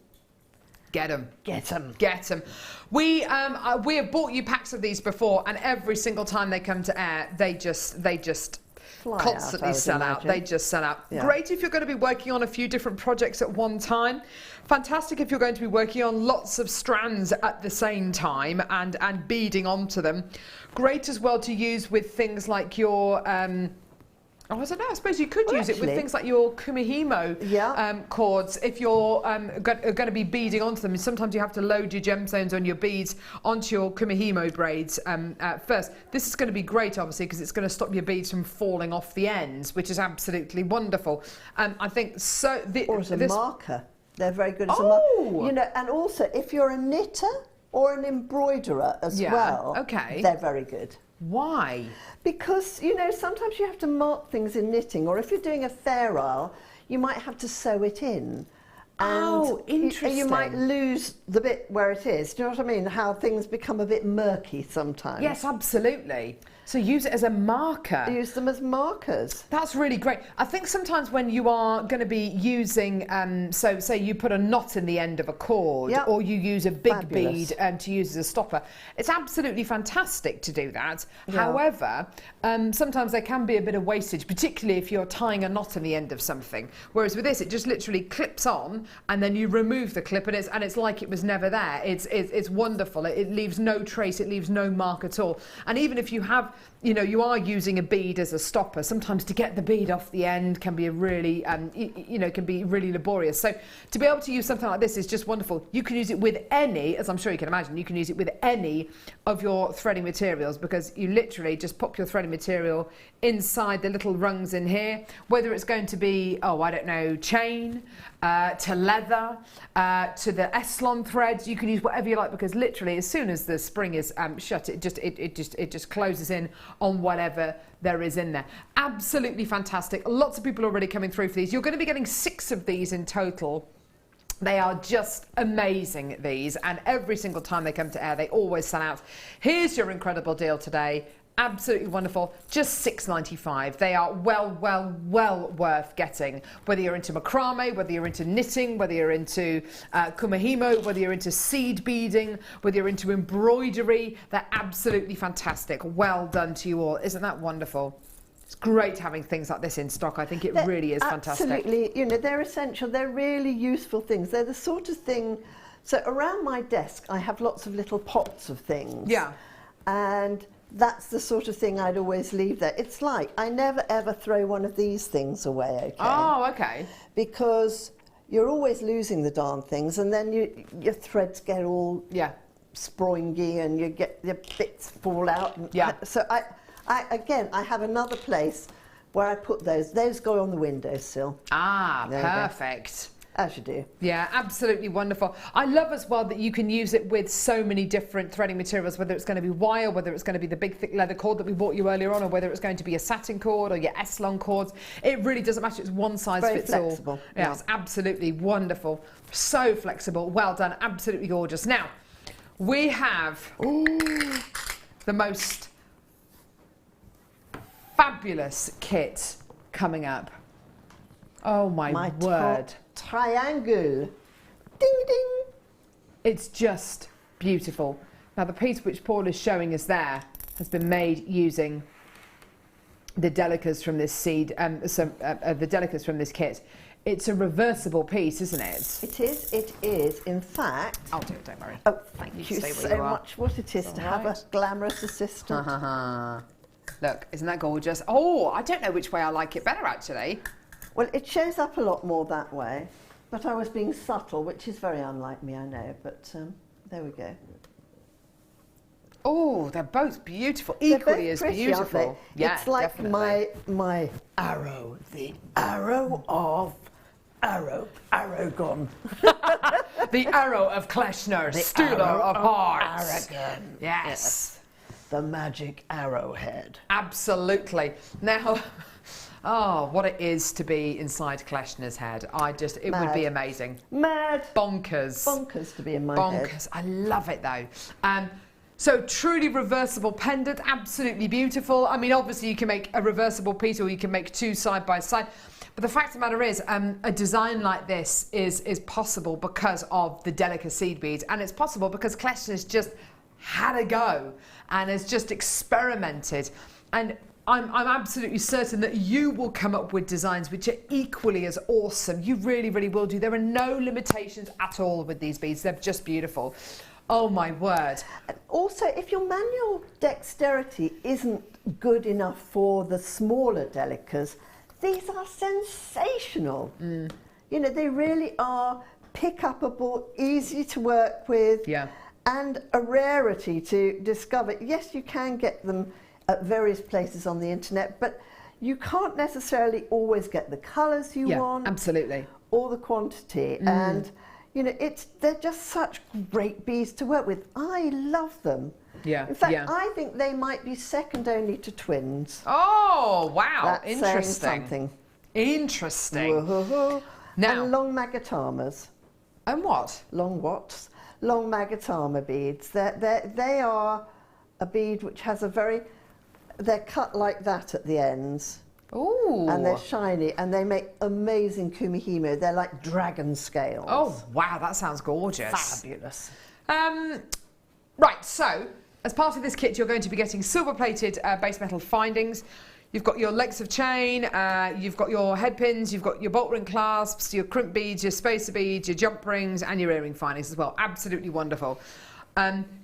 get them.
Get them.
Get them. We have bought you packs of these before, and every single time they come to air, they just constantly sell out. They just sell out.
Yeah.
Great if you're going to be working on a few different projects at one time. Fantastic if you're going to be working on lots of strands at the same time and beading onto them. Great as well to use with things like your I don't know, I suppose you could use it with things like your kumihimo cords if you're going to be beading onto them. Sometimes you have to load your gemstones on your beads onto your kumihimo braids first. This is going to be great, obviously, because it's going to stop your beads from falling off the ends, which is absolutely wonderful. I think so.
Or as a marker. They're very good as a marker. You know, and also if you're a knitter or an embroiderer as well, they're very good.
Why?
Because, you know, sometimes you have to mark things in knitting, or if you're doing a fair isle, you might have to sew it in. And
interesting.
You might lose the bit where it is. Do you know what I mean? How things become a bit murky sometimes.
Yes, absolutely. So use it as a marker.
Use them as markers.
That's really great. I think sometimes when you are going to be using, so say you put a knot in the end of a cord, or you use a big bead to use as a stopper, it's absolutely fantastic to do that. However, sometimes there can be a bit of wastage, particularly if you're tying a knot in the end of something. Whereas with this, it just literally clips on, and then you remove the clip, and it's like it was never there. It's wonderful. It leaves no trace. It leaves no mark at all. And even if you have, you know, you are using a bead as a stopper, sometimes to get the bead off the end can be a really, can be really laborious. So to be able to use something like this is just wonderful. You can use it with any, as I'm sure you can imagine, you can use it with any of your threading materials, because you literally just pop your threading material inside the little rungs in here, whether it's going to be, chain, to leather, to the Eslon threads. You can use whatever you like, because literally as soon as the spring is shut, it just closes in on whatever there is in there. Absolutely fantastic. Lots of people already coming through for these. You're going to be getting 6 of these in total. They are just amazing, these, and every single time they come to air, they always sell out. Here's your incredible deal today. Absolutely wonderful. Just $6.95. They are well worth getting. Whether you're into macrame, whether you're into knitting, whether you're into kumihimo, whether you're into seed beading, whether you're into embroidery, they're absolutely fantastic. Well done to you all. Isn't that wonderful? It's great having things like this in stock. I think it really is fantastic.
Absolutely. You know, they're essential. They're really useful things. They're the sort of thing. So around my desk, I have lots of little pots of things.
Yeah.
And that's the sort of thing I'd always leave there. It's like I never ever throw one of these things away, okay?
Oh, okay.
Because you're always losing the darn things, and then your threads get all springy, and you get your bits fall out. And so I have another place where I put those. Those go on the windowsill.
Ah, perfect.
As you do.
Yeah, absolutely wonderful. I love as well that you can use it with so many different threading materials, whether it's going to be wire, whether it's going to be the big thick leather cord that we bought you earlier on, or whether it's going to be a satin cord or your S-long cords. It really doesn't matter. It's one size
Very
fits
flexible.
all. Yeah, it's absolutely wonderful. So flexible. Well done. Absolutely gorgeous. Now, we have the most fabulous kit coming up. Oh my word.
Triangle. Ding ding.
It's just beautiful. Now the piece which Paul is showing us there has been made using the delicas from this seed, the delicas from this kit. It's a reversible piece, isn't it?
It is. It is. In fact.
I'll do it. Don't worry.
Oh, thank you
stay where
so
you are.
much. What it is to have a glamorous assistant.
Look, isn't that gorgeous? Oh, I don't know which way I like it better actually.
Well, it shows up a lot more that way, but I was being subtle, which is very unlike me, I know. But there we go.
Oh, they're both beautiful.
They're
Equally
both
as
pretty,
beautiful.
aren't they?
Yeah,
it's like
definitely.
my arrow, the arrow of Aragon.
The arrow of Kleshna, Stealer of Hearts.
Aragon.
Yes.
The magic arrowhead.
Absolutely. Now, oh, what it is to be inside Kleshna's head. It would be amazing.
Mad.
Bonkers.
Bonkers to be in my head.
Bonkers. I love it though. So truly reversible pendant, absolutely beautiful. I mean, obviously you can make a reversible piece or you can make two side by side. But the fact of the matter is, a design like this is possible because of the delicate seed beads, and it's possible because Kleshna's just had a go and has just experimented. And I'm absolutely certain that you will come up with designs which are equally as awesome. You really, really will do. There are no limitations at all with these beads. They're just beautiful. Oh my word.
Also, if your manual dexterity isn't good enough for the smaller delicas, these are sensational. You know, they really are pick-upable, easy to work with, and a rarity to discover. Yes, you can get them at various places on the internet, but you can't necessarily always get the colours you want.
Absolutely.
Or the quantity. And, you know, they're just such great beads to work with. I love them.
Yeah.
In fact, I think they might be second only to twins.
Oh, wow.
That's
interesting.
saying something.
Interesting.
Whoa.
Now,
and long magatamas.
And what?
Long what? Long magatama beads. They are a bead which has they're cut like that at the ends.
Ooh.
And they're shiny and they make amazing kumihimo. They're like dragon scales.
Oh, wow, that sounds gorgeous.
Fabulous.
Right, so as part of this kit, you're going to be getting silver-plated base metal findings. You've got your lengths of chain, you've got your head pins, you've got your bolt ring clasps, your crimp beads, your spacer beads, your jump rings, and your earring findings as well. Absolutely wonderful.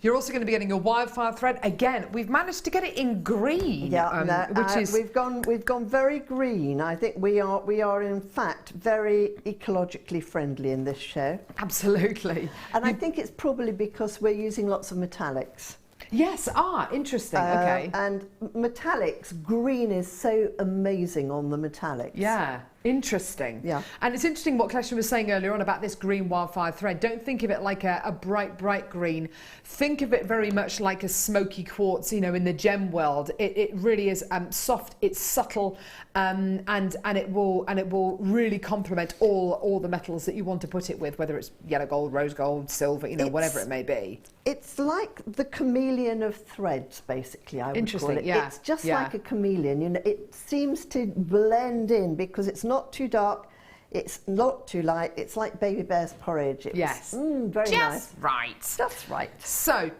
You're also going to be getting your wildfire thread. Again, we've managed to get it in green.
Yeah,
which is
we've gone very green. I think we are in fact very ecologically friendly in this show.
Absolutely.
And I think it's probably because we're using lots of metallics.
Yes, interesting. Okay.
And metallics, green is so amazing on the metallics.
Yeah, interesting.
Yeah.
And it's interesting what Kleshna was saying earlier on about this green wildfire thread. Don't think of it like a bright green. Think of it very much like a smoky quartz, you know, in the gem world. It really is soft, it's subtle, and it will really complement all the metals that you want to put it with, whether it's yellow gold, rose gold, silver, you know, whatever it may be.
It's like the chameleon of threads, basically, I would call it.
Yeah.
It's just like a chameleon, you know, it seems to blend in because it's not too dark, it's not too light, it's like baby bear's porridge.
Yes.
Very nice.
Right.
Just right.
So,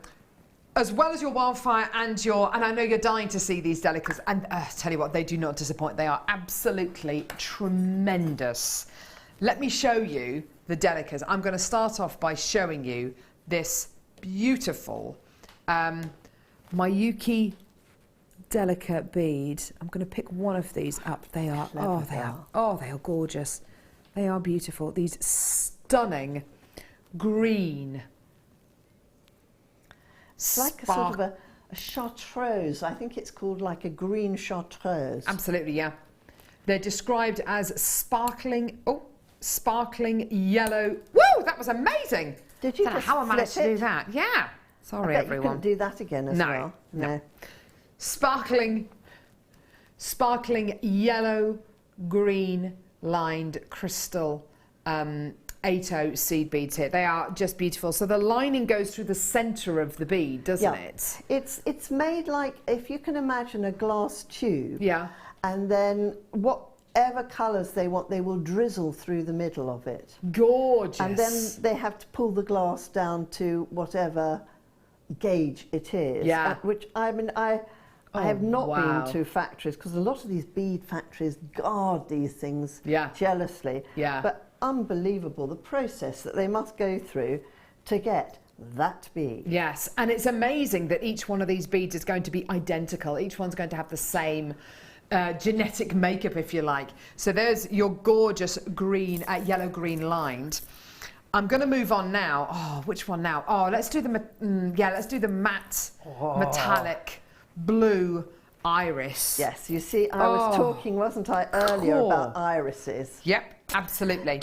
as well as your wildfire and I know you're dying to see these delicas, and tell you what, they do not disappoint. They are absolutely tremendous. Let me show you the delicas. I'm going to start off by showing you this beautiful Miyuki delicate bead. I'm going to pick one of these up. They are they are gorgeous. They are beautiful. These stunning green.
It's like a sort of a chartreuse. I think it's called like a green chartreuse.
Absolutely, yeah. They're described as sparkling. Oh, sparkling yellow. Woo, that was amazing.
Did you
Don't know
just
how I managed to
flip
do
it?
that. Yeah. Sorry,
I bet
everyone.
you couldn't do that again as well.
No. Sparkling yellow, green lined crystal 8/0 seed beads here. They are just beautiful. So the lining goes through the centre of the bead, doesn't it?
It's made like, if you can imagine a glass tube.
Yeah.
And then whatever colours they want, they will drizzle through the middle of it.
Gorgeous.
And then they have to pull the glass down to whatever gauge it is.
Yeah.
Which, I mean, I have not
wow.
been to factories, because a lot of these bead factories guard these things jealously.
Yeah.
But unbelievable, the process that they must go through to get that bead.
Yes, and it's amazing that each one of these beads is going to be identical. Each one's going to have the same genetic makeup, if you like. So there's your gorgeous green, yellow-green lined. I'm going to move on now. Oh, which one now? Oh, let's do the let's do the matte metallic blue iris.
Yes, you see, I was talking, wasn't I, earlier about irises.
Yep, absolutely.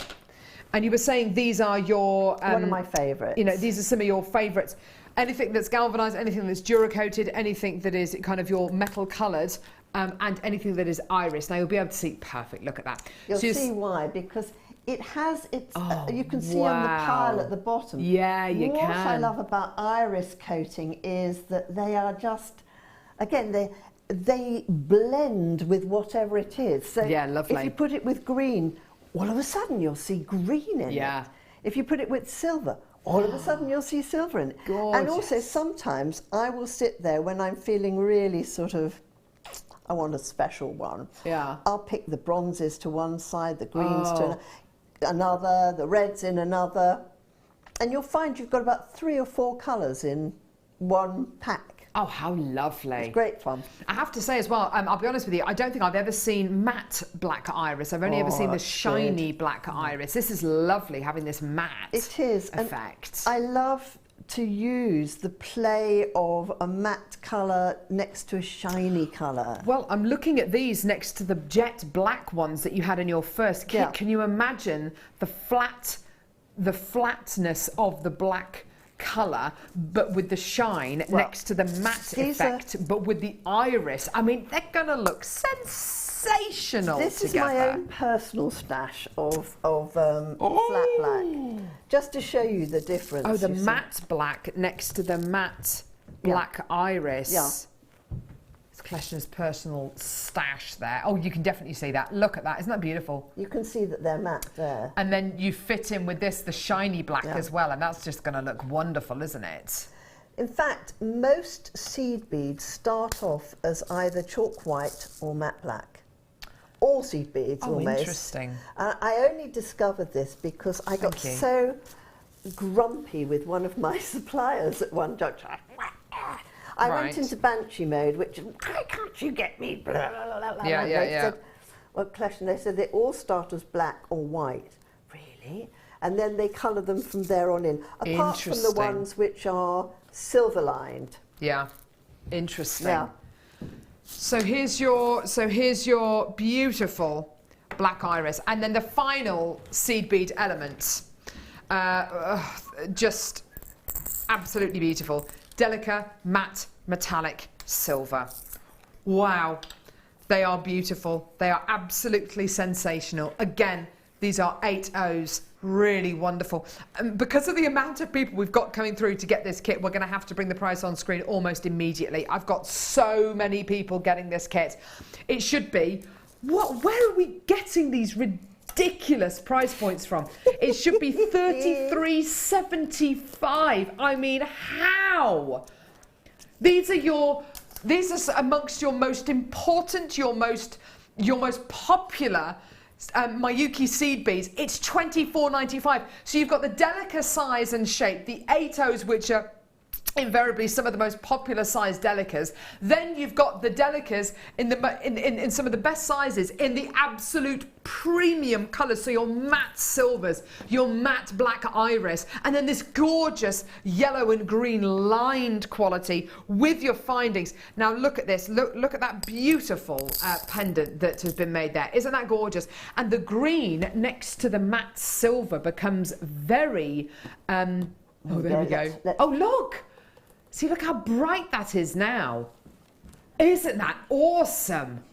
And you were saying these are your
one of my favourites.
You know, these are some of your favourites. Anything that's galvanised, anything that's duracoated, anything that is kind of your metal coloured, and anything that is iris. Now you'll be able to see perfect. Look at that.
You'll see why, because it has its. You can see on the pile at the bottom.
Yeah, you can.
What I love about iris coating is that they are just, again, they blend with whatever it is. So
yeah, lovely.
If you put it with green, all of a sudden you'll see green in it. If you put it with silver, all of a sudden you'll see silver in it.
Gorgeous.
And also sometimes I will sit there when I'm feeling really sort of, I want a special one.
Yeah.
I'll pick the bronzes to one side, the greens to another, the reds in another. And you'll find you've got about 3 or 4 colours in one pack.
Oh, how lovely.
It's great fun.
I have to say as well, I'll be honest with you, I don't think I've ever seen matte black iris. I've only ever seen the shiny black iris. This is lovely, having this matte effect.
And I love to use the play of a matte colour next to a shiny colour.
Well, I'm looking at these next to the jet black ones that you had in your first kit.
Yeah.
Can you imagine the flatness of the black colour, but with the shine next to the matte effect, but with the iris? I mean, they're going to look sensational
This
together.
is my own personal stash of flat black, just to show you the difference.
Oh, the matte black next to the matte black iris.
Yeah.
It's Kleshna's personal stash there. Oh, you can definitely see that. Look at that. Isn't that beautiful?
You can see that they're matte there.
And then you fit in with this, the shiny black as well, and that's just going to look wonderful, isn't it?
In fact, most seed beads start off as either chalk white or matte black. All seed beads almost.
Interesting.
I only discovered this because I got so grumpy with one of my suppliers at one juncture. I went into Banshee mode, which, why can't you get me? Blah, blah, blah, blah. They said, well, Kleshna, they said they all start as black or white. Really? And then they colour them from there on in, apart from the ones which are silver lined.
Yeah, interesting.
Yeah.
So here's your beautiful black iris, and then the final seed bead elements, just absolutely beautiful. Delica matte metallic silver. Wow, they are beautiful. They are absolutely sensational. Again, these are 8/0s, really wonderful. And because of the amount of people we've got coming through to get this kit, we're going to have to bring the price on screen almost immediately. I've got so many people getting this kit. It should be, where are we getting these ridiculous price points from? It should be $33.75. I mean, how? These are amongst your most important, your most popular Miyuki seed beads. It's $24.95. So you've got the Delica size and shape, the 8/0s, which are invariably some of the most popular size delicas. Then you've got the delicas in some of the best sizes in the absolute premium colours. So your matte silvers, your matte black iris, and then this gorgeous yellow and green lined quality with your findings. Now look at this. Look at that beautiful pendant that has been made there. Isn't that gorgeous? And the green next to the matte silver becomes very. Oh, there we go. Oh, look. See, look how bright that is now. Isn't that awesome?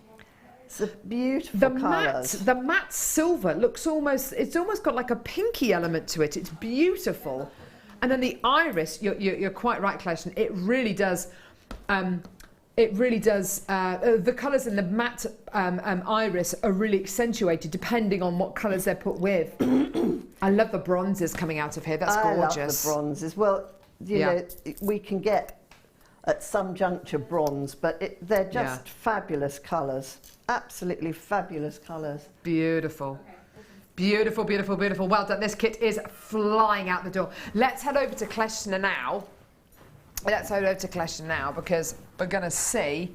It's a beautiful colours.
The matte silver looks it's almost got like a pinky element to it. It's beautiful. And then the iris, you're quite right, Kleshna, it really does, the colours in the matte iris are really accentuated depending on what colours they're put with. I love the bronzes coming out of here. That's gorgeous.
I love the bronzes. Well, you know, we can get at some juncture bronze, but they're just fabulous colours. Absolutely fabulous colours.
Beautiful. Beautiful, beautiful, beautiful. Well done. This kit is flying out the door. Let's head over to Kleshna now. Let's head over to Kleshna now because we're going to see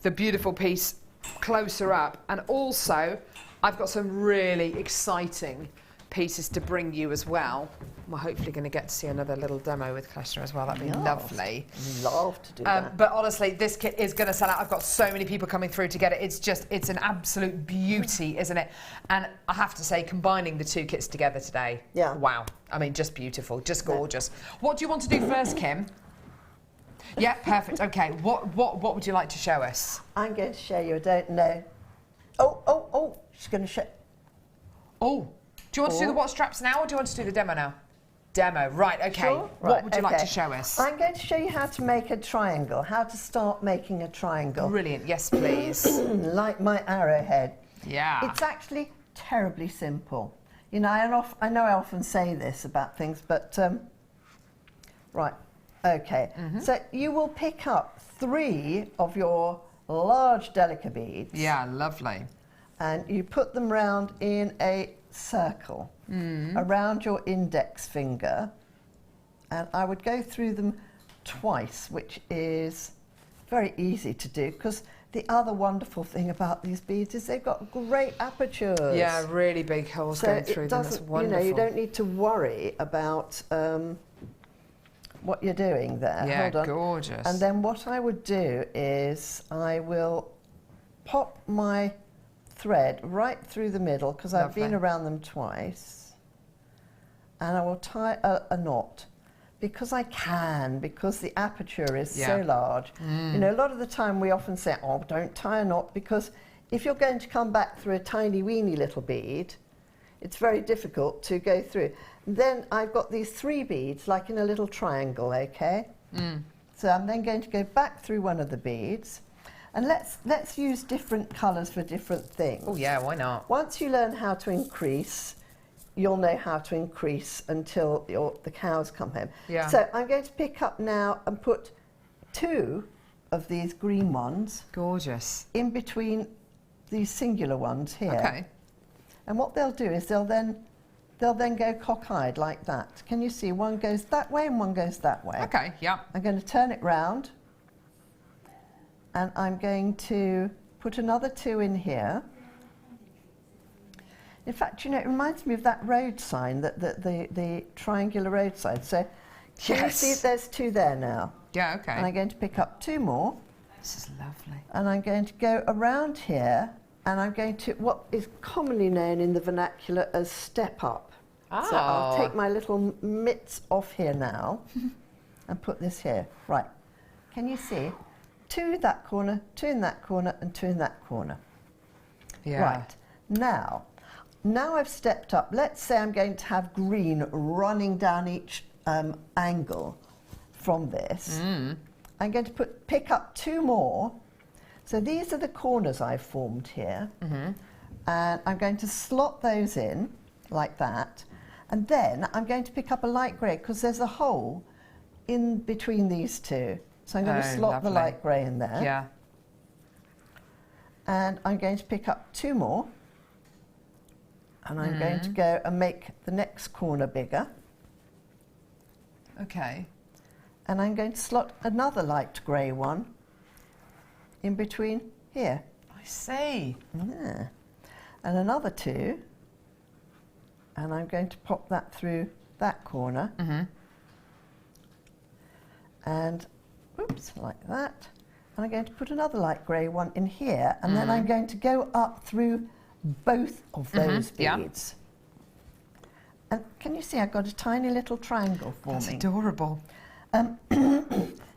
the beautiful piece closer up. And also, I've got some really exciting pieces to bring you as well. We're hopefully going to get to see another little demo with Kleshna as well. That'd be lovely.
Love to do that.
But honestly, this kit is going to sell out. I've got so many people coming through to get it. It's an absolute beauty, isn't it? And I have to say, combining the two kits together today, wow. I mean, just beautiful, just gorgeous. What do you want to do first, Kim? Yeah, perfect. Okay, what would you like to show us?
I'm going to show you. I don't know. Oh! She's going to show.
Oh. Do you want to do the what straps now, or do you want to do the demo now? Demo, right, okay.
Sure.
What would you like to show us?
I'm going to show you how to make a triangle, how to start making a triangle.
Brilliant, yes please.
Like my arrowhead.
Yeah.
It's actually terribly simple. You know, I know I often say this about things, but, right, okay. So you will pick up 3 of your large delica beads.
Yeah, lovely.
And you put them round in a circle around your index finger, and I would go through them twice, which is very easy to do because the other wonderful thing about these beads is they've got great apertures.
Yeah, really big holes going through them. That's wonderful.
You know, you don't need to worry about what you're doing there.
Yeah,
hold on.
gorgeous.
And then what I would do is I will pop my thread right through the middle because I've been around them twice, and I will tie a knot because I can, because the aperture is so large. You know, a lot of the time we often say, oh, don't tie a knot, because if you're going to come back through a tiny weeny little bead, it's very difficult to go through. Then I've got these 3 beads like in a little triangle, okay? So I'm then going to go back through one of the beads. And let's use different colours for different things.
Oh yeah, why not?
Once you learn how to increase, you'll know how to increase until the cows come home.
Yeah.
So I'm going to pick up now and put 2 of these green ones.
Gorgeous.
In between these singular ones here.
Okay.
And what they'll do is they'll then go cockeyed like that. Can you see? One goes that way and one goes that way.
Okay, yeah.
I'm going to turn it round. And I'm going to put another 2 in here. In fact, you know, it reminds me of that road sign, the triangular road sign. So, can you see there's 2 there now?
Yeah, okay.
And I'm going to pick up 2 more.
This is lovely.
And I'm going to go around here, and I'm going to, what is commonly known in the vernacular as step up.
Oh.
So I'll take my little mitts off here now and put this here. Right. Can you see? 2 in that corner, 2 in that corner, and 2 in that corner.
Yeah.
Right. Now I've stepped up. Let's say I'm going to have green running down each angle from this. I'm going to pick up 2 more. So these are the corners I've formed here. And I'm going to slot those in like that. And then I'm going to pick up a light grey because there's a hole in between these 2. So I'm going to slot the light grey in there.
Yeah.
And I'm going to pick up 2 more. And I'm going to go and make the next corner bigger.
Okay.
and I'm going to slot another light grey one in between here.
I see.
Yeah. And another 2, and I'm going to pop that through that corner. And, oops, like that. And I'm going to put another light grey one in here, and then I'm going to go up through both of those beads. And can you see I've got a tiny little triangle forming?
That's adorable.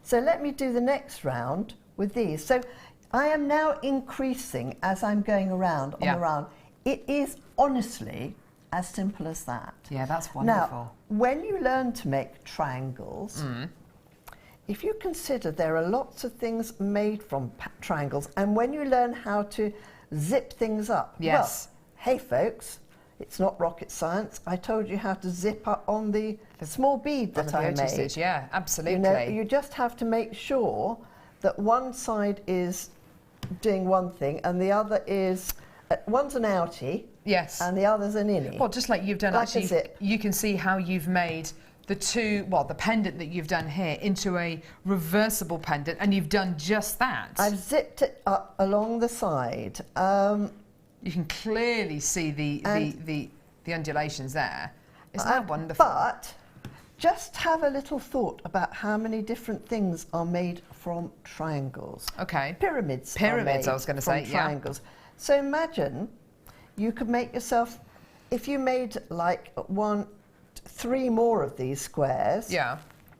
So let me do the next round with these. So I am now increasing as I'm going around on the round. It is honestly as simple as that.
Yeah, that's wonderful.
Now, when you learn to make triangles, if you consider there are lots of things made from triangles, and when you learn how to zip things up, well, hey folks, it's not rocket science. I told you how to zip up on the small bead that I made.
Yeah, absolutely.
You know, you just have to make sure that one side is doing one thing and the other is, one's an outie, and the other's an innie.
Well, just like you've done,
like
actually, you can see how you've made the the pendant that you've done here into a reversible pendant, and you've done just that.
I've zipped it up along the side.
You can clearly see the undulations there. Isn't that wonderful?
But just have a little thought about how many different things are made from triangles.
Okay.
Pyramids.
Pyramids, I was going to say,
triangles. So imagine you could make yourself, if you made like 3 more of these squares.
Yeah.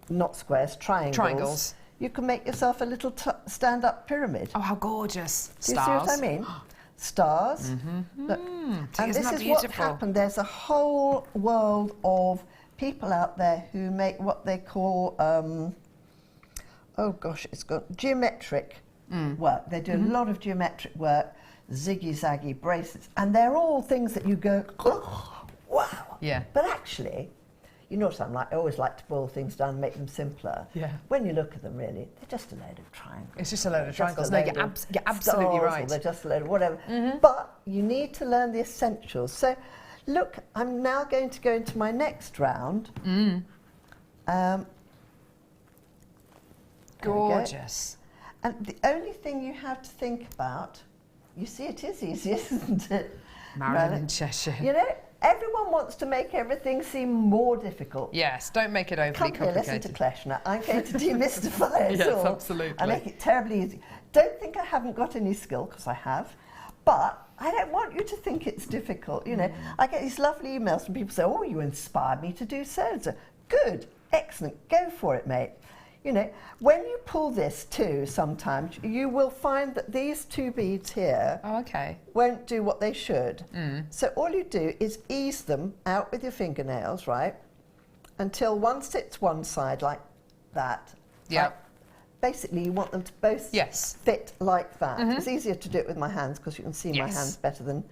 Not squares, triangles.
Triangles.
You can make yourself a little stand-up pyramid.
Oh, how gorgeous!
Do you see what I mean? Stars. Look. And this is what happened. There's a whole world of people out there who make what they call, oh gosh, it's got geometric work. They do a lot of geometric work, ziggy-zaggy bracelets, and they're all things that you go, oh, wow.
Yeah.
But actually, you know what I'm like, I always like to boil things down and make them simpler.
Yeah.
When you look at them, really, they're just a load of triangles.
It's just a load of triangles. No, you're absolutely right.
Or they're just a load of whatever. But you need to learn the essentials. So, look, I'm now going to go into my next round.
Gorgeous.
And the only thing you have to think about, you see, it is easy, isn't it?
Marilyn in Cheshire.
You know, everyone wants to make everything seem more difficult.
Yes, don't make it overly complicated.
Listen to Kleshna. I'm going to demystify it all.
Yes, absolutely.
I make it terribly easy. Don't think I haven't got any skill, because I have, but I don't want you to think it's difficult. You know, I get these lovely emails from people saying, oh, you inspired me to do so. Good, excellent, go for it, mate. You know, when you pull this too, sometimes you will find that these 2 beads here won't do what they should. So all you do is ease them out with your fingernails, right, until one sits one side like that.
Yeah.
Like, basically, you want them to both fit like that. It's easier to do it with my hands because you can see my hands better than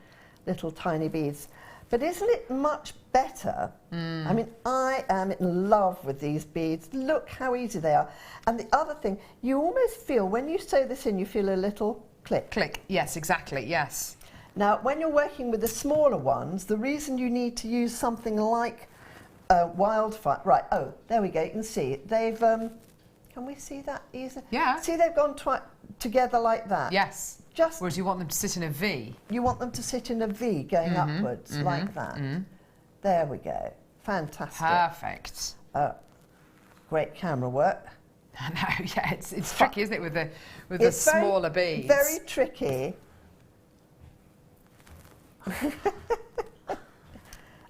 little tiny beads. But isn't it much better? I mean, I am in love with these beads. Look how easy they are. And the other thing, you almost feel, when you sew this in, you feel a little click.
Click, yes, exactly, yes.
Now, when you're working with the smaller ones, the reason you need to use something like Wildfire... Right, oh, there we go, you can see. They've... can we see that easily?
Yeah.
See, they've gone together like that.
Yes.
Just,
whereas you want them to sit in a V.
You want them to sit in a V going upwards like that. There we go. Fantastic.
Perfect.
Great camera work.
I know, yeah, it's tricky, isn't it, with the smaller beads?
Very tricky.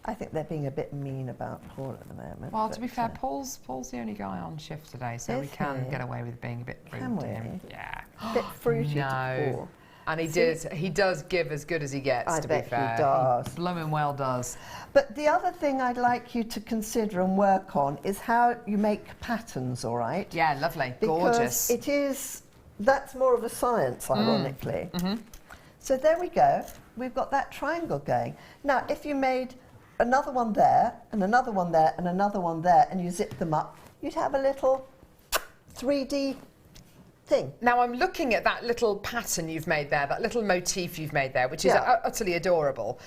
I think they're being a bit mean about Paul at the moment.
Well, to be fair, Paul's the only guy on shift today, so we can get away with being a bit rude to him. Yeah.
A bit fruity to Paul.
And he does give as good as he gets, to be fair.
He does.
He blooming well does.
But the other thing I'd like you to consider and work on is how you make patterns, all right?
Yeah, lovely.
Gorgeous. Because that's more of a science, ironically. So there we go. We've got that triangle going. Now, if you made another one there, and another one there, and another one there, and you zip them up, you'd have a little 3D thing.
Now I'm looking at that little pattern you've made there, that little motif you've made there, which is utterly adorable.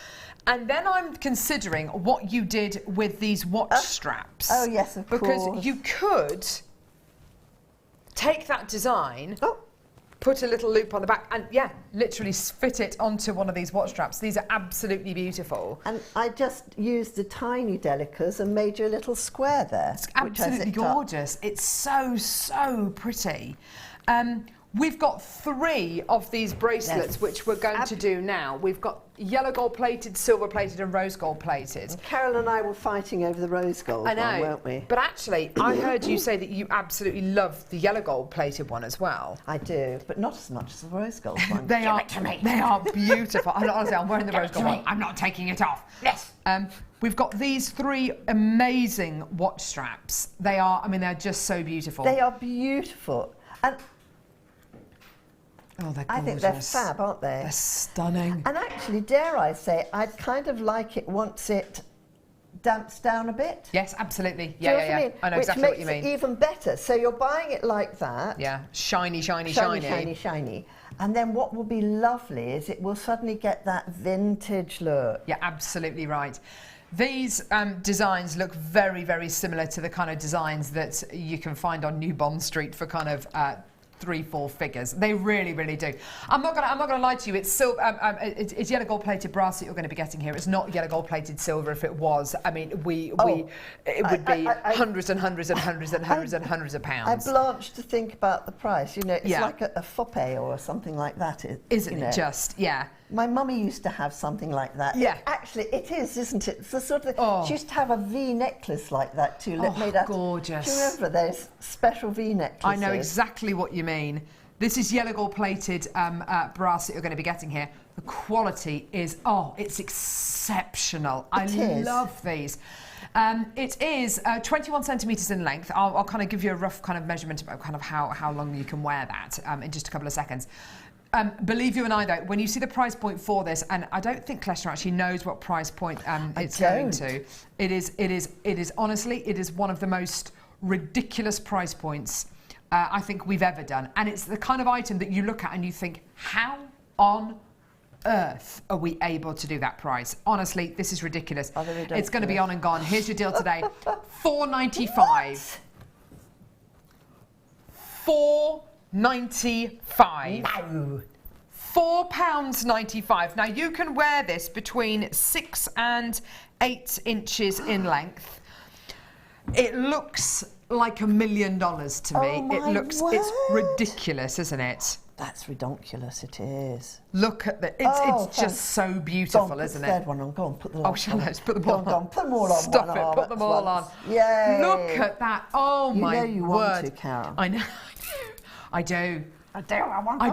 And then I'm considering what you did with these watch straps.
Oh yes, of course.
Because you could take that design, put a little loop on the back, and yeah, literally fit it onto one of these watch straps. These are absolutely beautiful.
And I just used the tiny delicas and made you a little square there.
It's absolutely gorgeous. It's so pretty. We've got 3 of these bracelets, which we're going to do now. We've got yellow gold plated, silver plated, and rose gold plated.
And Carol and I were fighting over the rose gold one, weren't we?
But actually, I heard you say that you absolutely love the yellow gold plated one as well.
I do, but not as much as the rose gold one.
They are beautiful. Honestly, I'm wearing the rose gold one. I'm not taking it off.
Yes.
We've got these 3 amazing watch straps. They are, I mean, they're just so beautiful.
They are beautiful. And
oh, they're gorgeous.
I think they're fab, aren't they?
They're stunning.
And actually, dare I say, I'd kind of like it once it damps down a bit.
Yes, absolutely.
Do you know what I mean?
I know exactly what you mean.
Which makes it even better. So you're buying it like that.
Yeah, shiny.
And then what will be lovely is it will suddenly get that vintage look.
Yeah, absolutely right. These designs look very similar to the kind of designs that you can find on New Bond Street for kind of 3-4 figures. They really do. I'm not gonna lie to you. It's silver. It's yellow gold plated brass that you're going to be getting here. It's not yellow gold plated silver. If it was, I mean, it would be hundreds and hundreds of pounds.
I blanch to think about the price. You know, it's like a foppe or something like that.
Isn't it just? Yeah.
My mummy used to have something like that.
Yeah.
Actually, it is, isn't it? It's the sort of she used to have a V necklace like that too. Made out
gorgeous.
Do you remember those special V necklaces?
I know exactly what you mean. This is yellow gold plated brass that you're going to be getting here. The quality is, it's exceptional. I love these. It is 21 centimetres in length. I'll kind of give you a rough kind of measurement about kind of how long you can wear that in just a couple of seconds. Believe you and I, though, when you see the price point for this, and I don't think Kleshna actually knows what price point it's going to. It is honestly, it is one of the most ridiculous price points I think we've ever done. And it's the kind of item that you look at and you think, how on earth are we able to do that price? Honestly, this is ridiculous. It's going to be on and gone. Here's your deal today. $4.95. $4.95.
No.
£4.95. Now you can wear this between 6 and 8 inches in length. It looks like $1 million to me. It's ridiculous, isn't it?
That's redonkulous, it is.
Look at the, it's just so beautiful, isn't it?
Third one on, go on, put them on.
Oh, shall I? Put them all on.
Put them all on.
Stop it, put them all on.
Yay.
Look at that, oh my word.
You know you want to, Carol.
I know, I do.
I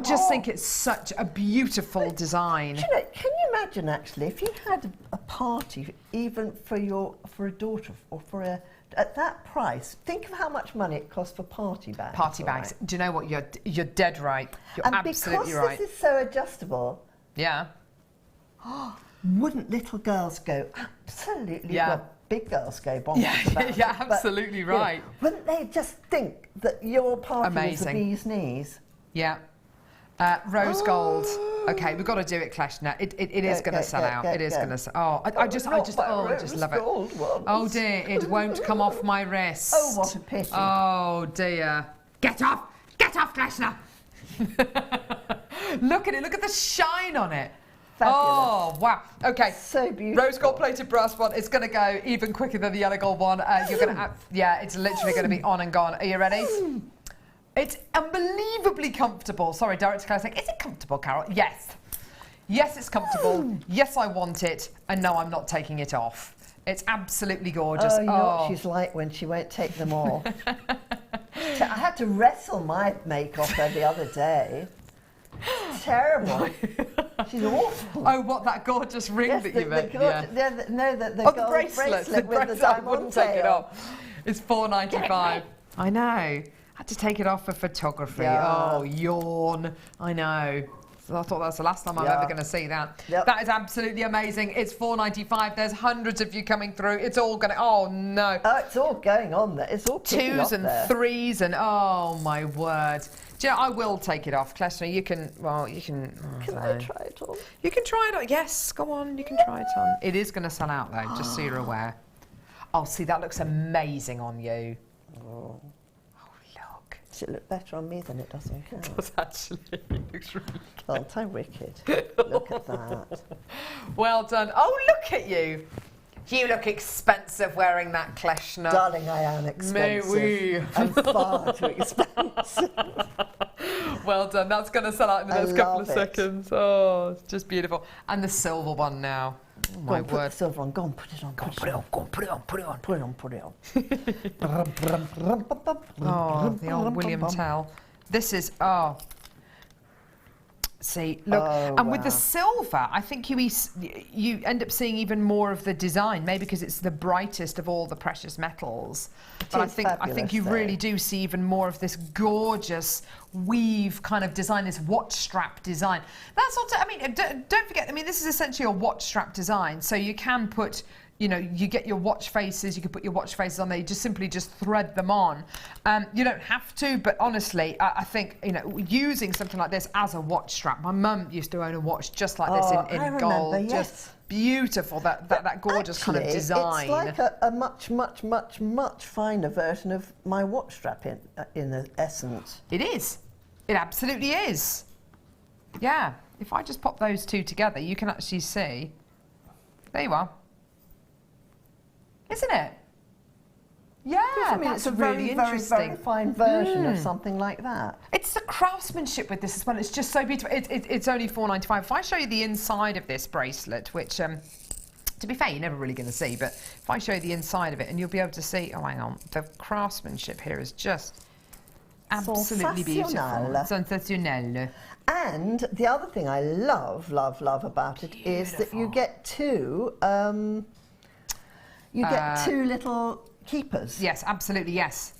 just think it's such a beautiful design.
Do you know, can you imagine actually if you had a party, even for a daughter or for a, at that price, think of how much money it costs for party bags.
Party bags.
Right?
Do you know what? You're dead right. You're absolutely right.
And because this is so adjustable,
yeah.
Wouldn't little girls go absolutely?
Yeah.
Well, big girls go bonkers about it,
yeah, absolutely
but,
right.
You know, wouldn't they just think that your party was the bee's knees?
Yeah. Rose gold. Okay, we've got to do it, Kleshna. It is going to sell out. It is going to sell. Oh, I just love it. Oh dear, it won't come off my wrist.
Oh, what a pity.
Oh dear. Get off, Kleshna. Look at it. Look at the shine on it.
Fabulous.
Oh wow. Okay.
So beautiful.
Rose gold plated brass one. It's going to go even quicker than the yellow gold one. You're going to. Yeah, it's literally going to be on and gone. Are you ready? It's unbelievably comfortable. Sorry, Director Claire saying, is it comfortable, Carol? Yes. Yes, it's comfortable. Yes, I want it. And no, I'm not taking it off. It's absolutely gorgeous.
Oh, you know what she's like when she won't take them off. I had to wrestle my make off her the other day. Terrible. She's awful.
Oh, what, that gorgeous ring that you made?
The bracelet with the
I wouldn't take it off. It's $4.95. I know. I had to take it off for photography. Yeah. Oh, yawn. I know. So I thought that's the last time I'm ever going to see that. Yep. That is absolutely amazing. It's $4.95. There's hundreds of you coming through. It's all going to... Oh, no.
Oh, it's all going on there. It's all
twos and threes and... Oh, my word. Do you know, I will take it off. Kleshna, you can... Well, you can...
Can I try it on?
You can try it on. Yes, go on. You can try it on. It is going to sell out, though, just so you're aware. Oh, see, that looks amazing on you. Oh.
Does it look better on me than it does on camera?
It does actually. It looks really good.
Aren't I wicked? Look at that.
Well done. Oh, look at you. You look expensive wearing that Kleshna.
Darling, I am expensive.
Mais oui.
I'm far too expensive.
Well done. That's going to sell out in the
I
next couple of
love it.
seconds. Oh, it's just beautiful. And the silver one now. Oh, my
Go on, put
word.
the silver on. Go on, put it on.
Go on, put it on. Go on, put it on. Put it on.
Put it on, put it on.
Oh, the old William Tell. This is, oh. See, look,
Oh,
and with
wow.
the silver, I think you end up seeing even more of the design, maybe because it's the brightest of all the precious metals. But
is
I think you
fabulous,
really
though.
do see even more of this gorgeous weave kind of design, this watch strap design. That's also, I mean, don't forget, I mean, this is essentially a watch strap design, so you can put, you know, you get your watch faces, you can put your watch faces on there, you just simply thread them on. You don't have to, but honestly, I think, you know, using something like this as a watch strap, my mum used to own a watch just like this
Oh,
in
I
gold.
remember, yes.
Just beautiful, that gorgeous kind of
Actually,
design.
It's like a much finer version of my watch strap in the essence.
It is. It absolutely is. Yeah. If I just pop those two together, you can actually see. There you are. Isn't it? Yeah,
I mean,
that's
it's a
really
very
interesting.
fine version of something like that.
It's the craftsmanship with this as well. It's just so beautiful. It's only $4.95. If I show you the inside of this bracelet, which, to be fair, you're never really going to see, but if I show you the inside of it, and you'll be able to see, oh, hang on, the craftsmanship here is just absolutely beautiful. Sensational.
And the other thing I love about it is that you get two little keepers.
Yes, absolutely. Yes.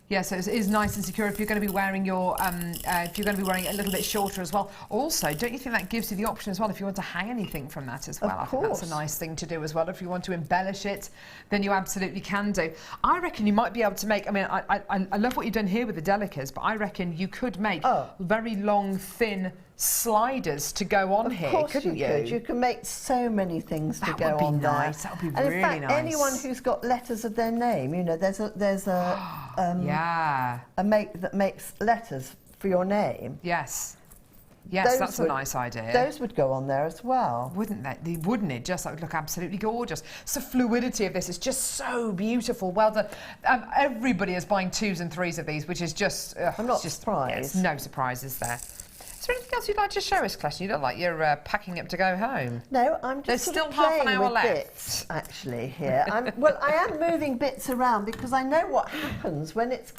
Yeah, so it is nice and secure if you're going to be wearing your, if you're going to be wearing it a little bit shorter as well. Also, don't you think that gives you the option as well if you want to hang anything from that as well?
Of
I think that's a
course.
nice thing to do as well. If you want to embellish it, then you absolutely can do. I reckon you might be able to make, I mean, I love what you've done here with the delicas, but I reckon you could make very long, thin sliders to go on here, couldn't you?
You can make so many things to go on there.
Nice. That would be
And
really
in fact,
nice.
anyone who's got letters of their name, you know, there's a make that makes letters for your name.
Yes,
Those
that's a nice idea.
Those would go on there as well.
Wouldn't they? Wouldn't it? Just that would look absolutely gorgeous. So the fluidity of this is just so beautiful. Well done. Everybody is buying 2s and 3s of these, which is just...
I'm not surprised.
Yes, no surprises there. Is there anything else you'd like to show us, Kleshna? You look like you're packing up to go home.
No, I'm just
There's
sort of
still half an
playing
hour
with
left.
bits, actually, here. Well, I am moving bits around because I know what happens when it's...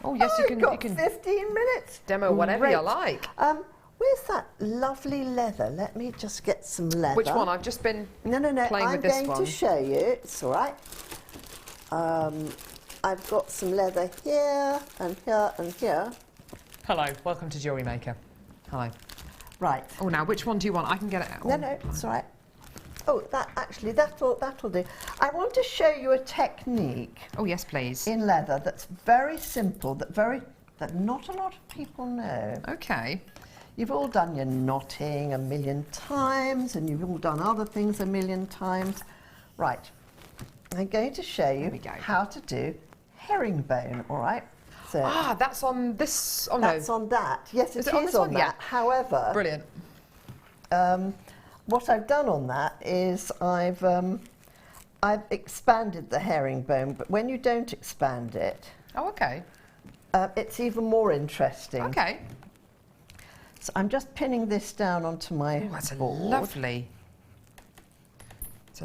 Oh, yes,
you can 15 minutes.
Demo whatever you
Great.
like.
Where's that lovely leather? Let me just get some leather.
Which one? I've just been playing with this one.
I'm going to show you. It's all right. I've got some leather here and here and here.
Hello, welcome to Jewellery Maker. Hello.
Right.
Oh, now, which one do you want? I can get it out.
No, it's all right. Oh, that'll do. I want to show you a technique.
Oh, yes, please.
In leather that's very simple, that not a lot of people know.
Okay.
You've all done your knotting a million times, and you've all done other things a million times. Right. I'm going to show you how to do herringbone, all right? So
that's on this. Oh,
that's
no.
on that. Yes, it is
on this
on
one?
that.
Yeah.
However,
Brilliant.
What I've done on that is I've expanded the herringbone, but when you don't expand it,
okay,
it's even more interesting.
Okay.
So I'm just pinning this down onto my board.
It's a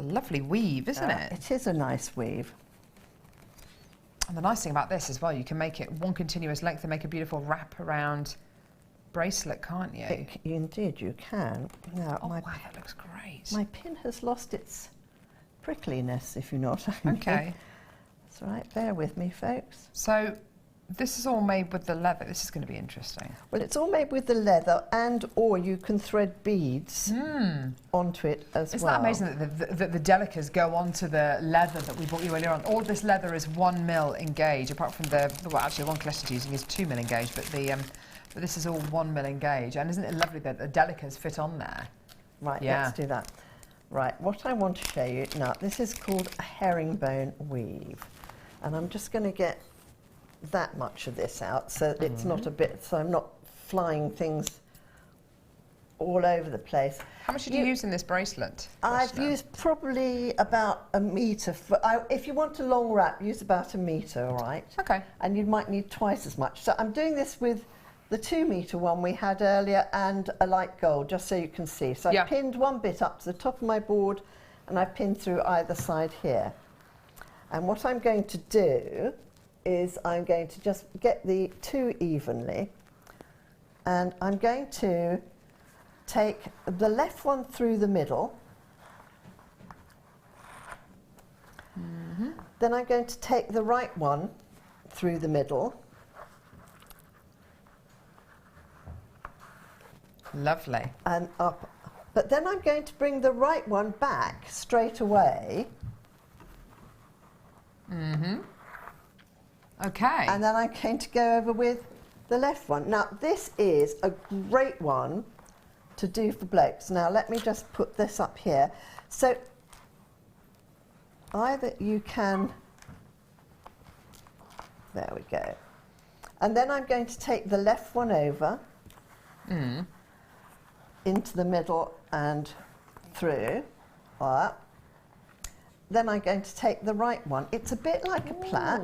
lovely weave, isn't it?
It is a nice weave.
And the nice thing about this as well, you can make it one continuous length and make a beautiful wrap around bracelet, can't you?
Indeed, you can. Now,
wow, that looks great.
My pin has lost its prickliness, if you know what I mean.
Okay.
That's all right. Bear with me, folks.
So this is all made with the leather. This is going to be interesting.
Well, it's all made with the leather, or you can thread beads onto it as
Isn't
well.
that amazing that the delicas go onto the leather that we bought you earlier on? All of this leather is 1 mil engage, apart from well, actually, the one Kleshna's using is 2 mil engage, but but this is all 1 mil engage. And isn't it lovely that the delicas fit on there?
Right,
Yeah.
let's do that. Right, what I want to show you now, this is called a herringbone weave. And I'm just going to get that much of this out, so it's not a bit, so I'm not flying things all over the place.
How much did you use in this bracelet?
I've
Kleshna?
used probably about a metre. If you want a long wrap, use about a metre, all right?
Okay.
And you might need twice as much. So I'm doing this with the 2 metre one we had earlier and a light gold, just so you can see. So I pinned one bit up to the top of my board and I pinned through either side here. And what I'm going to do is I'm going to just get the 2 evenly, and I'm going to take the left one through the middle. Then I'm going to take the right one through the middle.
Lovely.
And up. But then I'm going to bring the right one back straight away.
Okay.
And then I'm going to go over with the left one. Now, this is a great one to do for blokes. Now, let me just put this up here. So, either you can... There we go. And then I'm going to take the left one over into the middle and through. Then I'm going to take the right one. It's a bit like a plait,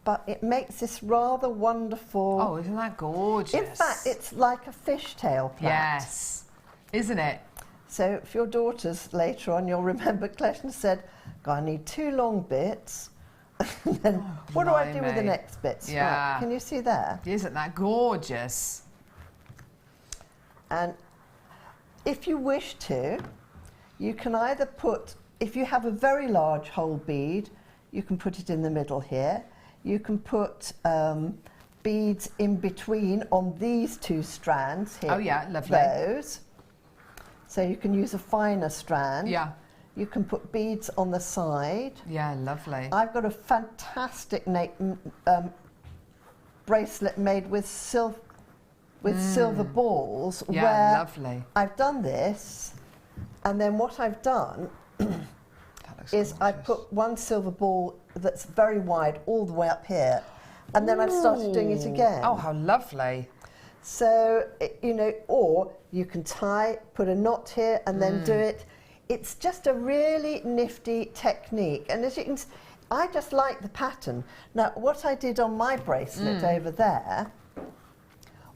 but it makes this rather wonderful...
Oh, isn't that gorgeous?
In fact, it's like a fishtail plait.
Yes, isn't it?
So for your daughters later on, you'll remember Kleshna said, I need 2 long bits. And then what do I do with the next bits?
Yeah.
Right, can you see there?
Isn't that gorgeous?
And if you wish to, you can either put, if you have a very large whole bead, you can put it in the middle here. You can put beads in between on these 2 strands here.
Oh yeah, lovely.
Those. So you can use a finer strand.
Yeah.
You can put beads on the side.
Yeah, lovely.
I've got a fantastic bracelet made with silver balls.
Yeah,
where
lovely.
I've done this, and then what I've done is I put one silver ball that's very wide all the way up here, and then I've started doing it again.
Oh, how lovely.
So, you know, or you can put a knot here and then do it. It's just a really nifty technique. And as you can see, I just like the pattern. Now, what I did on my bracelet over there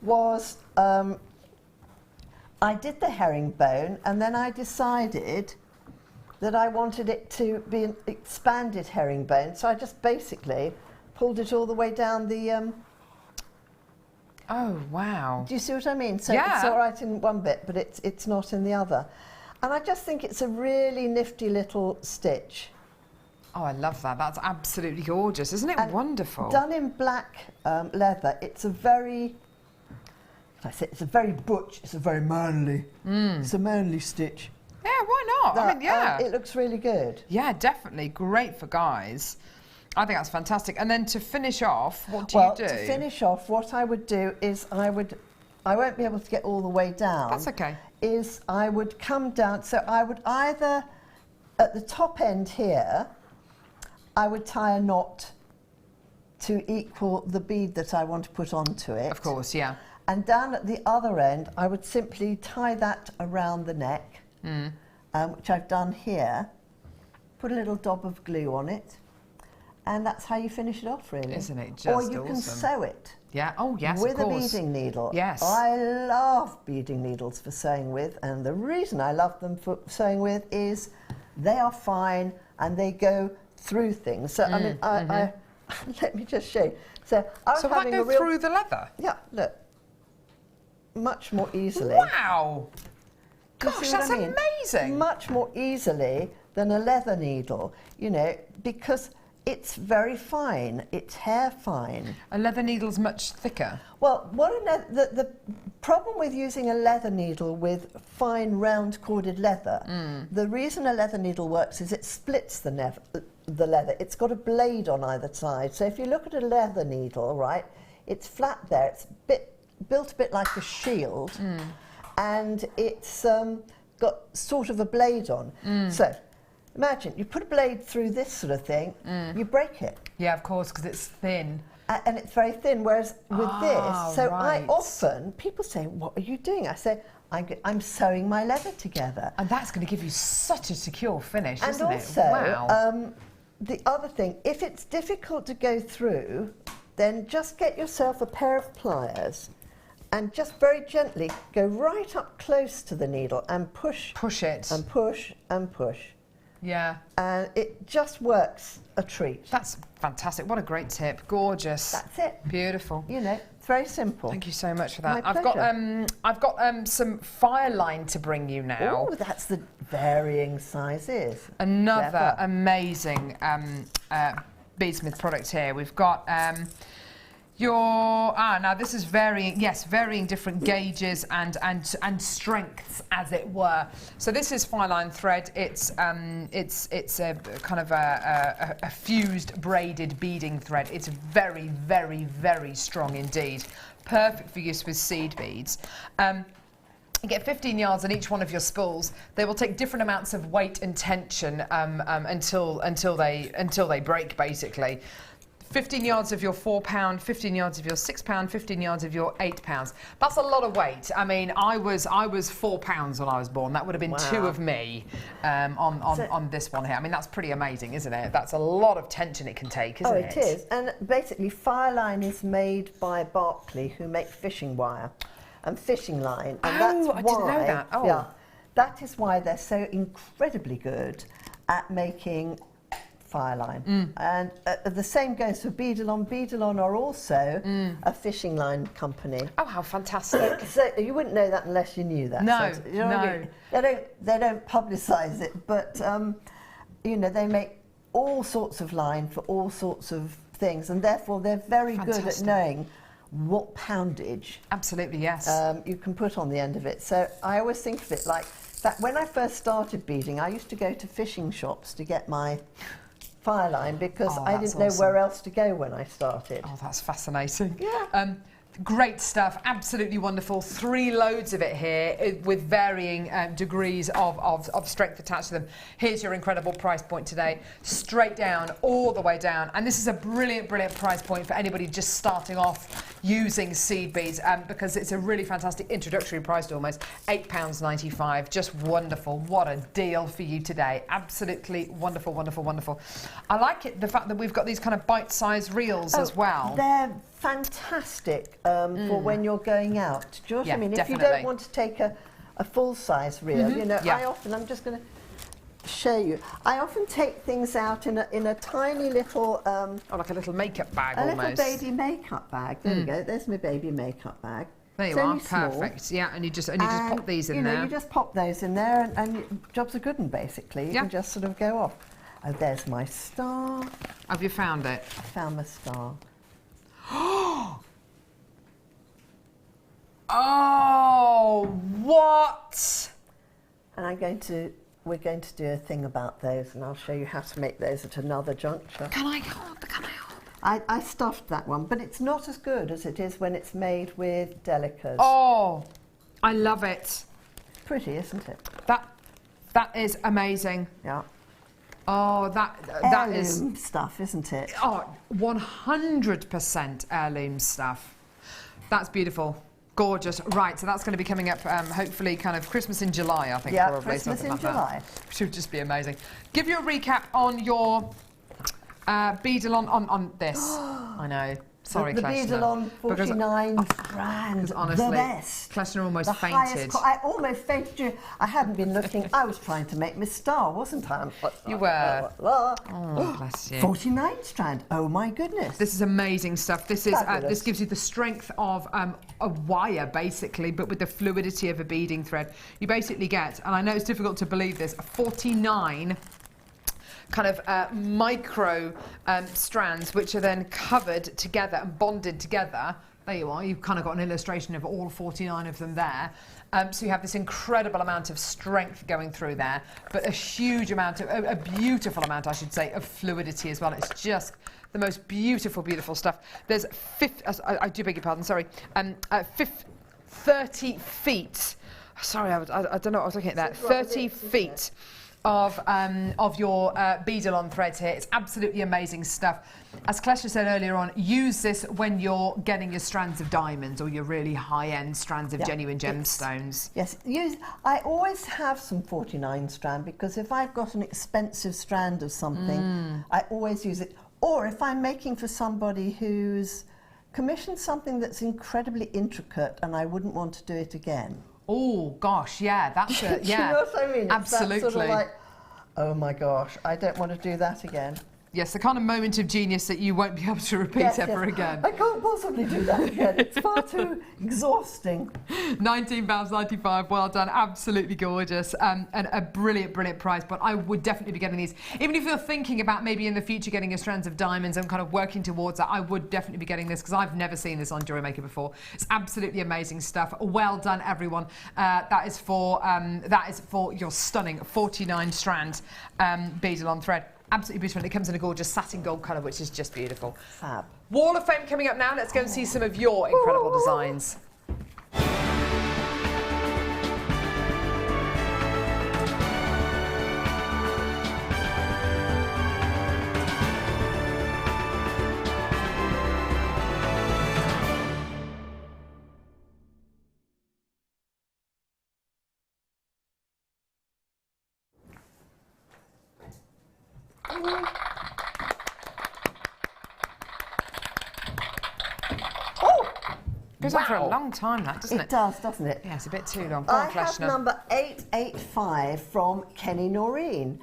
was I did the herringbone, and then I decided that I wanted it to be an expanded herringbone. So I just basically pulled it all the way down the...
Oh, wow.
Do you see what I mean? So
Yeah.
it's all right in one bit, but it's not in the other. And I just think it's a really nifty little stitch.
Oh, I love that. That's absolutely gorgeous. Isn't it wonderful?
Done in black leather, it's a very... it's a very butch, it's a very manly. It's a manly stitch.
Yeah, why not? I mean, yeah.
It looks really good.
Yeah, definitely. Great for guys. I think that's fantastic. And then to finish off, what do
Well,
you do?
to finish off, what I would do is I won't be able to get all the way down.
That's okay.
Is I would come down, so I would either, at the top end here, I would tie a knot to equal the bead that I want to put onto it.
Of course, yeah.
And down at the other end, I would simply tie that around the neck, which I've done here, put a little dab of glue on it, and that's how you finish it off, really.
Isn't it just
Or you can
awesome?
sew it.
Yeah, oh yes,
With
of
a
course.
beading needle.
Yes.
I love beading needles for sewing with, and the reason I love them for sewing with is they are fine and they go through things. So, I mean, I let me just show you. So,
So will that go through the leather?
Yeah, look. Much more easily.
Wow!
Do you
Gosh,
see what
that's
I mean?
amazing.
Much more easily than a leather needle, you know, because it's very fine. It's hair fine.
A leather needle's much thicker.
Well, the problem with using a leather needle with fine round corded leather, the reason a leather needle works is it splits the leather. It's got a blade on either side. So if you look at a leather needle, right, it's flat there. It's built a bit like a shield, and it's got sort of a blade on. So imagine you put a blade through this sort of thing, you break it.
Yeah, of course, because it's thin.
and it's very thin, whereas with this, so
right.
I often, people say, what are you doing? I say, I'm sewing my leather together.
And that's going to give you such a secure finish,
and
isn't
also,
it? Wow.
The other thing, if it's difficult to go through, then just get yourself a pair of pliers and just very gently go right up close to the needle and push.
Push it.
And push and push.
Yeah.
And it just works a treat.
That's fantastic. What a great tip. Gorgeous.
That's it.
Beautiful.
You know, it's very simple.
Thank you so much for that.
My
I've got some fire line to bring you now.
Oh, that's the varying sizes.
Another
Clever.
amazing beadsmith product here. We've got now this is varying different gauges and strengths, as it were. So this is fireline thread. It's a kind of a fused braided beading thread. It's very, very, very strong indeed. Perfect for use with seed beads. You get 15 yards on each one of your spools. They will take different amounts of weight and tension until they break, basically. 15 yards of your £4, 15 yards of your £6, 15 yards of your £8. That's a lot of weight. I mean, I was £4 when I was born. That would have been two of me on this one here. I mean, that's pretty amazing, isn't it? That's a lot of tension it can take, isn't it?
Oh, it is. And basically, fireline is made by Barclay, who make fishing wire and fishing line. And that's why,
I didn't know that. Oh.
Yeah, that is why they're so incredibly good at making fireline. And the same goes for Beadalon. Beadalon are also a fishing line company.
Oh, how fantastic.
So you wouldn't know that unless you knew that.
No,
so, you know what I mean? They don't publicise it, but you know, they make all sorts of line for all sorts of things, and therefore they're very good at knowing what poundage
absolutely yes
you can put on the end of it. So I always think of it like that. When I first started beading, I used to go to fishing shops to get my fireline because I didn't know where else to go when I started.
Oh, that's fascinating.
Yeah.
Great stuff, absolutely wonderful. 3 loads of it here with varying degrees of strength attached to them. Here's your incredible price point today, straight down, all the way down. And this is a brilliant, brilliant price point for anybody just starting off using seed beads because it's a really fantastic introductory price to almost £8.95. Just wonderful. What a deal for you today. Absolutely wonderful, wonderful, wonderful. I like it, the fact that we've got these kind of bite-sized reels as well.
They're fantastic for when you're going out. Do you know what I mean?
Definitely.
If you don't want to take a full-size reel, you know, I'm just going to show you. I often take things out in a tiny little...
like a little makeup bag
almost.
almost.
A little baby makeup bag. There we go. There's my baby makeup bag.
There you are. Perfect. Yeah, and you just pop these in there.
You just pop those in there, and your job's a good one, basically. You can just sort of go off. Oh, there's my star.
Have you found it?
I found my star.
Oh, what?
And we're going to do a thing about those, and I'll show you how to make those at another juncture.
Can I help?
I stuffed that one, but it's not as good as it is when it's made with delicas.
Oh, I love it.
Pretty, isn't it?
That is amazing.
Yeah.
Oh, that is
heirloom stuff, isn't it?
Oh, 100% heirloom stuff. That's beautiful. Gorgeous. Right, so that's going to be coming up, hopefully, kind of Christmas in July, I think, probably.
Christmas in July.
Which would just be amazing. Give you a recap on your Beadalon on this. I know. Sorry,
the
Kleshna.
Beadalon 49 strands,
honestly,
the best.
Kleshna almost
the
fainted.
I almost fainted. I hadn't been looking. I was trying to make my star, wasn't I?
You were. Oh, bless you.
49 strand. Oh my goodness.
This is amazing stuff. This is this gives you the strength of a wire, basically, but with the fluidity of a beading thread. You basically get, and I know it's difficult to believe this, 49 kind of micro strands, which are then covered together and bonded together. There you are. You've kind of got an illustration of all 49 of them there. So you have this incredible amount of strength going through there, but a huge amount of, a beautiful amount, I should say, of fluidity as well. It's just the most beautiful, beautiful stuff. There's I do beg your pardon, sorry, 30 feet. Sorry, I don't know what I was looking at there. 30 feet of your bead-along threads here. It's absolutely amazing stuff. As Kleshna said earlier on, use this when you're getting your strands of diamonds or your really high-end strands of genuine gemstones.
Yes, I always have some 49 strand, because if I've got an expensive strand of something, I always use it. Or if I'm making for somebody who's commissioned something that's incredibly intricate and I wouldn't want to do it again.
Oh gosh, yeah, that's it. Yeah,
you know what I mean? It's
absolutely.
that sort of like, oh my gosh, I don't want to do that again.
Yes, the kind of moment of genius that you won't be able to repeat ever again.
I can't possibly do that again. It's far too exhausting.
£19.95, well done, absolutely gorgeous, and a brilliant, brilliant price. But I would definitely be getting these. Even if you're thinking about maybe in the future getting your strands of diamonds and kind of working towards that, I would definitely be getting this, because I've never seen this on Jewellery Maker before. It's absolutely amazing stuff. Well done, everyone. That is for your stunning 49 strand bead-along thread. Absolutely beautiful. It comes in a gorgeous satin gold colour, which is just beautiful.
Fab.
Wall of Fame coming up now. Let's go and see some of your incredible designs. Goes on for a long time, that, doesn't it?
It does, doesn't it?
Yeah, it's a bit too long. Go on,
I have
Kleshna.
number 885 from Kenny Noreen.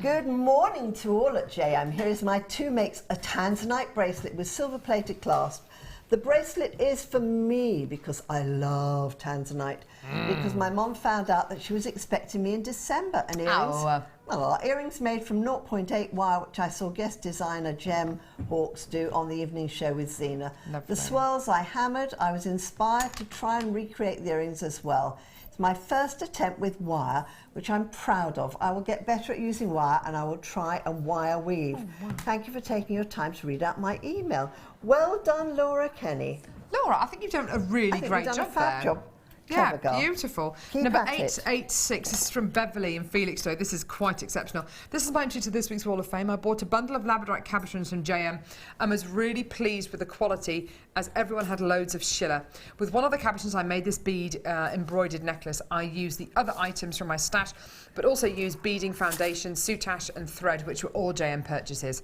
Good morning to all at JM. Here is my two makes, a Tanzanite bracelet with silver-plated clasp. The bracelet is for me because I love Tanzanite. Because my mum found out that she was expecting me in December, and earrings. Well, earrings made from 0.8 wire, which I saw guest designer Gem Hawkes do on the evening show with Zena.
Lovely.
The swirls I hammered. I was inspired to try and recreate the earrings as well. It's my first attempt with wire, which I'm proud of. I will get better at using wire, and I will try and wire weave. Thank you for taking your time to read out my email. Well done, Laura Kenny.
Laura, I think you've done a really great job there.
A fab job.
Yeah,
girl.
beautiful.
Keep
Number
at it.
886, this is from Beverly in Felixstowe. This is quite exceptional. This is my entry to this week's Wall of Fame. I bought a bundle of Labradorite cabochons from JM and was really pleased with the quality, as everyone had loads of schiller. With one of the cabochons, I made this bead embroidered necklace. I used the other items from my stash, but also used beading foundation, soutache and thread, which were all JM purchases.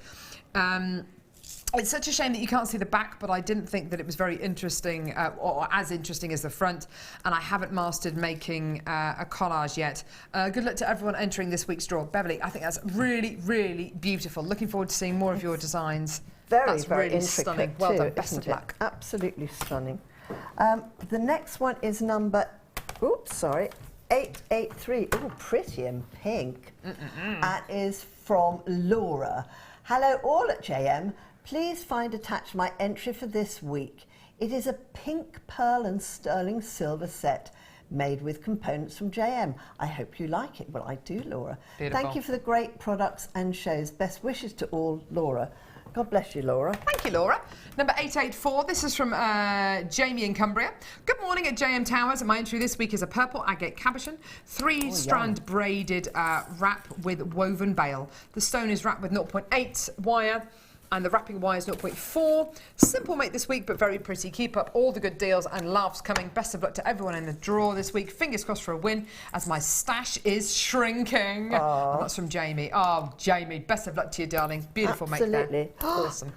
It's such a shame that you can't see the back, but I didn't think that it was very interesting, or as interesting as the front, and I haven't mastered making a collage yet. Good luck to everyone entering this week's draw. Beverly, I think that's really, really beautiful. Looking forward to seeing more of your designs.
Very,
very
intricate
stunning. Well done,
too,
best of
isn't it?
luck.
Absolutely stunning. The next one is number, 883. Oh, pretty in pink. That is from Laura. Hello all at JM. Please find attached my entry for this week. It is a pink pearl and sterling silver set made with components from JM. I hope you like it. Well, I do, Laura.
Beautiful.
Thank you for the great products and shows. Best wishes to all, Laura. God bless you, Laura.
Thank you, Laura. Number 884, this is from Jamie in Cumbria. Good morning at JM Towers, and my entry this week is a purple agate cabochon, 3-strand braided wrap with woven bail. The stone is wrapped with 0.8 wire, and the wrapping wire is 0.4. Simple make this week, but very pretty. Keep up all the good deals and laughs coming. Best of luck to everyone in the draw this week. Fingers crossed for a win, as my stash is shrinking. And that's from Jamie. Oh, Jamie, best of luck to you, darling. Beautiful make there.
Absolutely.
Awesome.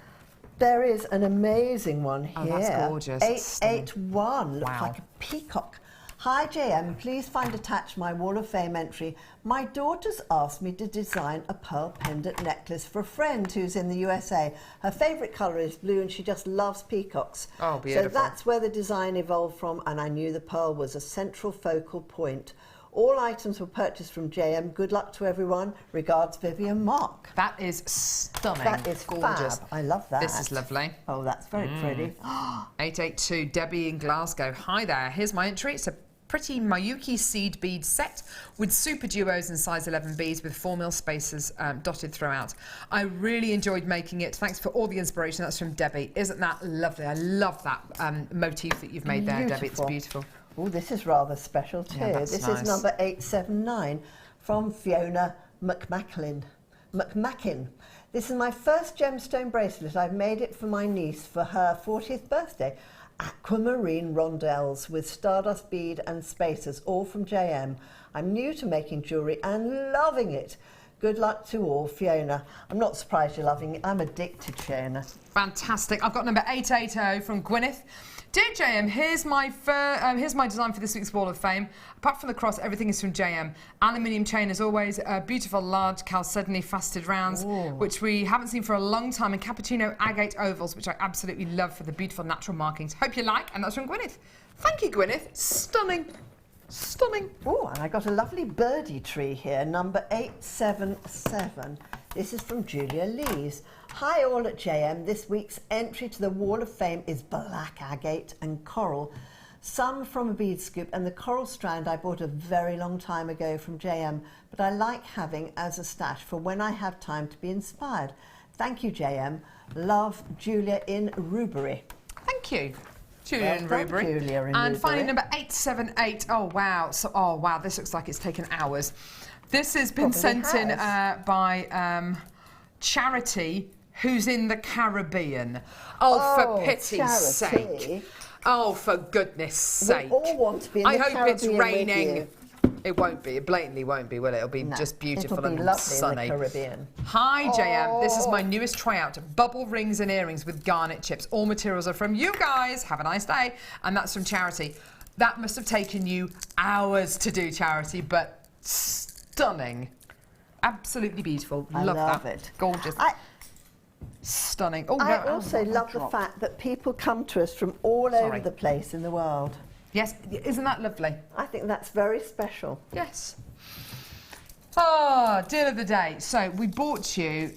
There is an amazing one here.
Oh, that's gorgeous.
881. Looks
Wow.
like a peacock. Hi JM, please find attached my Wall of Fame entry. My daughter's asked me to design a pearl pendant necklace for a friend who's in the USA. Her favourite colour is blue and she just loves peacocks.
Oh, beautiful.
So that's where the design evolved from, and I knew the pearl was a central focal point. All items were purchased from JM. Good luck to everyone. Regards, Vivian Mark.
That is stunning.
That is
gorgeous.
fab. I love that.
This is lovely.
Oh, that's very pretty.
882, Debbie in Glasgow. Hi there. Here's my entry. It's a pretty Mayuki seed bead set with super duos and size 11 beads with 4mm spacers dotted throughout. I really enjoyed making it. Thanks for all the inspiration. That's from Debbie. Isn't that lovely? I love that motif that you've made there, Debbie. It's beautiful.
Oh, this is rather special too.
Yeah, that's
this
nice.
is number 879 from Fiona McMackin. This is my first gemstone bracelet. I've made it for my niece for her 40th birthday. Aquamarine rondelles with stardust bead and spacers, all from JM. I'm new to making jewellery and loving it. Good luck to all, Fiona. I'm not surprised you're loving it. I'm addicted, Fiona.
Fantastic. I've got number 880 from Gwyneth. Dear JM, here's my design for this week's Wall of Fame. Apart from the cross, everything is from JM. Aluminium chain as always, beautiful large chalcedony faceted rounds, which we haven't seen for a long time, and cappuccino agate ovals, which I absolutely love for the beautiful natural markings. Hope you like, and that's from Gwyneth. Thank you, Gwyneth. Stunning. Stunning.
Oh, and I got a lovely birdie tree here, number 877. This is from Julia Lees. Hi all at JM. This week's entry to the Wall of Fame is black agate and coral. Some from a bead scoop, and the coral strand I bought a very long time ago from JM, but I like having as a stash for when I have time to be inspired. Thank you, JM. Love, Julia in Rubery.
Thank you. Julia in Rubery.
Julia in
and
Rubery.
finally, number 878. Oh, wow. So, oh, wow. This looks like it's taken hours. This has been sent in by Charity, who's in the Caribbean. Oh, for pity's sake. Oh, for goodness sake.
We all want to be in the Caribbean.
I hope it's raining.
With you.
It won't be. It blatantly won't be, will it? It'll be just beautiful
It'll be
and
lovely
sunny.
in the Caribbean.
Hi, JM. This is my newest tryout. Bubble rings and earrings with garnet chips. All materials are from you guys. Have a nice day. And that's from Charity. That must have taken you hours to do, Charity, but stunning. Absolutely beautiful.
I love
that.
it.
Gorgeous. Stunning. Oh,
I
no,
also love the fact that people come to us from all over the place in the world.
Yes, isn't that lovely?
I think that's very special.
Yes. Oh, deal of the day. So we bought you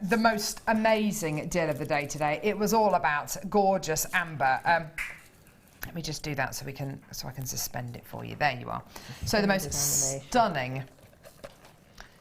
the most amazing deal of the day today. It was all about gorgeous amber. Let me just do that so I can suspend it for you. There you are. So the most stunning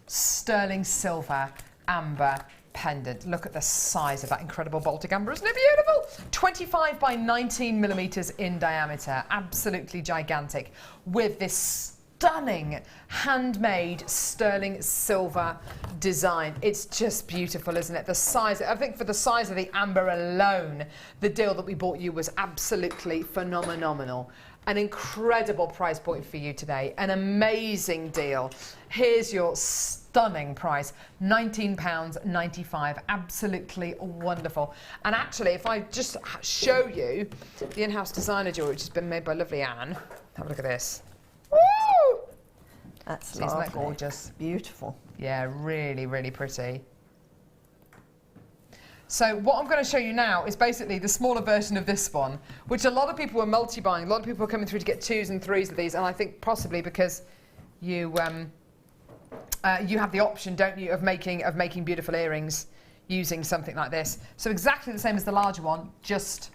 sterling silver amber pendant. Look at the size of that incredible Baltic amber. Isn't it beautiful? 25 by 19 millimeters in diameter. Absolutely gigantic. With this stunning handmade sterling silver design. It's just beautiful, isn't it? The size, I think for the size of the amber alone, the deal that we bought you was absolutely phenomenal. An incredible price point for you today. An amazing deal. Here's your stunning price, £19.95. Absolutely wonderful. And actually, if I just show you the in-house designer jewellery, which has been made by lovely Anne. Have a look at this. Woo!
That's
Isn't that gorgeous?
Beautiful.
Yeah, really, really pretty. So what I'm going to show you now is basically the smaller version of this one, which a lot of people were multi-buying. A lot of people were coming through to get 2s and 3s of these, and I think possibly because you have the option, don't you, of making beautiful earrings using something like this. So exactly the same as the larger one, just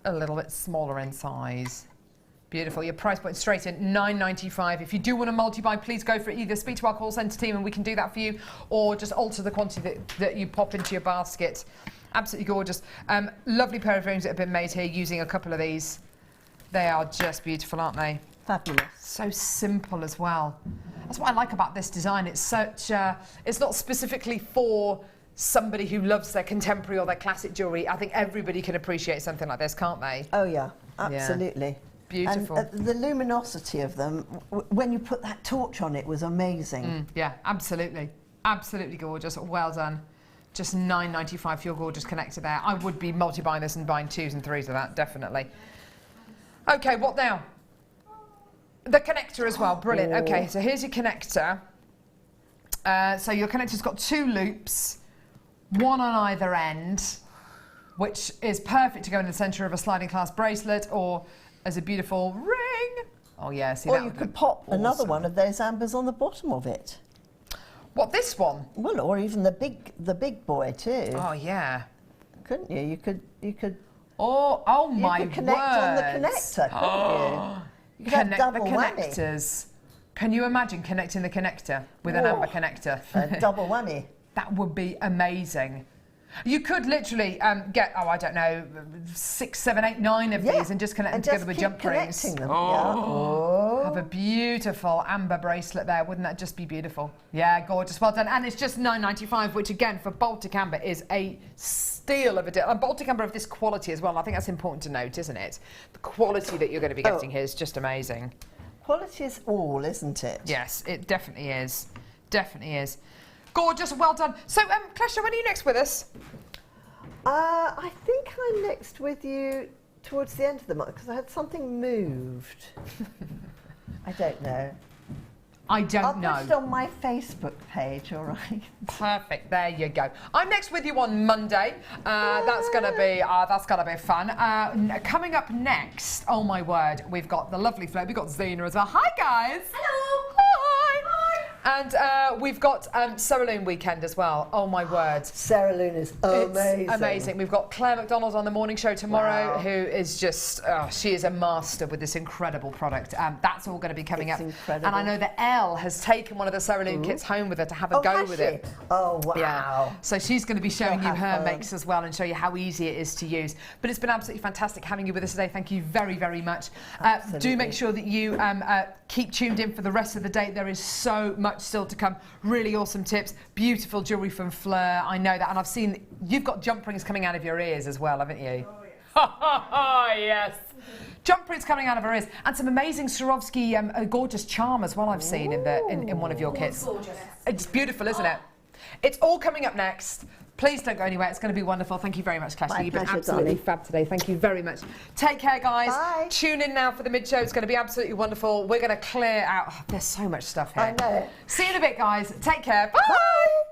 a little bit smaller in size. Beautiful. Your price point straight in, £9.95. If you do want to multi-buy, please go for it. Either speak to our call centre team and we can do that for you, or just alter the quantity that you pop into your basket. Absolutely gorgeous. Lovely pair of earrings that have been made here using a couple of these. They are just beautiful, aren't they?
Fabulous.
So simple as well. That's what I like about this design. It's such. It's not specifically for somebody who loves their contemporary or their classic jewellery. I think everybody can appreciate something like this, can't they?
Oh yeah, absolutely.
Yeah. Beautiful.
And the luminosity of them, when you put that torch on it, was amazing.
Yeah, absolutely. Absolutely gorgeous. Well done. Just £9.95 for your gorgeous connector there. I would be multi-buying this and buying 2s and 3s of that, definitely. OK, what now? The connector as well. Brilliant. OK, so here's your connector. So your connector's got 2 loops, one on either end, which is perfect to go in the centre of a sliding clasp bracelet or as a beautiful ring. Oh yeah, see that.
Or you could pop another one of those ambers on the bottom of it.
What, this one?
Well, or even the big boy too.
Oh yeah.
Couldn't you? You could.
Oh my word!
You could connect on the connector, couldn't you? You could have
Connect the
double whammy.
connectors. Can you imagine connecting the connector with an amber connector?
A double whammy.
That would be amazing. You could literally get, I don't know, 6, 7, 8, 9 of these and just connect them together with jump rings.
Them.
Oh, have a beautiful amber bracelet there. Wouldn't that just be beautiful? Yeah, gorgeous. Well done. And it's just £9.95, which again for Baltic amber is a steal of a deal. And Baltic amber of this quality as well. I think that's important to note, isn't it? The quality that you're going to be getting here is just amazing.
Quality is all, isn't it?
Yes, it definitely is. Definitely is. Gorgeous, well done. So, Kleshna, when are you next with us?
I think I'm next with you towards the end of the month because I had something moved. I don't know.
I don't know.
I'll put it on my Facebook page, all right?
Perfect. There you go. I'm next with you on Monday. That's gonna be fun. Coming up next, oh my word, we've got the lovely Flo. We've got Zena as well. Hi guys.
Hello.
Hi. And we've got Saraloon weekend as well. Oh my word.
Saraloon is amazing.
It's amazing. We've got Claire McDonald on the morning show tomorrow, who is just, she is a master with this incredible product. That's all going to be coming up.
Incredible.
And I know that Elle has taken one of the Saraloon kits home with her to have a go with it.
Oh, wow.
Yeah. So she's going to be showing you her
fun.
makes as well and show you how easy it is to use. But it's been absolutely fantastic having you with us today. Thank you very, very much. Do make sure that you keep tuned in for the rest of the day. There is so much still to come. Really awesome tips. Beautiful jewellery from Fleur. I know that. And I've seen you've got jump rings coming out of your ears as well, haven't you? Oh, yes. Jump rings coming out of her ears. And some amazing Swarovski gorgeous charm as well I've seen in one of your kits.
Gorgeous.
It's beautiful, isn't it? It's all coming up next. Please don't go anywhere. It's going to be wonderful. Thank you very much, Kleshna. You've been absolutely fab today. Thank you very much. Take care, guys.
Bye.
Tune in now for the mid-show. It's going to be absolutely wonderful. We're going to clear out... Oh, there's so much stuff here.
I know.
See you in a bit, guys. Take care. Bye.